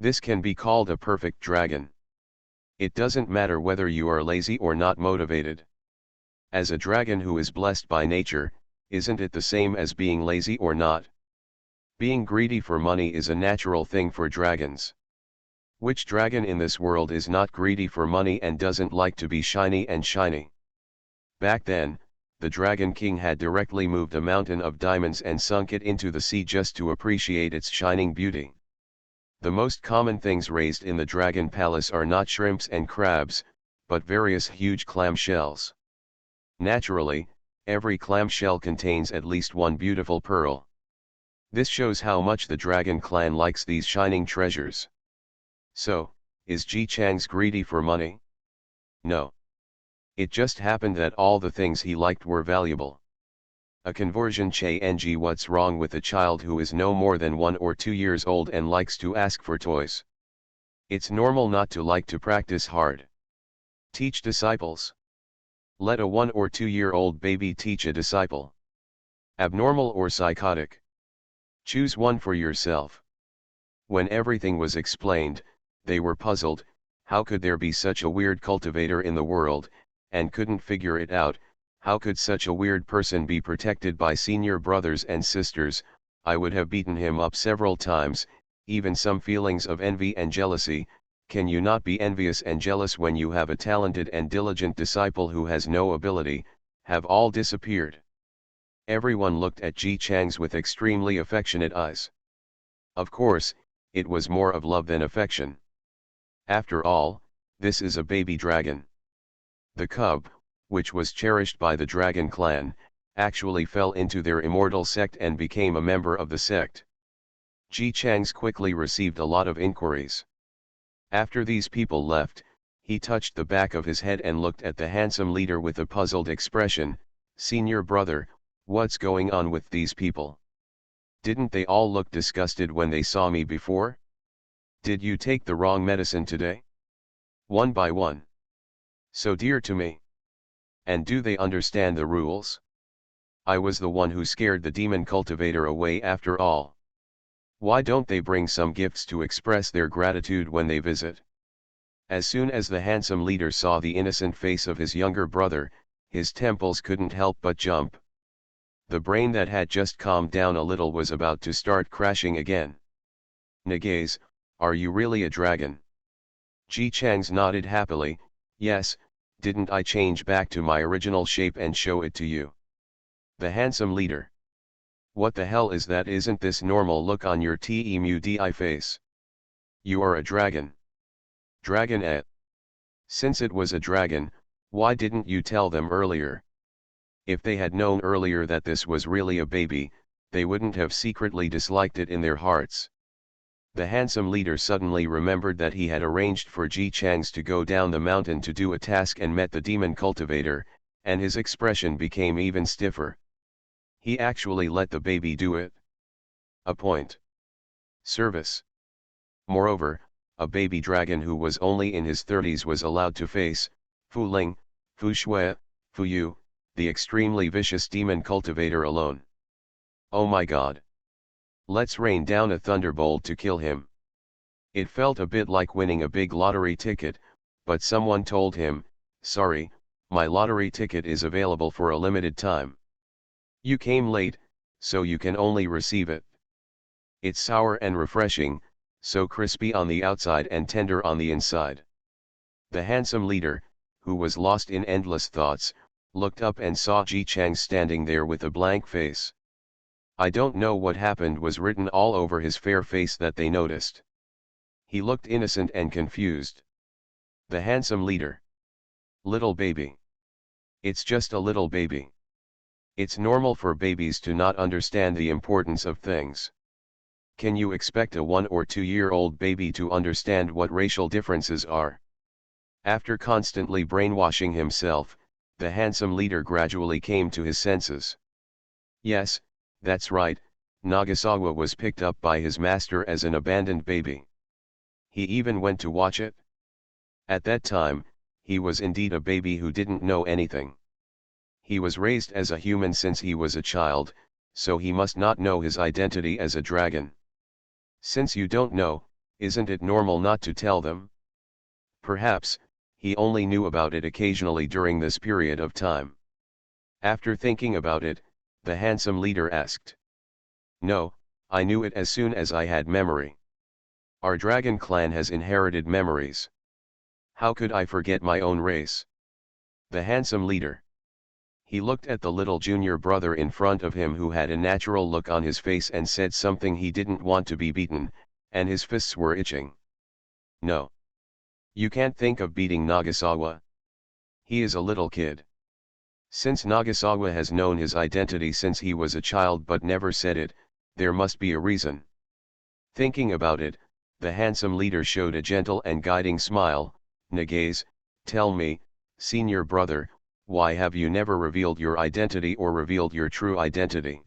[SPEAKER 1] This can be called a perfect dragon. It doesn't matter whether you are lazy or not motivated. As a dragon who is blessed by nature, isn't it the same as being lazy or not? Being greedy for money is a natural thing for dragons. Which dragon in this world is not greedy for money and doesn't like to be shiny and shiny? Back then, the Dragon King had directly moved a mountain of diamonds and sunk it into the sea just to appreciate its shining beauty. The most common things raised in the Dragon Palace are not shrimps and crabs, but various huge clam shells. Naturally, every clam shell contains at least one beautiful pearl. This shows how much the Dragon Clan likes these shining treasures. So, is Ji Chang's greedy for money? No. It just happened that all the things he liked were valuable. A conversion Che-ng. What's wrong with a child who is no more than 1 or 2 years old and likes to ask for toys? It's normal not to like to practice hard. Teach disciples. Let a 1 or 2-year-old baby teach a disciple. Abnormal or psychotic? Choose one for yourself. When everything was explained, they were puzzled. How could there be such a weird cultivator in the world, and couldn't figure it out. How could such a weird person be protected by senior brothers and sisters? I would have beaten him up several times, even some feelings of envy and jealousy. Can you not be envious and jealous when you have a talented and diligent disciple who has no ability? Have all disappeared. Everyone looked at Ji Chang's with extremely affectionate eyes. Of course, it was more of love than affection. After all, this is a baby dragon. The cub, which was cherished by the dragon clan, actually fell into their immortal sect and became a member of the sect. Ji Chang's quickly received a lot of inquiries. After these people left, he touched the back of his head and looked at the handsome leader with a puzzled expression. Senior brother, what's going on with these people? Didn't they all look disgusted when they saw me before? Did you take the wrong medicine today? One by one. So dear to me. And do they understand the rules? I was the one who scared the demon cultivator away after all. Why don't they bring some gifts to express their gratitude when they visit? As soon as the handsome leader saw the innocent face of his younger brother, his temples couldn't help but jump. The brain that had just calmed down a little was about to start crashing again. Nagaze, are you really a dragon? Ji Chang's nodded happily. Yes, didn't I change back to my original shape and show it to you? The handsome leader. What the hell is that? Isn't this normal look on your Temudi face? You are a dragon. Dragonette. Since it was a dragon, why didn't you tell them earlier? If they had known earlier that this was really a baby, they wouldn't have secretly disliked it in their hearts. The handsome leader suddenly remembered that he had arranged for Ji Chang's to go down the mountain to do a task and met the demon cultivator, and his expression became even stiffer. He actually let the baby do it. A point. Service. Moreover, a baby dragon who was only in his 30s was allowed to face Fu Ling, Fu Shui, Fu Yu, the extremely vicious demon cultivator alone. Oh my god. Let's rain down a thunderbolt to kill him. It felt a bit like winning a big lottery ticket, but someone told him, sorry, my lottery ticket is available for a limited time. You came late, so you can only receive it. It's sour and refreshing, so crispy on the outside and tender on the inside. The handsome leader, who was lost in endless thoughts, looked up and saw Ji Chang standing there with a blank face. I don't know what happened was written all over his fair face that they noticed. He looked innocent and confused. The handsome leader. Little baby. It's just a little baby. It's normal for babies to not understand the importance of things. Can you expect a 1 or 2-year-old baby to understand what racial differences are? After constantly brainwashing himself, the handsome leader gradually came to his senses. Yes, that's right, Nagasawa was picked up by his master as an abandoned baby. He even went to watch it. At that time, he was indeed a baby who didn't know anything. He was raised as a human since he was a child, so he must not know his identity as a dragon. Since you don't know, isn't it normal not to tell them? Perhaps, he only knew about it occasionally during this period of time. After thinking about it, the handsome leader asked. No, I knew it as soon as I had memory. Our dragon clan has inherited memories. How could I forget my own race? The handsome leader. He looked at the little junior brother in front of him who had a natural look on his face and said something he didn't want to be beaten, and his fists were itching. No. You can't think of beating Nagasawa. He is a little kid. Since Nagasawa has known his identity since he was a child but never said it, there must be a reason. Thinking about it, the handsome leader showed a gentle and guiding smile. Nagaze, tell me, senior brother, why have you never revealed your identity or revealed your true identity?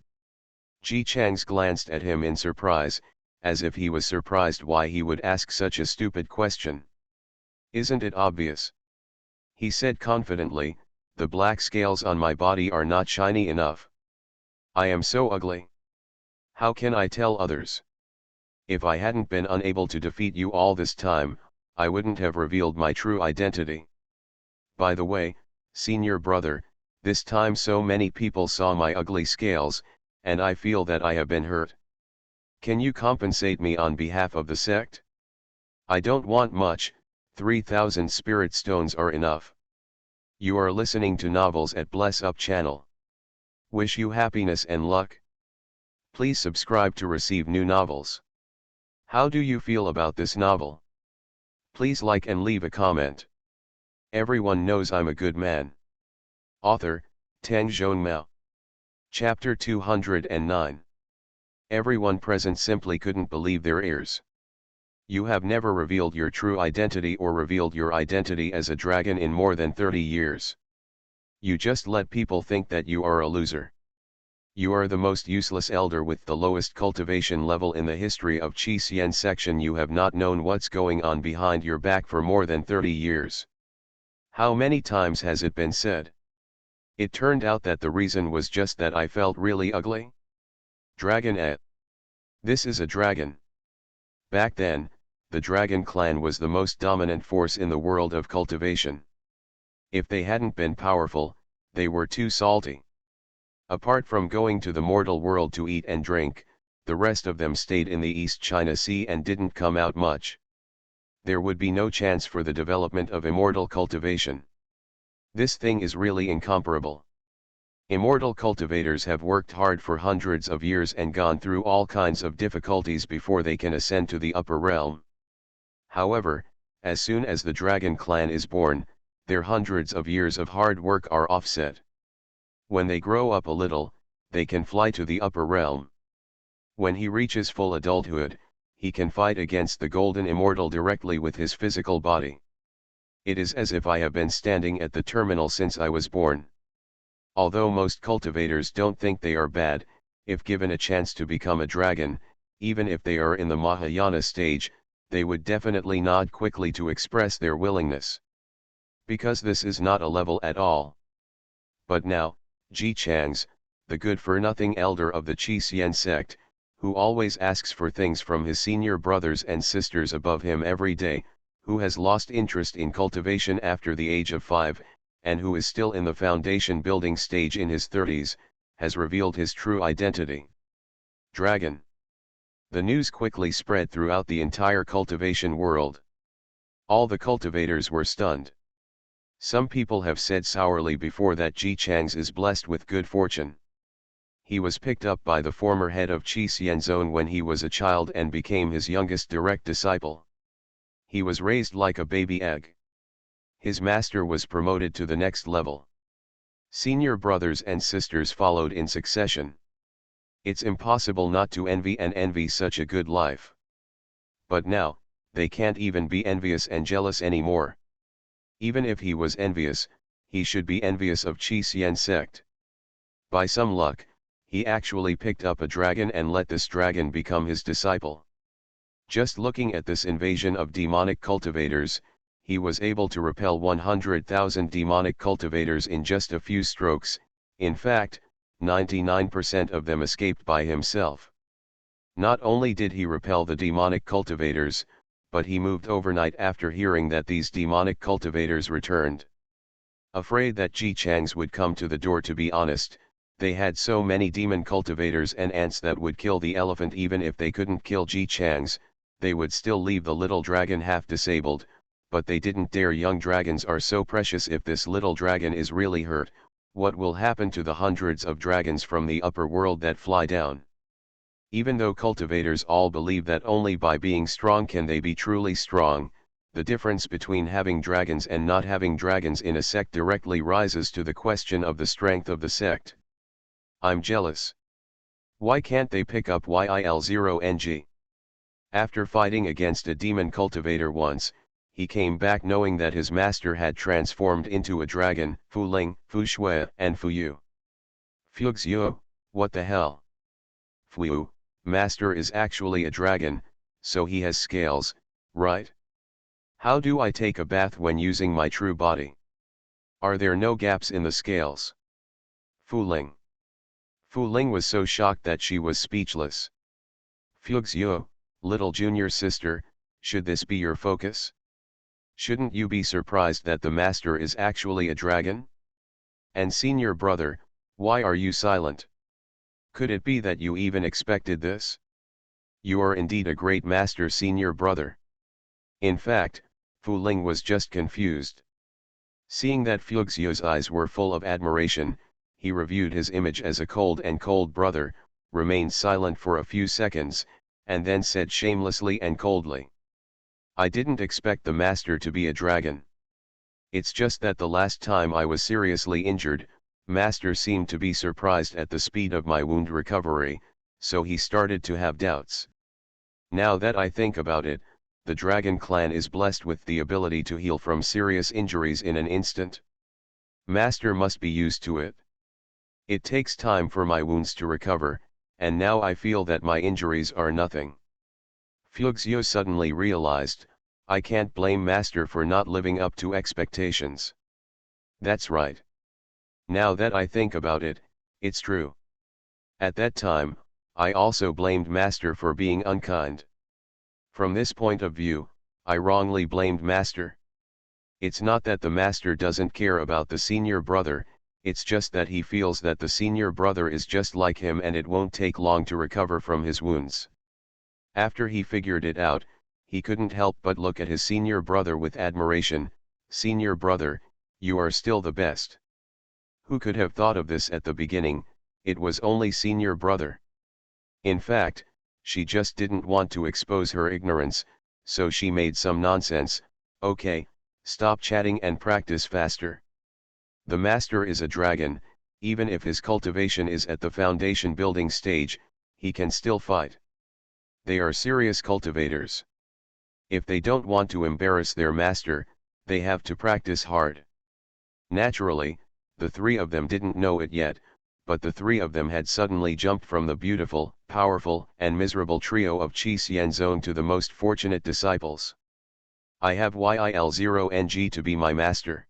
[SPEAKER 1] Ji Chang's glanced at him in surprise, as if he was surprised why he would ask such a stupid question. Isn't it obvious? He said confidently, the black scales on my body are not shiny enough. I am so ugly. How can I tell others? If I hadn't been unable to defeat you all this time, I wouldn't have revealed my true identity. By the way, senior brother, this time so many people saw my ugly scales, and I feel that I have been hurt. Can you compensate me on behalf of the sect? I don't want much, 3,000 spirit stones are enough. You are listening to Novels at Bless Up channel. Wish you happiness and luck. Please subscribe to receive new novels. How do you feel about this novel? Please like and leave a comment. Everyone knows I'm a good man. Author, HandsomeMaleLead. Chapter 209. Everyone present simply couldn't believe their ears. You have never revealed your true identity or revealed your identity as a dragon in more than 30 years. You just let people think that you are a loser. You are the most useless elder with the lowest cultivation level in the history of Chi section. You have not known what's going on behind your back for more than 30 years. How many times has it been said? It turned out that the reason was just that I felt really ugly. Dragon. This is a dragon. Back then, the dragon clan was the most dominant force in the world of cultivation. If they hadn't been powerful, they were too salty. Apart from going to the mortal world to eat and drink, the rest of them stayed in the East China Sea and didn't come out much. There would be no chance for the development of immortal cultivation. This thing is really incomparable. Immortal cultivators have worked hard for hundreds of years and gone through all kinds of difficulties before they can ascend to the upper realm. However, as soon as the dragon clan is born, their hundreds of years of hard work are offset. When they grow up a little, they can fly to the upper realm. When he reaches full adulthood, he can fight against the golden immortal directly with his physical body. It is as if I have been standing at the terminal since I was born. Although most cultivators don't think they are bad, if given a chance to become a dragon, even if they are in the Mahayana stage, they would definitely nod quickly to express their willingness. Because this is not a level at all. But now, Ji Changs, the good-for-nothing elder of the Chi sect, who always asks for things from his senior brothers and sisters above him every day, who has lost interest in cultivation after the age of 5, and who is still in the foundation building stage in his 30s, has revealed his true identity. Dragon. The news quickly spread throughout the entire cultivation world. All the cultivators were stunned. Some people have said sourly before that Ji Changs is blessed with good fortune. He was picked up by the former head of Chi Zone when he was a child and became his youngest direct disciple. He was raised like a baby egg. His master was promoted to the next level. Senior brothers and sisters followed in succession. It's impossible not to envy such a good life. But now, they can't even be envious and jealous anymore. Even if he was envious, he should be envious of Chi sect. By some luck, he actually picked up a dragon and let this dragon become his disciple. Just looking at this invasion of demonic cultivators, he was able to repel 100,000 demonic cultivators in just a few strokes. In fact, 99% of them escaped by himself. Not only did he repel the demonic cultivators, but he moved overnight after hearing that these demonic cultivators returned. Afraid that Ji Changs would come to the door. To be honest, they had so many demon cultivators and ants that would kill the elephant. Even if they couldn't kill Ji Changs, they would still leave the little dragon half disabled, but they didn't dare. Young dragons are so precious. If this little dragon is really hurt, what will happen to the hundreds of dragons from the upper world that fly down? Even though cultivators all believe that only by being strong can they be truly strong, the difference between having dragons and not having dragons in a sect directly rises to the question of the strength of the sect. I'm jealous. Why can't they pick up YIL0NG? After fighting against a demon cultivator once, he came back knowing that his master had transformed into a dragon. Fu Ling, Fu Shui, and Fu Yu. Fuxio, what the hell? Fu Yu, master is actually a dragon, so he has scales, right? How do I take a bath when using my true body? Are there no gaps in the scales? Fu Ling. Fu Ling was so shocked that she was speechless. Fuxio, little junior sister, should this be your focus? Shouldn't you be surprised that the master is actually a dragon? And senior brother, why are you silent? Could it be that you even expected this? You are indeed a great master, senior brother. In fact, Fu Ling was just confused. Seeing that Fuxio's eyes were full of admiration, he reviewed his image as a cold brother, remained silent for a few seconds, and then said shamelessly and coldly, "I didn't expect the master to be a dragon. It's just that the last time I was seriously injured, master seemed to be surprised at the speed of my wound recovery, so he started to have doubts. Now that I think about it, the dragon clan is blessed with the ability to heal from serious injuries in an instant. Master must be used to it. It takes time for my wounds to recover, and now I feel that my injuries are nothing." Fuxio suddenly realized, I can't blame master for not living up to expectations. That's right. Now that I think about it, it's true. At that time, I also blamed master for being unkind. From this point of view, I wrongly blamed master. It's not that the master doesn't care about the senior brother, it's just that he feels that the senior brother is just like him and it won't take long to recover from his wounds. After he figured it out, he couldn't help but look at his senior brother with admiration. Senior brother, you are still the best. Who could have thought of this at the beginning? It was only senior brother. In fact, she just didn't want to expose her ignorance, so she made some nonsense. Okay, stop chatting and practice faster. The master is a dragon, even if his cultivation is at the foundation building stage, he can still fight. They are serious cultivators. If they don't want to embarrass their master, they have to practice hard. Naturally, the three of them didn't know it yet, but the three of them had suddenly jumped from the beautiful, powerful, and miserable trio of Qi Xianzong to the most fortunate disciples. I have YIL0NG to be my master.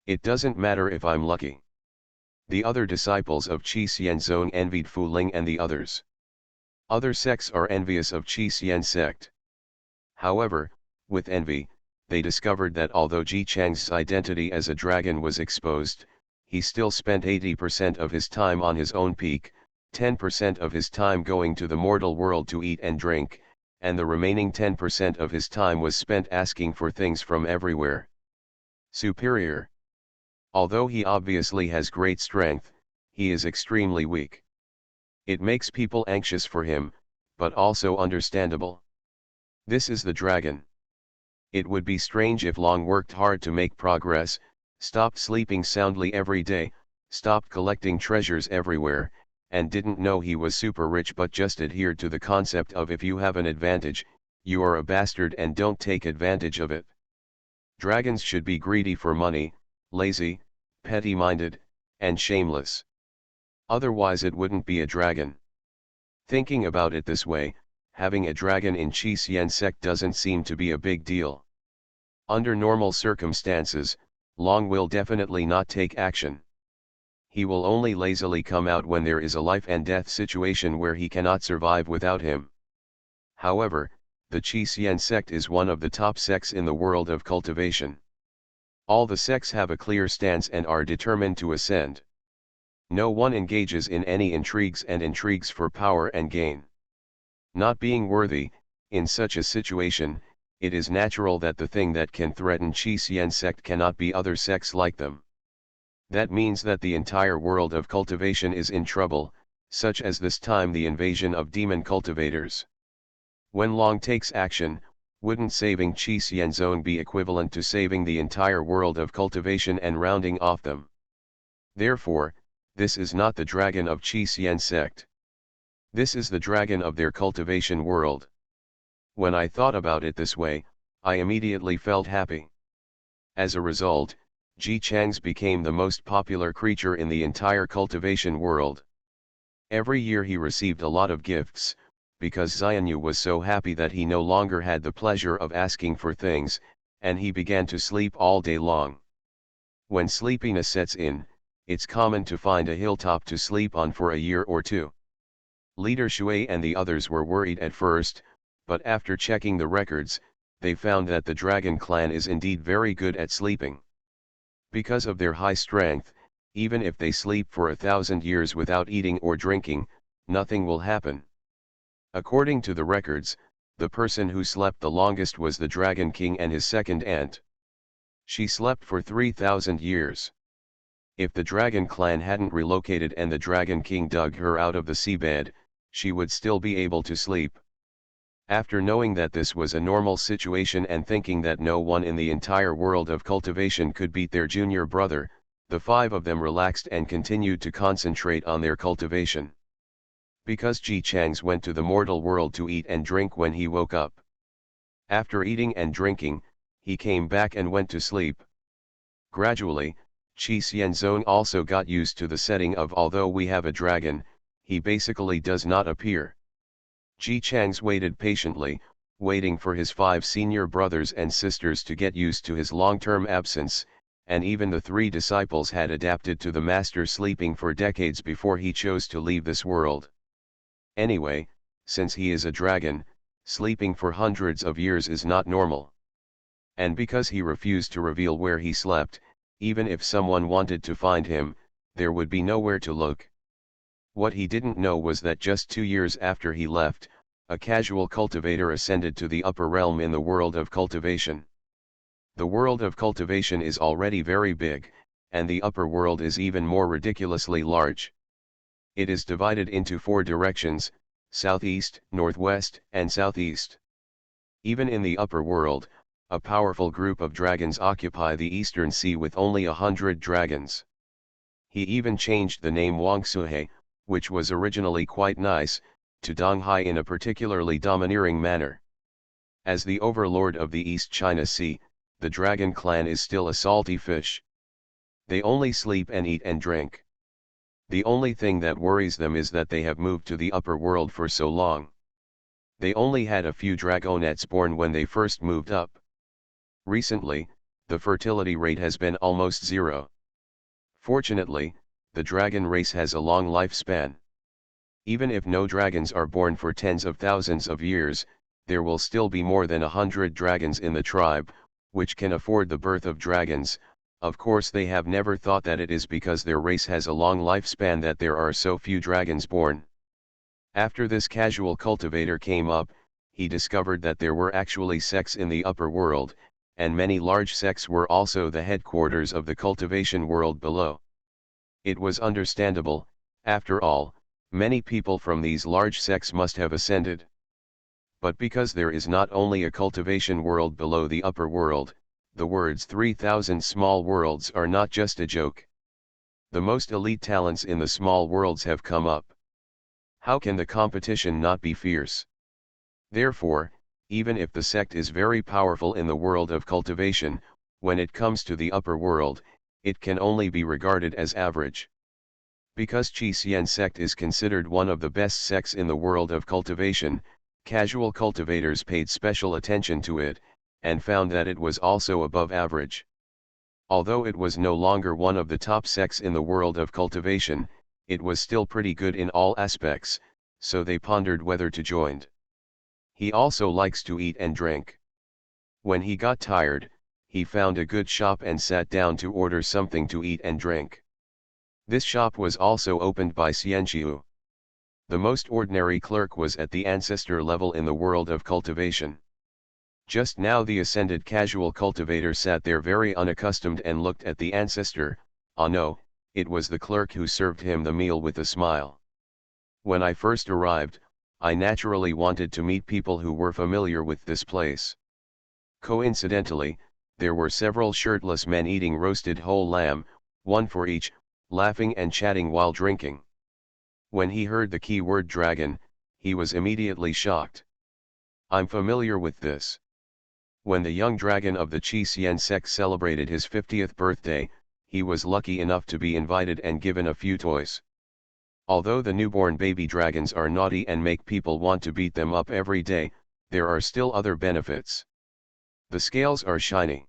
[SPEAKER 1] It doesn't matter if I'm lucky. The other disciples of Qi Xianzong envied Fu Ling and the others. Other sects are envious of Qi Xian sect. However, with envy, they discovered that although Ji Chang's identity as a dragon was exposed, he still spent 80% of his time on his own peak, 10% of his time going to the mortal world to eat and drink, and the remaining 10% of his time was spent asking for things from everywhere. Superior. Although he obviously has great strength, he is extremely weak. It makes people anxious for him, but also understandable. This is the dragon. It would be strange if Long worked hard to make progress, stopped sleeping soundly every day, stopped collecting treasures everywhere, and didn't know he was super rich but just adhered to the concept of if you have an advantage, you are a bastard and don't take advantage of it. Dragons should be greedy for money, lazy, petty-minded, and shameless. Otherwise it wouldn't be a dragon. Thinking about it this way, having a dragon in Qi Xian sect doesn't seem to be a big deal. Under normal circumstances, Long will definitely not take action. He will only lazily come out when there is a life and death situation where he cannot survive without him. However, the Qi Xian sect is one of the top sects in the world of cultivation. All the sects have a clear stance and are determined to ascend. No one engages in any intrigues for power and gain. Not being worthy, in such a situation, it is natural that the thing that can threaten Qi Xian sect cannot be other sects like them. That means that the entire world of cultivation is in trouble, such as this time the invasion of demon cultivators. When Long takes action, wouldn't saving Qi Xianzong be equivalent to saving the entire world of cultivation and rounding off them? Therefore, this is not the dragon of Qi Xian sect. This is the dragon of their cultivation world. When I thought about it this way, I immediately felt happy. As a result, Ji Chang's became the most popular creature in the entire cultivation world. Every year he received a lot of gifts, because Xianyu was so happy that he no longer had the pleasure of asking for things, and he began to sleep all day long. When sleepiness sets in, it's common to find a hilltop to sleep on for a year or two. Leader Shui and the others were worried at first, but after checking the records, they found that the Dragon Clan is indeed very good at sleeping. Because of their high strength, even if they sleep for 1,000 years without eating or drinking, nothing will happen. According to the records, the person who slept the longest was the Dragon King and his second aunt. She slept for 3,000 years. If the Dragon clan hadn't relocated and the Dragon King dug her out of the seabed, she would still be able to sleep. After knowing that this was a normal situation and thinking that no one in the entire world of cultivation could beat their junior brother, the 5 of them relaxed and continued to concentrate on their cultivation. Because Ji Changs went to the mortal world to eat and drink when he woke up. After eating and drinking, he came back and went to sleep. Gradually, Qi Xianzong also got used to the setting of although we have a dragon, he basically does not appear. Ji Changs waited patiently, waiting for his 5 senior brothers and sisters to get used to his long-term absence, and even the 3 disciples had adapted to the master sleeping for decades before he chose to leave this world. Anyway, since he is a dragon, sleeping for hundreds of years is not normal. And because he refused to reveal where he slept, even if someone wanted to find him, there would be nowhere to look. What he didn't know was that just 2 years after he left, a casual cultivator ascended to the upper realm in the world of cultivation. The world of cultivation is already very big, and the upper world is even more ridiculously large. It is divided into 4 directions: southeast, northwest, and southeast. Even in the upper world, a powerful group of dragons occupy the eastern sea with only 100 dragons. He even changed the name Wangsuhe, which was originally quite nice, to Donghai in a particularly domineering manner. As the overlord of the East China Sea, the dragon clan is still a salty fish. They only sleep and eat and drink. The only thing that worries them is that they have moved to the upper world for so long. They only had a few dragonettes born when they first moved up. Recently, the fertility rate has been almost 0. Fortunately, the dragon race has a long lifespan. Even if no dragons are born for tens of thousands of years, there will still be more than 100 dragons in the tribe, which can afford the birth of dragons. Of course, they have never thought that it is because their race has a long lifespan that there are so few dragons born. After this casual cultivator came up, he discovered that there were actually sects in the upper world, and many large sects were also the headquarters of the cultivation world below. It was understandable, after all, many people from these large sects must have ascended. But because there is not only a cultivation world below the upper world, the words 3,000 small worlds are not just a joke. The most elite talents in the small worlds have come up. How can the competition not be fierce? Therefore, even if the sect is very powerful in the world of cultivation, when it comes to the upper world, it can only be regarded as average. Because Qi Xian sect is considered one of the best sects in the world of cultivation, casual cultivators paid special attention to it, and found that it was also above average. Although it was no longer one of the top sects in the world of cultivation, it was still pretty good in all aspects, so they pondered whether to join. He also likes to eat and drink. When he got tired, he found a good shop and sat down to order something to eat and drink. This shop was also opened by Xianqiu. The most ordinary clerk was at the ancestor level in the world of cultivation. Just now the ascended casual cultivator sat there very unaccustomed and looked at the ancestor. Ah no, it was the clerk who served him the meal with a smile. When I first arrived, I naturally wanted to meet people who were familiar with this place. Coincidentally, there were several shirtless men eating roasted whole lamb, one for each, laughing and chatting while drinking. When he heard the keyword dragon, he was immediately shocked. I'm familiar with this. When the young dragon of the Qi Xian sect celebrated his 50th birthday, he was lucky enough to be invited and given a few toys. Although the newborn baby dragons are naughty and make people want to beat them up every day, there are still other benefits. The scales are shiny.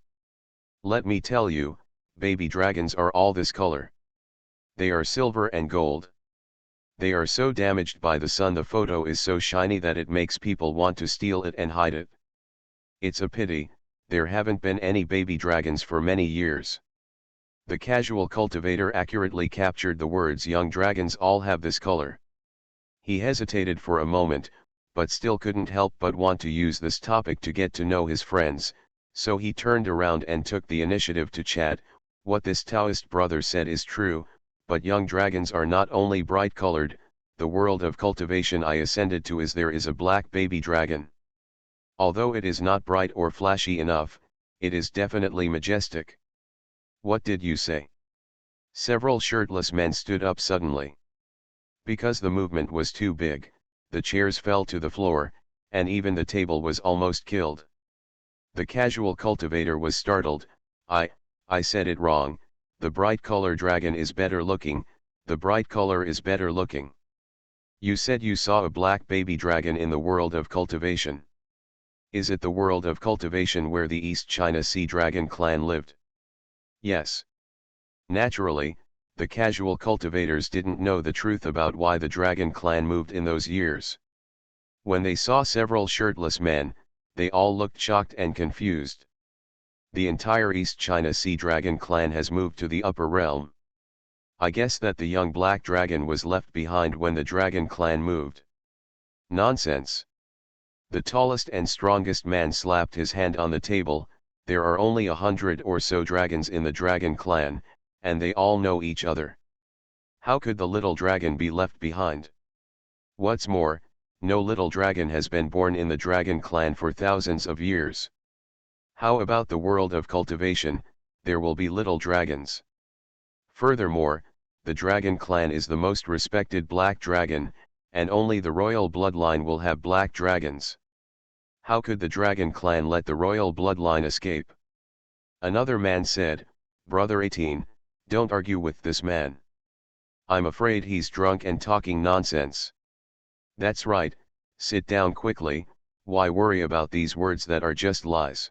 [SPEAKER 1] Let me tell you, baby dragons are all this color. They are silver and gold. They are so damaged by the sun, the photo is so shiny that it makes people want to steal it and hide it. It's a pity, there haven't been any baby dragons for many years. The casual cultivator accurately captured the words young dragons all have this color. He hesitated for a moment, but still couldn't help but want to use this topic to get to know his friends, so he turned around and took the initiative to chat. What this Taoist brother said is true, but young dragons are not only bright colored. The world of cultivation I ascended to there is a black baby dragon. Although it is not bright or flashy enough, it is definitely majestic. What did you say? Several shirtless men stood up suddenly. Because the movement was too big, the chairs fell to the floor, and even the table was almost killed. The casual cultivator was startled. I said it wrong. The bright color dragon is better looking, the bright color is better looking. You said you saw a black baby dragon in the world of cultivation. Is it the world of cultivation where the East China Sea Dragon clan lived? Yes. Naturally, the casual cultivators didn't know the truth about why the dragon clan moved in those years. When they saw several shirtless men, they all looked shocked and confused. The entire East China Sea Dragon clan has moved to the upper realm. I guess that the young black dragon was left behind when the dragon clan moved. Nonsense. The tallest and strongest man slapped his hand on the table. There are only 100 or so dragons in the dragon clan, and they all know each other. How could the little dragon be left behind? What's more, no little dragon has been born in the dragon clan for thousands of years. How about the world of cultivation? There will be little dragons. Furthermore, the dragon clan is the most respected black dragon, and only the royal bloodline will have black dragons. How could the dragon clan let the royal bloodline escape? Another man said, Brother 18, don't argue with this man. I'm afraid he's drunk and talking nonsense. That's right, sit down quickly, why worry about these words that are just lies?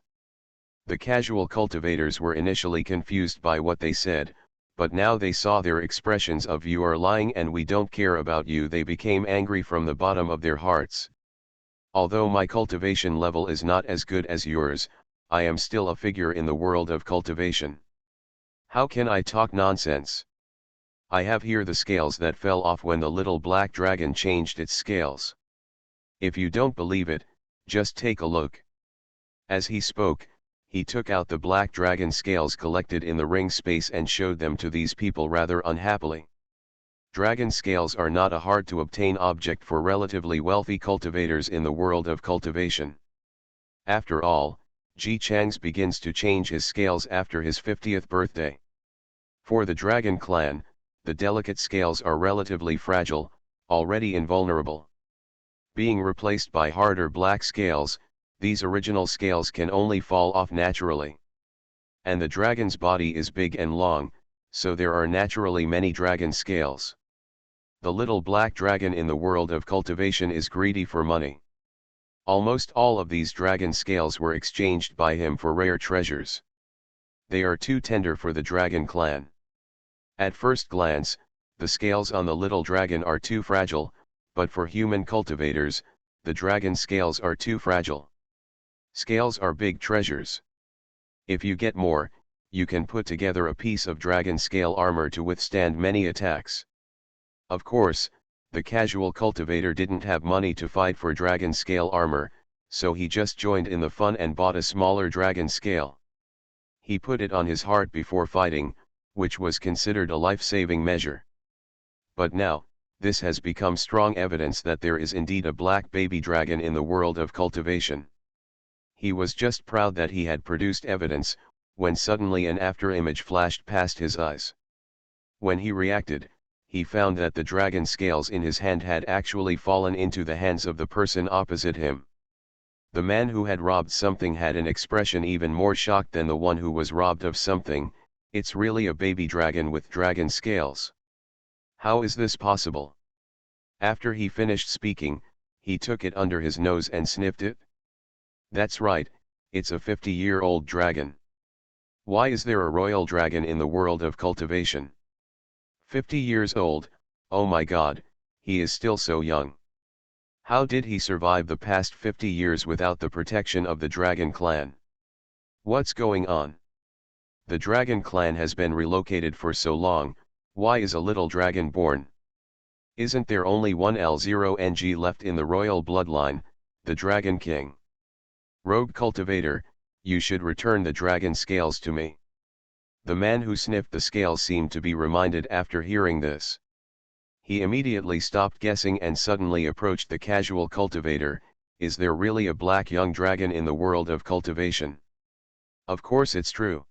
[SPEAKER 1] The casual cultivators were initially confused by what they said, but now they saw their expressions of you are lying and we don't care about you. They became angry from the bottom of their hearts. Although my cultivation level is not as good as yours, I am still a figure in the world of cultivation. How can I talk nonsense? I have here the scales that fell off when the little black dragon changed its scales. If you don't believe it, just take a look. As he spoke, he took out the black dragon scales collected in the ring space and showed them to these people rather unhappily. Dragon scales are not a hard to obtain object for relatively wealthy cultivators in the world of cultivation. After all, Ji Chang's begins to change his scales after his 50th birthday. For the dragon clan, the delicate scales are relatively fragile, already invulnerable. Being replaced by harder black scales, these original scales can only fall off naturally. And the dragon's body is big and long, so there are naturally many dragon scales. The little black dragon in the world of cultivation is greedy for money. Almost all of these dragon scales were exchanged by him for rare treasures. They are too tender for the dragon clan. At first glance, the scales on the little dragon are too fragile, but for human cultivators, the dragon scales are too fragile. Scales are big treasures. If you get more, you can put together a piece of dragon scale armor to withstand many attacks. Of course, the casual cultivator didn't have money to fight for dragon scale armor, so he just joined in the fun and bought a smaller dragon scale. He put it on his heart before fighting, which was considered a life-saving measure. But now, this has become strong evidence that there is indeed a black baby dragon in the world of cultivation. He was just proud that he had produced evidence, when suddenly an afterimage flashed past his eyes. When he reacted, he found that the dragon scales in his hand had actually fallen into the hands of the person opposite him. The man who had robbed something had an expression even more shocked than the one who was robbed of something. It's really a baby dragon with dragon scales. How is this possible? After he finished speaking, he took it under his nose and sniffed it. That's right, it's a 50-year-old dragon. Why is there a royal dragon in the world of cultivation? 50 years old, oh my god, he is still so young. How did he survive the past 50 years without the protection of the dragon clan? What's going on? The dragon clan has been relocated for so long, why is a little dragon born? Isn't there only one L0NG left in the royal bloodline, the Dragon King? Rogue cultivator, you should return the dragon scales to me. The man who sniffed the scales seemed to be reminded after hearing this. He immediately stopped guessing and suddenly approached the casual cultivator. Is there really a black young dragon in the world of cultivation? Of course it's true.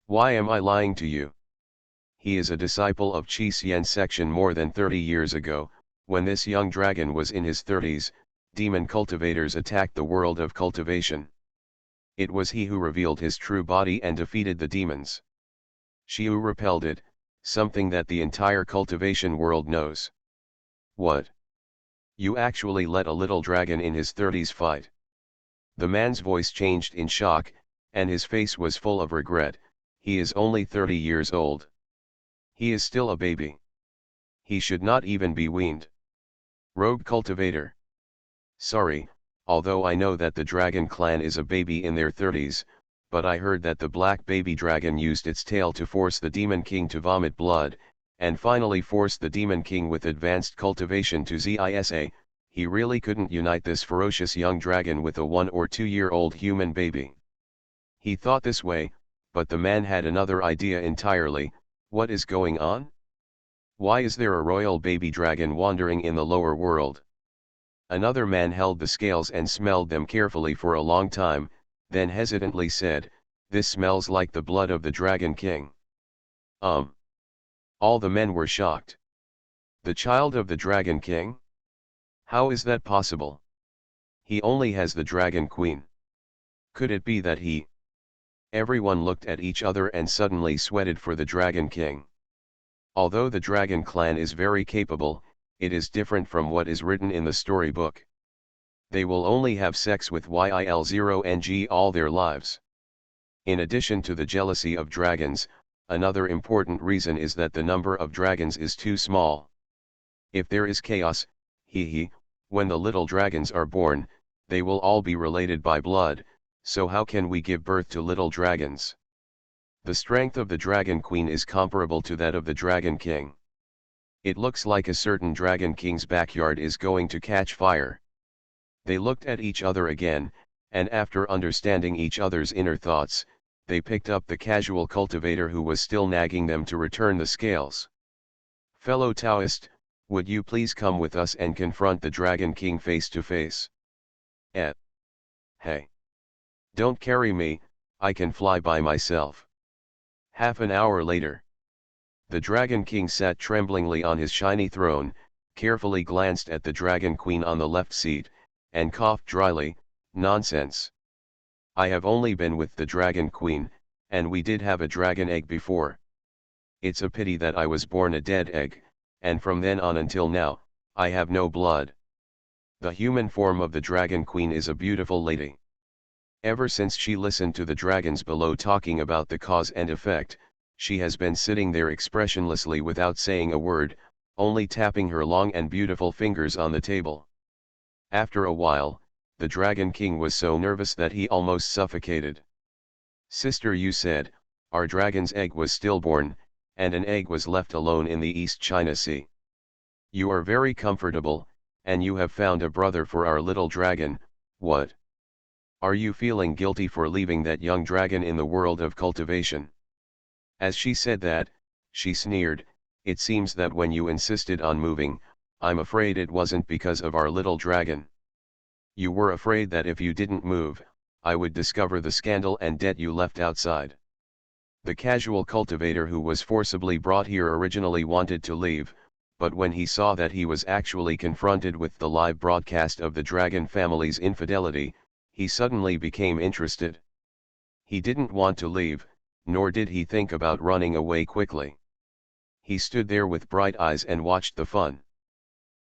[SPEAKER 1] Why am I lying to you? He is a disciple of Qi Xian section more than 30 years ago. When this young dragon was in his 30s, demon cultivators attacked the world of cultivation. It was he who revealed his true body and defeated the demons. Xiu repelled it, something that the entire cultivation world knows. What? You actually let a little dragon in his 30s fight? The man's voice changed in shock, and his face was full of regret. He is only 30 years old. He is still a baby. He should not even be weaned. Rogue cultivator. Sorry, although I know that the dragon clan is a baby in their 30s, but I heard that the black baby dragon used its tail to force the demon king to vomit blood, and finally forced the demon king with advanced cultivation to ZISA. He really couldn't unite this ferocious young dragon with a 1 or 2-year-old human baby. He thought this way, but the man had another idea entirely. What is going on? Why is there a royal baby dragon wandering in the lower world? Another man held the scales and smelled them carefully for a long time, then hesitantly said, "This smells like the blood of the Dragon King." All the men were shocked. The child of the Dragon King? How is that possible? He only has the Dragon Queen. Could it be that he... Everyone looked at each other and suddenly sweated for the Dragon King. Although the Dragon Clan is very capable, it is different from what is written in the storybook. They will only have sex with YIL0NG all their lives. In addition to the jealousy of dragons, another important reason is that the number of dragons is too small. If there is chaos, when the little dragons are born, they will all be related by blood, so how can we give birth to little dragons? The strength of the Dragon Queen is comparable to that of the Dragon King. It looks like a certain Dragon King's backyard is going to catch fire. They looked at each other again, and after understanding each other's inner thoughts, they picked up the casual cultivator who was still nagging them to return the scales. "Fellow Taoist, would you please come with us and confront the Dragon King face to face?" Hey. Don't carry me, I can fly by myself. Half an hour later. The Dragon King sat tremblingly on his shiny throne, carefully glanced at the Dragon Queen on the left seat, and coughed dryly, "Nonsense. I have only been with the Dragon Queen, and we did have a dragon egg before. It's a pity that I was born a dead egg, and from then on until now, I have no blood. The human form of the Dragon Queen is a beautiful lady. Ever since she listened to the dragons below talking about the cause and effect, she has been sitting there expressionlessly without saying a word, only tapping her long and beautiful fingers on the table. After a while, the Dragon King was so nervous that he almost suffocated. "Sister, you said, our dragon's egg was stillborn, and an egg was left alone in the East China Sea. You are very comfortable, and you have found a brother for our little dragon. What? Are you feeling guilty for leaving that young dragon in the world of cultivation?" As she said that, she sneered, "It seems that when you insisted on moving, I'm afraid it wasn't because of our little dragon. You were afraid that if you didn't move, I would discover the scandal and debt you left outside." The casual cultivator who was forcibly brought here originally wanted to leave, but when he saw that he was actually confronted with the live broadcast of the dragon family's infidelity, he suddenly became interested. He didn't want to leave, nor did he think about running away quickly. He stood there with bright eyes and watched the fun.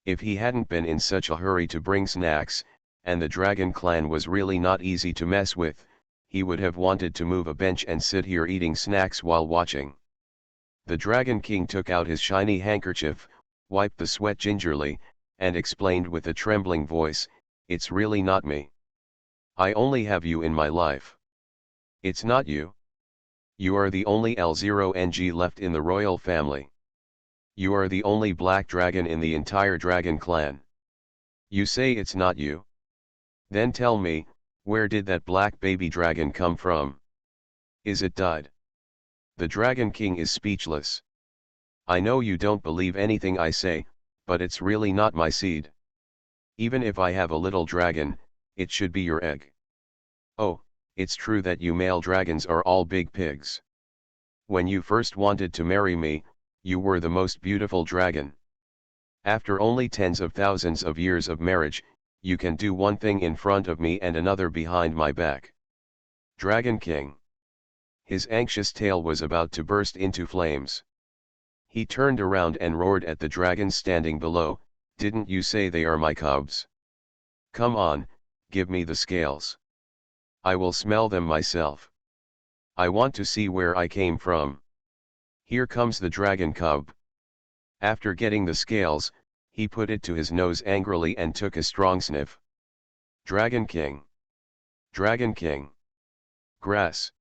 [SPEAKER 1] If he hadn't been in such a hurry to bring snacks, and the Dragon Clan was really not easy to mess with, he would have wanted to move a bench and sit here eating snacks while watching. The Dragon King took out his shiny handkerchief, wiped the sweat gingerly, and explained with a trembling voice, "It's really not me. I only have you in my life. It's not you. You are the only L0NG left in the royal family. You are the only black dragon in the entire dragon clan. You say it's not you? Then tell me, where did that black baby dragon come from? Is it died? The Dragon King is speechless. I know you don't believe anything I say, but it's really not my seed. Even if I have a little dragon, it should be your egg. Oh, it's true that you male dragons are all big pigs. When you first wanted to marry me, you were the most beautiful dragon. After only tens of thousands of years of marriage, you can do one thing in front of me and another behind my back. Dragon King. His anxious tail was about to burst into flames. He turned around and roared at the dragons standing below, "Didn't you say they are my cubs? Come on, give me the scales. I will smell them myself. I want to see where I came from. Here comes the dragon cub." After getting the scales, he put it to his nose angrily and took a strong sniff. Dragon King. Dragon King. Grass.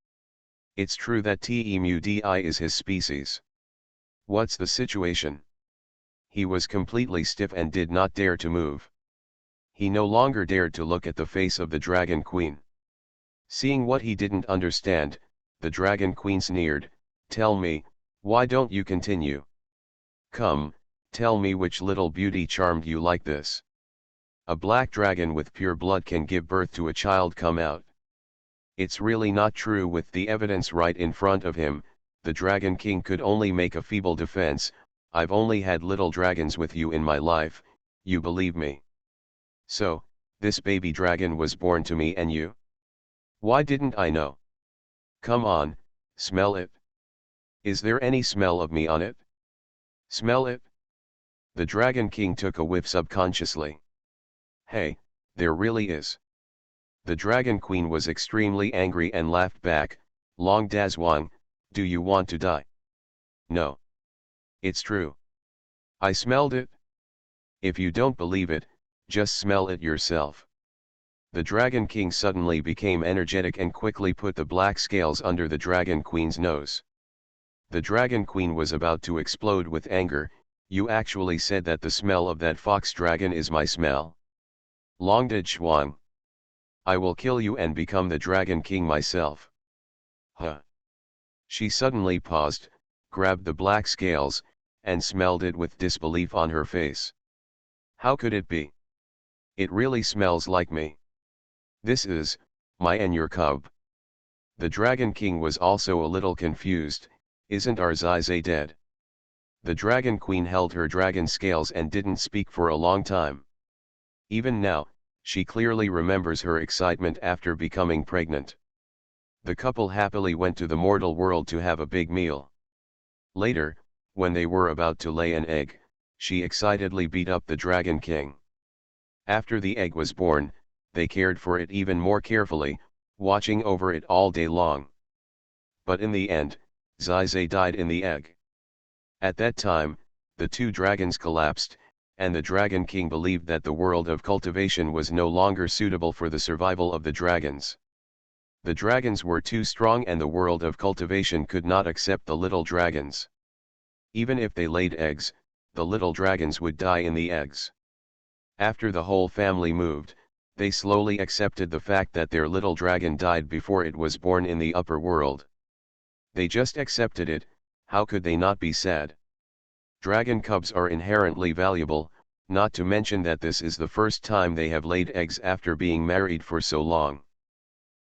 [SPEAKER 1] It's true that Temudi is his species. What's the situation? He was completely stiff and did not dare to move. He no longer dared to look at the face of the Dragon Queen. Seeing what he didn't understand, the Dragon Queen sneered, "Tell me, why don't you continue? Come, tell me which little beauty charmed you like this. A black dragon with pure blood can give birth to a child come out." It's really not true. With the evidence right in front of him, the Dragon King could only make a feeble defense. "I've only had little dragons with you in my life, you believe me? So, this baby dragon was born to me and you? Why didn't I know? Come on, smell it. Is there any smell of me on it? Smell it?" The Dragon King took a whiff subconsciously. "Hey, there really is." The Dragon Queen was extremely angry and laughed back, "Long Dazwang, do you want to die?" "No. It's true. I smelled it. If you don't believe it, just smell it yourself." The Dragon King suddenly became energetic and quickly put the black scales under the Dragon Queen's nose. The Dragon Queen was about to explode with anger. "You actually said that the smell of that fox dragon is my smell? Long Dazwang. I will kill you and become the Dragon King myself." Huh. She suddenly paused, grabbed the black scales, and smelled it with disbelief on her face. "How could it be? It really smells like me. This is my and your cub." The Dragon King was also a little confused. "Isn't our Zizay dead?" The Dragon Queen held her dragon scales and didn't speak for a long time. Even now, she clearly remembers her excitement after becoming pregnant. The couple happily went to the mortal world to have a big meal. Later, when they were about to lay an egg, she excitedly beat up the Dragon King. After the egg was born, they cared for it even more carefully, watching over it all day long. But in the end, Zizay died in the egg. At that time, the two dragons collapsed, and the Dragon King believed that the world of cultivation was no longer suitable for the survival of the dragons. The dragons were too strong and the world of cultivation could not accept the little dragons. Even if they laid eggs, the little dragons would die in the eggs. After the whole family moved, they slowly accepted the fact that their little dragon died before it was born in the upper world. They just accepted it. How could they not be sad? Dragon cubs are inherently valuable, not to mention that this is the first time they have laid eggs after being married for so long.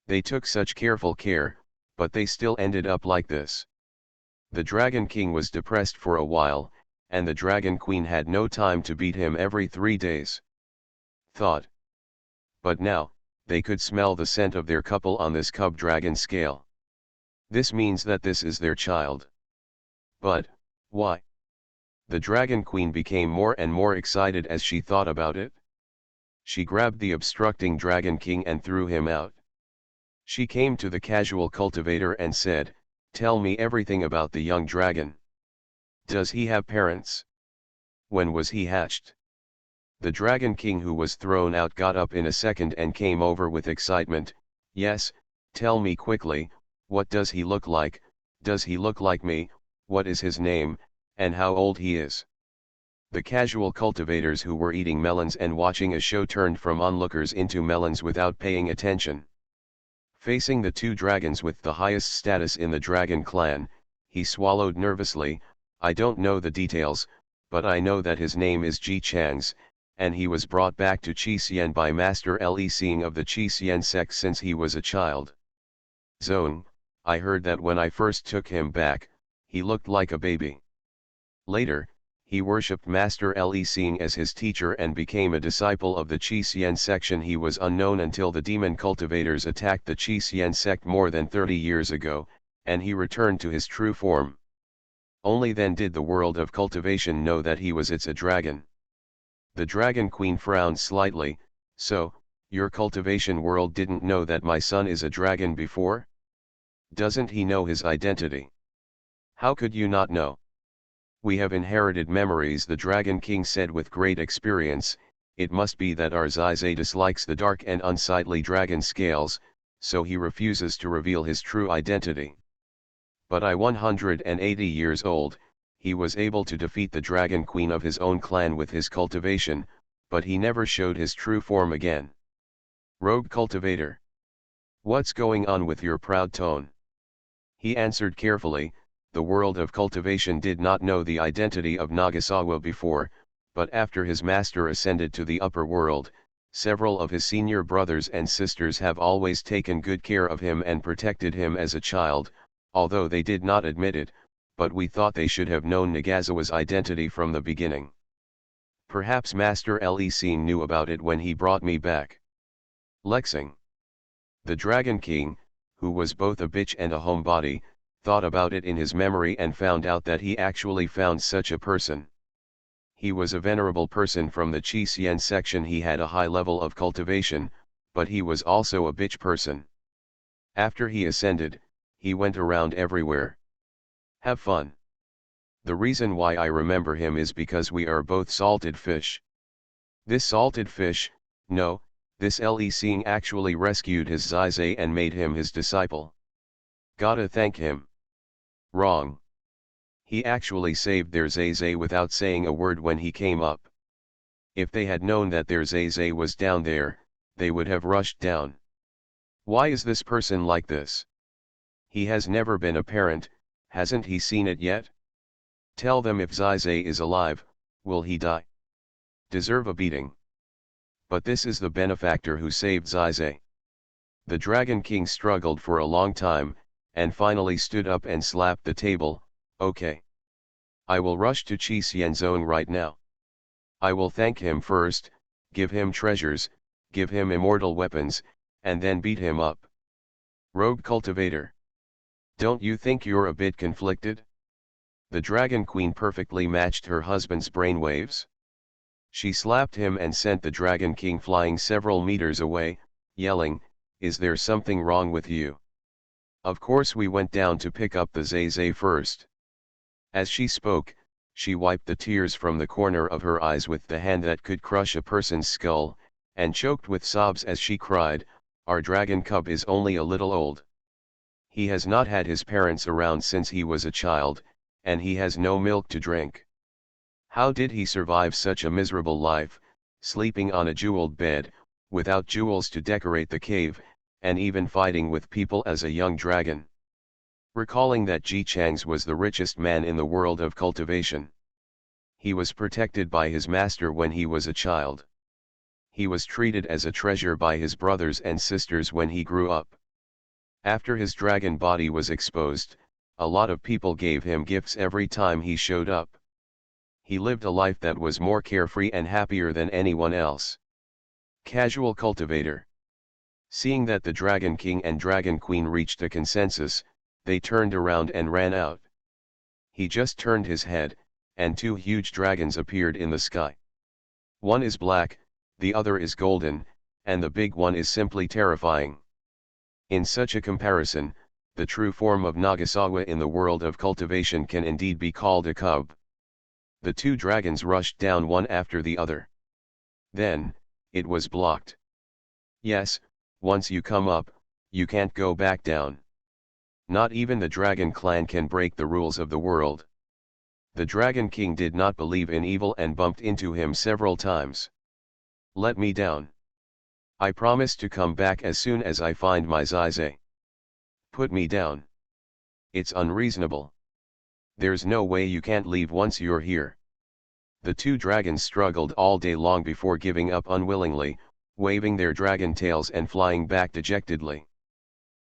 [SPEAKER 1] They took such careful care, but they still ended up like this. The Dragon King was depressed for a while, and the Dragon Queen had no time to beat him every 3 days. Thought. But now, they could smell the scent of their couple on this cub dragon scale. This means that this is their child. But, why? The Dragon Queen became more and more excited as she thought about it. She grabbed the obstructing Dragon King and threw him out. She came to the casual cultivator and said, "Tell me everything about the young dragon. Does he have parents? When was he hatched?" The Dragon King, who was thrown out, got up in a second and came over with excitement. "Yes, tell me quickly, what does he look like? Does he look like me? What is his name, And how old he is. The casual cultivators who were eating melons and watching a show turned from onlookers into melons without paying attention. Facing the two dragons with the highest status in the dragon clan, he swallowed nervously. I don't know the details, but I know that his name is Ji Changs, and he was brought back to Qi by Master Le Xing of the Qi sect since he was a child. Zone, I heard that when I first took him back, he looked like a baby. Later, he worshipped Master Le Xing as his teacher and became a disciple of the Qi section. He was unknown until the demon cultivators attacked the Qi sect more than 30 years ago, and he returned to his true form. Only then did the world of cultivation know that he was a dragon. The Dragon Queen frowned slightly. So, your cultivation world didn't know that my son is a dragon before? Doesn't he know his identity? How could you not know? We have inherited memories, the Dragon King said with great experience. It must be that our Zizé dislikes the dark and unsightly dragon scales, so he refuses to reveal his true identity. But I 180 years old, he was able to defeat the Dragon Queen of his own clan with his cultivation, but he never showed his true form again. Rogue cultivator. What's going on with your proud tone? He answered carefully. The world of cultivation did not know the identity of Nagasawa before, but after his master ascended to the upper world, several of his senior brothers and sisters have always taken good care of him and protected him as a child, although they did not admit it, but we thought they should have known Nagasawa's identity from the beginning. Perhaps Master Le Xing knew about it when he brought me back. Lexing. The Dragon King, who was both a bitch and a homebody, thought about it in his memory and found out that he actually found such a person. He was a venerable person from the Qi section. He had a high level of cultivation, but he was also a bitch person. After he ascended, he went around everywhere. Have fun. The reason why I remember him is because we are both salted fish. This salted fish, no, this Le Xing actually rescued his Zizé and made him his disciple. Gotta thank him. Wrong. He actually saved their Zizé without saying a word when he came up. If they had known that their Zizé was down there, they would have rushed down. Why is this person like this? He has never been a parent, hasn't he seen it yet? Tell them if Zizé is alive, will he die? Deserve a beating. But this is the benefactor who saved Zizé. The Dragon King struggled for a long time, and finally stood up and slapped the table. Okay. I will rush to Qi Zone right now. I will thank him first, give him treasures, give him immortal weapons, and then beat him up. Rogue cultivator. Don't you think you're a bit conflicted? The Dragon Queen perfectly matched her husband's brainwaves. She slapped him and sent the Dragon King flying several meters away, yelling, "Is there something wrong with you?" Of course we went down to pick up the Zizé first. As she spoke, she wiped the tears from the corner of her eyes with the hand that could crush a person's skull, and choked with sobs as she cried, "Our dragon cub is only a little old. He has not had his parents around since he was a child, and he has no milk to drink. How did he survive such a miserable life, sleeping on a jeweled bed, without jewels to decorate the cave, and even fighting with people as a young dragon?" Recalling that Ji Changs was the richest man in the world of cultivation. He was protected by his master when he was a child. He was treated as a treasure by his brothers and sisters when he grew up. After his dragon body was exposed, a lot of people gave him gifts every time he showed up. He lived a life that was more carefree and happier than anyone else. Casual cultivator. Seeing that the Dragon King and Dragon Queen reached a consensus, they turned around and ran out. He just turned his head, and two huge dragons appeared in the sky. One is black, the other is golden, and the big one is simply terrifying. In such a comparison, the true form of Nagasawa in the world of cultivation can indeed be called a cub. The two dragons rushed down one after the other. Then, it was blocked. Yes, once you come up, you can't go back down. Not even the Dragon Clan can break the rules of the world. The Dragon King did not believe in evil and bumped into him several times. "Let me down. I promise to come back as soon as I find my Zizé. Put me down. It's unreasonable. There's no way you can't leave once you're here." The two dragons struggled all day long before giving up unwillingly, waving their dragon tails and flying back dejectedly.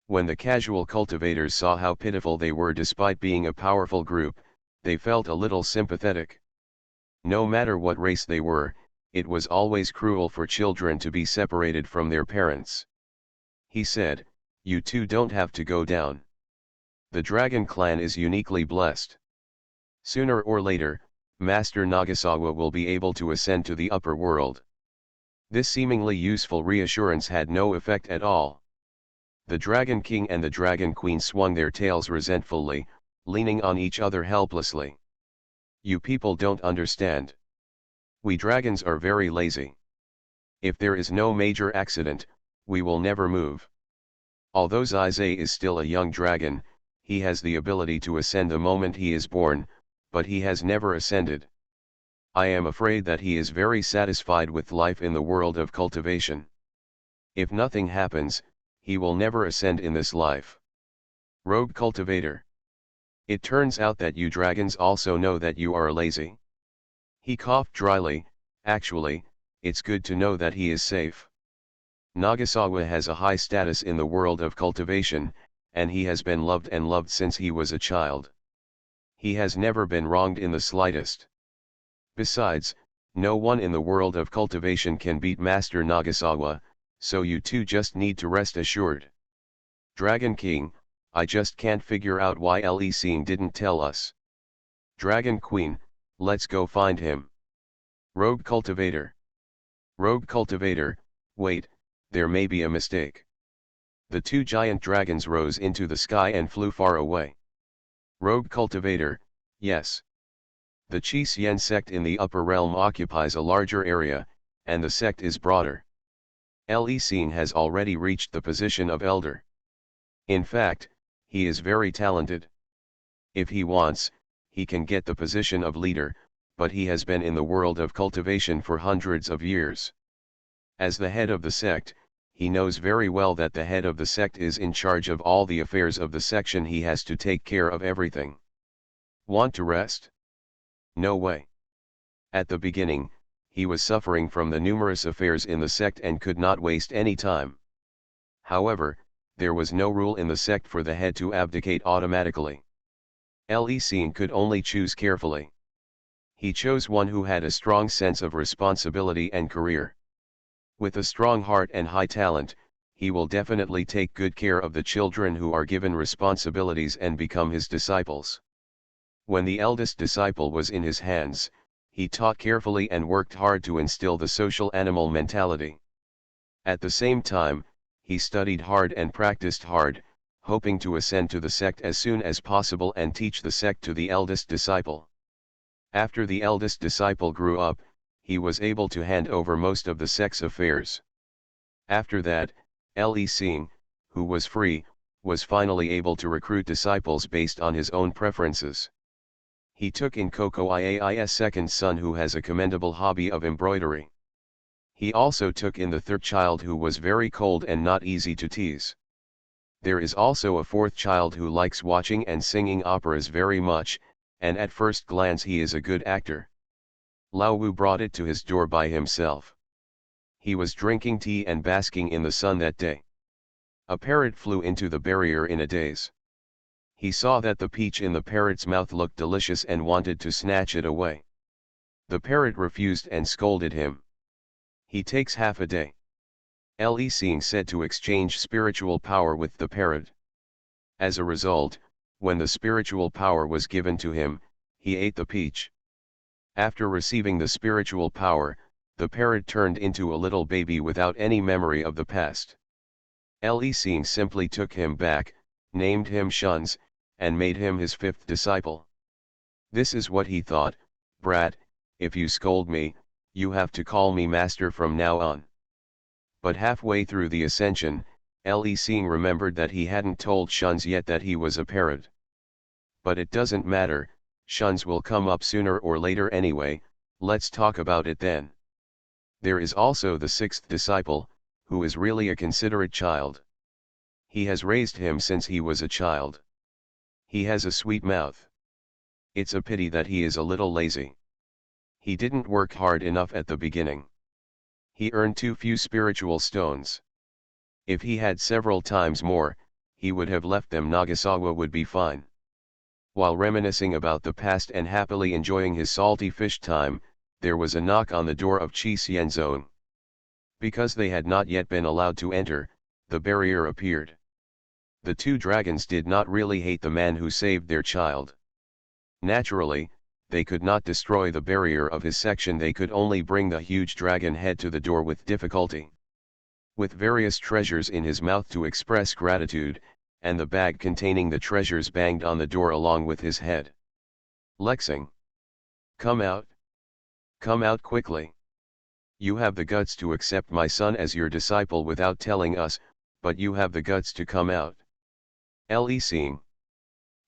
[SPEAKER 1] When the casual cultivators saw how pitiful they were despite being a powerful group, they felt a little sympathetic. No matter what race they were, it was always cruel for children to be separated from their parents. He said, "You two don't have to go down. The dragon clan is uniquely blessed. Sooner or later, Master Nagasawa will be able to ascend to the upper world." This seemingly useful reassurance had no effect at all. The Dragon King and the Dragon Queen swung their tails resentfully, leaning on each other helplessly. "You people don't understand. We dragons are very lazy. If there is no major accident, we will never move. Although Zizé is still a young dragon, he has the ability to ascend the moment he is born, but he has never ascended. I am afraid that he is very satisfied with life in the world of cultivation. If nothing happens, he will never ascend in this life." Rogue Cultivator. "It turns out that you dragons also know that you are lazy." He coughed dryly. "Actually, it's good to know that he is safe. Nagasawa has a high status in the world of cultivation, and he has been loved and loved since he was a child. He has never been wronged in the slightest. Besides, no one in the world of cultivation can beat Master Nagasawa, so you two just need to rest assured." Dragon King, "I just can't figure out why Lee didn't tell us." Dragon Queen, "Let's go find him." Rogue Cultivator. Rogue Cultivator, "Wait, there may be a mistake." The two giant dragons rose into the sky and flew far away. Rogue Cultivator, "Yes. The Qi-Xian sect in the upper realm occupies a larger area, and the sect is broader. Lee has already reached the position of elder. In fact, he is very talented. If he wants, he can get the position of leader, but he has been in the world of cultivation for hundreds of years. As the head of the sect, he knows very well that the head of the sect is in charge of all the affairs of the section. He has to take care of everything. Want to rest? No way. At the beginning, he was suffering from the numerous affairs in the sect and could not waste any time. However, there was no rule in the sect for the head to abdicate automatically. Lee could only choose carefully. He chose one who had a strong sense of responsibility and career. With a strong heart and high talent, he will definitely take good care of the children who are given responsibilities and become his disciples. When the eldest disciple was in his hands, he taught carefully and worked hard to instill the social animal mentality. At the same time, he studied hard and practiced hard, hoping to ascend to the sect as soon as possible and teach the sect to the eldest disciple. After the eldest disciple grew up, he was able to hand over most of the sect's affairs. After that, Lee, who was free, was finally able to recruit disciples based on his own preferences. He took in Coco Iai's second son, who has a commendable hobby of embroidery. He also took in the third child, who was very cold and not easy to tease. There is also a fourth child who likes watching and singing operas very much, and at first glance he is a good actor. Lao Wu brought it to his door by himself. He was drinking tea and basking in the sun that day. A parrot flew into the barrier in a daze. He saw that the peach in the parrot's mouth looked delicious and wanted to snatch it away. The parrot refused and scolded him. He takes half a day. Lee said to exchange spiritual power with the parrot. As a result, when the spiritual power was given to him, he ate the peach. After receiving the spiritual power, the parrot turned into a little baby without any memory of the past. Lee simply took him back, named him Shuns, and made him his fifth disciple. This is what he thought: "Brat, if you scold me, you have to call me master from now on." But halfway through the ascension, Lee remembered that he hadn't told Shuns yet that he was a parrot. "But it doesn't matter," Shuns will come up sooner or later anyway, let's talk about it then. There is also the sixth disciple, who is really a considerate child. He has raised him since he was a child. He has a sweet mouth. It's a pity that he is a little lazy. He didn't work hard enough at the beginning. He earned too few spiritual stones. If he had several times more, he would have left them. Nagasawa would be fine. While reminiscing about the past and happily enjoying his salty fish time, there was a knock on the door of Chi Xian Zone. Because they had not yet been allowed to enter, the barrier appeared. The two dragons did not really hate the man who saved their child. Naturally, they could not destroy the barrier of his section. They could only bring the huge dragon head to the door with difficulty. With various treasures in his mouth to express gratitude, and the bag containing the treasures banged on the door along with his head. Lexing. Come out. Come out quickly. You have the guts to accept my son as your disciple without telling us, but you have the guts to come out. Lecing.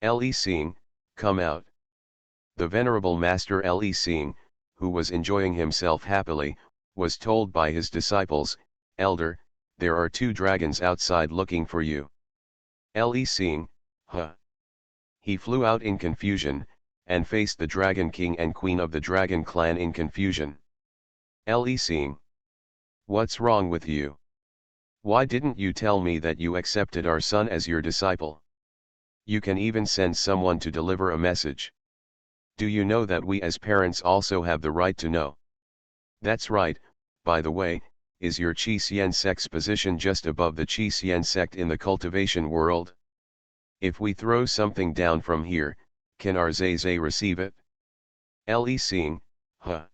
[SPEAKER 1] Lecing, come out. The venerable master Lecing, who was enjoying himself happily, was told by his disciples, Elder, there are two dragons outside looking for you. Lecing, huh. He flew out in confusion, and faced the Dragon King and Queen of the Dragon Clan in confusion. Lecing. What's wrong with you? Why didn't you tell me that you accepted our son as your disciple? You can even send someone to deliver a message. Do you know that we as parents also have the right to know? That's right. By the way, is your Chi Xian sect's position just above the Chi Xian sect in the cultivation world? If we throw something down from here, can our Zay receive it? Lecing, huh.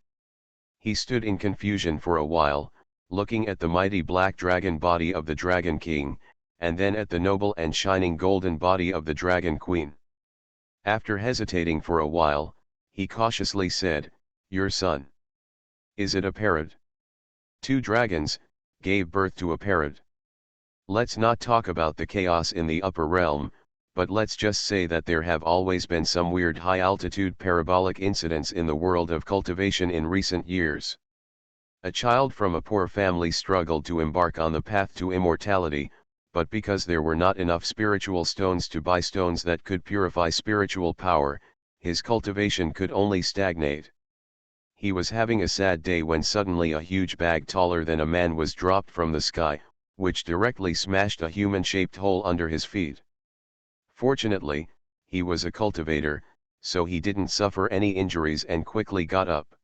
[SPEAKER 1] He stood in confusion for a while, looking at the mighty black dragon body of the Dragon King, and then at the noble and shining golden body of the Dragon Queen. After hesitating for a while, he cautiously said, Your son. Is it a parrot? Two dragons gave birth to a parrot. Let's not talk about the chaos in the upper realm, but let's just say that there have always been some weird high-altitude parabolic incidents in the world of cultivation in recent years. A child from a poor family struggled to embark on the path to immortality, but because there were not enough spiritual stones to buy stones that could purify spiritual power, his cultivation could only stagnate. He was having a sad day when suddenly a huge bag taller than a man was dropped from the sky, which directly smashed a human-shaped hole under his feet. Fortunately, he was a cultivator, so he didn't suffer any injuries and quickly got up.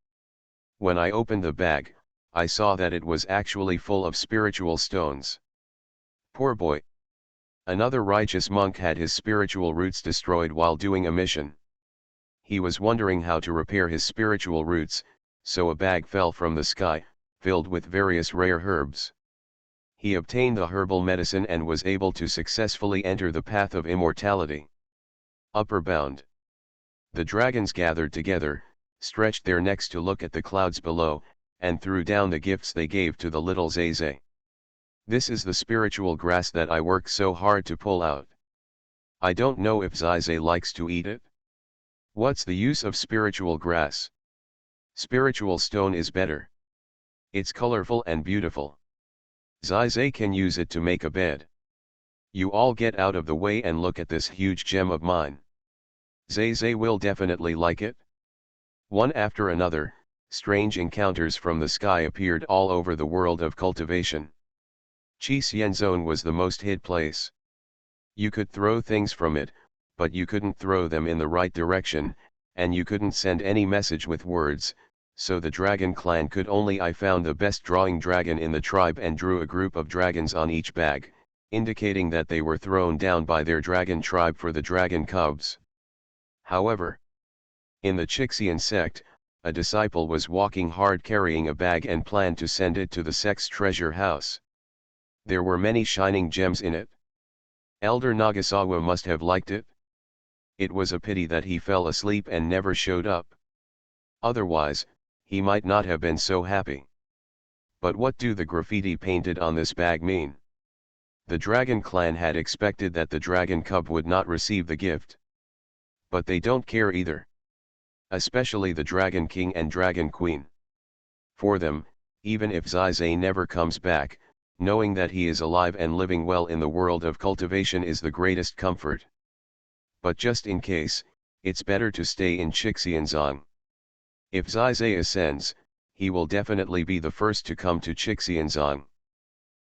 [SPEAKER 1] When I opened the bag, I saw that it was actually full of spiritual stones. Poor boy. Another righteous monk had his spiritual roots destroyed while doing a mission. He was wondering how to repair his spiritual roots, so a bag fell from the sky, filled with various rare herbs. He obtained the herbal medicine and was able to successfully enter the path of immortality. Upper bound. The dragons gathered together, stretched their necks to look at the clouds below, and threw down the gifts they gave to the little Zay. This is the spiritual grass that I work so hard to pull out. I don't know if Zay likes to eat it. What's the use of spiritual grass? Spiritual stone is better. It's colorful and beautiful. Zay can use it to make a bed. You all get out of the way and look at this huge gem of mine. Zay will definitely like it. One after another, strange encounters from the sky appeared all over the world of cultivation. Chi Xian Zone was the most hid place. You could throw things from it, but you couldn't throw them in the right direction, and you couldn't send any message with words, so the dragon clan could only I found the best drawing dragon in the tribe and drew a group of dragons on each bag, indicating that they were thrown down by their dragon tribe for the dragon cubs. However, in the Chixian sect, a disciple was walking hard carrying a bag and planned to send it to the sect's treasure house. There were many shining gems in it. Elder Nagasawa must have liked it. It was a pity that he fell asleep and never showed up. Otherwise, he might not have been so happy. But what do the graffiti painted on this bag mean? The dragon clan had expected that the dragon cub would not receive the gift. But they don't care either. especially the Dragon King and Dragon Queen. For them, even if Zizay never comes back, knowing that he is alive and living well in the world of cultivation is the greatest comfort. But just in case, it's better to stay in Chixianzong. If Zizay ascends, he will definitely be the first to come to Chixianzong.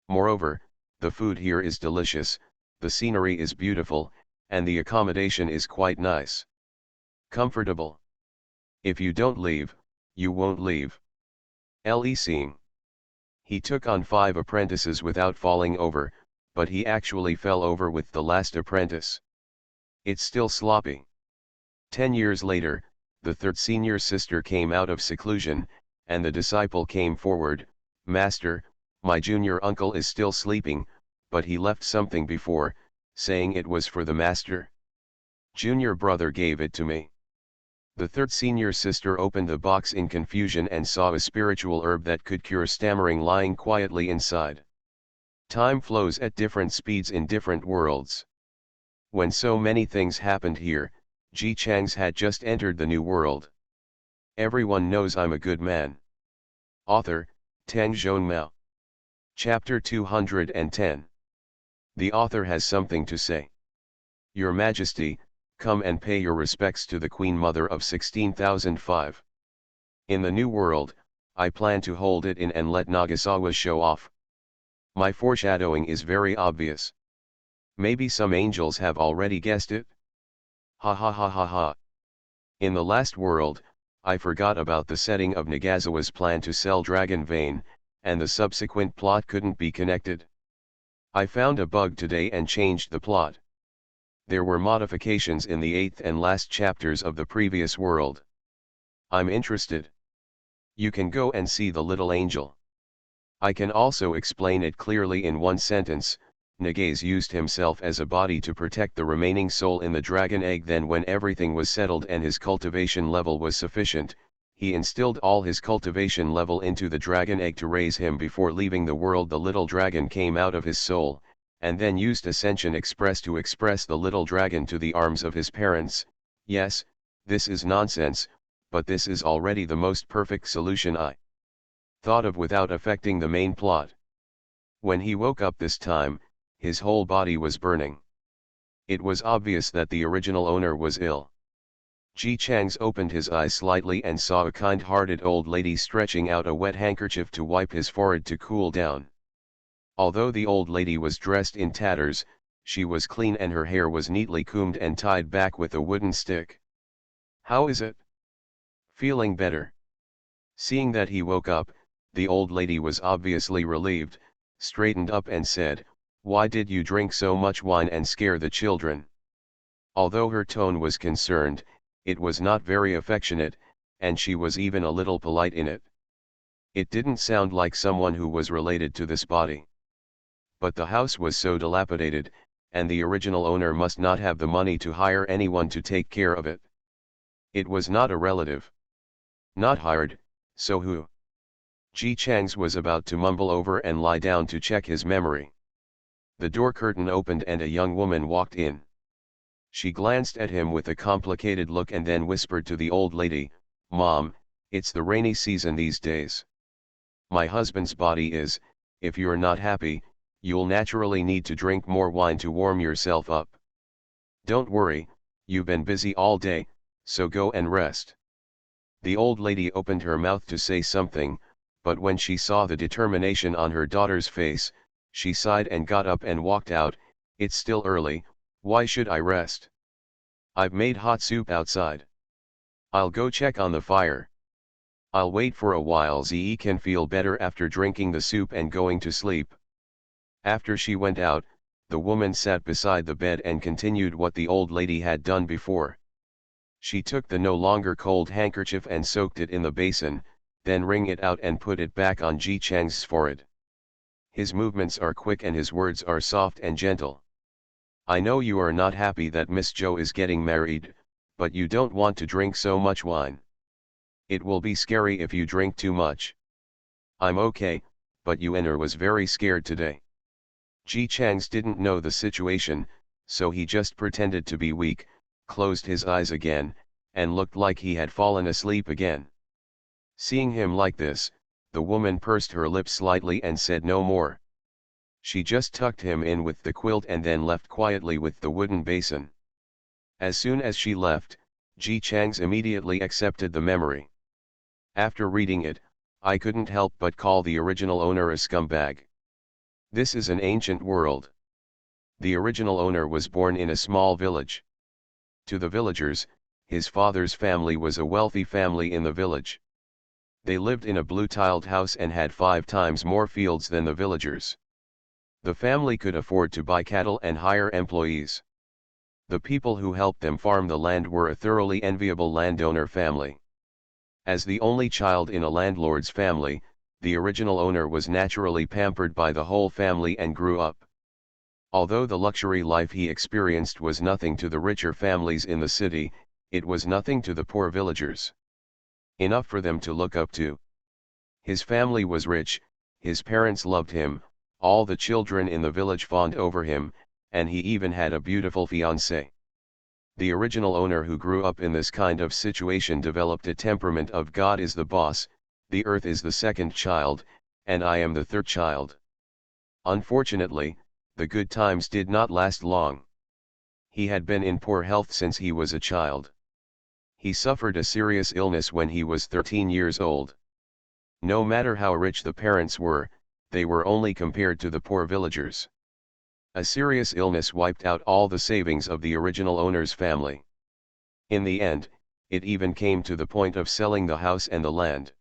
[SPEAKER 1] Moreover, the food here is delicious, the scenery is beautiful, and the accommodation is quite nice. Comfortable. If you don't leave, you won't leave. Seeing. He took on 5 apprentices without falling over, but he actually fell over with the last apprentice. It's still sloppy. 10 years later, the third senior sister came out of seclusion, and the disciple came forward, "Master, my junior uncle is still sleeping, but he left something before, saying it was for the master. Junior brother gave it to me." The third senior sister opened the box in confusion and saw a spiritual herb that could cure stammering lying quietly inside. Time flows at different speeds in different worlds. When so many things happened here, Ji Chang's had just entered the new world. Everyone knows I'm a good man. Author, Tang Zhongmao. Chapter 210. The author has something to say. Your Majesty, come and pay your respects to the Queen Mother of 16,005. In the new world, I plan to hold it in and let Nagasawa show off. My foreshadowing is very obvious. Maybe some angels have already guessed it? Ha ha ha ha ha. In the last world, I forgot about the setting of Nagasawa's plan to sell Dragon Vein, and the subsequent plot couldn't be connected. I found a bug today and changed the plot. There were modifications in the 8th and last chapters of the previous world. I'm interested. You can go and see the little angel. I can also explain it clearly in one sentence. Nagase used himself as a body to protect the remaining soul in the dragon egg. Then when everything was settled and his cultivation level was sufficient, he instilled all his cultivation level into the dragon egg to raise him before leaving the world. The little dragon came out of his soul, and then used Ascension Express to express the little dragon to the arms of his parents. Yes, this is nonsense, but this is already the most perfect solution I thought of without affecting the main plot. When he woke up this time, his whole body was burning. It was obvious that the original owner was ill. Ji Chang's opened his eyes slightly and saw a kind-hearted old lady stretching out a wet handkerchief to wipe his forehead to cool down. Although the old lady was dressed in tatters, she was clean and her hair was neatly combed and tied back with a wooden stick. "How is it?" "Feeling better." Seeing that he woke up, the old lady was obviously relieved, straightened up and said, "Why did you drink so much wine and scare the children?" Although her tone was concerned, it was not very affectionate, and she was even a little polite in it. It didn't sound like someone who was related to this body. But the house was so dilapidated, and the original owner must not have the money to hire anyone to take care of it. It was not a relative. Not hired, so who? Ji Chang's was about to mumble over and lie down to check his memory. The door curtain opened and a young woman walked in. She glanced at him with a complicated look and then whispered to the old lady, "Mom, it's the rainy season these days. My husband's body is, if you're not happy, you'll naturally need to drink more wine to warm yourself up. Don't worry, you've been busy all day, so go and rest." The old lady opened her mouth to say something, but when she saw the determination on her daughter's face, she sighed and got up and walked out. "It's still early, why should I rest? I've made hot soup outside. I'll go check on the fire. I'll wait for a while. Ze can feel better after drinking the soup and going to sleep." After she went out, the woman sat beside the bed and continued what the old lady had done before. She took the no longer cold handkerchief and soaked it in the basin, then wring it out and put it back on Ji Chang's forehead. His movements are quick and his words are soft and gentle. "I know you are not happy that Miss Jo is getting married, but you don't want to drink so much wine. It will be scary if you drink too much. I'm okay, but Yuen'er was very scared today." Ji Chang's didn't know the situation, so he just pretended to be weak, closed his eyes again, and looked like he had fallen asleep again. Seeing him like this, the woman pursed her lips slightly and said no more. She just tucked him in with the quilt and then left quietly with the wooden basin. As soon as she left, Ji Chang's immediately accepted the memory. After reading it, I couldn't help but call the original owner a scumbag. This is an ancient world. The original owner was born in a small village. To the villagers, his father's family was a wealthy family in the village. They lived in a blue-tiled house and had 5 times more fields than the villagers. The family could afford to buy cattle and hire employees. The people who helped them farm the land were a thoroughly enviable landowner family. As the only child in a landlord's family, the original owner was naturally pampered by the whole family and grew up. Although the luxury life he experienced was nothing to the richer families in the city, it was nothing to the poor villagers. Enough for them to look up to. His family was rich, his parents loved him, all the children in the village fawned over him, and he even had a beautiful fiancée. The original owner who grew up in this kind of situation developed a temperament of God is the boss, the earth is the second child, and I am the third child. Unfortunately, the good times did not last long. He had been in poor health since he was a child. He suffered a serious illness when he was 13 years old. No matter how rich the parents were, they were only compared to the poor villagers. A serious illness wiped out all the savings of the original owner's family. In the end, it even came to the point of selling the house and the land.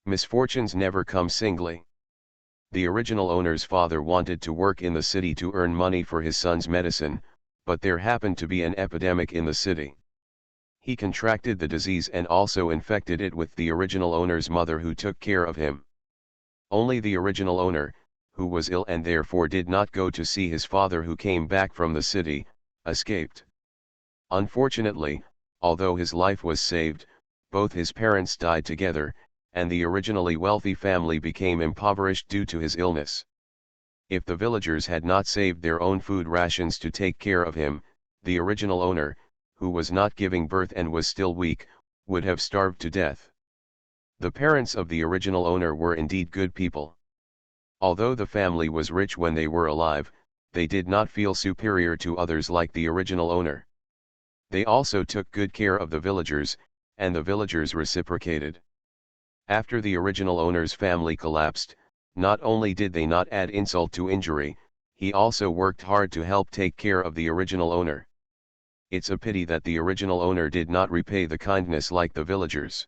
[SPEAKER 1] Misfortunes never come singly. The original owner's father wanted to work in the city to earn money for his son's medicine, but there happened to be an epidemic in the city. He contracted the disease and also infected it with the original owner's mother, who took care of him. Only the original owner, who was ill and therefore did not go to see his father who came back from the city, escaped. Unfortunately, although his life was saved, both his parents died together, and the originally wealthy family became impoverished due to his illness. If the villagers had not saved their own food rations to take care of him, the original owner, who was not giving birth and was still weak, would have starved to death. The parents of the original owner were indeed good people. Although the family was rich when they were alive, they did not feel superior to others like the original owner. They also took good care of the villagers, and the villagers reciprocated. After the original owner's family collapsed, not only did they not add insult to injury, he also worked hard to help take care of the original owner. It's a pity that the original owner did not repay the kindness like the villagers.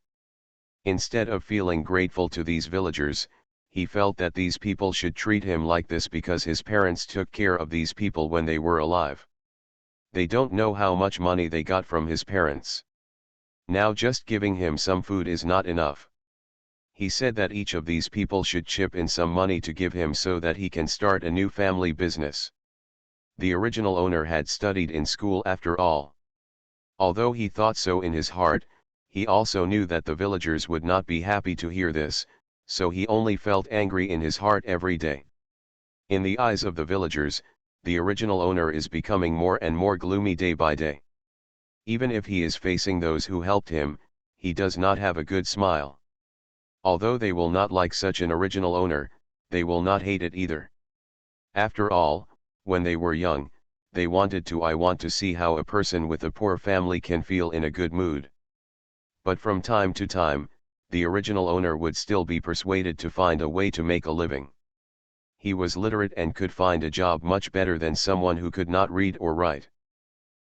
[SPEAKER 1] Instead of feeling grateful to these villagers, he felt that these people should treat him like this because his parents took care of these people when they were alive. They don't know how much money they got from his parents. Now just giving him some food is not enough. He said that each of these people should chip in some money to give him so that he can start a new family business. The original owner had studied in school after all. Although he thought so in his heart, he also knew that the villagers would not be happy to hear this, so he only felt angry in his heart every day. In the eyes of the villagers, the original owner is becoming more and more gloomy day by day. Even if he is facing those who helped him, he does not have a good smile. Although they will not like such an original owner, they will not hate it either. After all, when they were young, they wanted to. I want to see how a person with a poor family can feel in a good mood. But from time to time, the original owner would still be persuaded to find a way to make a living. He was literate and could find a job much better than someone who could not read or write.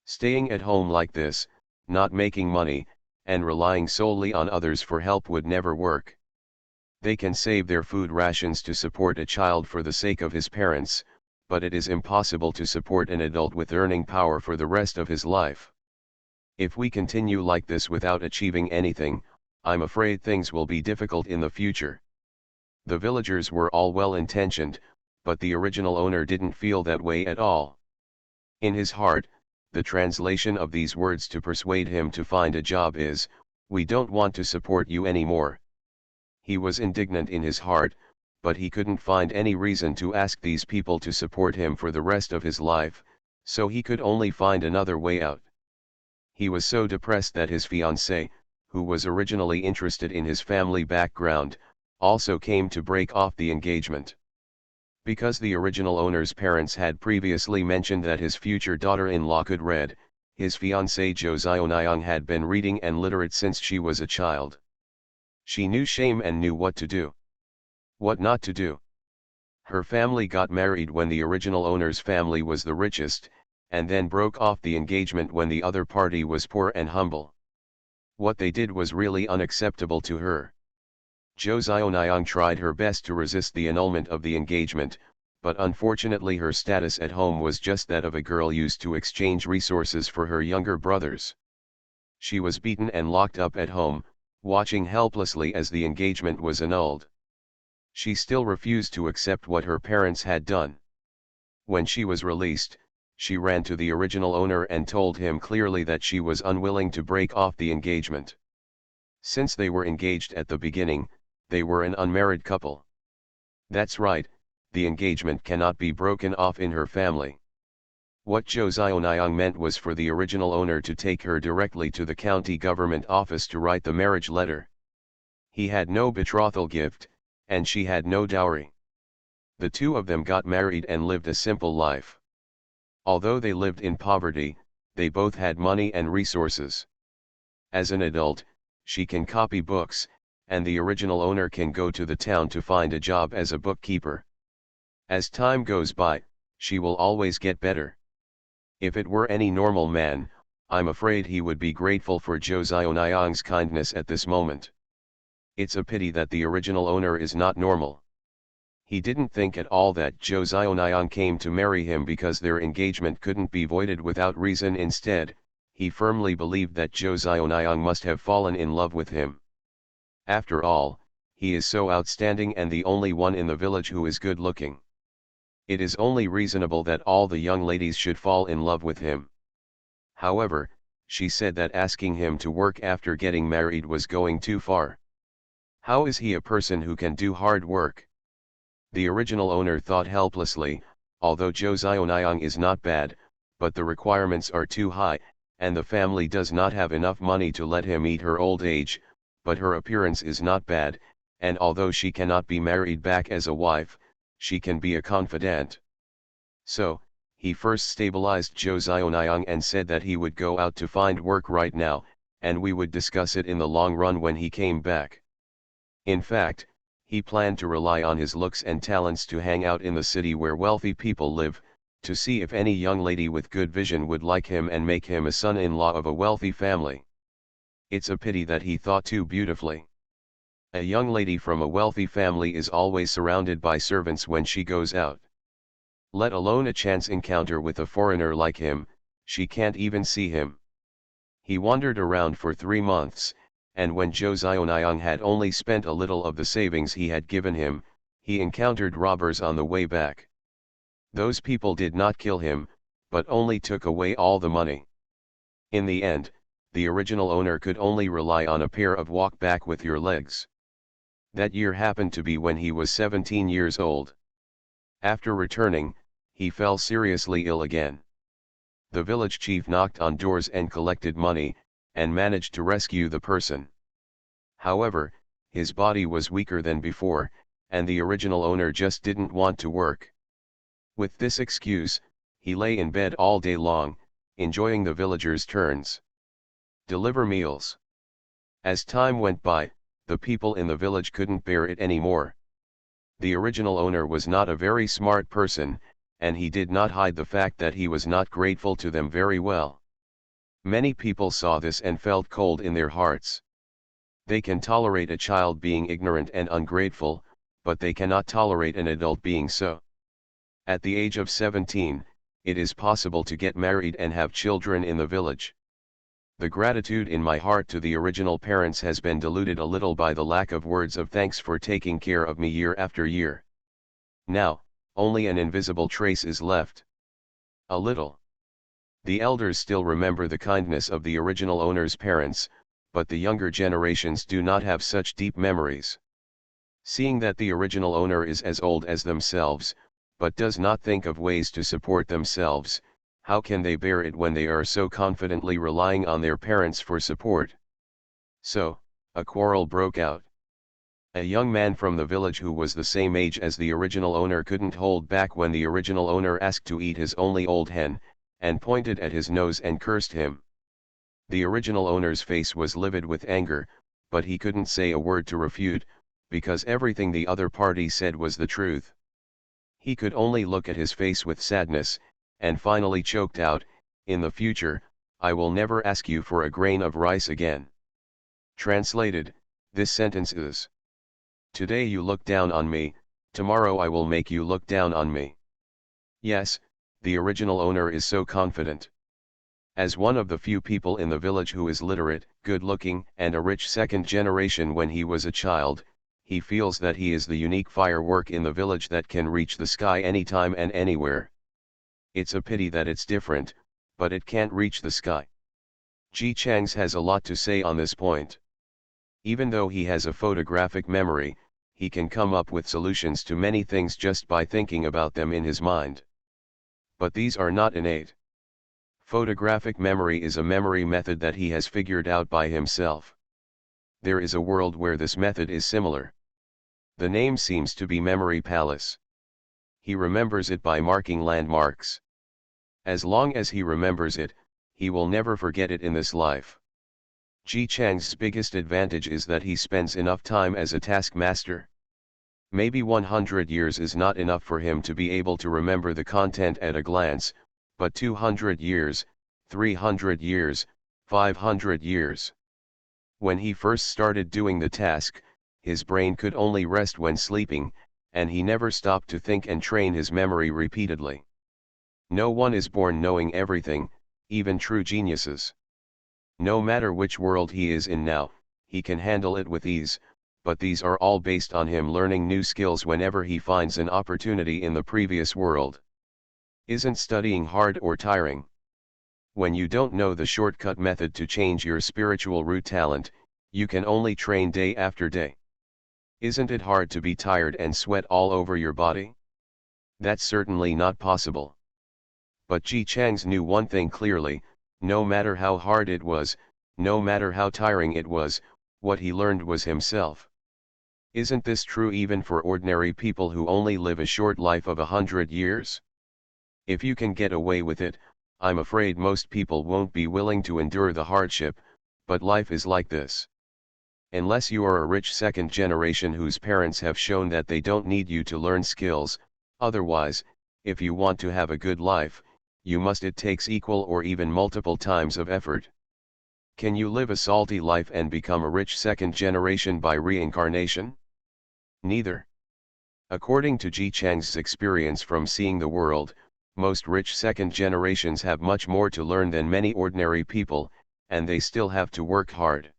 [SPEAKER 1] Staying at home like this, not making money, and relying solely on others for help would never work. They can save their food rations to support a child for the sake of his parents, but it is impossible to support an adult with earning power for the rest of his life. If we continue like this without achieving anything, I'm afraid things will be difficult in the future. The villagers were all well-intentioned, but the original owner didn't feel that way at all. In his heart, the translation of these words to persuade him to find a job is, "We don't want to support you anymore." He was indignant in his heart, but he couldn't find any reason to ask these people to support him for the rest of his life, so he could only find another way out. He was so depressed that his fiancée, who was originally interested in his family background, also came to break off the engagement. Because the original owner's parents had previously mentioned that his future daughter-in-law could read, his fiancée Jo Xiaonyang had been reading and literate since she was a child. She knew shame and knew what to do. What not to do. Her family got married when the original owner's family was the richest, and then broke off the engagement when the other party was poor and humble. What they did was really unacceptable to her. Jo Xiaonyang tried her best to resist the annulment of the engagement, but unfortunately her status at home was just that of a girl used to exchange resources for her younger brothers. She was beaten and locked up at home, watching helplessly as the engagement was annulled. She still refused to accept what her parents had done. When she was released, she ran to the original owner and told him clearly that she was unwilling to break off the engagement. Since they were engaged at the beginning, they were an unmarried couple. That's right, the engagement cannot be broken off in her family. What Jo Xiaonyang meant was for the original owner to take her directly to the county government office to write the marriage letter. He had no betrothal gift, and she had no dowry. The two of them got married and lived a simple life. Although they lived in poverty, they both had money and resources. As an adult, she can copy books, and the original owner can go to the town to find a job as a bookkeeper. As time goes by, she will always get better. If it were any normal man, I'm afraid he would be grateful for Jo Xiaonyang's kindness at this moment. It's a pity that the original owner is not normal. He didn't think at all that Jo Xiaonyang came to marry him because their engagement couldn't be voided without reason. Instead, he firmly believed that Jo Xiaonyang must have fallen in love with him. After all, he is so outstanding and the only one in the village who is good looking. It is only reasonable that all the young ladies should fall in love with him. However, she said that asking him to work after getting married was going too far. How is he a person who can do hard work? The original owner thought helplessly, although Jo Xiaonyang is not bad, but the requirements are too high, and the family does not have enough money to let him eat her old age, but her appearance is not bad, and although she cannot be married back as a wife, she can be a confidant. So, he first stabilized Jo Xiaonyang and said that he would go out to find work right now, and we would discuss it in the long run when he came back. In fact, he planned to rely on his looks and talents to hang out in the city where wealthy people live, to see if any young lady with good vision would like him and make him a son-in-law of a wealthy family. It's a pity that he thought too beautifully. A young lady from a wealthy family is always surrounded by servants when she goes out. Let alone a chance encounter with a foreigner like him, she can't even see him. He wandered around for 3 months, and when Jo Xiaonyang had only spent a little of the savings he had given him, he encountered robbers on the way back. Those people did not kill him, but only took away all the money. In the end, the original owner could only rely on a pair of walk back with your legs. That year happened to be when he was 17 years old. After returning, he fell seriously ill again. The village chief knocked on doors and collected money, and managed to rescue the person. However, his body was weaker than before, and the original owner just didn't want to work. With this excuse, he lay in bed all day long, enjoying the villagers' turns. Deliver meals. As time went by, the people in the village couldn't bear it anymore. The original owner was not a very smart person, and he did not hide the fact that he was not grateful to them very well. Many people saw this and felt cold in their hearts. They can tolerate a child being ignorant and ungrateful, but they cannot tolerate an adult being so. At the age of 17, it is possible to get married and have children in the village. The gratitude in my heart to the original parents has been diluted a little by the lack of words of thanks for taking care of me year after year. Now, only an invisible trace is left. A little. The elders still remember the kindness of the original owner's parents, but the younger generations do not have such deep memories. Seeing that the original owner is as old as themselves, but does not think of ways to support themselves, How can they bear it when they are so confidently relying on their parents for support? So, a quarrel broke out. A young man from the village who was the same age as the original owner couldn't hold back when the original owner asked to eat his only old hen, and pointed at his nose and cursed him. The original owner's face was livid with anger, but he couldn't say a word to refute, because everything the other party said was the truth. He could only look at his face with sadness, and finally choked out, "In the future, I will never ask you for a grain of rice again." Translated, this sentence is: today you look down on me, tomorrow I will make you look down on me. Yes, the original owner is so confident. As one of the few people in the village who is literate, good-looking, and a rich second generation when he was a child, he feels that he is the unique firework in the village that can reach the sky anytime and anywhere. It's a pity that it's different, but it can't reach the sky. Ji Chang's has a lot to say on this point. Even though he has a photographic memory, he can come up with solutions to many things just by thinking about them in his mind. But these are not innate. Photographic memory is a memory method that he has figured out by himself. There is a world where this method is similar. The name seems to be Memory Palace. He remembers it by marking landmarks. As long as he remembers it, he will never forget it in this life. Ji Chang's biggest advantage is that he spends enough time as a taskmaster. Maybe 100 years is not enough for him to be able to remember the content at a glance, but 200 years, 300 years, 500 years. When he first started doing the task, his brain could only rest when sleeping, and he never stopped to think and train his memory repeatedly. No one is born knowing everything, even true geniuses. No matter which world he is in now, he can handle it with ease, but these are all based on him learning new skills whenever he finds an opportunity in the previous world. Isn't studying hard or tiring? When you don't know the shortcut method to change your spiritual root talent, you can only train day after day. Isn't it hard to be tired and sweat all over your body? That's certainly not possible. But Ji Chang's knew one thing clearly: no matter how hard it was, no matter how tiring it was, what he learned was himself. Isn't this true even for ordinary people who only live a short life of 100 years? If you can get away with it, I'm afraid most people won't be willing to endure the hardship, but life is like this. Unless you are a rich second generation whose parents have shown that they don't need you to learn skills, otherwise, if you want to have a good life, you must. It takes equal or even multiple times of effort. Can you live a salty life and become a rich second generation by reincarnation? Neither. According to Ji Chang's experience from seeing the world, most rich second generations have much more to learn than many ordinary people, and they still have to work hard.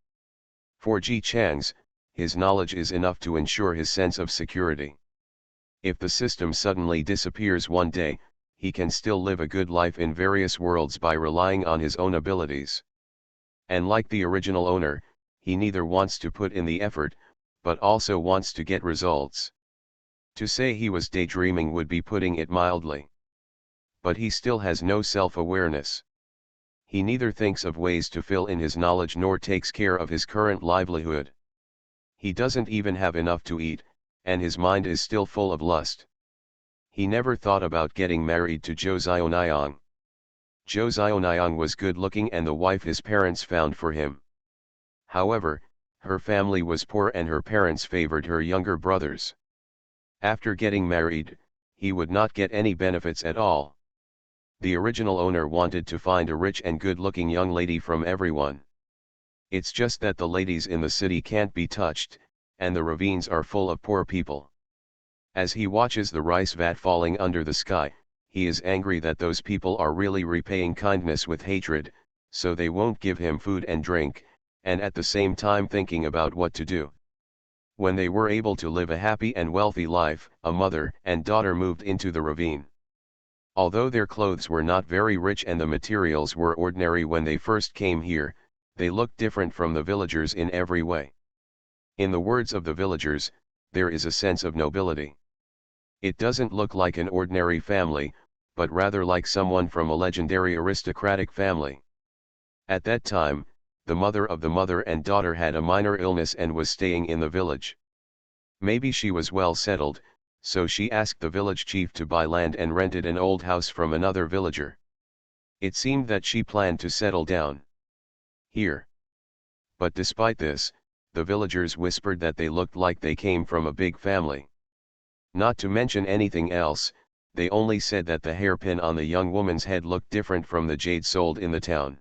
[SPEAKER 1] For Ji Chang's, his knowledge is enough to ensure his sense of security. If the system suddenly disappears one day, he can still live a good life in various worlds by relying on his own abilities. And like the original owner, he neither wants to put in the effort, but also wants to get results. To say he was daydreaming would be putting it mildly. But he still has no self-awareness. He neither thinks of ways to fill in his knowledge nor takes care of his current livelihood. He doesn't even have enough to eat, and his mind is still full of lust. He never thought about getting married to Jo Xiaoniang. Jo Xiaoniang was good-looking and the wife his parents found for him. However, her family was poor and her parents favored her younger brothers. After getting married, he would not get any benefits at all. The original owner wanted to find a rich and good-looking young lady from everyone. It's just that the ladies in the city can't be touched, and the ravines are full of poor people. As he watches the rice vat falling under the sky, he is angry that those people are really repaying kindness with hatred, so they won't give him food and drink, and at the same time thinking about what to do. When they were able to live a happy and wealthy life, a mother and daughter moved into the ravine. Although their clothes were not very rich and the materials were ordinary when they first came here, they looked different from the villagers in every way. In the words of the villagers, there is a sense of nobility. It doesn't look like an ordinary family, but rather like someone from a legendary aristocratic family. At that time, the mother of the mother and daughter had a minor illness and was staying in the village. Maybe she was well settled, so she asked the village chief to buy land and rented an old house from another villager. It seemed that she planned to settle down here. But despite this, the villagers whispered that they looked like they came from a big family. Not to mention anything else, they only said that the hairpin on the young woman's head looked different from the jade sold in the town.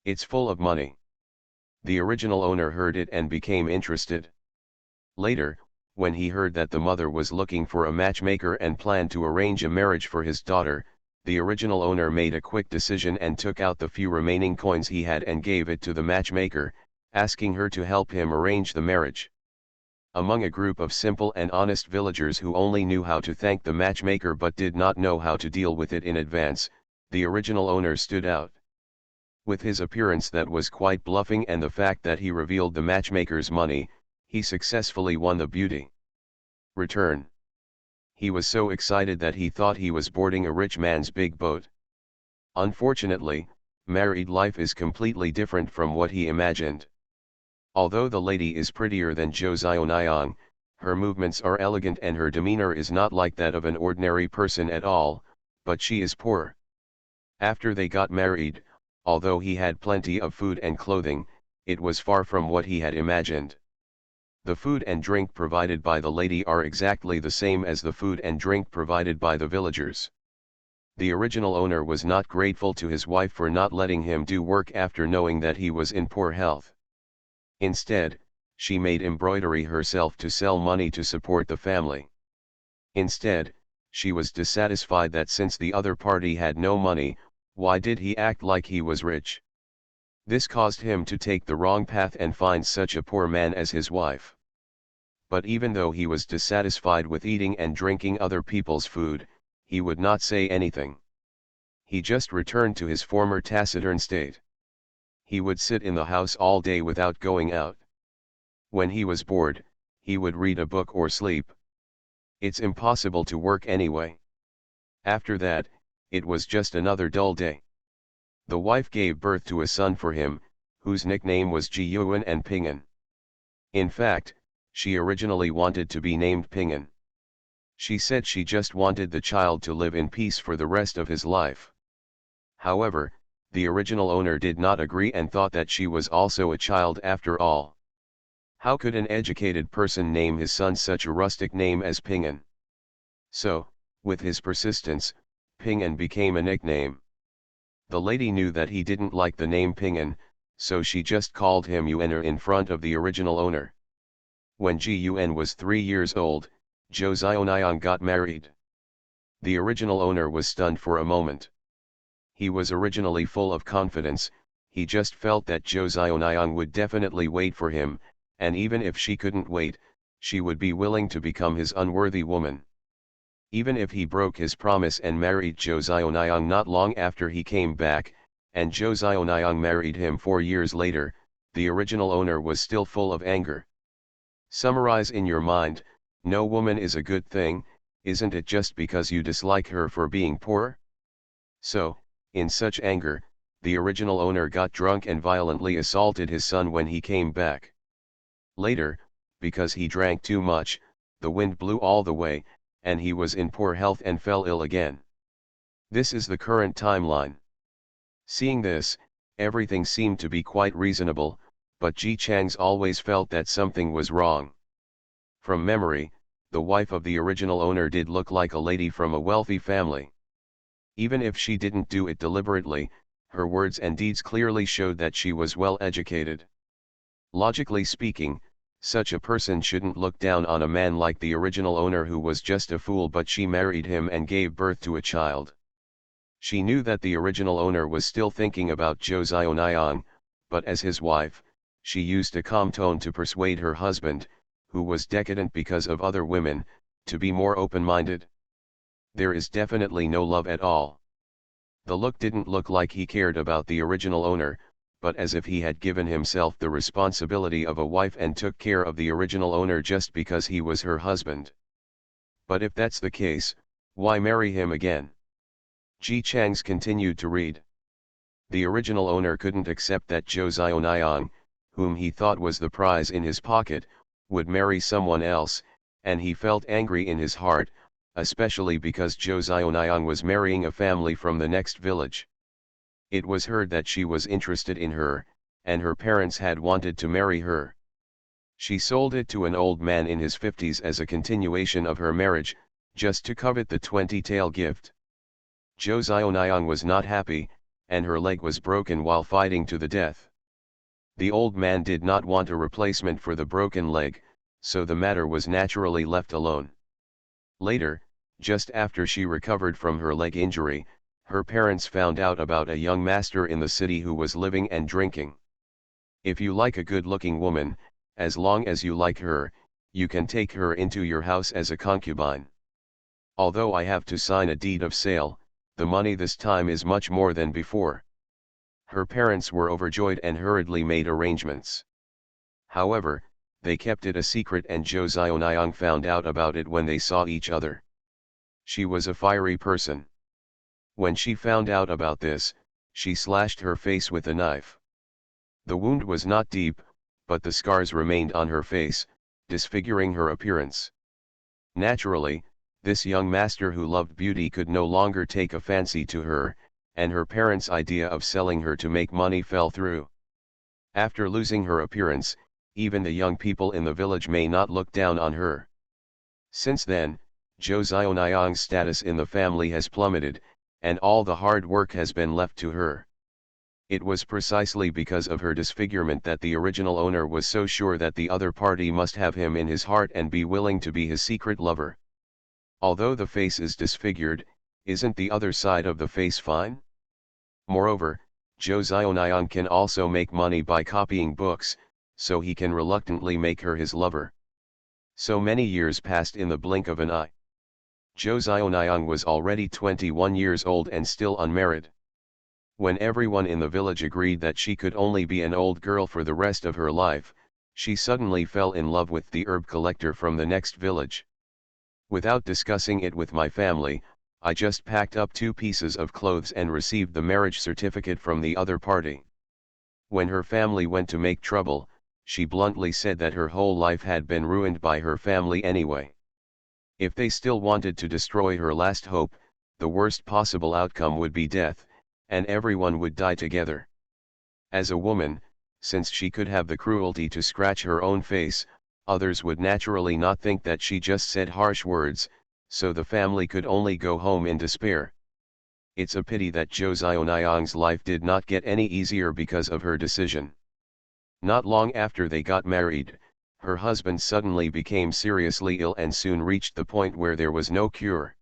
[SPEAKER 1] It's full of money. The original owner heard it and became interested. Later, when he heard that the mother was looking for a matchmaker and planned to arrange a marriage for his daughter, the original owner made a quick decision and took out the few remaining coins he had and gave it to the matchmaker, asking her to help him arrange the marriage. Among a group of simple and honest villagers who only knew how to thank the matchmaker but did not know how to deal with it in advance, the original owner stood out. With his appearance that was quite bluffing and the fact that he revealed the matchmaker's money, he successfully won the beauty return. He was so excited that he thought he was boarding a rich man's big boat. Unfortunately, married life is completely different from what he imagined. Although the lady is prettier than Jo Xiaoniang, her movements are elegant and her demeanor is not like that of an ordinary person at all, but she is poor. After they got married, although he had plenty of food and clothing, it was far from what he had imagined. The food and drink provided by the lady are exactly the same as the food and drink provided by the villagers. The original owner was not grateful to his wife for not letting him do work after knowing that he was in poor health. Instead, she made embroidery herself to sell money to support the family. Instead, she was dissatisfied that since the other party had no money, why did he act like he was rich? This caused him to take the wrong path and find such a poor man as his wife. But even though he was dissatisfied with eating and drinking other people's food, he would not say anything. He just returned to his former taciturn state. He would sit in the house all day without going out. When he was bored, he would read a book or sleep. It's impossible to work anyway. After that, it was just another dull day. The wife gave birth to a son for him, whose nickname was Ji Yuan and Pingan. In fact, she originally wanted to be named Pingan. She said she just wanted the child to live in peace for the rest of his life. However, the original owner did not agree and thought that she was also a child after all. How could an educated person name his son such a rustic name as Pingan? So, with his persistence, Pingan became a nickname. The lady knew that he didn't like the name Pingan, so she just called him Yuaner in front of the original owner. When Ji Yuan was 3 years old, Jo Xiaoniang got married. The original owner was stunned for a moment. He was originally full of confidence, he just felt that Jo Xiaoniang would definitely wait for him, and even if she couldn't wait, she would be willing to become his unworthy woman. Even if he broke his promise and married Jo Xiaoniang not long after he came back, and Jo Xiaoniang married him 4 years later, the original owner was still full of anger. Summarize in your mind, no woman is a good thing, isn't it just because you dislike her for being poor? So, in such anger, the original owner got drunk and violently assaulted his son when he came back. Later, because he drank too much, the wind blew all the way, and he was in poor health and fell ill again. This is the current timeline. Seeing this, everything seemed to be quite reasonable, but Ji Chang's always felt that something was wrong. From memory, the wife of the original owner did look like a lady from a wealthy family. Even if she didn't do it deliberately, her words and deeds clearly showed that she was well educated. Logically speaking, such a person shouldn't look down on a man like the original owner who was just a fool, but she married him and gave birth to a child. She knew that the original owner was still thinking about Jo Xiaoniang, but as his wife, she used a calm tone to persuade her husband, who was decadent because of other women, to be more open-minded. There is definitely no love at all. The look didn't look like he cared about the original owner, but as if he had given himself the responsibility of a wife and took care of the original owner just because he was her husband. But if that's the case, why marry him again? Ji Changs continued to read. The original owner couldn't accept that Zhou Xiaoniang, whom he thought was the prize in his pocket, would marry someone else, and he felt angry in his heart, especially because Zhou Xiaoniang was marrying a family from the next village. It was heard that she was interested in her, and her parents had wanted to marry her. She sold it to an old man in his 50s as a continuation of her marriage, just to covet the 20-tael gift. Zhou Xiaoniang was not happy, and her leg was broken while fighting to the death. The old man did not want a replacement for the broken leg, so the matter was naturally left alone. Later, just after she recovered from her leg injury, her parents found out about a young master in the city who was living and drinking. If you like a good-looking woman, as long as you like her, you can take her into your house as a concubine. Although I have to sign a deed of sale, the money this time is much more than before. Her parents were overjoyed and hurriedly made arrangements. However, they kept it a secret, and Zhou Xiaoniang found out about it when they saw each other. She was a fiery person. When she found out about this, she slashed her face with a knife. The wound was not deep, but the scars remained on her face, disfiguring her appearance. Naturally, this young master who loved beauty could no longer take a fancy to her, and her parents' idea of selling her to make money fell through. After losing her appearance, even the young people in the village may not look down on her. Since then, Zhou Xiaoniang's status in the family has plummeted, and all the hard work has been left to her. It was precisely because of her disfigurement that the original owner was so sure that the other party must have him in his heart and be willing to be his secret lover. Although the face is disfigured, isn't the other side of the face fine? Moreover, Zhou Xiaoniang can also make money by copying books, so he can reluctantly make her his lover. So many years passed in the blink of an eye. Zhou Xiaoniang was already 21 years old and still unmarried. When everyone in the village agreed that she could only be an old girl for the rest of her life, she suddenly fell in love with the herb collector from the next village. Without discussing it with my family, I just packed up 2 pieces of clothes and received the marriage certificate from the other party. When her family went to make trouble, she bluntly said that her whole life had been ruined by her family anyway. If they still wanted to destroy her last hope, the worst possible outcome would be death, and everyone would die together. As a woman, since she could have the cruelty to scratch her own face, others would naturally not think that she just said harsh words, so the family could only go home in despair. It's a pity that Zhou Xiaoniang's life did not get any easier because of her decision. Not long after they got married, her husband suddenly became seriously ill and soon reached the point where there was no cure.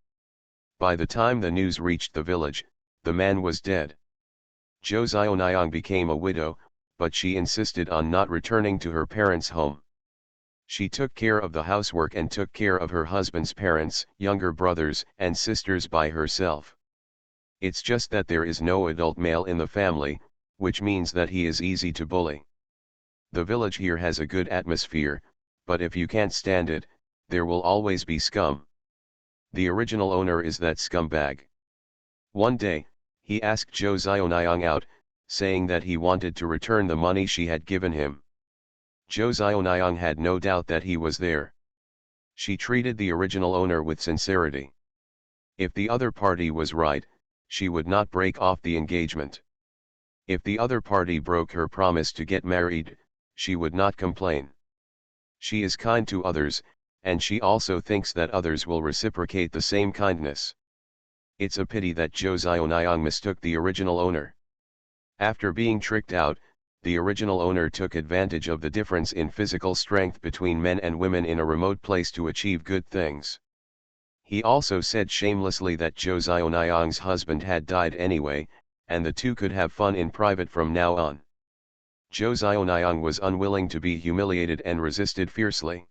[SPEAKER 1] By the time the news reached the village, the man was dead. Zhou Xiaoniang became a widow, but she insisted on not returning to her parents' home. She took care of the housework and took care of her husband's parents, younger brothers and sisters by herself. It's just that there is no adult male in the family, which means that he is easy to bully. The village here has a good atmosphere, but if you can't stand it, there will always be scum. The original owner is that scumbag. One day, he asked Zhou Xiaoniang out, saying that he wanted to return the money she had given him. Zhou Xiaoniang had no doubt that he was there. She treated the original owner with sincerity. If the other party was right, she would not break off the engagement. If the other party broke her promise to get married, she would not complain. She is kind to others, and she also thinks that others will reciprocate the same kindness. It's a pity that Zhou Xiaoniang mistook the original owner. After being tricked out, the original owner took advantage of the difference in physical strength between men and women in a remote place to achieve good things. He also said shamelessly that Zhou Xiaoniang's husband had died anyway, and the two could have fun in private from now on. Zhou Xiaoniang was unwilling to be humiliated and resisted fiercely.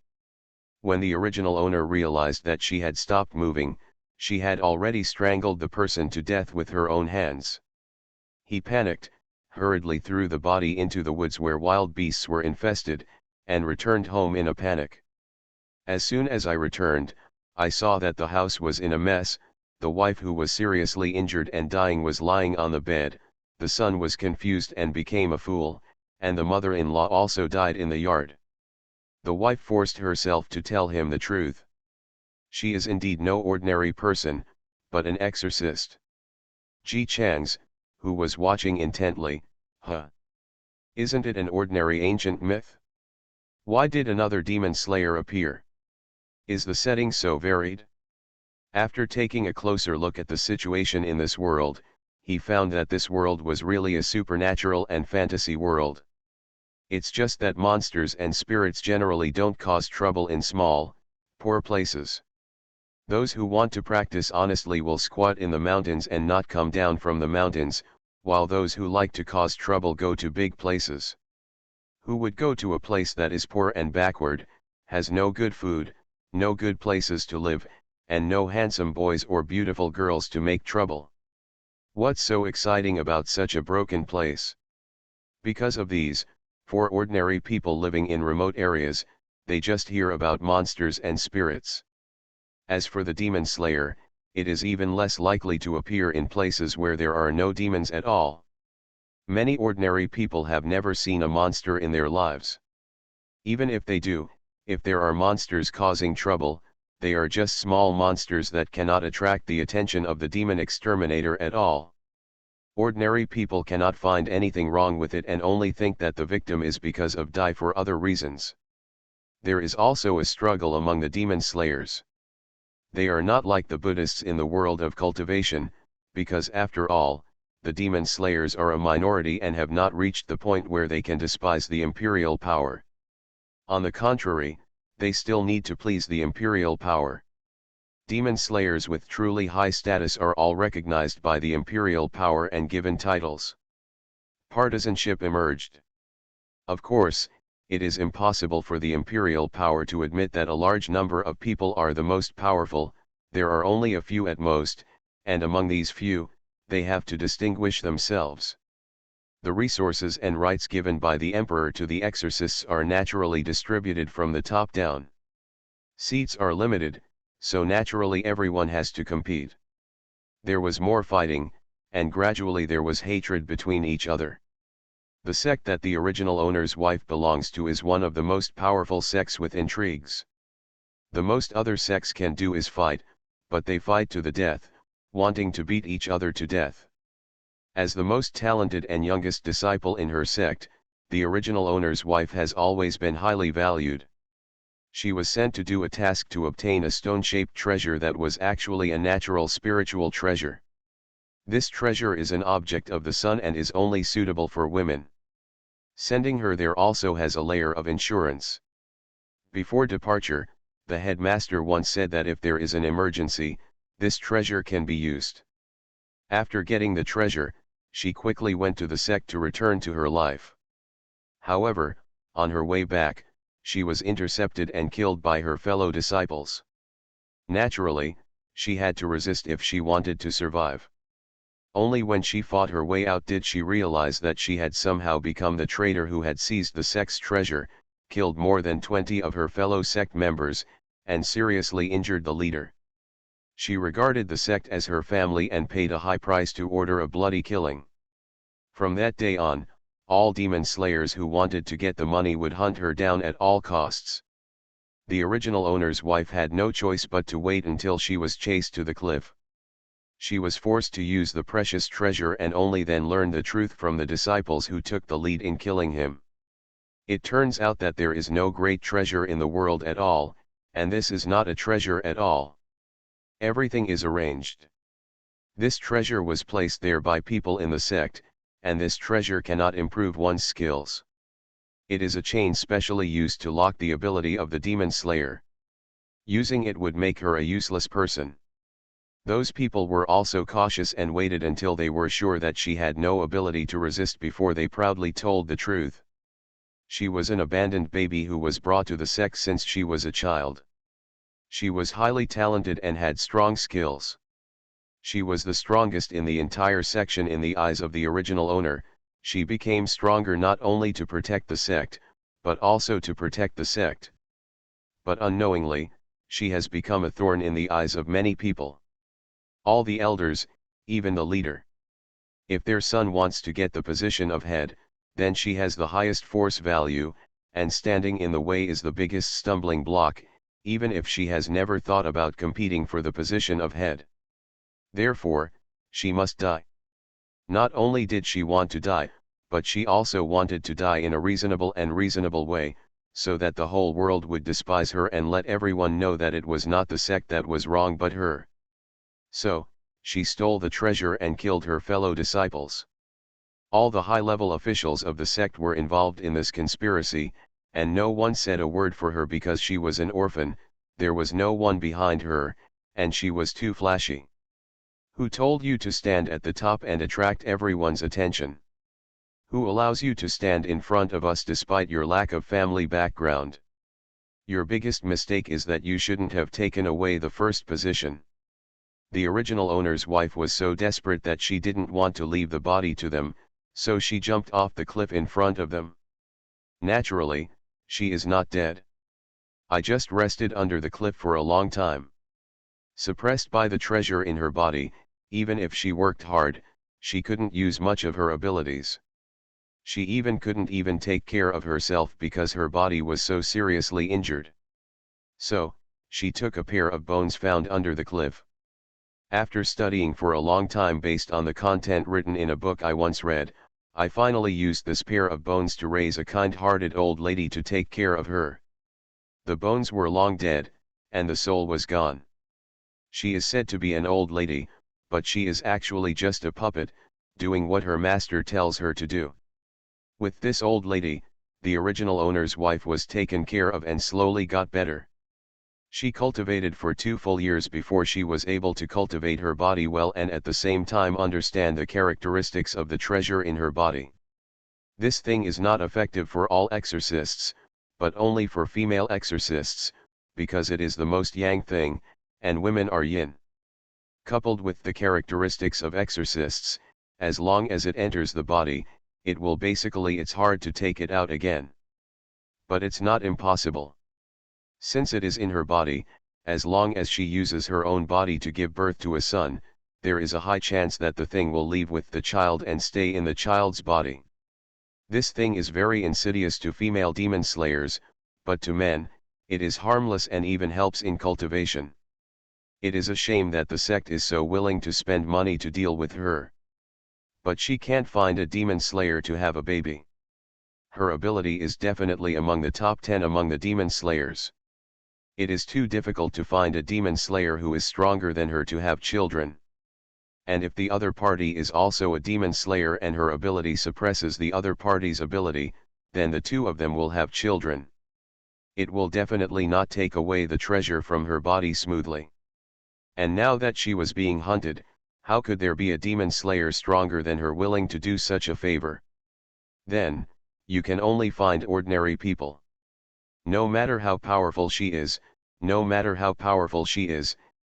[SPEAKER 1] When the original owner realized that she had stopped moving, she had already strangled the person to death with her own hands. He panicked, hurriedly threw the body into the woods where wild beasts were infested, and returned home in a panic. As soon as I returned, I saw that the house was in a mess, the wife who was seriously injured and dying was lying on the bed, the son was confused and became a fool, and the mother-in-law also died in the yard. The wife forced herself to tell him the truth. She is indeed no ordinary person, but an exorcist. Ji Chang's, who was watching intently, Isn't it an ordinary ancient myth? Why did another demon slayer appear? Is the setting so varied? After taking a closer look at the situation in this world, he found that this world was really a supernatural and fantasy world. It's just that monsters and spirits generally don't cause trouble in small, poor places. Those who want to practice honestly will squat in the mountains and not come down from the mountains, while those who like to cause trouble go to big places. Who would go to a place that is poor and backward, has no good food, no good places to live, and no handsome boys or beautiful girls to make trouble? What's so exciting about such a broken place? Because of these, for ordinary people living in remote areas, they just hear about monsters and spirits. As for the demon slayer, it is even less likely to appear in places where there are no demons at all. Many ordinary people have never seen a monster in their lives. Even if they do, if there are monsters causing trouble, they are just small monsters that cannot attract the attention of the demon exterminator at all. Ordinary people cannot find anything wrong with it and only think that the victim is because of die for other reasons. There is also a struggle among the demon slayers. They are not like the Buddhists in the world of cultivation, because after all, the demon slayers are a minority and have not reached the point where they can despise the imperial power. On the contrary, they still need to please the imperial power. Demon slayers with truly high status are all recognized by the imperial power and given titles. Partisanship emerged. Of course, it is impossible for the imperial power to admit that a large number of people are the most powerful. There are only a few at most, and among these few, they have to distinguish themselves. The resources and rights given by the emperor to the exorcists are naturally distributed from the top down. Seats are limited, so naturally everyone has to compete. There was more fighting, and gradually there was hatred between each other. The sect that the original owner's wife belongs to is one of the most powerful sects with intrigues. The most other sects can do is fight, but they fight to the death, wanting to beat each other to death. As the most talented and youngest disciple in her sect, the original owner's wife has always been highly valued. She was sent to do a task to obtain a stone-shaped treasure that was actually a natural spiritual treasure. This treasure is an object of the sun and is only suitable for women. Sending her there also has a layer of insurance. Before departure, the headmaster once said that if there is an emergency, this treasure can be used. After getting the treasure, she quickly went to the sect to return to her life. However, on her way back, she was intercepted and killed by her fellow disciples. Naturally, she had to resist if she wanted to survive. Only when she fought her way out did she realize that she had somehow become the traitor who had seized the sect's treasure, killed more than 20 of her fellow sect members, and seriously injured the leader. She regarded the sect as her family and paid a high price to order a bloody killing. From that day on, all demon slayers who wanted to get the money would hunt her down at all costs. The original owner's wife had no choice but to wait until she was chased to the cliff. She was forced to use the precious treasure and only then learn the truth from the disciples who took the lead in killing him. It turns out that there is no great treasure in the world at all, and this is not a treasure at all. Everything is arranged. This treasure was placed there by people in the sect, and this treasure cannot improve one's skills. It is a chain specially used to lock the ability of the demon slayer. Using it would make her a useless person. Those people were also cautious and waited until they were sure that she had no ability to resist before they proudly told the truth. She was an abandoned baby who was brought to the sect since she was a child. She was highly talented and had strong skills. She was the strongest in the entire section in the eyes of the original owner. She became stronger not only to protect the sect, but also to protect the sect. But unknowingly, she has become a thorn in the eyes of many people. All the elders, even the leader. If their son wants to get the position of head, then she has the highest force value, and standing in the way is the biggest stumbling block, even if she has never thought about competing for the position of head. Therefore, she must die. Not only did she want to die, but she also wanted to die in a reasonable way, so that the whole world would despise her and let everyone know that it was not the sect that was wrong but her. So, she stole the treasure and killed her fellow disciples. All the high-level officials of the sect were involved in this conspiracy, and no one said a word for her because she was an orphan, there was no one behind her, and she was too flashy. Who told you to stand at the top and attract everyone's attention? Who allows you to stand in front of us despite your lack of family background? Your biggest mistake is that you shouldn't have taken away the first position. The original owner's wife was so desperate that she didn't want to leave the body to them, so she jumped off the cliff in front of them. Naturally, she is not dead. I just rested under the cliff for a long time. Suppressed by the treasure in her body, even if she worked hard, she couldn't use much of her abilities. She couldn't even take care of herself because her body was so seriously injured. So, she took a pair of bones found under the cliff. After studying for a long time based on the content written in a book I once read, I finally used this pair of bones to raise a kind-hearted old lady to take care of her. The bones were long dead, and the soul was gone. She is said to be an old lady, but she is actually just a puppet, doing what her master tells her to do. With this old lady, the original owner's wife was taken care of and slowly got better. She cultivated for 2 full years before she was able to cultivate her body well and at the same time understand the characteristics of the treasure in her body. This thing is not effective for all exorcists, but only for female exorcists, because it is the most yang thing, and women are yin. Coupled with the characteristics of exorcists, as long as it enters the body, it's hard to take it out again. But it's not impossible. Since it is in her body, as long as she uses her own body to give birth to a son, there is a high chance that the thing will leave with the child and stay in the child's body. This thing is very insidious to female demon slayers, but to men, it is harmless and even helps in cultivation. It is a shame that the sect is so willing to spend money to deal with her. But she can't find a demon slayer to have a baby. Her ability is definitely among the top 10 among the demon slayers. It is too difficult to find a demon slayer who is stronger than her to have children. And if the other party is also a demon slayer and her ability suppresses the other party's ability, then the two of them will have children. It will definitely not take away the treasure from her body smoothly. And now that she was being hunted, how could there be a demon slayer stronger than her willing to do such a favor? Then, you can only find ordinary people. No matter how powerful she is,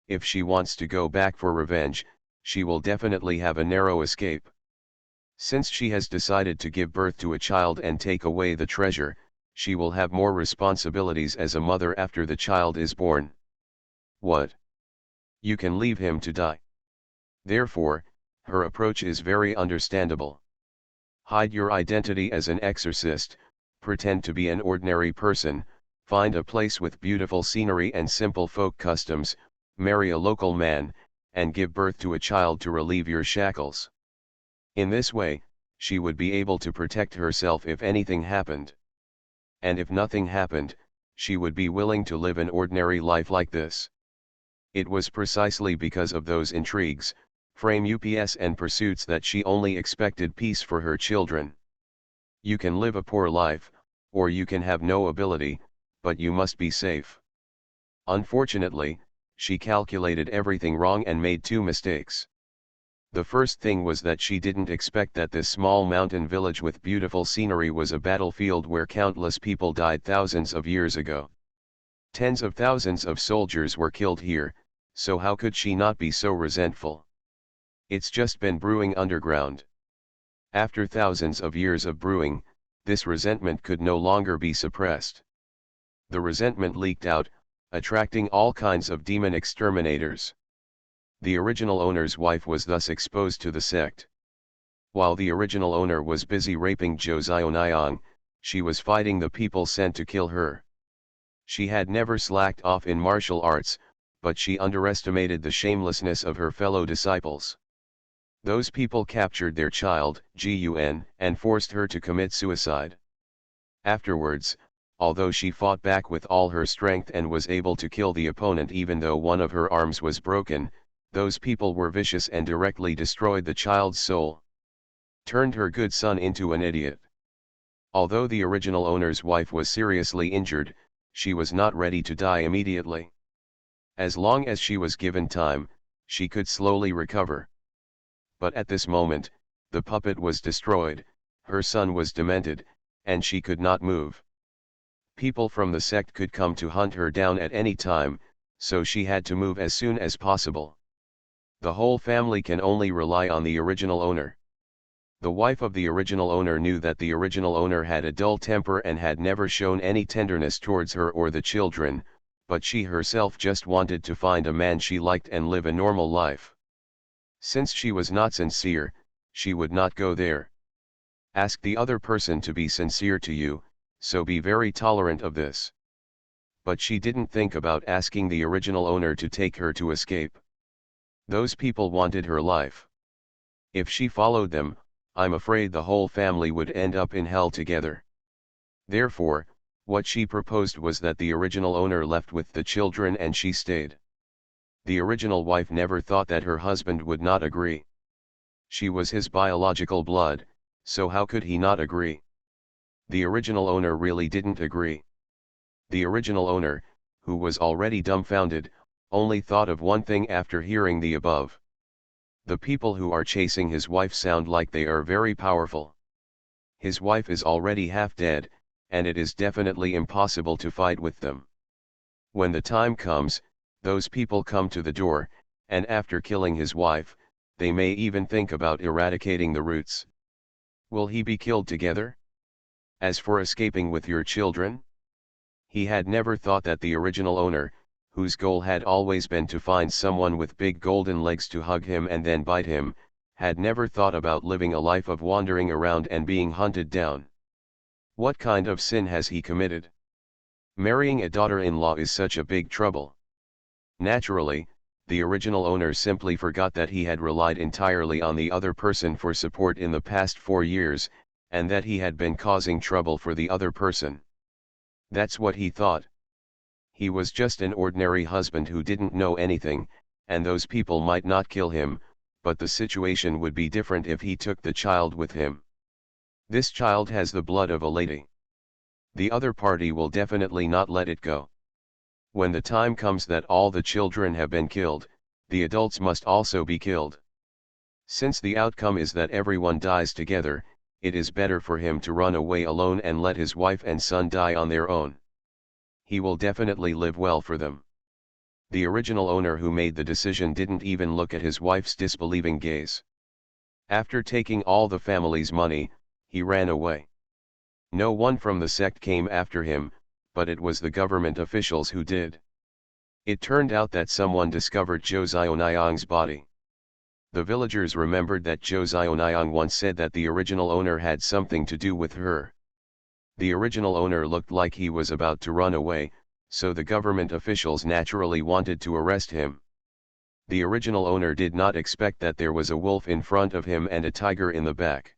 [SPEAKER 1] if she wants to go back for revenge, she will definitely have a narrow escape. Since she has decided to give birth to a child and take away the treasure, she will have more responsibilities as a mother after the child is born. What? You can leave him to die. Therefore, her approach is very understandable. Hide your identity as an exorcist, pretend to be an ordinary person, find a place with beautiful scenery and simple folk customs, marry a local man, and give birth to a child to relieve your shackles. In this way, she would be able to protect herself if anything happened. And if nothing happened, she would be willing to live an ordinary life like this. It was precisely because of those intrigues, ups and pursuits that she only expected peace for her children. You can live a poor life, or you can have no ability, but you must be safe. Unfortunately, she calculated everything wrong and made 2 mistakes. The first thing was that she didn't expect that this small mountain village with beautiful scenery was a battlefield where countless people died thousands of years ago. Tens of thousands of soldiers were killed here, so how could she not be so resentful? It's just been brewing underground. After thousands of years of brewing, this resentment could no longer be suppressed. The resentment leaked out, attracting all kinds of demon exterminators. The original owner's wife was thus exposed to the sect. While the original owner was busy raping Joseon, she was fighting the people sent to kill her. She had never slacked off in martial arts, but she underestimated the shamelessness of her fellow disciples. Those people captured their child, Gun, and forced her to commit suicide. Afterwards, although she fought back with all her strength and was able to kill the opponent even though one of her arms was broken, those people were vicious and directly destroyed the child's soul. Turned her good son into an idiot. Although the original owner's wife was seriously injured, she was not ready to die immediately. As long as she was given time, she could slowly recover. But at this moment, the puppet was destroyed, her son was demented, and she could not move. People from the sect could come to hunt her down at any time, so she had to move as soon as possible. The whole family can only rely on the original owner. The wife of the original owner knew that the original owner had a dull temper and had never shown any tenderness towards her or the children, but she herself just wanted to find a man she liked and live a normal life. Since she was not sincere, she would not go there. Ask the other person to be sincere to you, so be very tolerant of this. But she didn't think about asking the original owner to take her to escape. Those people wanted her life. If she followed them, I'm afraid the whole family would end up in hell together. Therefore, what she proposed was that the original owner left with the children and she stayed. The original wife never thought that her husband would not agree. She was his biological blood, so how could he not agree? The original owner really didn't agree. The original owner, who was already dumbfounded, only thought of one thing after hearing the above. The people who are chasing his wife sound like they are very powerful. His wife is already half dead, and it is definitely impossible to fight with them. When the time comes, those people come to the door, and after killing his wife, they may even think about eradicating the roots. Will he be killed together? As for escaping with your children? He had never thought that the original owner, whose goal had always been to find someone with big golden legs to hug him and then bite him, had never thought about living a life of wandering around and being hunted down. What kind of sin has he committed? Marrying a daughter-in-law is such a big trouble. Naturally, the original owner simply forgot that he had relied entirely on the other person for support in the past 4 years, and that he had been causing trouble for the other person. That's what he thought. He was just an ordinary husband who didn't know anything, and those people might not kill him, but the situation would be different if he took the child with him. This child has the blood of a lady. The other party will definitely not let it go. When the time comes that all the children have been killed, the adults must also be killed. Since the outcome is that everyone dies together, it is better for him to run away alone and let his wife and son die on their own. He will definitely live well for them. The original owner who made the decision didn't even look at his wife's disbelieving gaze. After taking all the family's money, he ran away. No one from the sect came after him, but it was the government officials who did. It turned out that someone discovered Joseon's body. The villagers remembered that Joseon once said that the original owner had something to do with her. The original owner looked like he was about to run away, so the government officials naturally wanted to arrest him. The original owner did not expect that there was a wolf in front of him and a tiger in the back.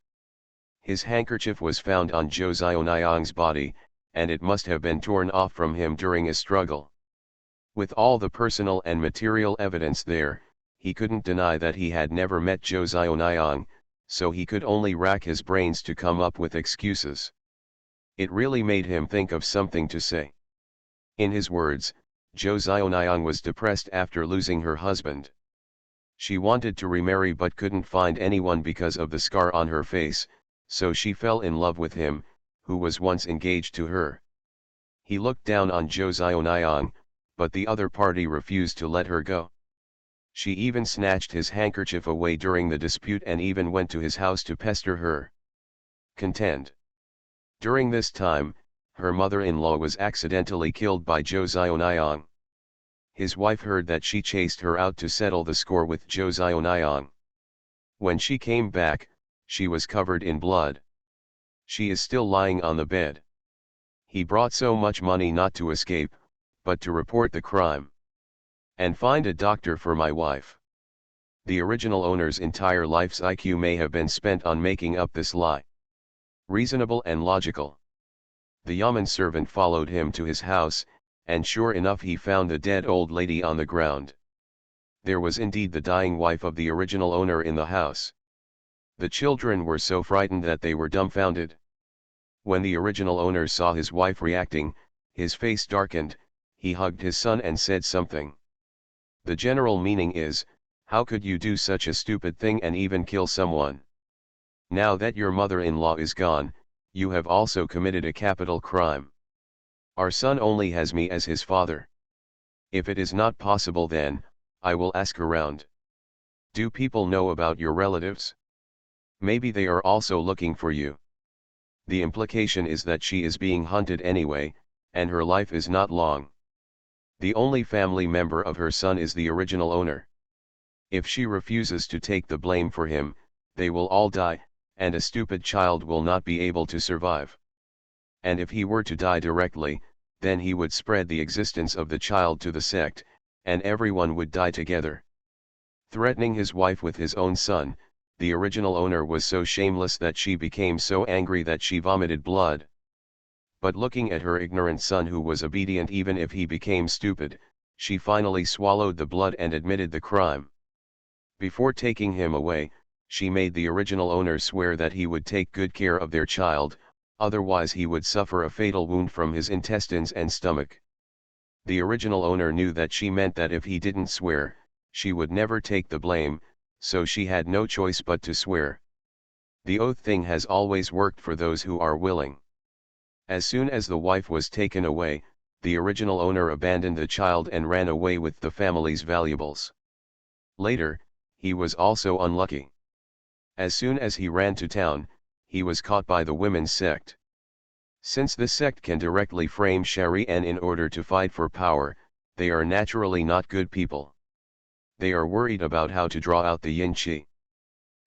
[SPEAKER 1] His handkerchief was found on Joseon's body, and it must have been torn off from him during a struggle. With all the personal and material evidence there, he couldn't deny that he had never met Joseon, so he could only rack his brains to come up with excuses. It really made him think of something to say. In his words, Joseon was depressed after losing her husband. She wanted to remarry but couldn't find anyone because of the scar on her face, so she fell in love with him, who was once engaged to her. He looked down on Joseon, but the other party refused to let her go. She even snatched his handkerchief away during the dispute and even went to his house to pester her. Contend. During this time, her mother-in-law was accidentally killed by Joseon. his wife heard that she chased her out to settle the score with Zhou Xiaoniang. When she came back, she was covered in blood. She is still lying on the bed. He brought so much money not to escape, but to report the crime. And find a doctor for my wife. The original owner's entire life's IQ may have been spent on making up this lie. Reasonable and logical. The yamen servant followed him to his house, and sure enough he found the dead old lady on the ground. There was indeed the dying wife of the original owner in the house. The children were so frightened that they were dumbfounded. When the original owner saw his wife reacting, his face darkened, he hugged his son and said something. The general meaning is, how could you do such a stupid thing and even kill someone? Now that your mother-in-law is gone, you have also committed a capital crime. Our son only has me as his father. If it is not possible, then I will ask around. Do people know about your relatives? Maybe they are also looking for you. The implication is that she is being hunted anyway, and her life is not long. The only family member of her son is the original owner. If she refuses to take the blame for him, they will all die, and a stupid child will not be able to survive. And if he were to die directly, then he would spread the existence of the child to the sect, and everyone would die together. Threatening his wife with his own son, the original owner was so shameless that she became so angry that she vomited blood. But looking at her ignorant son who was obedient even if he became stupid, she finally swallowed the blood and admitted the crime. Before taking him away, she made the original owner swear that he would take good care of their child, otherwise he would suffer a fatal wound from his intestines and stomach. The original owner knew that she meant that if he didn't swear, she would never take the blame, so she had no choice but to swear. The oath thing has always worked for those who are willing. As soon as the wife was taken away, the original owner abandoned the child and ran away with the family's valuables. Later, he was also unlucky. As soon as he ran to town, he was caught by the women's sect. Since the sect can directly frame Sharia in order to fight for power, they are naturally not good people. They are worried about how to draw out the yin qi.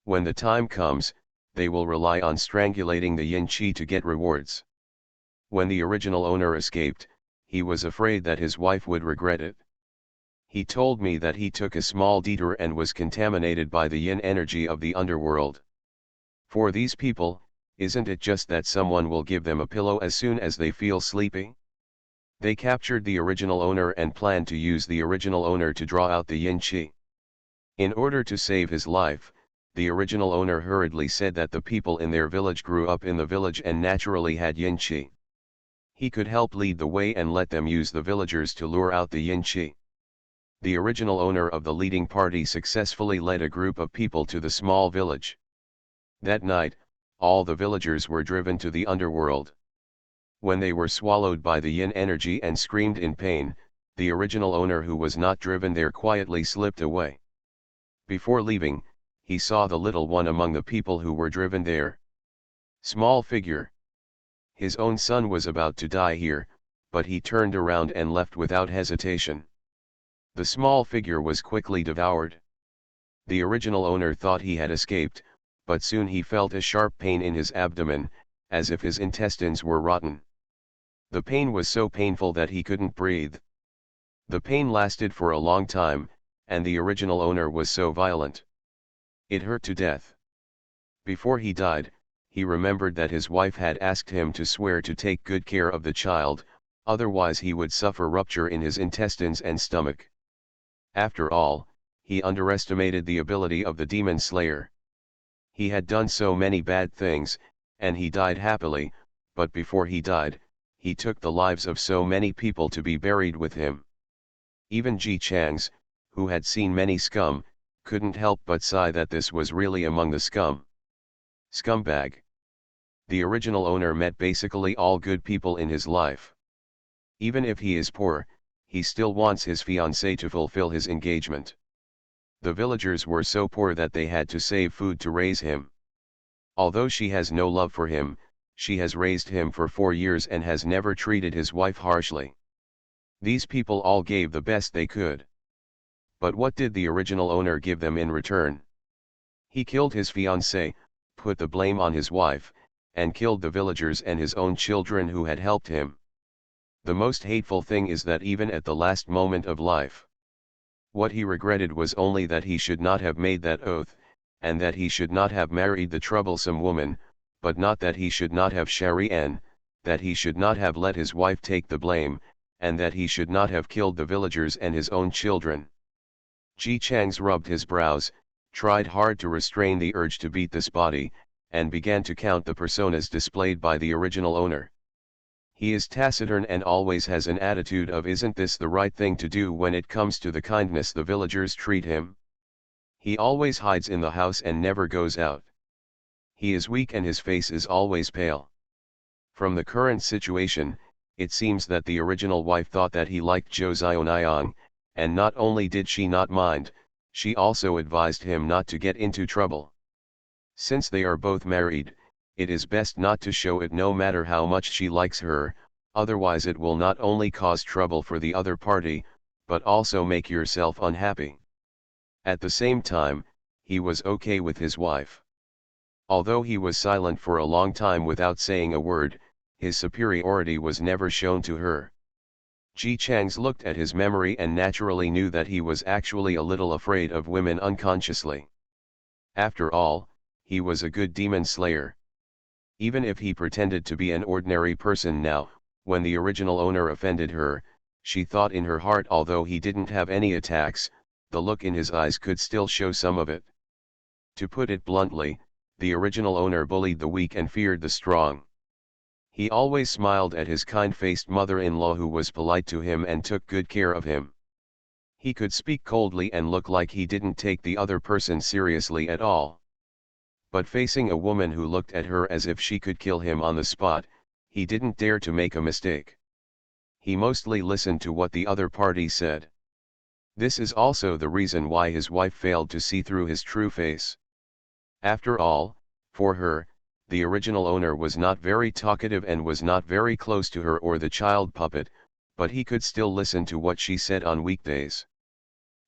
[SPEAKER 1] When the time comes, they will rely on strangulating the yin qi to get rewards. When the original owner escaped, he was afraid that his wife would regret it. He told me that he took a small detour and was contaminated by the yin energy of the underworld. For these people, isn't it just that someone will give them a pillow as soon as they feel sleepy? They captured the original owner and planned to use the original owner to draw out the yin qi. In order to save his life, the original owner hurriedly said that the people in their village grew up in the village and naturally had yin qi. He could help lead the way and let them use the villagers to lure out the yin qi. The original owner of the leading party successfully led a group of people to the small village. That night, all the villagers were driven to the underworld. When they were swallowed by the yin energy and screamed in pain, the original owner who was not driven there quietly slipped away. Before leaving, he saw the little one among the people who were driven there. Small figure. His own son was about to die here, but he turned around and left without hesitation. The small figure was quickly devoured. The original owner thought he had escaped, but soon he felt a sharp pain in his abdomen, as if his intestines were rotten. The pain was so painful that he couldn't breathe. The pain lasted for a long time, and the original owner was so violent. It hurt to death. Before he died, he remembered that his wife had asked him to swear to take good care of the child, otherwise he would suffer rupture in his intestines and stomach. After all, he underestimated the ability of the demon slayer. He had done so many bad things, and he died happily, but before he died, he took the lives of so many people to be buried with him. Even Ji Chang's, who had seen many scum, couldn't help but sigh that this was really among the scum. Scumbag. The original owner met basically all good people in his life. Even if he is poor, he still wants his fiancée to fulfill his engagement. The villagers were so poor that they had to save food to raise him. Although she has no love for him, she has raised him for 4 years and has never treated his wife harshly. These people all gave the best they could. But what did the original owner give them in return? He killed his fiancée, put the blame on his wife, and killed the villagers and his own children who had helped him. The most hateful thing is that even at the last moment of life, what he regretted was only that he should not have made that oath, and that he should not have married the troublesome woman, but not that he should not have Shari'an, that he should not have let his wife take the blame, and that he should not have killed the villagers and his own children. Ji Chang's rubbed his brows, tried hard to restrain the urge to beat this body, and began to count the personas displayed by the original owner. He is taciturn and always has an attitude of isn't this the right thing to do when it comes to the kindness the villagers treat him. He always hides in the house and never goes out. He is weak and his face is always pale. From the current situation, it seems that the original wife thought that he liked Zhou Xiaoniang, and not only did she not mind, she also advised him not to get into trouble. Since they are both married, it is best not to show it no matter how much she likes her, otherwise it will not only cause trouble for the other party, but also make yourself unhappy. At the same time, he was okay with his wife. Although he was silent for a long time without saying a word, his superiority was never shown to her. Ji Chang's looked at his memory and naturally knew that he was actually a little afraid of women unconsciously. After all, he was a good demon slayer. Even if he pretended to be an ordinary person now, when the original owner offended her, she thought in her heart although he didn't have any attacks, the look in his eyes could still show some of it. To put it bluntly, the original owner bullied the weak and feared the strong. He always smiled at his kind-faced mother-in-law who was polite to him and took good care of him. He could speak coldly and look like he didn't take the other person seriously at all. But facing a woman who looked at her as if she could kill him on the spot, he didn't dare to make a mistake. He mostly listened to what the other party said. This is also the reason why his wife failed to see through his true face. After all, for her, the original owner was not very talkative and was not very close to her or the child puppet, but he could still listen to what she said on weekdays.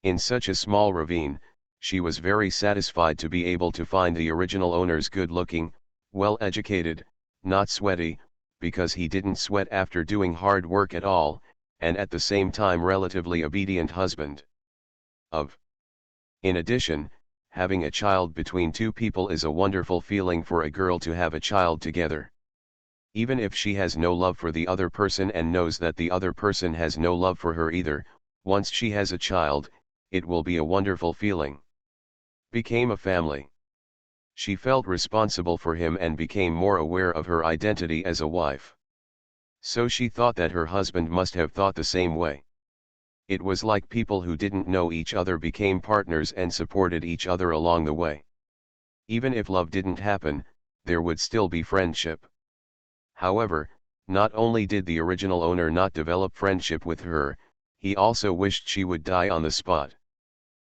[SPEAKER 1] In such a small ravine, she was very satisfied to be able to find the original owner's good-looking, well-educated, not sweaty, because he didn't sweat after doing hard work at all, and at the same time relatively obedient husband. In addition, having a child between two people is a wonderful feeling for a girl to have a child together. Even if she has no love for the other person and knows that the other person has no love for her either, once she has a child, it will be a wonderful feeling. Became a family. She felt responsible for him and became more aware of her identity as a wife. So she thought that her husband must have thought the same way. It was like people who didn't know each other became partners and supported each other along the way. Even if love didn't happen, there would still be friendship. However, not only did the original owner not develop friendship with her, he also wished she would die on the spot.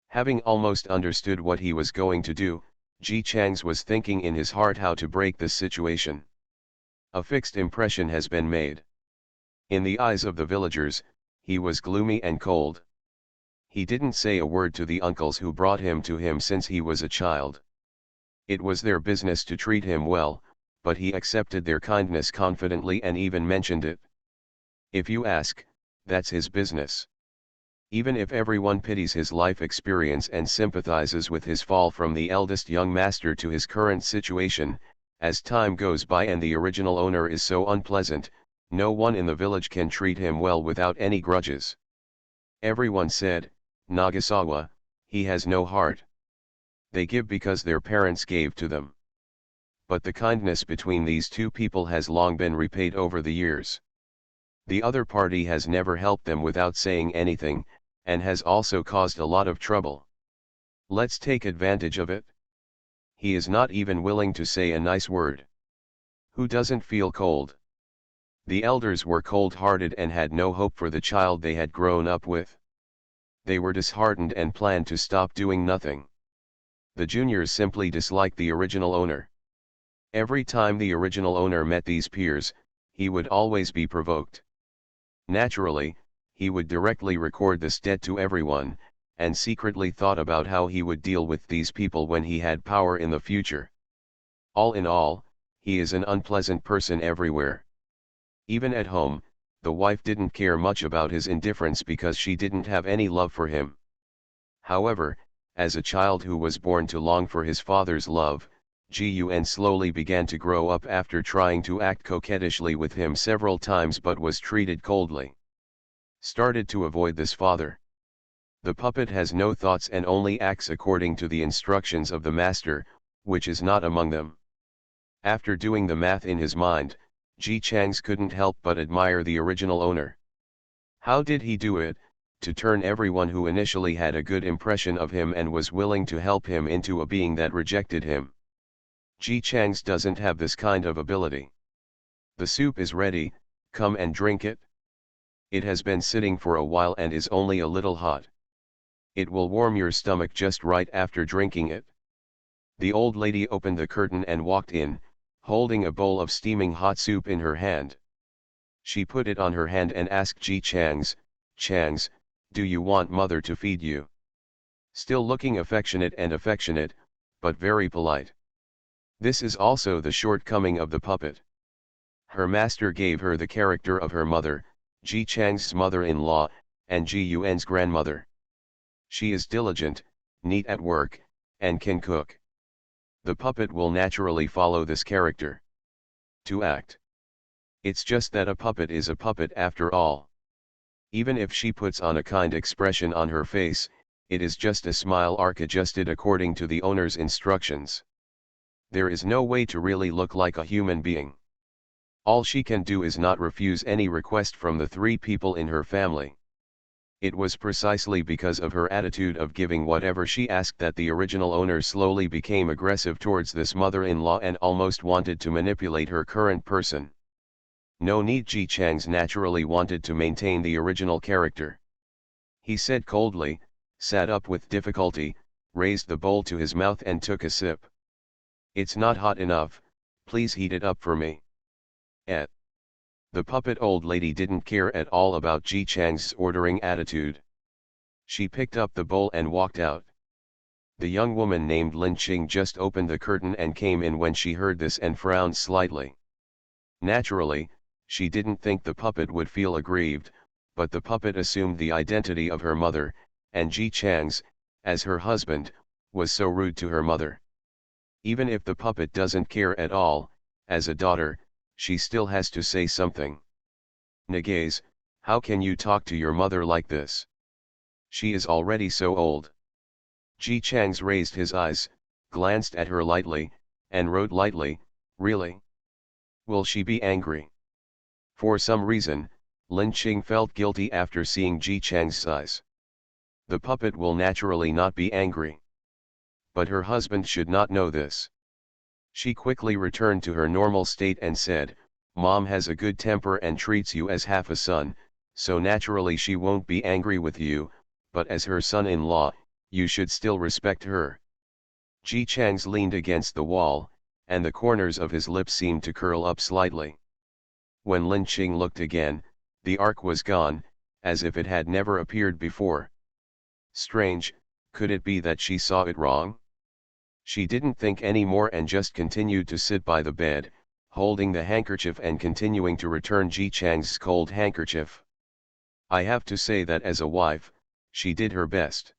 [SPEAKER 1] Having almost understood what he was going to do, Ji Chang's was thinking in his heart how to break this situation. A fixed impression has been made. In the eyes of the villagers, he was gloomy and cold. He didn't say a word to the uncles who brought him to him since he was a child. It was their business to treat him well, but he accepted their kindness confidently and even mentioned it. If you ask, that's his business. Even if everyone pities his life experience and sympathizes with his fall from the eldest young master to his current situation, as time goes by and the original owner is so unpleasant, no one in the village can treat him well without any grudges. Everyone said, Nagasawa, he has no heart. They give because their parents gave to them. But the kindness between these two people has long been repaid over the years. The other party has never helped them without saying anything, and has also caused a lot of trouble. Let's take advantage of it. He is not even willing to say a nice word. Who doesn't feel cold? The elders were cold-hearted and had no hope for the child they had grown up with. They were disheartened and planned to stop doing nothing. The juniors simply disliked the original owner. Every time the original owner met these peers, he would always be provoked. Naturally, he would directly record this debt to everyone, and secretly thought about how he would deal with these people when he had power in the future. All in all, he is an unpleasant person everywhere. Even at home, the wife didn't care much about his indifference because she didn't have any love for him. However, as a child who was born to long for his father's love, Gun slowly began to grow up after trying to act coquettishly with him several times but was treated coldly. Started to avoid this father. The puppet has no thoughts and only acts according to the instructions of the master, which is not among them. After doing the math in his mind, Ji Chang's couldn't help but admire the original owner. How did he do it, to turn everyone who initially had a good impression of him and was willing to help him into a being that rejected him? Ji Chang's doesn't have this kind of ability. The soup is ready, come and drink it. It has been sitting for a while and is only a little hot. It will warm your stomach just right after drinking it. The old lady opened the curtain and walked in, holding a bowl of steaming hot soup in her hand. She put it on her hand and asked Ji Chang's, do you want mother to feed you? Still looking affectionate, but very polite. This is also the shortcoming of the puppet. Her master gave her the character of her mother, Ji Chang's mother-in-law, and Gun's grandmother. She is diligent, neat at work, and can cook. The puppet will naturally follow this character. To act. It's just that a puppet is a puppet after all. Even if she puts on a kind expression on her face, it is just a smile arc adjusted according to the owner's instructions. There is no way to really look like a human being. All she can do is not refuse any request from the 3 people in her family. It was precisely because of her attitude of giving whatever she asked that the original owner slowly became aggressive towards this mother-in-law and almost wanted to manipulate her current person. No need, Ji Chang's naturally wanted to maintain the original character. He said coldly, sat up with difficulty, raised the bowl to his mouth and took a sip. It's not hot enough, please heat it up for me. The puppet old lady didn't care at all about Ji Chang's ordering attitude. She picked up the bowl and walked out. The young woman named Lin Qing just opened the curtain and came in when she heard this and frowned slightly. Naturally, she didn't think the puppet would feel aggrieved, but the puppet assumed the identity of her mother, and Ji Chang's, as her husband, was so rude to her mother. Even if the puppet doesn't care at all, as a daughter, she still has to say something. Nagaze, how can you talk to your mother like this? She is already so old. Ji Chang's raised his eyes, glanced at her lightly, and wrote lightly, really? Will she be angry? For some reason, Lin Qing felt guilty after seeing Ji Chang's eyes. The puppet will naturally not be angry. But her husband should not know this. She quickly returned to her normal state and said, Mom has a good temper and treats you as half a son, so naturally she won't be angry with you, but as her son-in-law, you should still respect her. Ji Chang's leaned against the wall, and the corners of his lips seemed to curl up slightly. When Lin Qing looked again, the arc was gone, as if it had never appeared before. Strange, could it be that she saw it wrong? She didn't think any more and just continued to sit by the bed, holding the handkerchief and continuing to return Ji Chang's cold handkerchief. I have to say that as a wife, she did her best.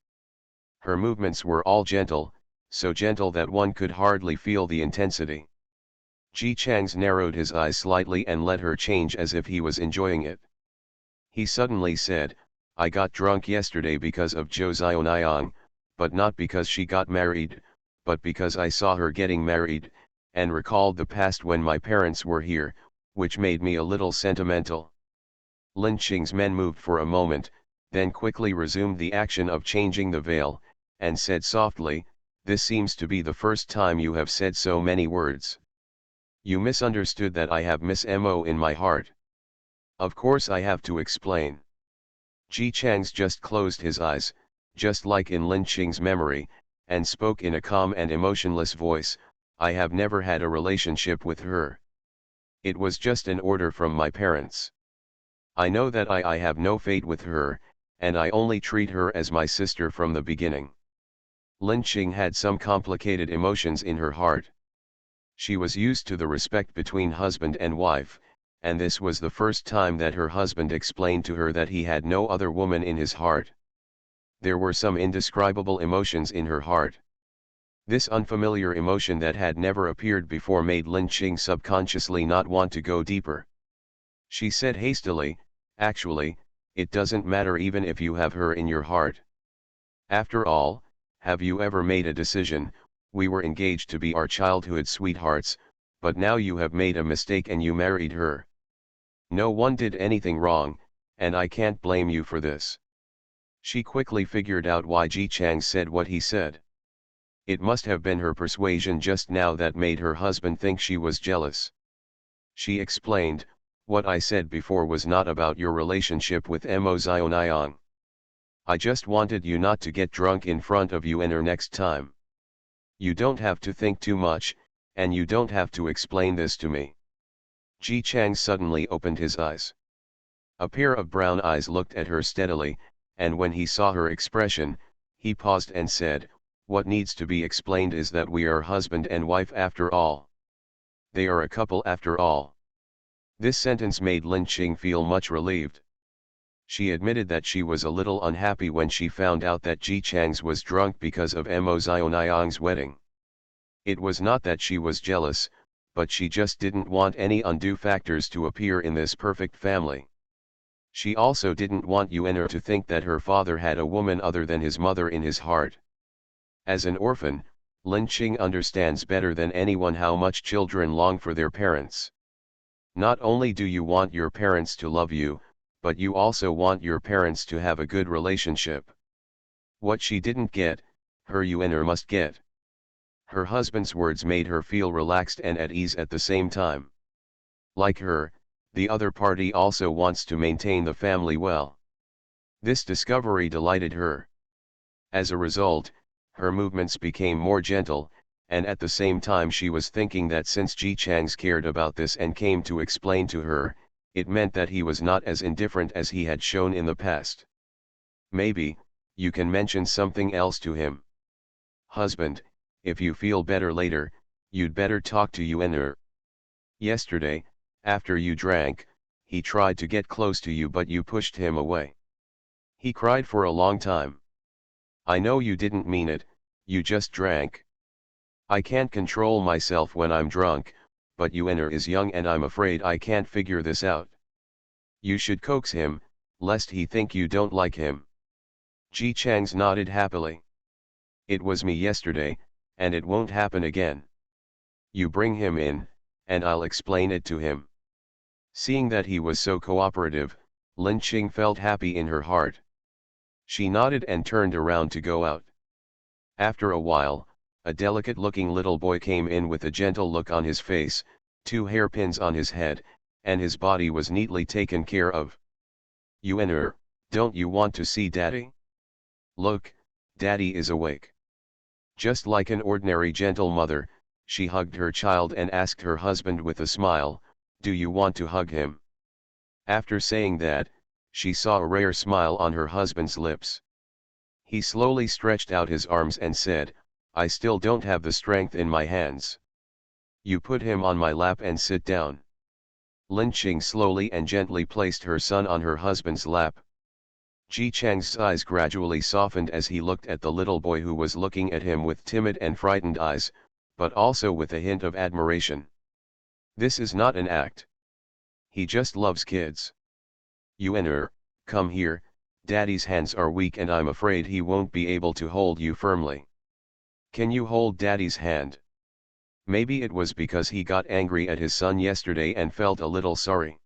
[SPEAKER 1] Her movements were all gentle, so gentle that one could hardly feel the intensity. Ji Chang's narrowed his eyes slightly and let her change as if he was enjoying it. He suddenly said, I got drunk yesterday because of Zhou Xiaoniang, but not because she got married, but because I saw her getting married, and recalled the past when my parents were here, which made me a little sentimental. Lin Qing's men moved for a moment, then quickly resumed the action of changing the veil, and said softly, this seems to be the first time you have said so many words. You misunderstood that I have Miss Mo in my heart. Of course I have to explain. Ji Chang's just closed his eyes, just like in Lin Qing's memory, and spoke in a calm and emotionless voice, I have never had a relationship with her. It was just an order from my parents. I know that I have no fate with her, and I only treat her as my sister from the beginning. Lin Qing had some complicated emotions in her heart. She was used to the respect between husband and wife, and this was the first time that her husband explained to her that he had no other woman in his heart. There were some indescribable emotions in her heart. This unfamiliar emotion that had never appeared before made Lin Qing subconsciously not want to go deeper. She said hastily, "Actually, it doesn't matter even if you have her in your heart. After all, have you ever made a decision? We were engaged to be our childhood sweethearts, but now you have made a mistake and you married her. No one did anything wrong, and I can't blame you for this." She quickly figured out why Ji Chang said what he said. It must have been her persuasion just now that made her husband think she was jealous. She explained, "What I said before was not about your relationship with Mo Xiaoniang. I just wanted you not to get drunk in front of Yuan'er next time. You don't have to think too much, and you don't have to explain this to me." Ji Chang suddenly opened his eyes. A pair of brown eyes looked at her steadily, and when he saw her expression, he paused and said, "What needs to be explained is that we are husband and wife after all. They are a couple after all." This sentence made Lin Qing feel much relieved. She admitted that she was a little unhappy when she found out that Ji Chang's was drunk because of Mo Xiaoniang's wedding. It was not that she was jealous, but she just didn't want any undue factors to appear in this perfect family. She also didn't want Yuan'er to think that her father had a woman other than his mother in his heart. As an orphan, Lin Qing understands better than anyone how much children long for their parents. Not only do you want your parents to love you, but you also want your parents to have a good relationship. What she didn't get, her Yuan'er must get. Her husband's words made her feel relaxed and at ease at the same time. Like her, the other party also wants to maintain the family well. This discovery delighted her. As a result, her movements became more gentle, and at the same time she was thinking that since Ji Chang's cared about this and came to explain to her, it meant that he was not as indifferent as he had shown in the past. "Maybe, you can mention something else to him. Husband, if you feel better later, you'd better talk to Yuan'er. Yesterday, after you drank, he tried to get close to you but you pushed him away. He cried for a long time. I know you didn't mean it, you just drank. I can't control myself when I'm drunk, but Yuan'er is young and I'm afraid I can't figure this out. You should coax him, lest he think you don't like him." Ji Chang's nodded happily. "It was me yesterday, and it won't happen again. You bring him in, and I'll explain it to him." Seeing that he was so cooperative, Lin Qing felt happy in her heart. She nodded and turned around to go out. After a while, a delicate-looking little boy came in with a gentle look on his face, 2 hairpins on his head, and his body was neatly taken care of. "Yuan'er, don't you want to see Daddy? Look, Daddy is awake." Just like an ordinary gentle mother, she hugged her child and asked her husband with a smile, "Do you want to hug him?" After saying that, she saw a rare smile on her husband's lips. He slowly stretched out his arms and said, "I still don't have the strength in my hands. You put him on my lap and sit down." Lin Qing slowly and gently placed her son on her husband's lap. Ji Chang's eyes gradually softened as he looked at the little boy who was looking at him with timid and frightened eyes, but also with a hint of admiration. This is not an act. He just loves kids. "Yuan'er, come here, Daddy's hands are weak and I'm afraid he won't be able to hold you firmly. Can you hold Daddy's hand?" Maybe it was because he got angry at his son yesterday and felt a little sorry.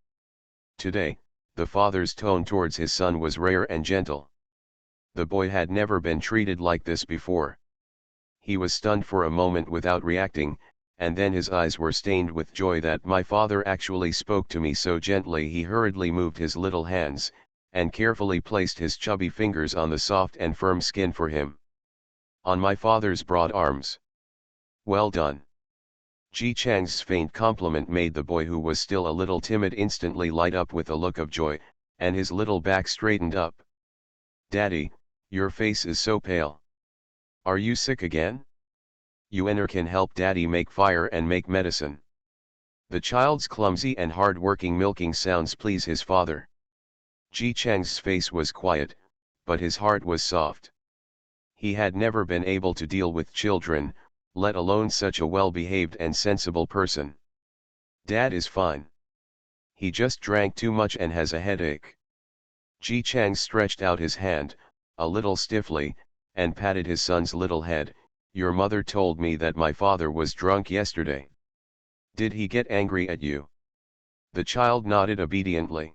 [SPEAKER 1] Today, the father's tone towards his son was rare and gentle. The boy had never been treated like this before. He was stunned for a moment without reacting, and then his eyes were stained with joy that my father actually spoke to me so gently. He hurriedly moved his little hands, and carefully placed his chubby fingers on the soft and firm skin for him. On my father's broad arms. "Well done." Ji Chang's faint compliment made the boy who was still a little timid instantly light up with a look of joy, and his little back straightened up. "Daddy, your face is so pale. Are you sick again? Yuen'er can help Daddy make fire and make medicine." The child's clumsy and hard-working milking sounds please his father. Ji Chang's face was quiet, but his heart was soft. He had never been able to deal with children, let alone such a well-behaved and sensible person. "Dad is fine. He just drank too much and has a headache." Ji Chang stretched out his hand, a little stiffly, and patted his son's little head. "Your mother told me that my father was drunk yesterday. Did he get angry at you?" The child nodded obediently.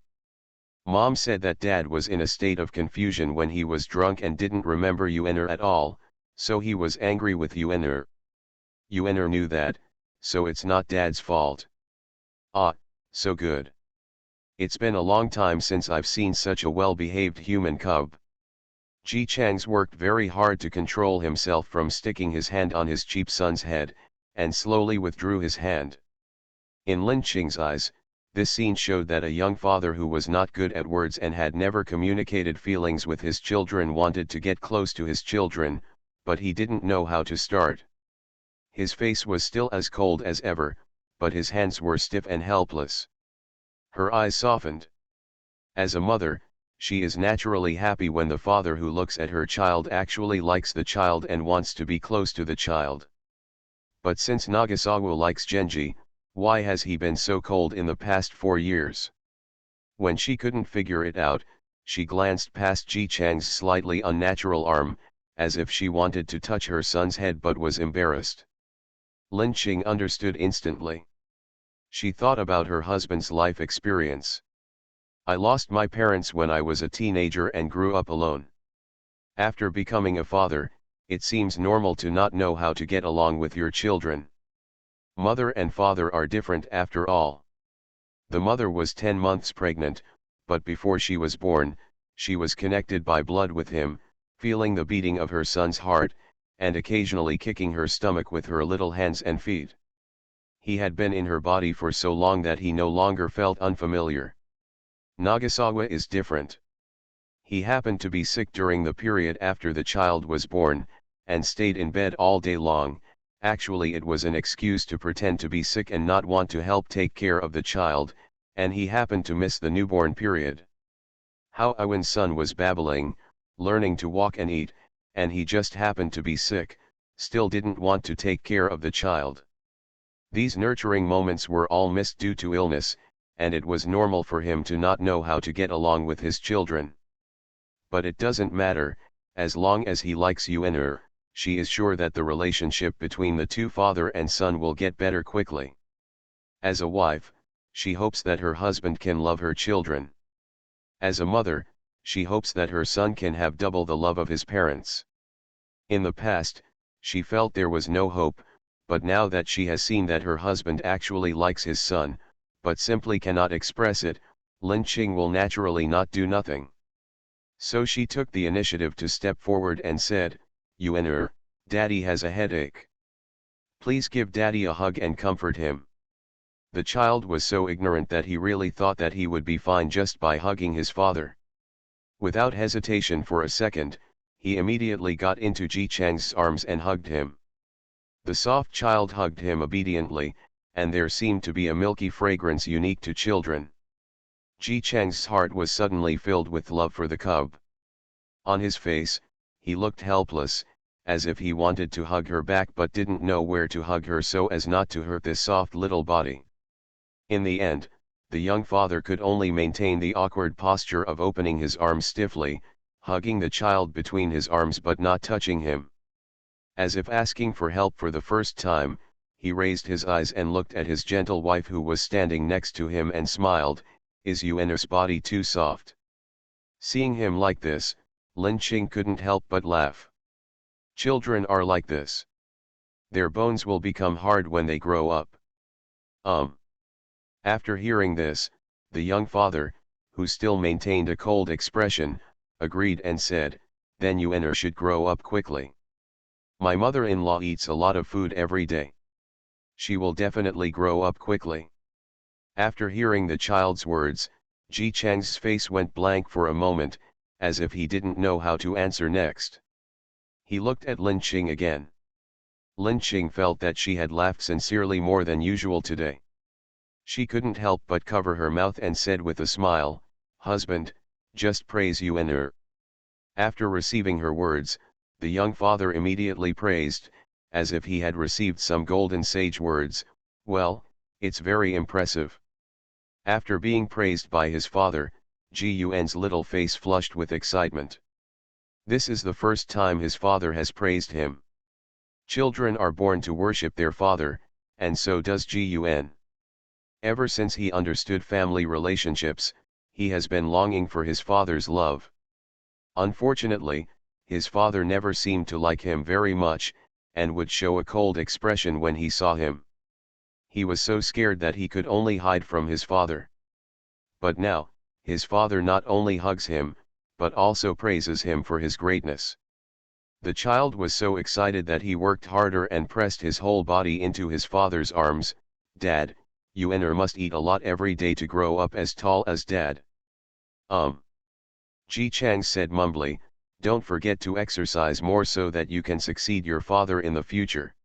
[SPEAKER 1] "Mom said that Dad was in a state of confusion when he was drunk and didn't remember Yuen'er at all, so he was angry with Yuen'er. Yuen'er knew that, so it's not Dad's fault." "Ah, so good. It's been a long time since I've seen such a well-behaved human cub." Ji Chang's worked very hard to control himself from sticking his hand on his cheap son's head, and slowly withdrew his hand. In Lin Qing's eyes, this scene showed that a young father who was not good at words and had never communicated feelings with his children wanted to get close to his children, but he didn't know how to start. His face was still as cold as ever, but his hands were stiff and helpless. Her eyes softened. As a mother, she is naturally happy when the father who looks at her child actually likes the child and wants to be close to the child. But since Nagasawa likes Genji, why has he been so cold in the past 4 years? When she couldn't figure it out, she glanced past Ji Chang's slightly unnatural arm, as if she wanted to touch her son's head but was embarrassed. Lin Qing understood instantly. She thought about her husband's life experience. "I lost my parents when I was a teenager and grew up alone. After becoming a father, it seems normal to not know how to get along with your children. Mother and father are different after all." The mother was 10 months pregnant, but before she was born, she was connected by blood with him, feeling the beating of her son's heart, and occasionally kicking her stomach with her little hands and feet. He had been in her body for so long that he no longer felt unfamiliar. Nagasawa is different. He happened to be sick during the period after the child was born, and stayed in bed all day long. Actually, it was an excuse to pretend to be sick and not want to help take care of the child, and he happened to miss the newborn period. Hao Iwan's son was babbling, learning to walk and eat, and he just happened to be sick, still didn't want to take care of the child. These nurturing moments were all missed due to illness, and it was normal for him to not know how to get along with his children. But it doesn't matter, as long as he likes Yuen'er, she is sure that the relationship between the two father and son will get better quickly. As a wife, she hopes that her husband can love her children. As a mother, she hopes that her son can have double the love of his parents. In the past, she felt there was no hope, but now that she has seen that her husband actually likes his son, but simply cannot express it, Lin Qing will naturally not do nothing. So she took the initiative to step forward and said, "Yuen'er, Daddy has a headache. Please give Daddy a hug and comfort him." The child was so ignorant that he really thought that he would be fine just by hugging his father. Without hesitation for a second, he immediately got into Ji Chang's arms and hugged him. The soft child hugged him obediently, and there seemed to be a milky fragrance unique to children. Ji Chang's heart was suddenly filled with love for the cub. On his face, he looked helpless, as if he wanted to hug her back but didn't know where to hug her so as not to hurt this soft little body. In the end, the young father could only maintain the awkward posture of opening his arms stiffly, hugging the child between his arms but not touching him. As if asking for help for the first time, he raised his eyes and looked at his gentle wife who was standing next to him and smiled, "Is Yuen'er's body too soft?" Seeing him like this, Lin Qing couldn't help but laugh. Children are like this. Their bones will become hard when they grow up. After hearing this, the young father, who still maintained a cold expression, agreed and said, "Then Yuen'er should grow up quickly. My mother-in-law eats a lot of food every day. She will definitely grow up quickly." After hearing the child's words, Ji Chang's face went blank for a moment, as if he didn't know how to answer next. He looked at Lin Qing again. Lin Qing felt that she had laughed sincerely more than usual today. She couldn't help but cover her mouth and said with a smile, "Husband, just praise you and her." After receiving her words, the young father immediately praised, as if he had received some golden sage words, "Well, it's very impressive." After being praised by his father, Ji Yuan's little face flushed with excitement. This is the first time his father has praised him. Children are born to worship their father, and so does Ji Yuan. Ever since he understood family relationships, he has been longing for his father's love. Unfortunately, his father never seemed to like him very much, and would show a cold expression when he saw him. He was so scared that he could only hide from his father. But now, his father not only hugs him, but also praises him for his greatness. The child was so excited that he worked harder and pressed his whole body into his father's arms. "Dad, Yuaner must eat a lot every day to grow up as tall as Dad." Ji Chang said mumbly, "Don't forget to exercise more so that you can succeed your father in the future."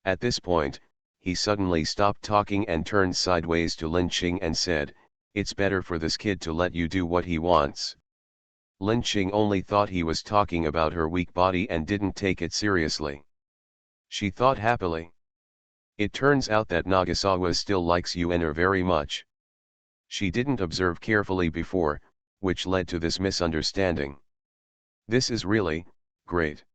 [SPEAKER 1] At this point, he suddenly stopped talking and turned sideways to Lin Qing and said, "It's better for this kid to let you do what he wants." Lin Qing only thought he was talking about her weak body and didn't take it seriously. She thought happily. It turns out that Nagasawa still likes Yuaner very much. She didn't observe carefully before, which led to this misunderstanding. This is really great.